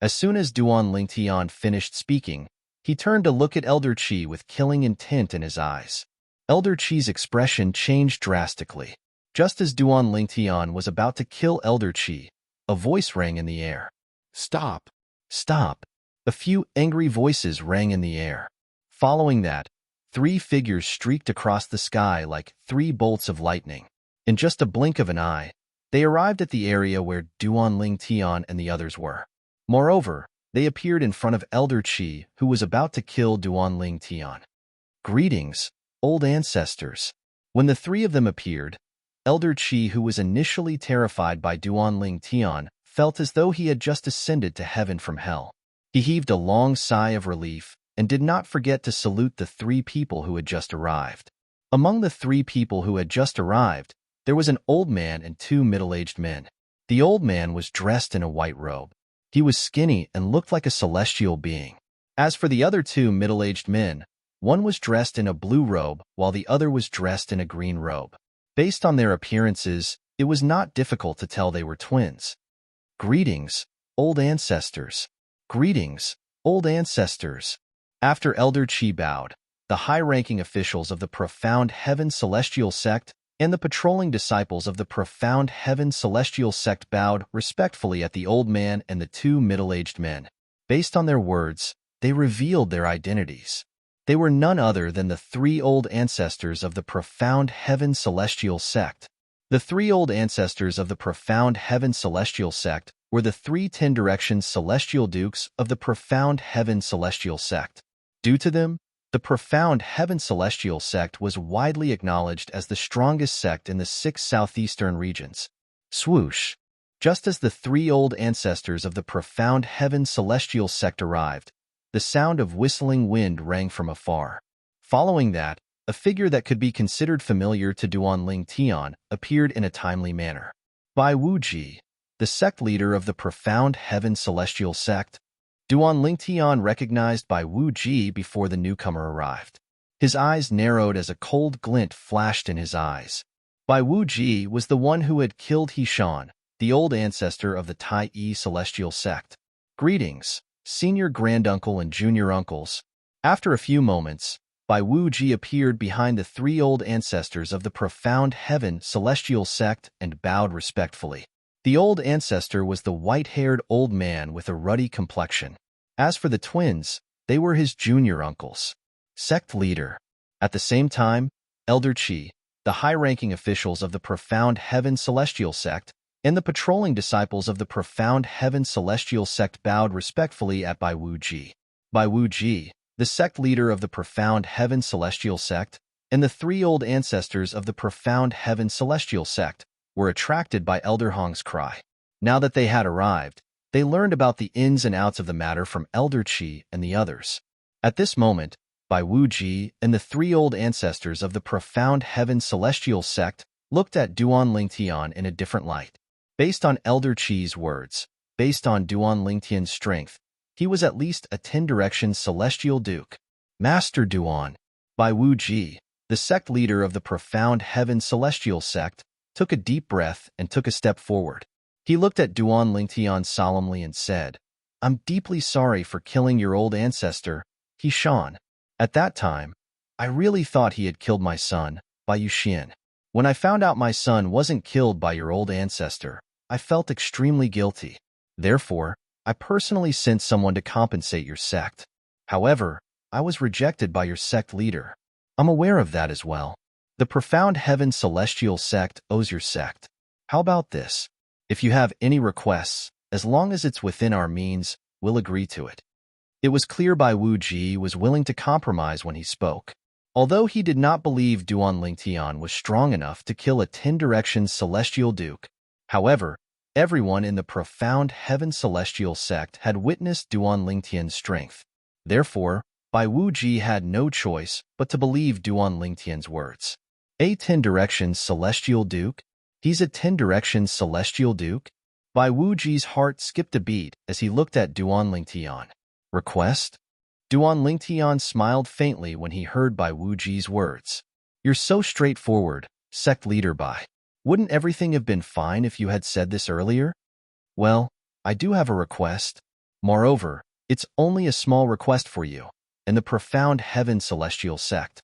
A: As soon as Duan Lingtian finished speaking, he turned to look at Elder Qi with killing intent in his eyes. Elder Qi's expression changed drastically. Just as Duan Lingtian was about to kill Elder Qi, a voice rang in the air. Stop! Stop! A few angry voices rang in the air. Following that, 3 figures streaked across the sky like 3 bolts of lightning. In just a blink of an eye, they arrived at the area where Duan Lingtian and the others were. Moreover, they appeared in front of Elder Qi, who was about to kill Duan Lingtian. Greetings, old ancestors. When the 3 of them appeared, Elder Qi, who was initially terrified by Duan Lingtian, felt as though he had just ascended to heaven from hell. He heaved a long sigh of relief and did not forget to salute the 3 people who had just arrived. Among the 3 people who had just arrived, there was an old man and 2 middle-aged men. The old man was dressed in a white robe. He was skinny and looked like a celestial being. As for the other 2 middle-aged men, one was dressed in a blue robe while the other was dressed in a green robe. Based on their appearances, it was not difficult to tell they were twins. Greetings, old ancestors. Greetings, old ancestors. After Elder Qi bowed, the high-ranking officials of the profound heaven celestial sect and the patrolling disciples of the profound heaven celestial sect bowed respectfully at the old man and the 2 middle-aged men. Based on their words, they revealed their identities. They were none other than the 3 old ancestors of the profound heaven celestial sect. The 3 old ancestors of the profound heaven celestial sect were the 3 10 Directions celestial dukes of the profound heaven celestial sect. Due to them, the profound heaven celestial sect was widely acknowledged as the strongest sect in the 6 southeastern regions. Swoosh! Just as the 3 old ancestors of the profound heaven celestial sect arrived, the sound of whistling wind rang from afar. Following that, a figure that could be considered familiar to Duan Lingtian appeared in a timely manner. Bai Wu Ji, the sect leader of the profound heaven celestial sect. Duan Lingtian recognized Bai Wu Ji before the newcomer arrived. His eyes narrowed as a cold glint flashed in his eyes. Bai Wu Ji was the one who had killed Hishan, the old ancestor of the Tai Yi celestial sect. Greetings, senior granduncle and junior uncles. After a few moments, Bai Wu Ji appeared behind the 3 old ancestors of the profound heaven celestial sect and bowed respectfully. The old ancestor was the white-haired old man with a ruddy complexion. As for the twins, they were his junior uncles. Sect leader. At the same time, Elder Qi, the high-ranking officials of the profound heaven celestial sect, and the patrolling disciples of the profound heaven celestial sect bowed respectfully at Bai Wu Ji. Bai Wu Ji, the sect leader of the profound heaven celestial sect, and the 3 old ancestors of the profound heaven celestial sect, were attracted by Elder Hong's cry. Now that they had arrived, They learned about the ins and outs of the matter from Elder Qi and the others. At this moment, Bai Wuji and the three old ancestors of the profound heaven celestial sect looked at Duan Lingtian in a different light. Based on Elder Qi's words, based on Duan Lingtian's strength, he was at least a 10-direction celestial duke. Master Duan, Bai Wuji, the sect leader of the profound heaven celestial sect, took a deep breath and took a step forward. He looked at Duan Lingtian solemnly and said, "I'm deeply sorry for killing your old ancestor, He Shan. At that time, I really thought he had killed my son, Bai Yuxian. When I found out my son wasn't killed by your old ancestor, I felt extremely guilty. Therefore, I personally sent someone to compensate your sect. However, I was rejected by your sect leader. I'm aware of that as well. The profound heaven celestial sect owes your sect. How about this? If you have any requests, as long as it's within our means, we'll agree to it." It was clear Bai Wuji was willing to compromise when he spoke. Although he did not believe Duan Lingtian was strong enough to kill a 10-direction celestial duke, however, everyone in the profound heaven celestial sect had witnessed Duan Lingtian's strength. Therefore, Bai Wuji had no choice but to believe Duan Lingtian's words. A 10-direction celestial duke? He's a 10-direction celestial duke? Bai Wuji's heart skipped a beat as he looked at Duan Lingtian. Request? Duan Lingtian smiled faintly when he heard Bai Wuji's words. "You're so straightforward, sect leader Bai. Wouldn't everything have been fine if you had said this earlier? Well, I do have a request. Moreover, it's only a small request for you, and the profound heaven celestial sect."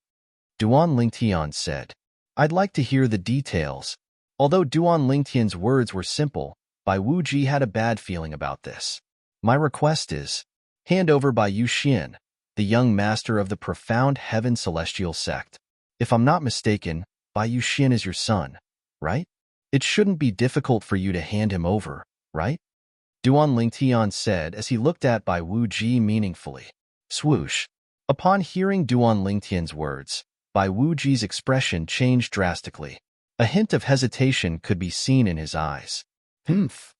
A: Duan Lingtian said, "I'd like to hear the details." Although Duan Lingtian's words were simple, Bai Wuji had a bad feeling about this. "My request is, hand over Bai Yuxian, the young master of the profound heaven celestial sect. If I'm not mistaken, Bai Yuxian is your son, right? It shouldn't be difficult for you to hand him over, right?" Duan Lingtian said as he looked at Bai Wuji meaningfully. Swoosh. Upon hearing Duan Lingtian's words, Bai Wuji's expression changed drastically. A hint of hesitation could be seen in his eyes. Humph.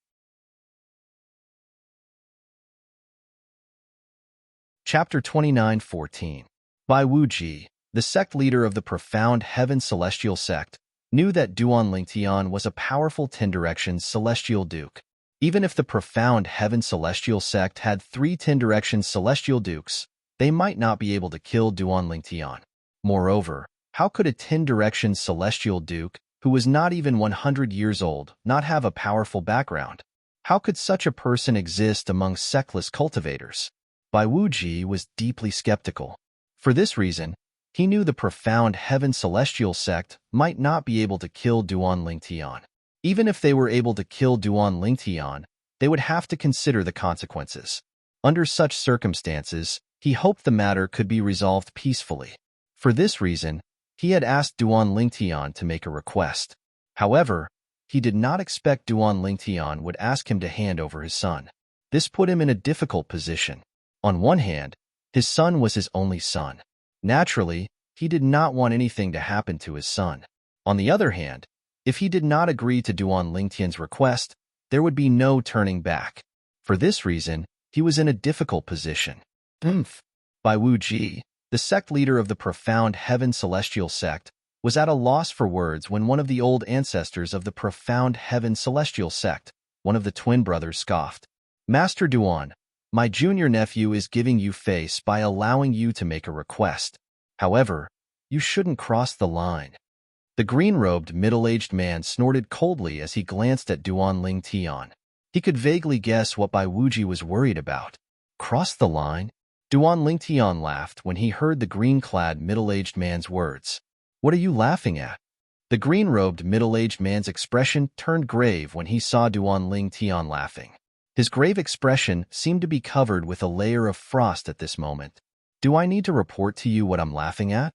A: Chapter 29:14. Bai Wuji, the sect leader of the profound heaven celestial sect, knew that Duan Lingtian was a powerful 10-direction celestial duke. Even if the profound heaven celestial sect had 3 10-direction celestial dukes, they might not be able to kill Duan Lingtian. Moreover, how could a 10-direction celestial duke, who was not even 100 years old, not have a powerful background? How could such a person exist among sectless cultivators? Bai Wuji was deeply skeptical. For this reason, he knew the profound heaven celestial sect might not be able to kill Duan Lingtian. Even if they were able to kill Duan Lingtian, they would have to consider the consequences. Under such circumstances, he hoped the matter could be resolved peacefully. For this reason, he had asked Duan Lingtian to make a request. However, he did not expect Duan Lingtian would ask him to hand over his son. This put him in a difficult position. On one hand, his son was his only son. Naturally, he did not want anything to happen to his son. On the other hand, if he did not agree to Duan Lingtian's request, there would be no turning back. For this reason, he was in a difficult position. Bai Wuji, the sect leader of the profound heaven celestial sect, was at a loss for words when one of the old ancestors of the profound heaven celestial sect, one of the twin brothers, scoffed. "Master Duan, my junior nephew is giving you face by allowing you to make a request. However, you shouldn't cross the line." The green-robed middle-aged man snorted coldly as he glanced at Duan Lingtian. He could vaguely guess what Bai Wuji was worried about. Cross the line? Duan Lingtian laughed when he heard the green-clad middle-aged man's words. "What are you laughing at?" The green-robed middle-aged man's expression turned grave when he saw Duan Lingtian laughing. His grave expression seemed to be covered with a layer of frost at this moment. "Do I need to report to you what I'm laughing at?"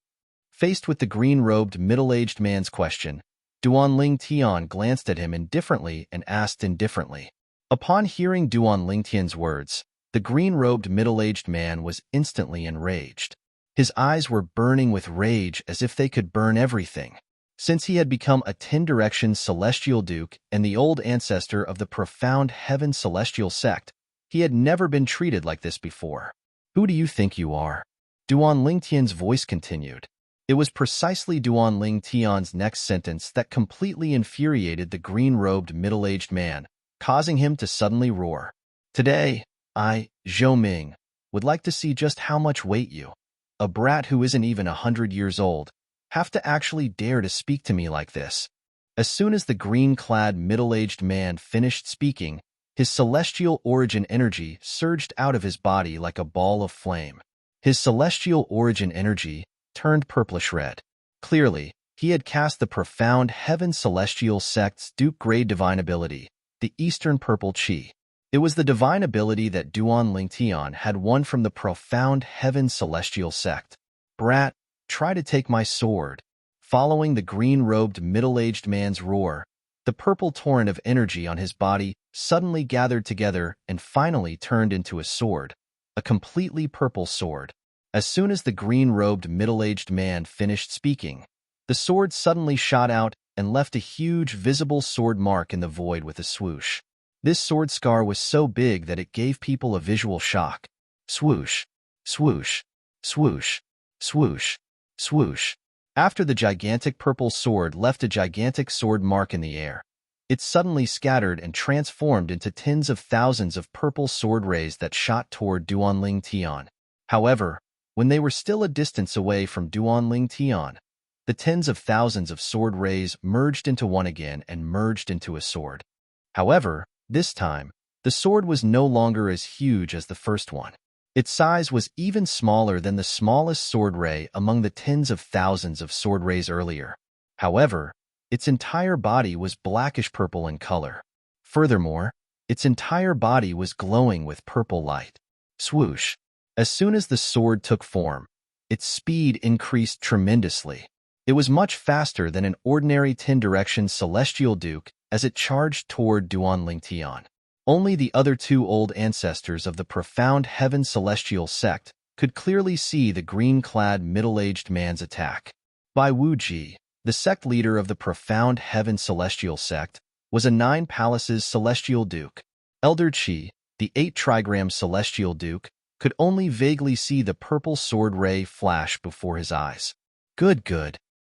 A: Faced with the green-robed middle-aged man's question, Duan Lingtian glanced at him indifferently and asked indifferently. Upon hearing Duan Lingtian's words, the green-robed middle-aged man was instantly enraged. His eyes were burning with rage as if they could burn everything. Since he had become a 10-direction celestial duke and the old ancestor of the profound heaven celestial sect, he had never been treated like this before. Who do you think you are? Duan Lingtian's voice continued. It was precisely Duan Lingtian's next sentence that completely infuriated the green-robed middle-aged man, causing him to suddenly roar. Today, I, Zhou Ming, would like to see just how much weight you, a brat who isn't even 100 years old, have to actually dare to speak to me like this. As soon as the green-clad middle-aged man finished speaking, his celestial origin energy surged out of his body like a ball of flame. His celestial origin energy turned purplish-red. Clearly, he had cast the profound heaven celestial sect's Duke-grade divine ability, the Eastern Purple Qi. It was the divine ability that Duan Lingtian had won from the profound heaven celestial sect. Brat, try to take my sword. Following the green-robed middle-aged man's roar, the purple torrent of energy on his body suddenly gathered together and finally turned into a sword, a completely purple sword. As soon as the green-robed middle-aged man finished speaking, the sword suddenly shot out and left a huge visible sword mark in the void with a swoosh. This sword scar was so big that it gave people a visual shock. Swoosh, swoosh, swoosh, swoosh, swoosh. After the gigantic purple sword left a gigantic sword mark in the air, it suddenly scattered and transformed into tens of thousands of purple sword rays that shot toward Duan Lingtian. However, when they were still a distance away from Duan Lingtian, the tens of thousands of sword rays merged into one again and merged into a sword. However, this time, the sword was no longer as huge as the first one. Its size was even smaller than the smallest sword ray among the tens of thousands of sword rays earlier. However, its entire body was blackish-purple in color. Furthermore, its entire body was glowing with purple light. Swoosh! As soon as the sword took form, its speed increased tremendously. It was much faster than an ordinary 10-direction celestial duke as it charged toward Duan Lingtian. Only the other two old ancestors of the profound heaven celestial sect could clearly see the green-clad middle-aged man's attack. Bai Wuji, the sect leader of the profound heaven celestial sect, was a 9 palaces celestial duke. Elder Qi, the 8 trigram celestial duke, could only vaguely see the purple sword ray flash before his eyes. Good.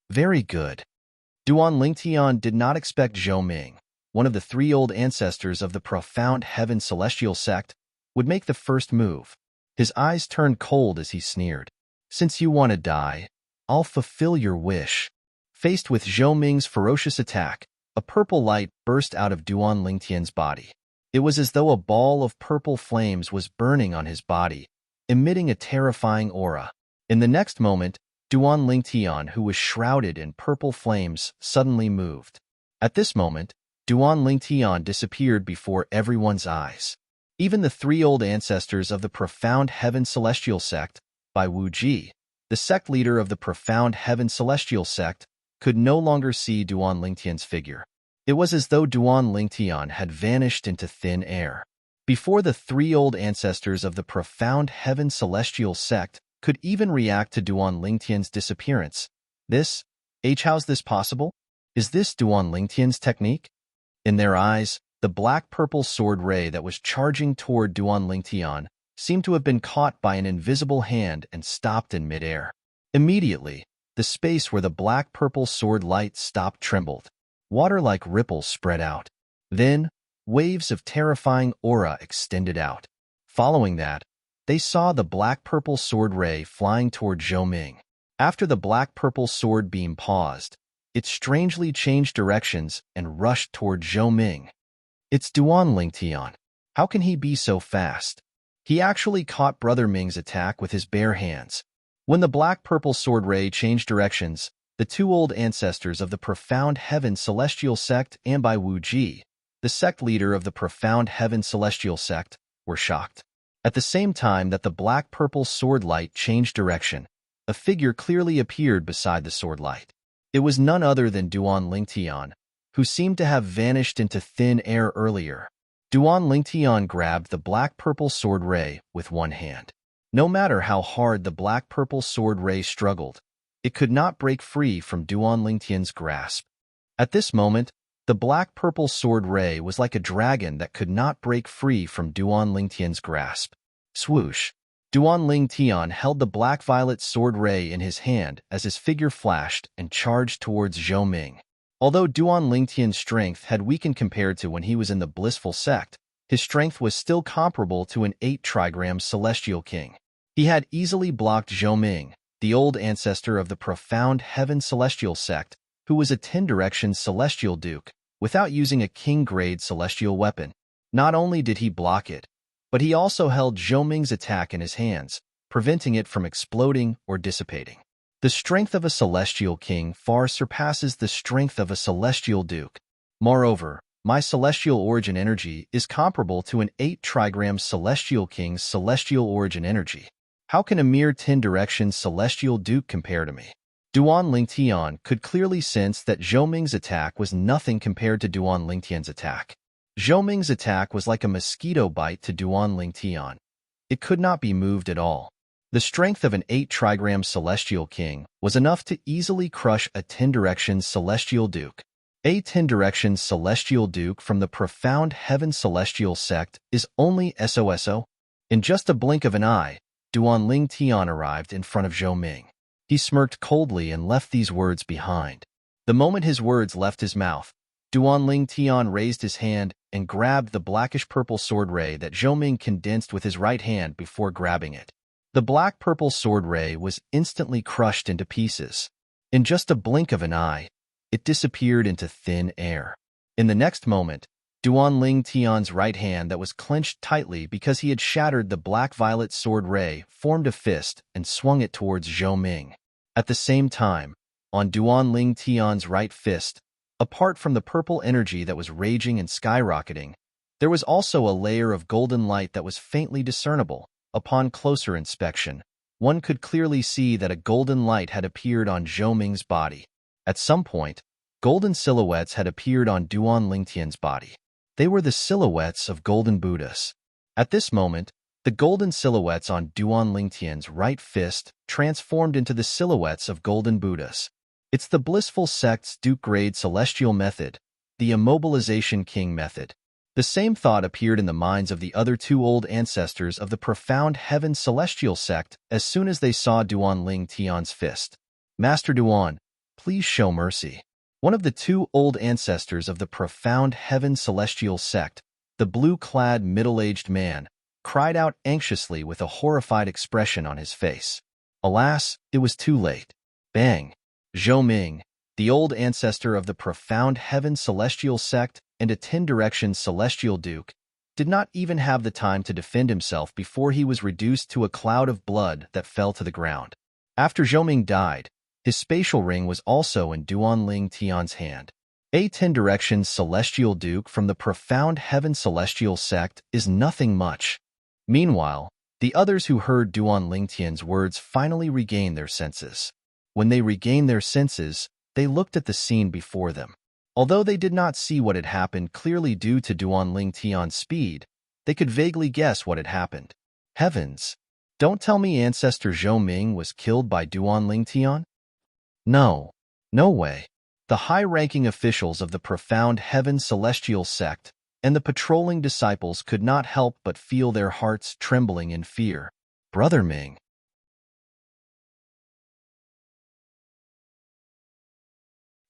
A: Very good. Duan Lingtian did not expect Zhou Ming, one of the 3 old ancestors of the profound heaven celestial sect, would make the first move. His eyes turned cold as he sneered. Since you want to die, I'll fulfill your wish. Faced with Zhou Ming's ferocious attack, a purple light burst out of Duan Lingtian's body. It was as though a ball of purple flames was burning on his body, emitting a terrifying aura. In the next moment, Duan Lingtian, who was shrouded in purple flames, suddenly moved. At this moment, Duan Lingtian disappeared before everyone's eyes. Even the 3 old ancestors of the profound heaven celestial sect, Bai Wuji, the sect leader of the profound heaven celestial sect, could no longer see Duan Lingtian's figure. It was as though Duan Lingtian had vanished into thin air. Before the 3 old ancestors of the profound heaven celestial sect could even react to Duan Lingtian's disappearance, how's this possible? Is this Duan Lingtian's technique? In their eyes, the black-purple sword ray that was charging toward Duan Lingtian seemed to have been caught by an invisible hand and stopped in midair. Immediately, the space where the black-purple sword light stopped trembled. Water-like ripples spread out. Then, waves of terrifying aura extended out. Following that, they saw the black-purple sword ray flying toward Zhou Ming. After the black-purple sword beam paused, it strangely changed directions and rushed toward Zhou Ming. It's Duan Lingtian. How can he be so fast? He actually caught Brother Ming's attack with his bare hands. When the black-purple sword ray changed directions, the 2 old ancestors of the profound heaven celestial sect and Bai Wuji, the sect leader of the profound heaven celestial sect, were shocked. At the same time that the black-purple sword light changed direction, a figure clearly appeared beside the sword light. It was none other than Duan Lingtian, who seemed to have vanished into thin air earlier. Duan Lingtian grabbed the black-purple sword ray with one hand. No matter how hard the black-purple sword ray struggled, It could not break free from Duan Lingtian's grasp. At this moment, the black-purple sword ray was like a dragon that could not break free from Duan Lingtian's grasp. Swoosh! Duan Lingtian held the black-violet sword ray in his hand as his figure flashed and charged towards Zhou Ming. Although Duan Lingtian's strength had weakened compared to when he was in the blissful sect, his strength was still comparable to an 8-trigram celestial king. He had easily blocked Zhou Ming, the old ancestor of the profound heaven celestial sect, who was a 10-direction celestial duke, without using a king-grade celestial weapon. Not only did he block it, but he also held Zhou Ming's attack in his hands, preventing it from exploding or dissipating. The strength of a celestial king far surpasses the strength of a celestial duke. Moreover, my celestial origin energy is comparable to an 8-trigram celestial king's celestial origin energy. How can a mere 10-direction celestial duke compare to me? Duan Lingtian could clearly sense that Zhou Ming's attack was nothing compared to Duan Lingtian's attack. Zhou Ming's attack was like a mosquito bite to Duan Lingtian. It could not be moved at all. The strength of an 8-trigram celestial king was enough to easily crush a 10-direction celestial duke. A 10-direction celestial duke from the profound heaven celestial sect is only SOSO. In just a blink of an eye, Duan Lingtian arrived in front of Zhou Ming. He smirked coldly and left these words behind. The moment his words left his mouth, Duan Lingtian raised his hand and grabbed the blackish-purple sword ray that Zhou Ming condensed with his right hand before grabbing it. The black-purple sword ray was instantly crushed into pieces. In just a blink of an eye, it disappeared into thin air. In the next moment, Duan Lingtian's right hand that was clenched tightly because he had shattered the black-violet sword ray formed a fist and swung it towards Zhou Ming. At the same time, on Duan Lingtian's right fist, apart from the purple energy that was raging and skyrocketing, there was also a layer of golden light that was faintly discernible. Upon closer inspection, one could clearly see that a golden light had appeared on Zhou Ming's body. At some point, golden silhouettes had appeared on Duan Lingtian's body. They were the silhouettes of golden Buddhas. At this moment, the golden silhouettes on Duan Lingtian's right fist transformed into the silhouettes of golden Buddhas. It's the blissful sect's Duke-grade celestial method, the immobilization king method. The same thought appeared in the minds of the other two old ancestors of the profound heaven celestial sect as soon as they saw Duan Lingtian's fist. Master Duan, please show mercy. One of the two old ancestors of the profound heaven celestial sect, the blue-clad middle-aged man, cried out anxiously with a horrified expression on his face. Alas, it was too late. Bang! Zhou Ming, the old ancestor of the profound heaven celestial sect and a 10-direction celestial duke, did not even have the time to defend himself before he was reduced to a cloud of blood that fell to the ground. After Zhou Ming died, his spatial ring was also in Duan Lingtian's hand. A 10-direction celestial duke from the profound heaven celestial sect is nothing much. Meanwhile, the others who heard Duan Lingtian's words finally regained their senses. When they regained their senses, they looked at the scene before them. Although they did not see what had happened clearly due to Duan Lingtian's speed, they could vaguely guess what had happened. Heavens! Don't tell me Ancestor Zhou Ming was killed by Duan Lingtian? No. No way. The high-ranking officials of the profound heaven celestial sect and the patrolling disciples could not help but feel their hearts trembling in fear. Brother Ming.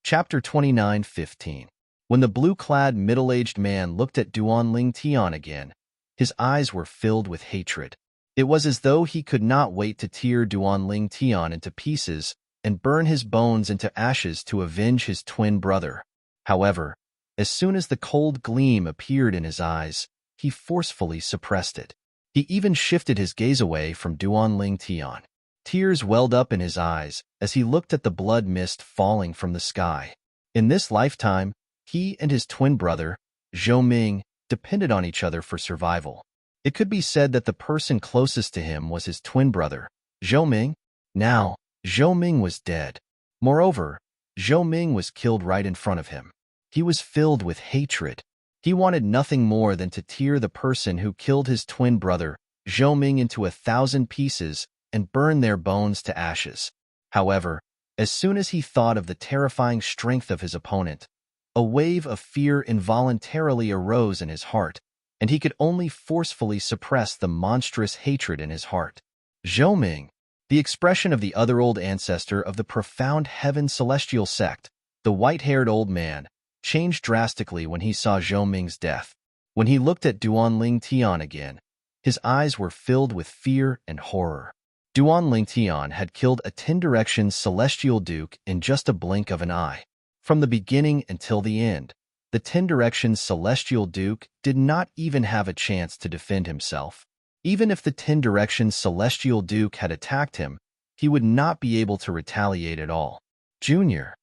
A: Chapter 29:15. When the blue-clad middle-aged man looked at Duan Lingtian again, his eyes were filled with hatred. It was as though he could not wait to tear Duan Lingtian into pieces and burn his bones into ashes to avenge his twin brother. However, as soon as the cold gleam appeared in his eyes, he forcefully suppressed it. He even shifted his gaze away from Duan Lingtian. Tears welled up in his eyes as he looked at the blood mist falling from the sky. In this lifetime, he and his twin brother, Zhou Ming, depended on each other for survival. It could be said that the person closest to him was his twin brother, Zhou Ming. Now, Zhou Ming was dead. Moreover, Zhou Ming was killed right in front of him. He was filled with hatred. He wanted nothing more than to tear the person who killed his twin brother, Zhou Ming, into 1,000 pieces and burn their bones to ashes. However, As soon as he thought of the terrifying strength of his opponent, a wave of fear involuntarily arose in his heart, and he could only forcefully suppress the monstrous hatred in his heart. Zhou Ming, the expression of the other old ancestor of the profound heaven celestial sect, the white-haired old man, changed drastically when he saw Zhou Ming's death. When he looked at Duanling Tian again, his eyes were filled with fear and horror. Duanling Tian had killed a 10-direction celestial duke in just a blink of an eye. From the beginning until the end, the 10-direction celestial duke did not even have a chance to defend himself. Even if the 10-direction celestial duke had attacked him, he would not be able to retaliate at all. Junior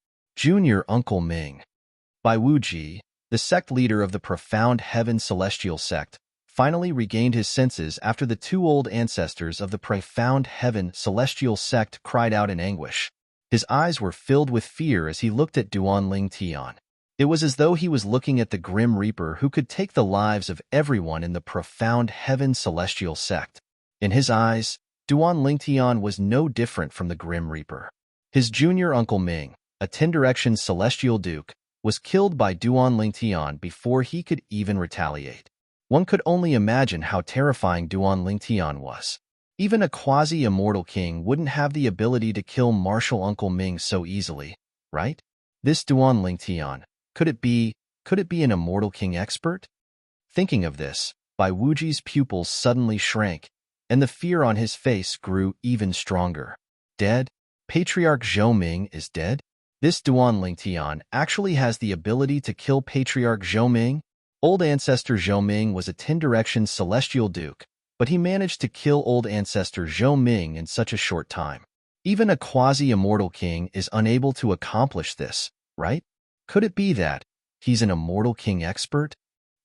A: Uncle Ming. Bai Wuji, the sect leader of the profound heaven celestial sect, finally regained his senses after the two old ancestors of the profound heaven celestial sect cried out in anguish. His eyes were filled with fear as he looked at Duanling Tian. It was as though he was looking at the Grim Reaper who could take the lives of everyone in the profound heaven celestial sect. In his eyes, Duanling Tian was no different from the Grim Reaper. His junior uncle Ming, a 10-direction celestial duke, was killed by Duanling Tian before he could even retaliate. One could only imagine how terrifying Duanling Tian was. Even a quasi-immortal king wouldn't have the ability to kill martial Uncle Ming so easily, right? This Duanling Tian, could it be an immortal king expert? Thinking of this, Bai Wuji's pupils suddenly shrank, and the fear on his face grew even stronger. Dead? Patriarch Zhou Ming is dead? This Duanling Tian actually has the ability to kill Patriarch Zhou Ming? Old ancestor Zhou Ming was a 10-direction celestial duke, but he managed to kill old ancestor Zhou Ming in such a short time. Even a quasi-immortal king is unable to accomplish this, right? Could it be that he's an immortal king expert?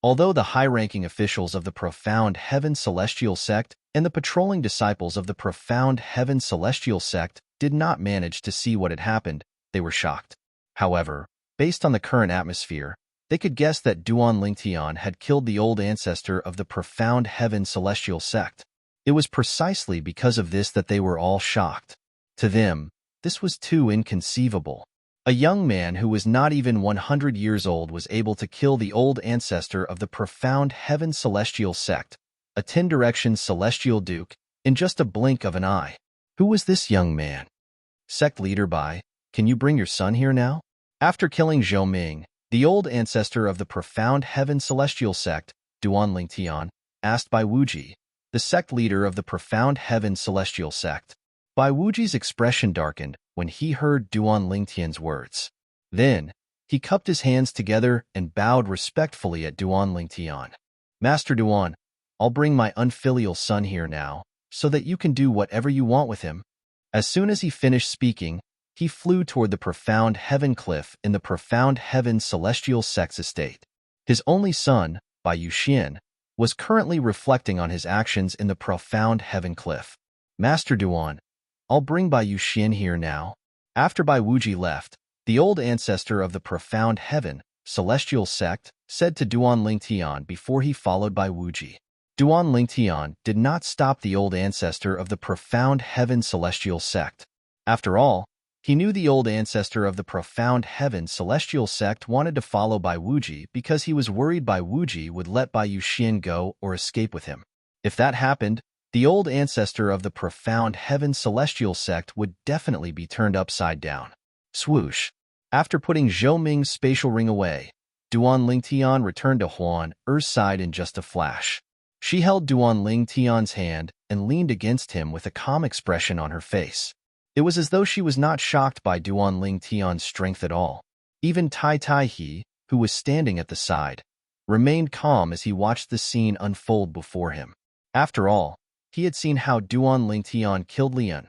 A: Although the high-ranking officials of the profound heaven celestial sect and the patrolling disciples of the profound heaven celestial sect did not manage to see what had happened, they were shocked. However, based on the current atmosphere, they could guess that Duanling Tian had killed the old ancestor of the profound heaven celestial sect. It was precisely because of this that they were all shocked. To them, this was too inconceivable. A young man who was not even 100 years old was able to kill the old ancestor of the profound heaven celestial sect, a 10-direction celestial duke, in just a blink of an eye. Who was this young man? Sect leader Bai, can you bring your son here now? After killing Zhou Ming, the old ancestor of the profound heaven celestial sect, Duanling Tian, asked Bai Wuji, the sect leader of the profound heaven celestial sect. Bai Wuji's expression darkened when he heard Duanling Tian's words. Then, he cupped his hands together and bowed respectfully at Duanling Tian. Master Duan, I'll bring my unfilial son here now, so that you can do whatever you want with him. As soon as he finished speaking, he flew toward the profound heaven cliff in the profound heaven celestial sect's estate. His only son, Bai Yuxian, was currently reflecting on his actions in the profound heaven cliff. Master Duan, I'll bring Bai Yuxian here now. After Bai Wuji left, the old ancestor of the profound heaven celestial sect said to Duanling Tian before he followed Bai Wuji. Duanling Tian did not stop the old ancestor of the profound heaven celestial sect. After all, he knew the old ancestor of the profound heaven celestial sect wanted to follow Bai Wuji because he was worried Bai Wuji would let Bai Yuxian go or escape with him. If that happened, the old ancestor of the profound heaven celestial sect would definitely be turned upside down. Swoosh. After putting Zhou Ming's spatial ring away, Duanling Tian returned to Huan Er's side in just a flash. She held Duanling Tian's hand and leaned against him with a calm expression on her face. It was as though she was not shocked by Duanling Tian's strength at all. Even Tai Tai He, who was standing at the side, remained calm as he watched the scene unfold before him. After all, he had seen how Duanling Tian killed Lian,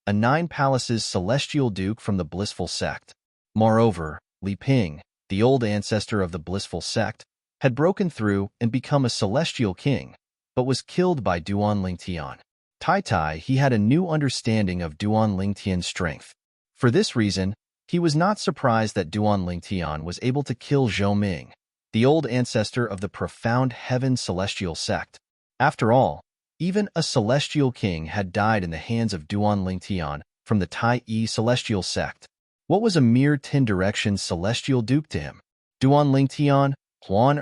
A: a 9 palaces celestial duke from the blissful sect. Moreover, Li Ping, the old ancestor of the blissful sect, had broken through and become a celestial king, but was killed by Duanling Tian. Tai Tai, he had a new understanding of Duanling Tian's strength. For this reason, he was not surprised that Duanling Tian was able to kill Zhou Ming, the old ancestor of the profound heaven celestial sect. After all, even a celestial king had died in the hands of Duanling Tian from the Tai Yi celestial sect. What was a mere 10 directions celestial duke to him? Duan Lingtian, Huan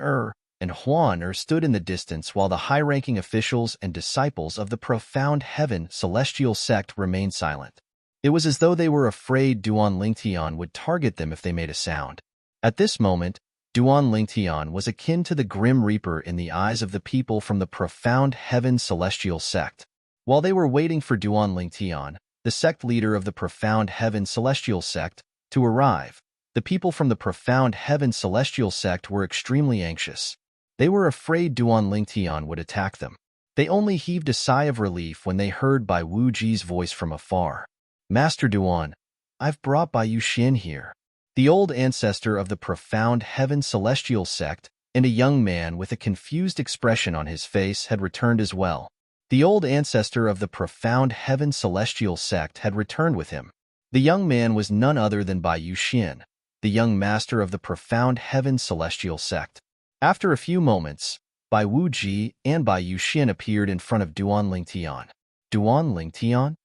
A: and Huan stood in the distance while the high-ranking officials and disciples of the profound heaven celestial sect remained silent. It was as though they were afraid Duan Lingtian would target them if they made a sound. At this moment, Duan Lingtian was akin to the Grim Reaper in the eyes of the people from the profound heaven celestial sect. While they were waiting for Duan Lingtian, the sect leader of the profound heaven celestial sect, to arrive, the people from the profound heaven celestial sect were extremely anxious. They were afraid Duan Lingtian would attack them. They only heaved a sigh of relief when they heard Bai Wuji's voice from afar. Master Duan, I've brought Bai Yuxian here. The old ancestor of the profound heaven celestial sect and a young man with a confused expression on his face had returned as well. The old ancestor of the profound heaven celestial sect had returned with him. The young man was none other than Bai Yuxian, the young master of the profound heaven celestial sect. After a few moments, Bai Wuji and Bai Yuxian appeared in front of Duan Lingtian. Duan Lingtian?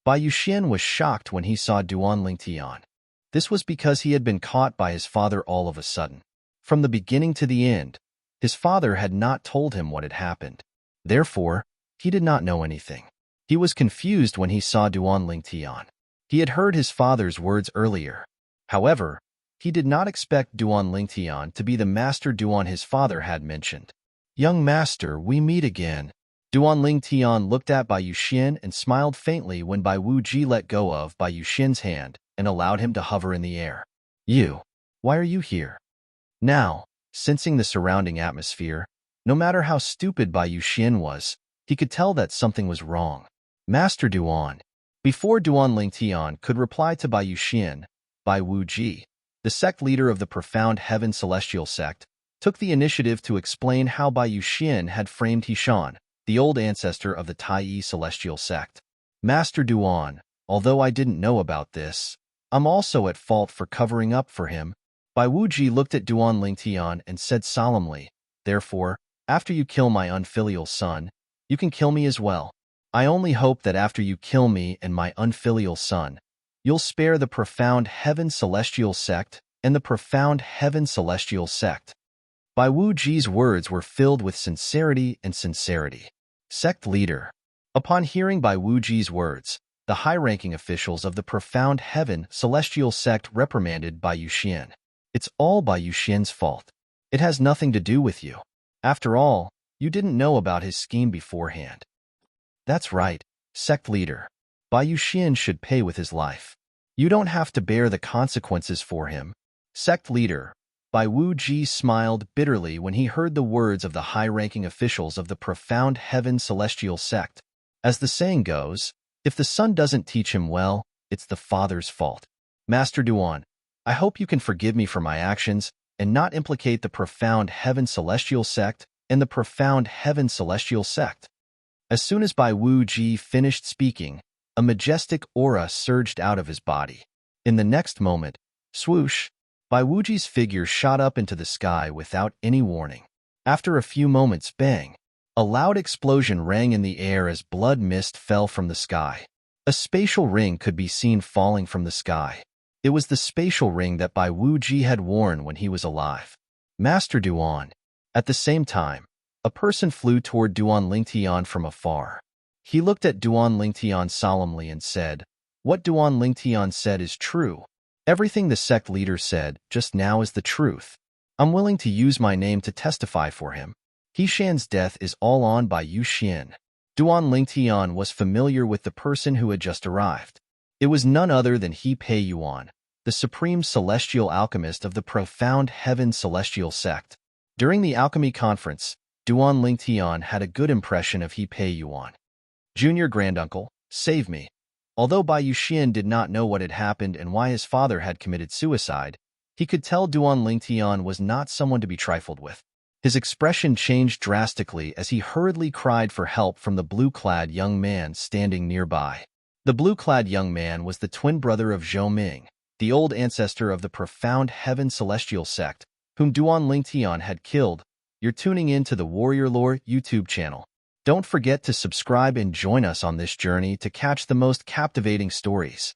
A: Bai Yuxian was shocked when he saw Duan Lingtian. This was because he had been caught by his father all of a sudden. From the beginning to the end, his father had not told him what had happened. Therefore, he did not know anything. He was confused when he saw Duan Lingtian. He had heard his father's words earlier. However, he did not expect Duan Lingtian to be the master Duan his father had mentioned. Young master, we meet again. Duan Lingtian looked at Bai Yuxian and smiled faintly when Bai Wuji let go of Bai Yuxian's hand and allowed him to hover in the air. You, why are you here? Now, sensing the surrounding atmosphere, no matter how stupid Bai Yuxian was, he could tell that something was wrong. Master Duan. Before Duan Lingtian could reply to Bai Yuxian, Bai Wuji, the sect leader of the profound heaven celestial sect, took the initiative to explain how Bai Yuxian had framed Hishan, the old ancestor of the Tai celestial sect. Master Duan, although I didn't know about this, I'm also at fault for covering up for him. Bai Wuji looked at Duan Lingtian and said solemnly, therefore, after you kill my unfilial son, you can kill me as well. I only hope that after you kill me and my unfilial son, you'll spare the profound heaven celestial sect and the profound heaven celestial sect. Bai Wuji's words were filled with sincerity and sincerity. Sect leader. Upon hearing Bai Wuji's words, the high-ranking officials of the profound heaven celestial sect reprimanded Bai Yuxian. It's all Bai Yuxian's fault. It has nothing to do with you. After all, you didn't know about his scheme beforehand. That's right, sect leader. Bai Yuxian should pay with his life. You don't have to bear the consequences for him. Sect leader. Bai Wuji smiled bitterly when he heard the words of the high-ranking officials of the profound heaven celestial sect. As the saying goes, if the son doesn't teach him well, it's the father's fault. Master Duan, I hope you can forgive me for my actions and not implicate the profound heaven celestial sect and the profound heaven celestial sect. As soon as Bai Wuji finished speaking, a majestic aura surged out of his body. In the next moment, swoosh, Bai Wuji's figure shot up into the sky without any warning. After a few moments, bang! A loud explosion rang in the air as blood mist fell from the sky. A spatial ring could be seen falling from the sky. It was the spatial ring that Bai Wuji had worn when he was alive. Master Duan. At the same time, a person flew toward Duan Lingtian from afar. He looked at Duan Lingtian solemnly and said, "What Duan Lingtian said is true. Everything the sect leader said just now is the truth. I'm willing to use my name to testify for him. Hishan's death is all on Bai Yuxian." Duan Lingtian was familiar with the person who had just arrived. It was none other than He Pei Yuan, the supreme celestial alchemist of the profound heaven celestial sect. During the alchemy conference, Duan Lingtian had a good impression of He Pei Yuan. Junior granduncle, save me. Although Bai Yuxian did not know what had happened and why his father had committed suicide, he could tell Duan Lingtian was not someone to be trifled with. His expression changed drastically as he hurriedly cried for help from the blue-clad young man standing nearby. The blue-clad young man was the twin brother of Zhou Ming, the old ancestor of the profound heaven celestial sect, whom Duan Lingtian had killed. You're tuning in to the Warrior Lore YouTube channel. Don't forget to subscribe and join us on this journey to catch the most captivating stories.